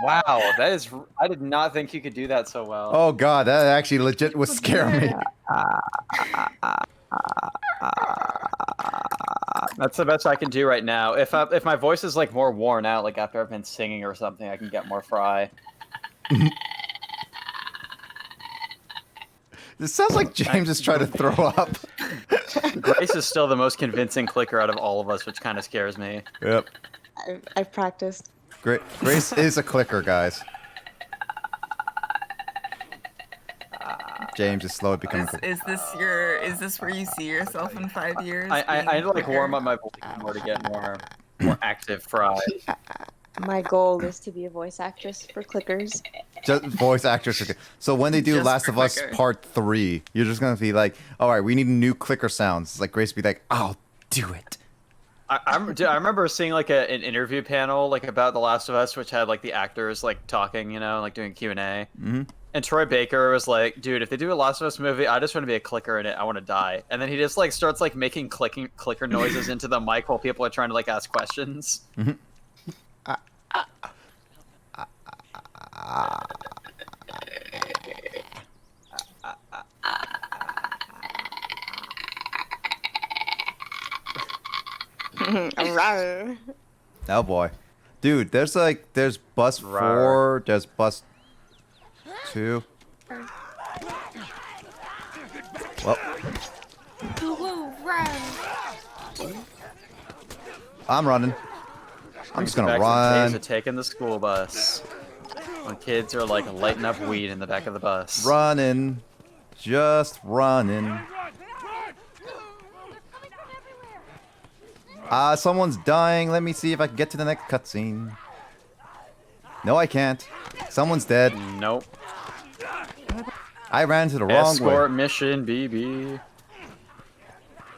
Wow, that is. I did not think you could do that so well. Oh god, that actually legit was scaring me. That's the best I can do right now. If my voice is like more worn out, like after I've been singing or something, I can get more fry. This sounds like James is trying to throw up. Grace is still the most convincing clicker out of all of us, which kind of scares me. Yep. I've practiced. Grace is a clicker, guys. James is slowly becoming. Is this where you see yourself in 5 years? I like warm up my voice more to get more active fry. My goal is to be a voice actress for clickers. Just voice actors. So when they do Just Last for of Us clicker. Part 3, you're just gonna be like, all right, we need new clicker sounds. It's like Grace be like, I'll do it. I remember seeing like an interview panel like about The Last of Us, which had like the actors like talking, you know, like doing Q&A. Mm-hmm. And Troy Baker was like, dude, if they do a Last of Us movie, I just want to be a clicker in it. I want to die. And then he just like starts like making clicker noises into the mic while people are trying to like ask questions. Mm-hmm. Oh boy. Dude, there's bus 4, there's bus 2. Well, I'm running. I'm just gonna Back to the days run. of taking the school bus. When kids are like lighting up weed in the back of the bus. Running. Just running. Someone's dying. Let me see if I can get to the next cutscene. No, I can't. Someone's dead. Nope. I ran to the wrong Escort way. mission, BB.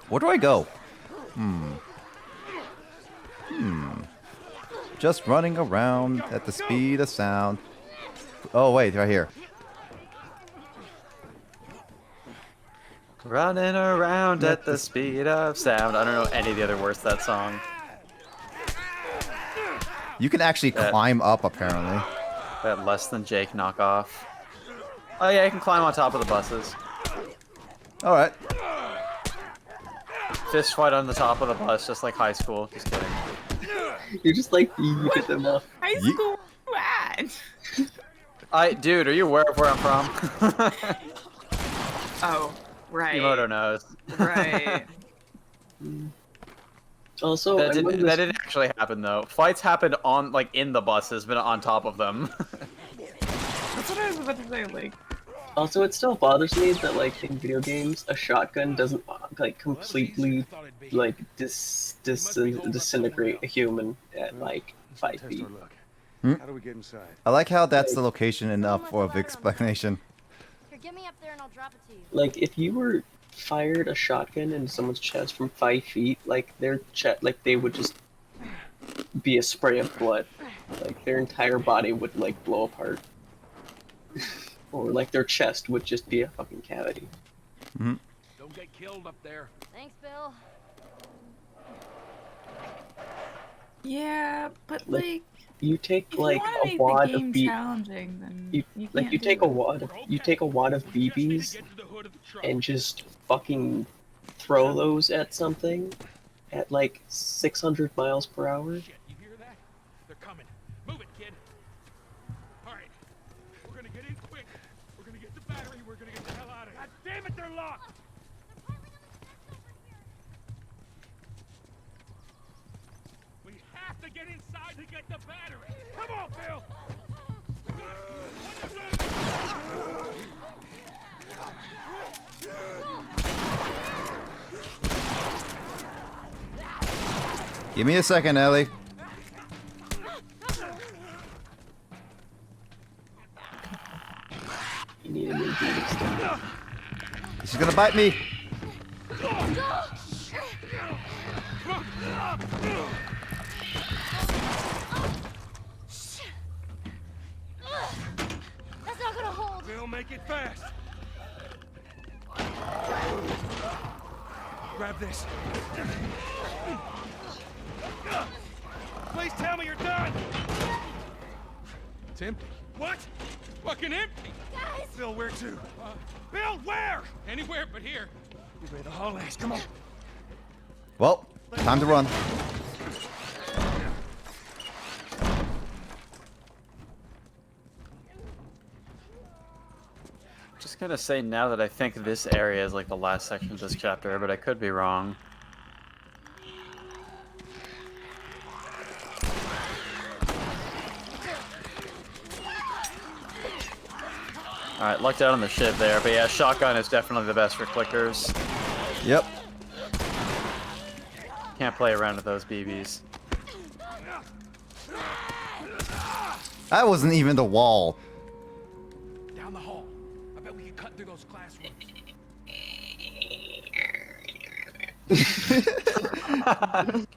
Where do I go? Just running around at the speed of sound. Oh, wait, right here. Running around at the speed of sound. I don't know any of the other words to that song. You can actually climb up, apparently. That less than Jake knockoff. Oh yeah, you can climb on top of the buses. Alright. Fist fight on the top of the bus, just like high school. Just kidding. You're just like, you get them off. High school at? Dude, are you aware of where I'm from? Oh, right. Emoto knows. Right. Also, that didn't actually happen though. Fights happened on in the buses, but on top of them. That's what I was about to say. Like, Also, it still bothers me that, like, in video games, a shotgun doesn't, like, completely, like, disintegrate a human at, like, 5 feet. Hmm? How do we get inside? I like how that's the location enough for the explanation. Here, get me up there and I'll drop it to you. Like, if you were fired a shotgun into someone's chest from 5 feet, like, their chest, like, they would just be a spray of blood. Like, their entire body would, like, blow apart. Or, like, their chest would just be a fucking cavity. Mm-hmm. Don't get killed up there. Thanks, Bill. Yeah, but Like, like, you take if like you want to a make wad the of game B. challenging, then You like can't you do take it. a wad. You take a wad of BBs and just fucking throw those at something at like 600 miles per hour. You hear that? They're coming. Move it, kid. All right. We're gonna get in quick. We're gonna get the battery. We're gonna get the hell out of here. God damn it, they're locked. We have to get inside to get the battery. Come on, Bill. Give me a second, Ellie. You need a new BB. She's gonna bite me. That's not gonna hold. Bill, make it fast. Grab this. Please tell me you're done. It's empty. What? Fucking empty. Guys! Bill, where to? Bill, where? Anywhere but here. Where the hall is. Come on. Well, time to run. Just gonna say now that I think this area is like the last section of this chapter, but I could be wrong. Alright, lucked out on the ship there, but yeah, shotgun is definitely the best for clickers. Yep. Can't play around with those BBs. That wasn't even the wall. Down the hall. I bet we can cut through those classrooms.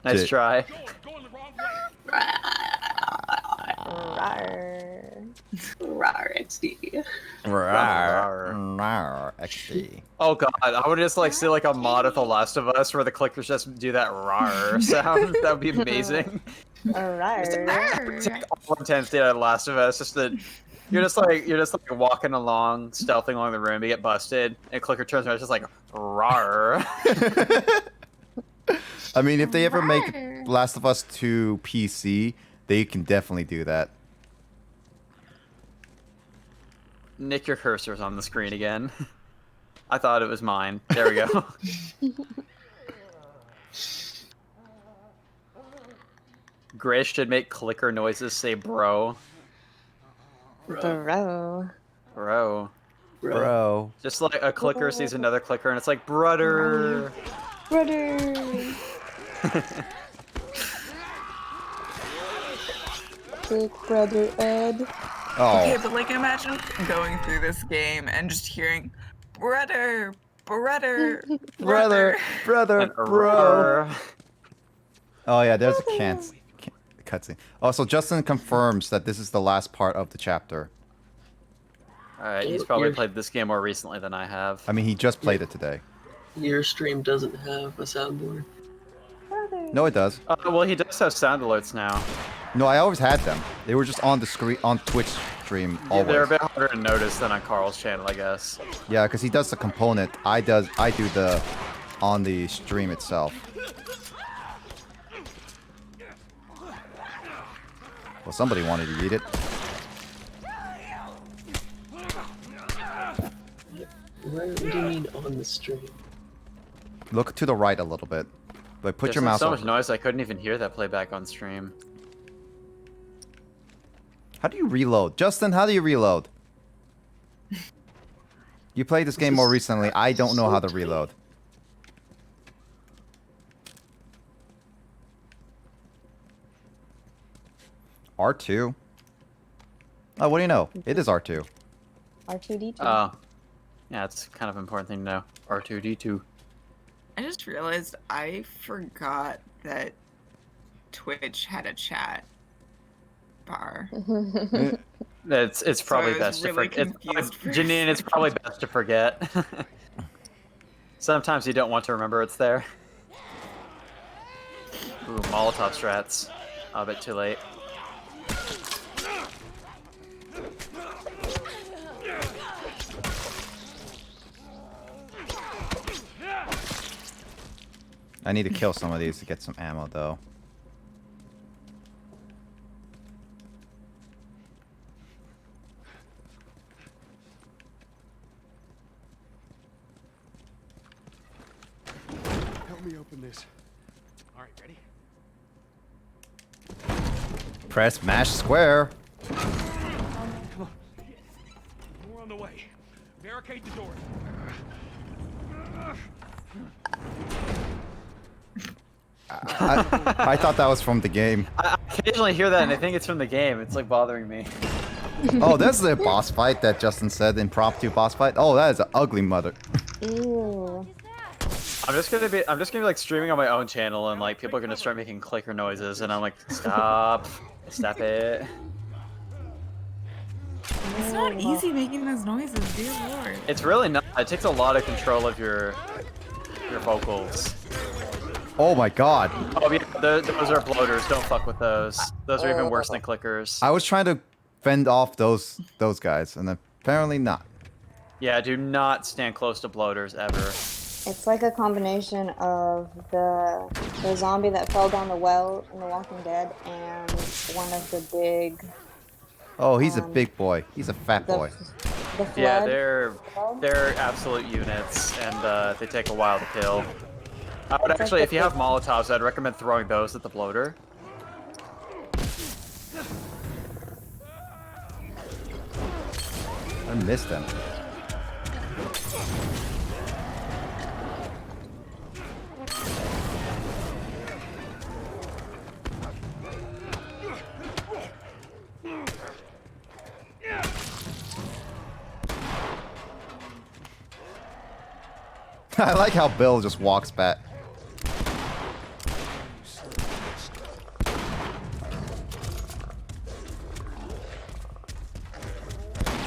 Nice try. Rar XD. Rawr, XD. Oh god, I would just like see like a mod of The Last of Us where the clickers just do that rar sound. That would be amazing. It's like all intensity out of The Last of Us. Just that you're just like walking along, stealthing along the room, you get busted, and clicker turns around, it's just like rar. I mean, if they ever make Last of Us 2 PC, they can definitely do that. Nick, your cursor's on the screen again. I thought it was mine. There we go. Grace should make clicker noises say bro. Bro. Bro. Bro. Just like a clicker sees another clicker and it's like, brother. Brother. Big brother Ed. Oh. Okay, but like imagine going through this game and just hearing brother, brother, Brother, bro. Oh yeah, there's a cutscene. Also, Justin confirms that this is the last part of the chapter. Alright, he's probably played this game more recently than I have. I mean, he just played it today. Your stream doesn't have a soundboard. No, it does. Well, he does have sound alerts now. No, I always had them. They were just on the screen on Twitch stream Yeah, always. they're a bit harder to notice than on Carl's channel, I guess. Yeah, because he does the component. I do the on the stream itself. Well, somebody wanted to eat it. What do you mean on the stream? Look to the right a little bit. But put There's your mouse so over. much noise I couldn't even hear that playback on stream. How do you reload? Justin, how do you reload? You played this game more recently. I don't know how to reload. R2? Oh, what do you know? It is R2. R2D2. Oh. Yeah, it's kind of an important thing to know. R2D2. I just realized I forgot that Twitch had a chat bar. It's probably I was best really to forget. confused for a Janine, it's probably best to forget. Sometimes you don't want to remember it's there. Ooh, Molotov strats. A bit too late. I need to kill some of these to get some ammo, though. Help me open this. All right, ready? Press mash square. Come on. We're on the way. Barricade the door. I thought that was from the game. I occasionally hear that and I think it's from the game. It's like bothering me. Oh, that's the boss fight that Justin said, impromptu boss fight. Oh, that is an ugly mother. Ew. I'm just gonna be like streaming on my own channel and like people are gonna start making clicker noises and I'm like, stop it. It's not easy making those noises, dear lord. It's really not. It takes a lot of control of your vocals. Oh my god. Oh yeah, those are bloaters. Don't fuck with those. Those are even worse than clickers. I was trying to fend off those guys, and apparently not. Yeah, do not stand close to bloaters ever. It's like a combination of the zombie that fell down the well in The Walking Dead and one of the big. Oh, he's a big boy. He's a fat boy. The flood. Yeah, they're absolute units, and they take a while to kill. I would actually, if you have Molotovs, I'd recommend throwing those at the bloater. I missed them. I like how Bill just walks back.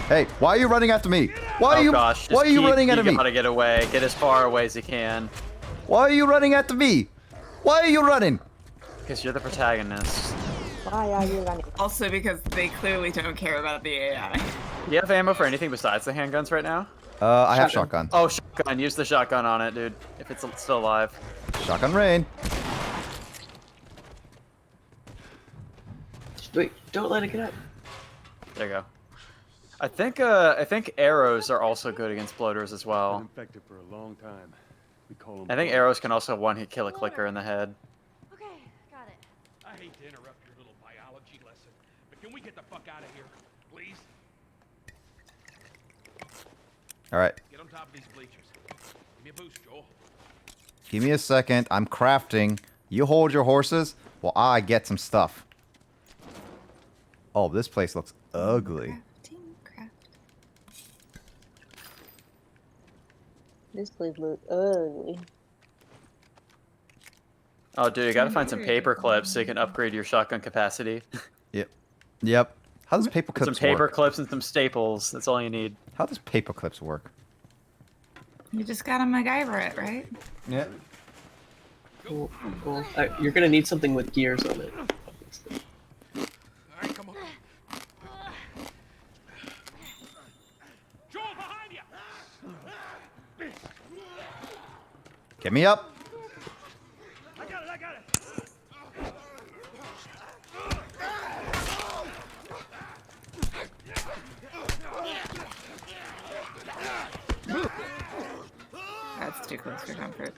Hey, why are you running after me? Why are you running after me? You gotta get away. Get as far away as you can. Why are you running after me? Why are you running? Because you're the protagonist. Why are you running? Also because they clearly don't care about the AI. Do you have ammo for anything besides the handguns right now? I have shotgun. Oh, shotgun. Use the shotgun on it, dude. If it's still alive. Shotgun rain. Wait, don't let it get up. There you go. I think arrows are also good against bloaters as well. Been infected for a long time. We call them I think arrows can also one-hit kill a clicker in the head. Okay, got it. I hate to interrupt your little biology lesson, but can we get the fuck out of here, please? All right. Get on top of these bleachers. Give me a boost, Joel. Give me a second. I'm crafting. You hold your horses while I get some stuff. Oh, this place looks ugly. This place looks ugly. Oh, dude, you gotta find some paper clips so you can upgrade your shotgun capacity. Yep. How does paper clips Some paper work? clips and some staples. That's all you need. How does paper clips work? You just gotta MacGyver it, right? Yeah. Cool. You're gonna need something with gears on it. Alright, come on. Joel, behind you! Get me up. I got it! That's too close for comfort.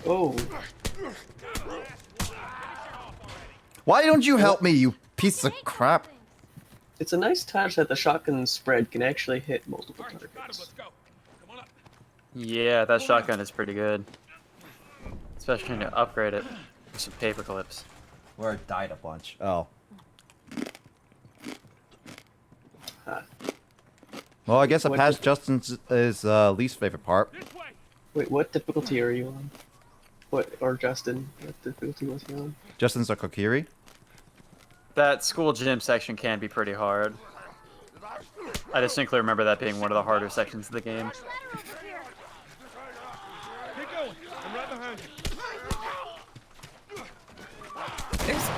Oh. Why don't you help me, you piece of crap? It's a nice touch that the shotgun spread can actually hit multiple targets. Yeah, that shotgun is pretty good. Especially when you upgrade it with some paper clips. Where it died a bunch. Oh. Well, I guess I passed Justin's least favorite part. Wait, what difficulty are you on? Or Justin, what difficulty was he on? Justin's a Kokiri. That school gym section can be pretty hard. I distinctly remember that being one of the harder sections of the game. Keep going. I'm right behind you. There's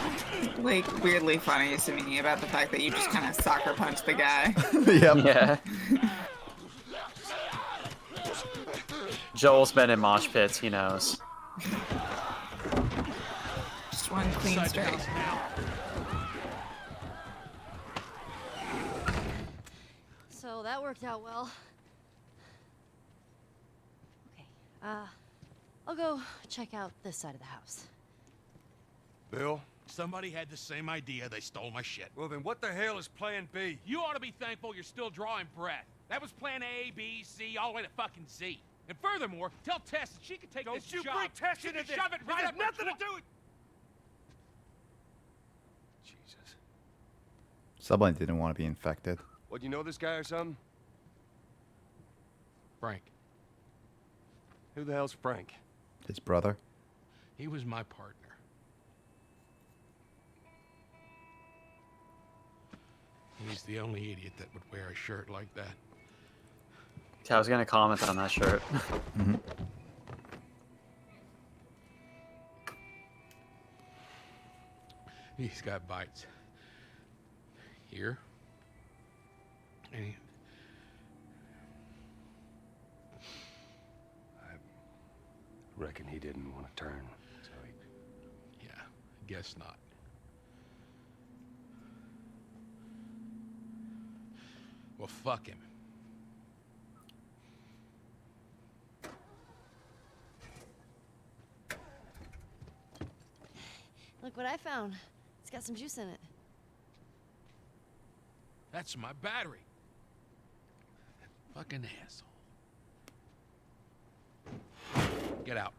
like weirdly funny to me about the fact that you just kind of sucker punch the guy. Yep. Yeah. Joel's been in mosh pits, he knows. Just one clean straight. So that worked out well. Okay, I'll go check out this side of the house. Bill? Somebody had the same idea. They stole my shit. Well, then what the hell is Plan B? You ought to be thankful you're still drawing breath. That was Plan A, B, C, all the way to fucking Z. And furthermore, tell Tess that she can take this job. Don't you bring Tess into this! Shove it right up nothing to do with... Jesus. Someone didn't want to be infected. What, you know this guy or something? Frank. Who the hell's Frank? His brother. He was my partner. He's the only idiot that would wear a shirt like that. I was gonna comment on that shirt. Mm-hmm. He's got bites. Here. And he... I reckon he didn't want to turn, so he... Yeah, guess not. Well, fuck him. Look what I found. It's got some juice in it. That's my battery. Fucking asshole. Get out.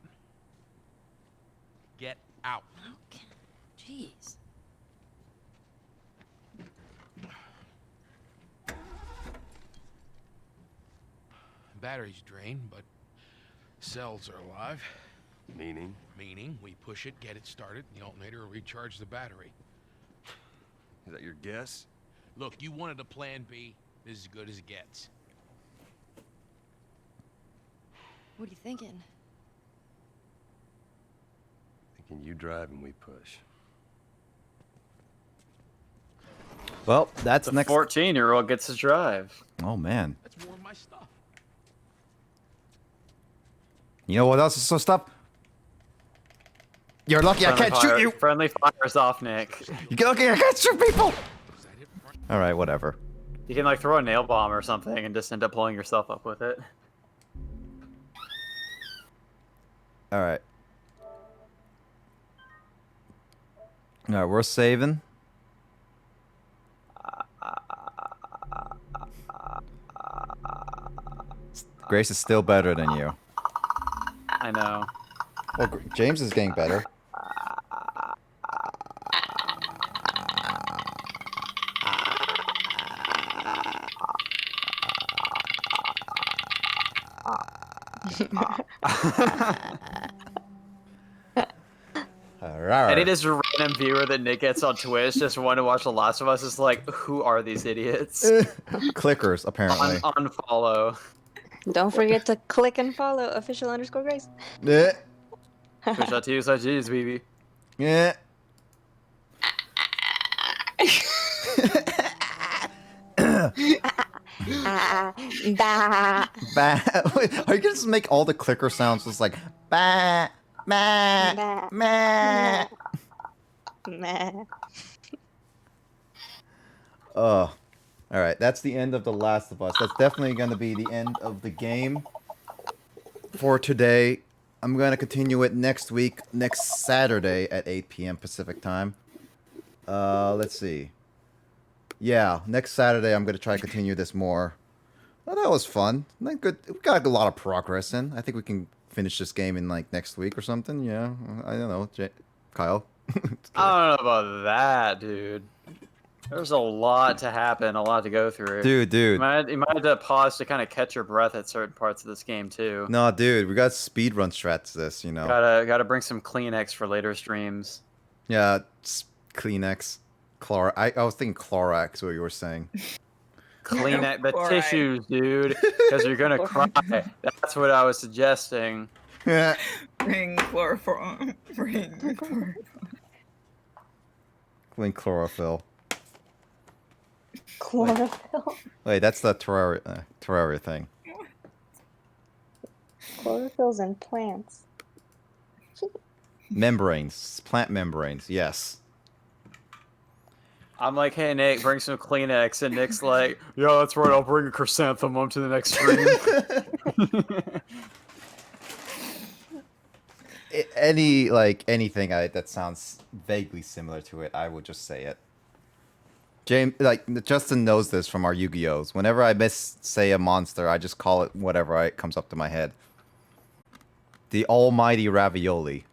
Get out. Okay. Jeez. Battery's drained, but cells are alive. Meaning? Meaning, we push it, get it started, the alternator will recharge the battery. Is that your guess? Look, you wanted a plan B. This is as good as it gets. What are you thinking? Thinking you drive and we push. Well, that's the next. 14-year-old gets to drive. Oh man. That's more of my stuff. You know what else is so stuff? You're lucky I can't shoot you. Friendly fire's off, Nick. You're lucky I can't shoot people. All right, whatever. You can like throw a nail bomb or something and just end up blowing yourself up with it. All right. All right, we're saving. Grace is still better than you. I know. Well, James is getting better. Any just random viewer that Nick gets on Twitch just want to watch The Last of Us is like, who are these idiots? Clickers, apparently. Unfollow. Don't forget to click and follow official_Grace. Yeah. Twitch.tv/G's, baby. Yeah. Bah. Bah. Are you gonna just make all the clicker sounds just like bah, bah, bah? Meh. Oh. Alright, that's the end of The Last of Us. That's definitely gonna be the end of the game for today. I'm gonna continue it next week, next Saturday at 8 p.m. Pacific time. Let's see. yeah, next Saturday I'm gonna try to continue this more. Oh, that was fun. Like, good. We got a lot of progress in. I think we can finish this game in like next week or something. Yeah, I don't know, Kyle. I don't know about that, dude. There's a lot to happen, a lot to go through. Dude. You might have to pause to kind of catch your breath at certain parts of this game too. No, dude, we got speedrun strats. This, you know. Gotta bring some Kleenex for later streams. Yeah, Kleenex, I was thinking Clorox. What you were saying. Kleenex, the tissues, dude, because you're gonna cry. That's what I was suggesting. Bring chloroform. Bring chloroform. Clean chlorophyll. Chlorophyll. Wait, that's the Terraria thing. Chlorophyll's in plants. Membranes, plant membranes. Yes. I'm like, hey Nick, bring some Kleenex, and Nick's like, yeah, that's right, I'll bring a chrysanthemum to the next stream. Anything that sounds vaguely similar to it, I will just say it. James, Justin knows this from our Yu-Gi-Ohs. Whenever I say a monster, I just call it whatever comes up to my head. The almighty ravioli.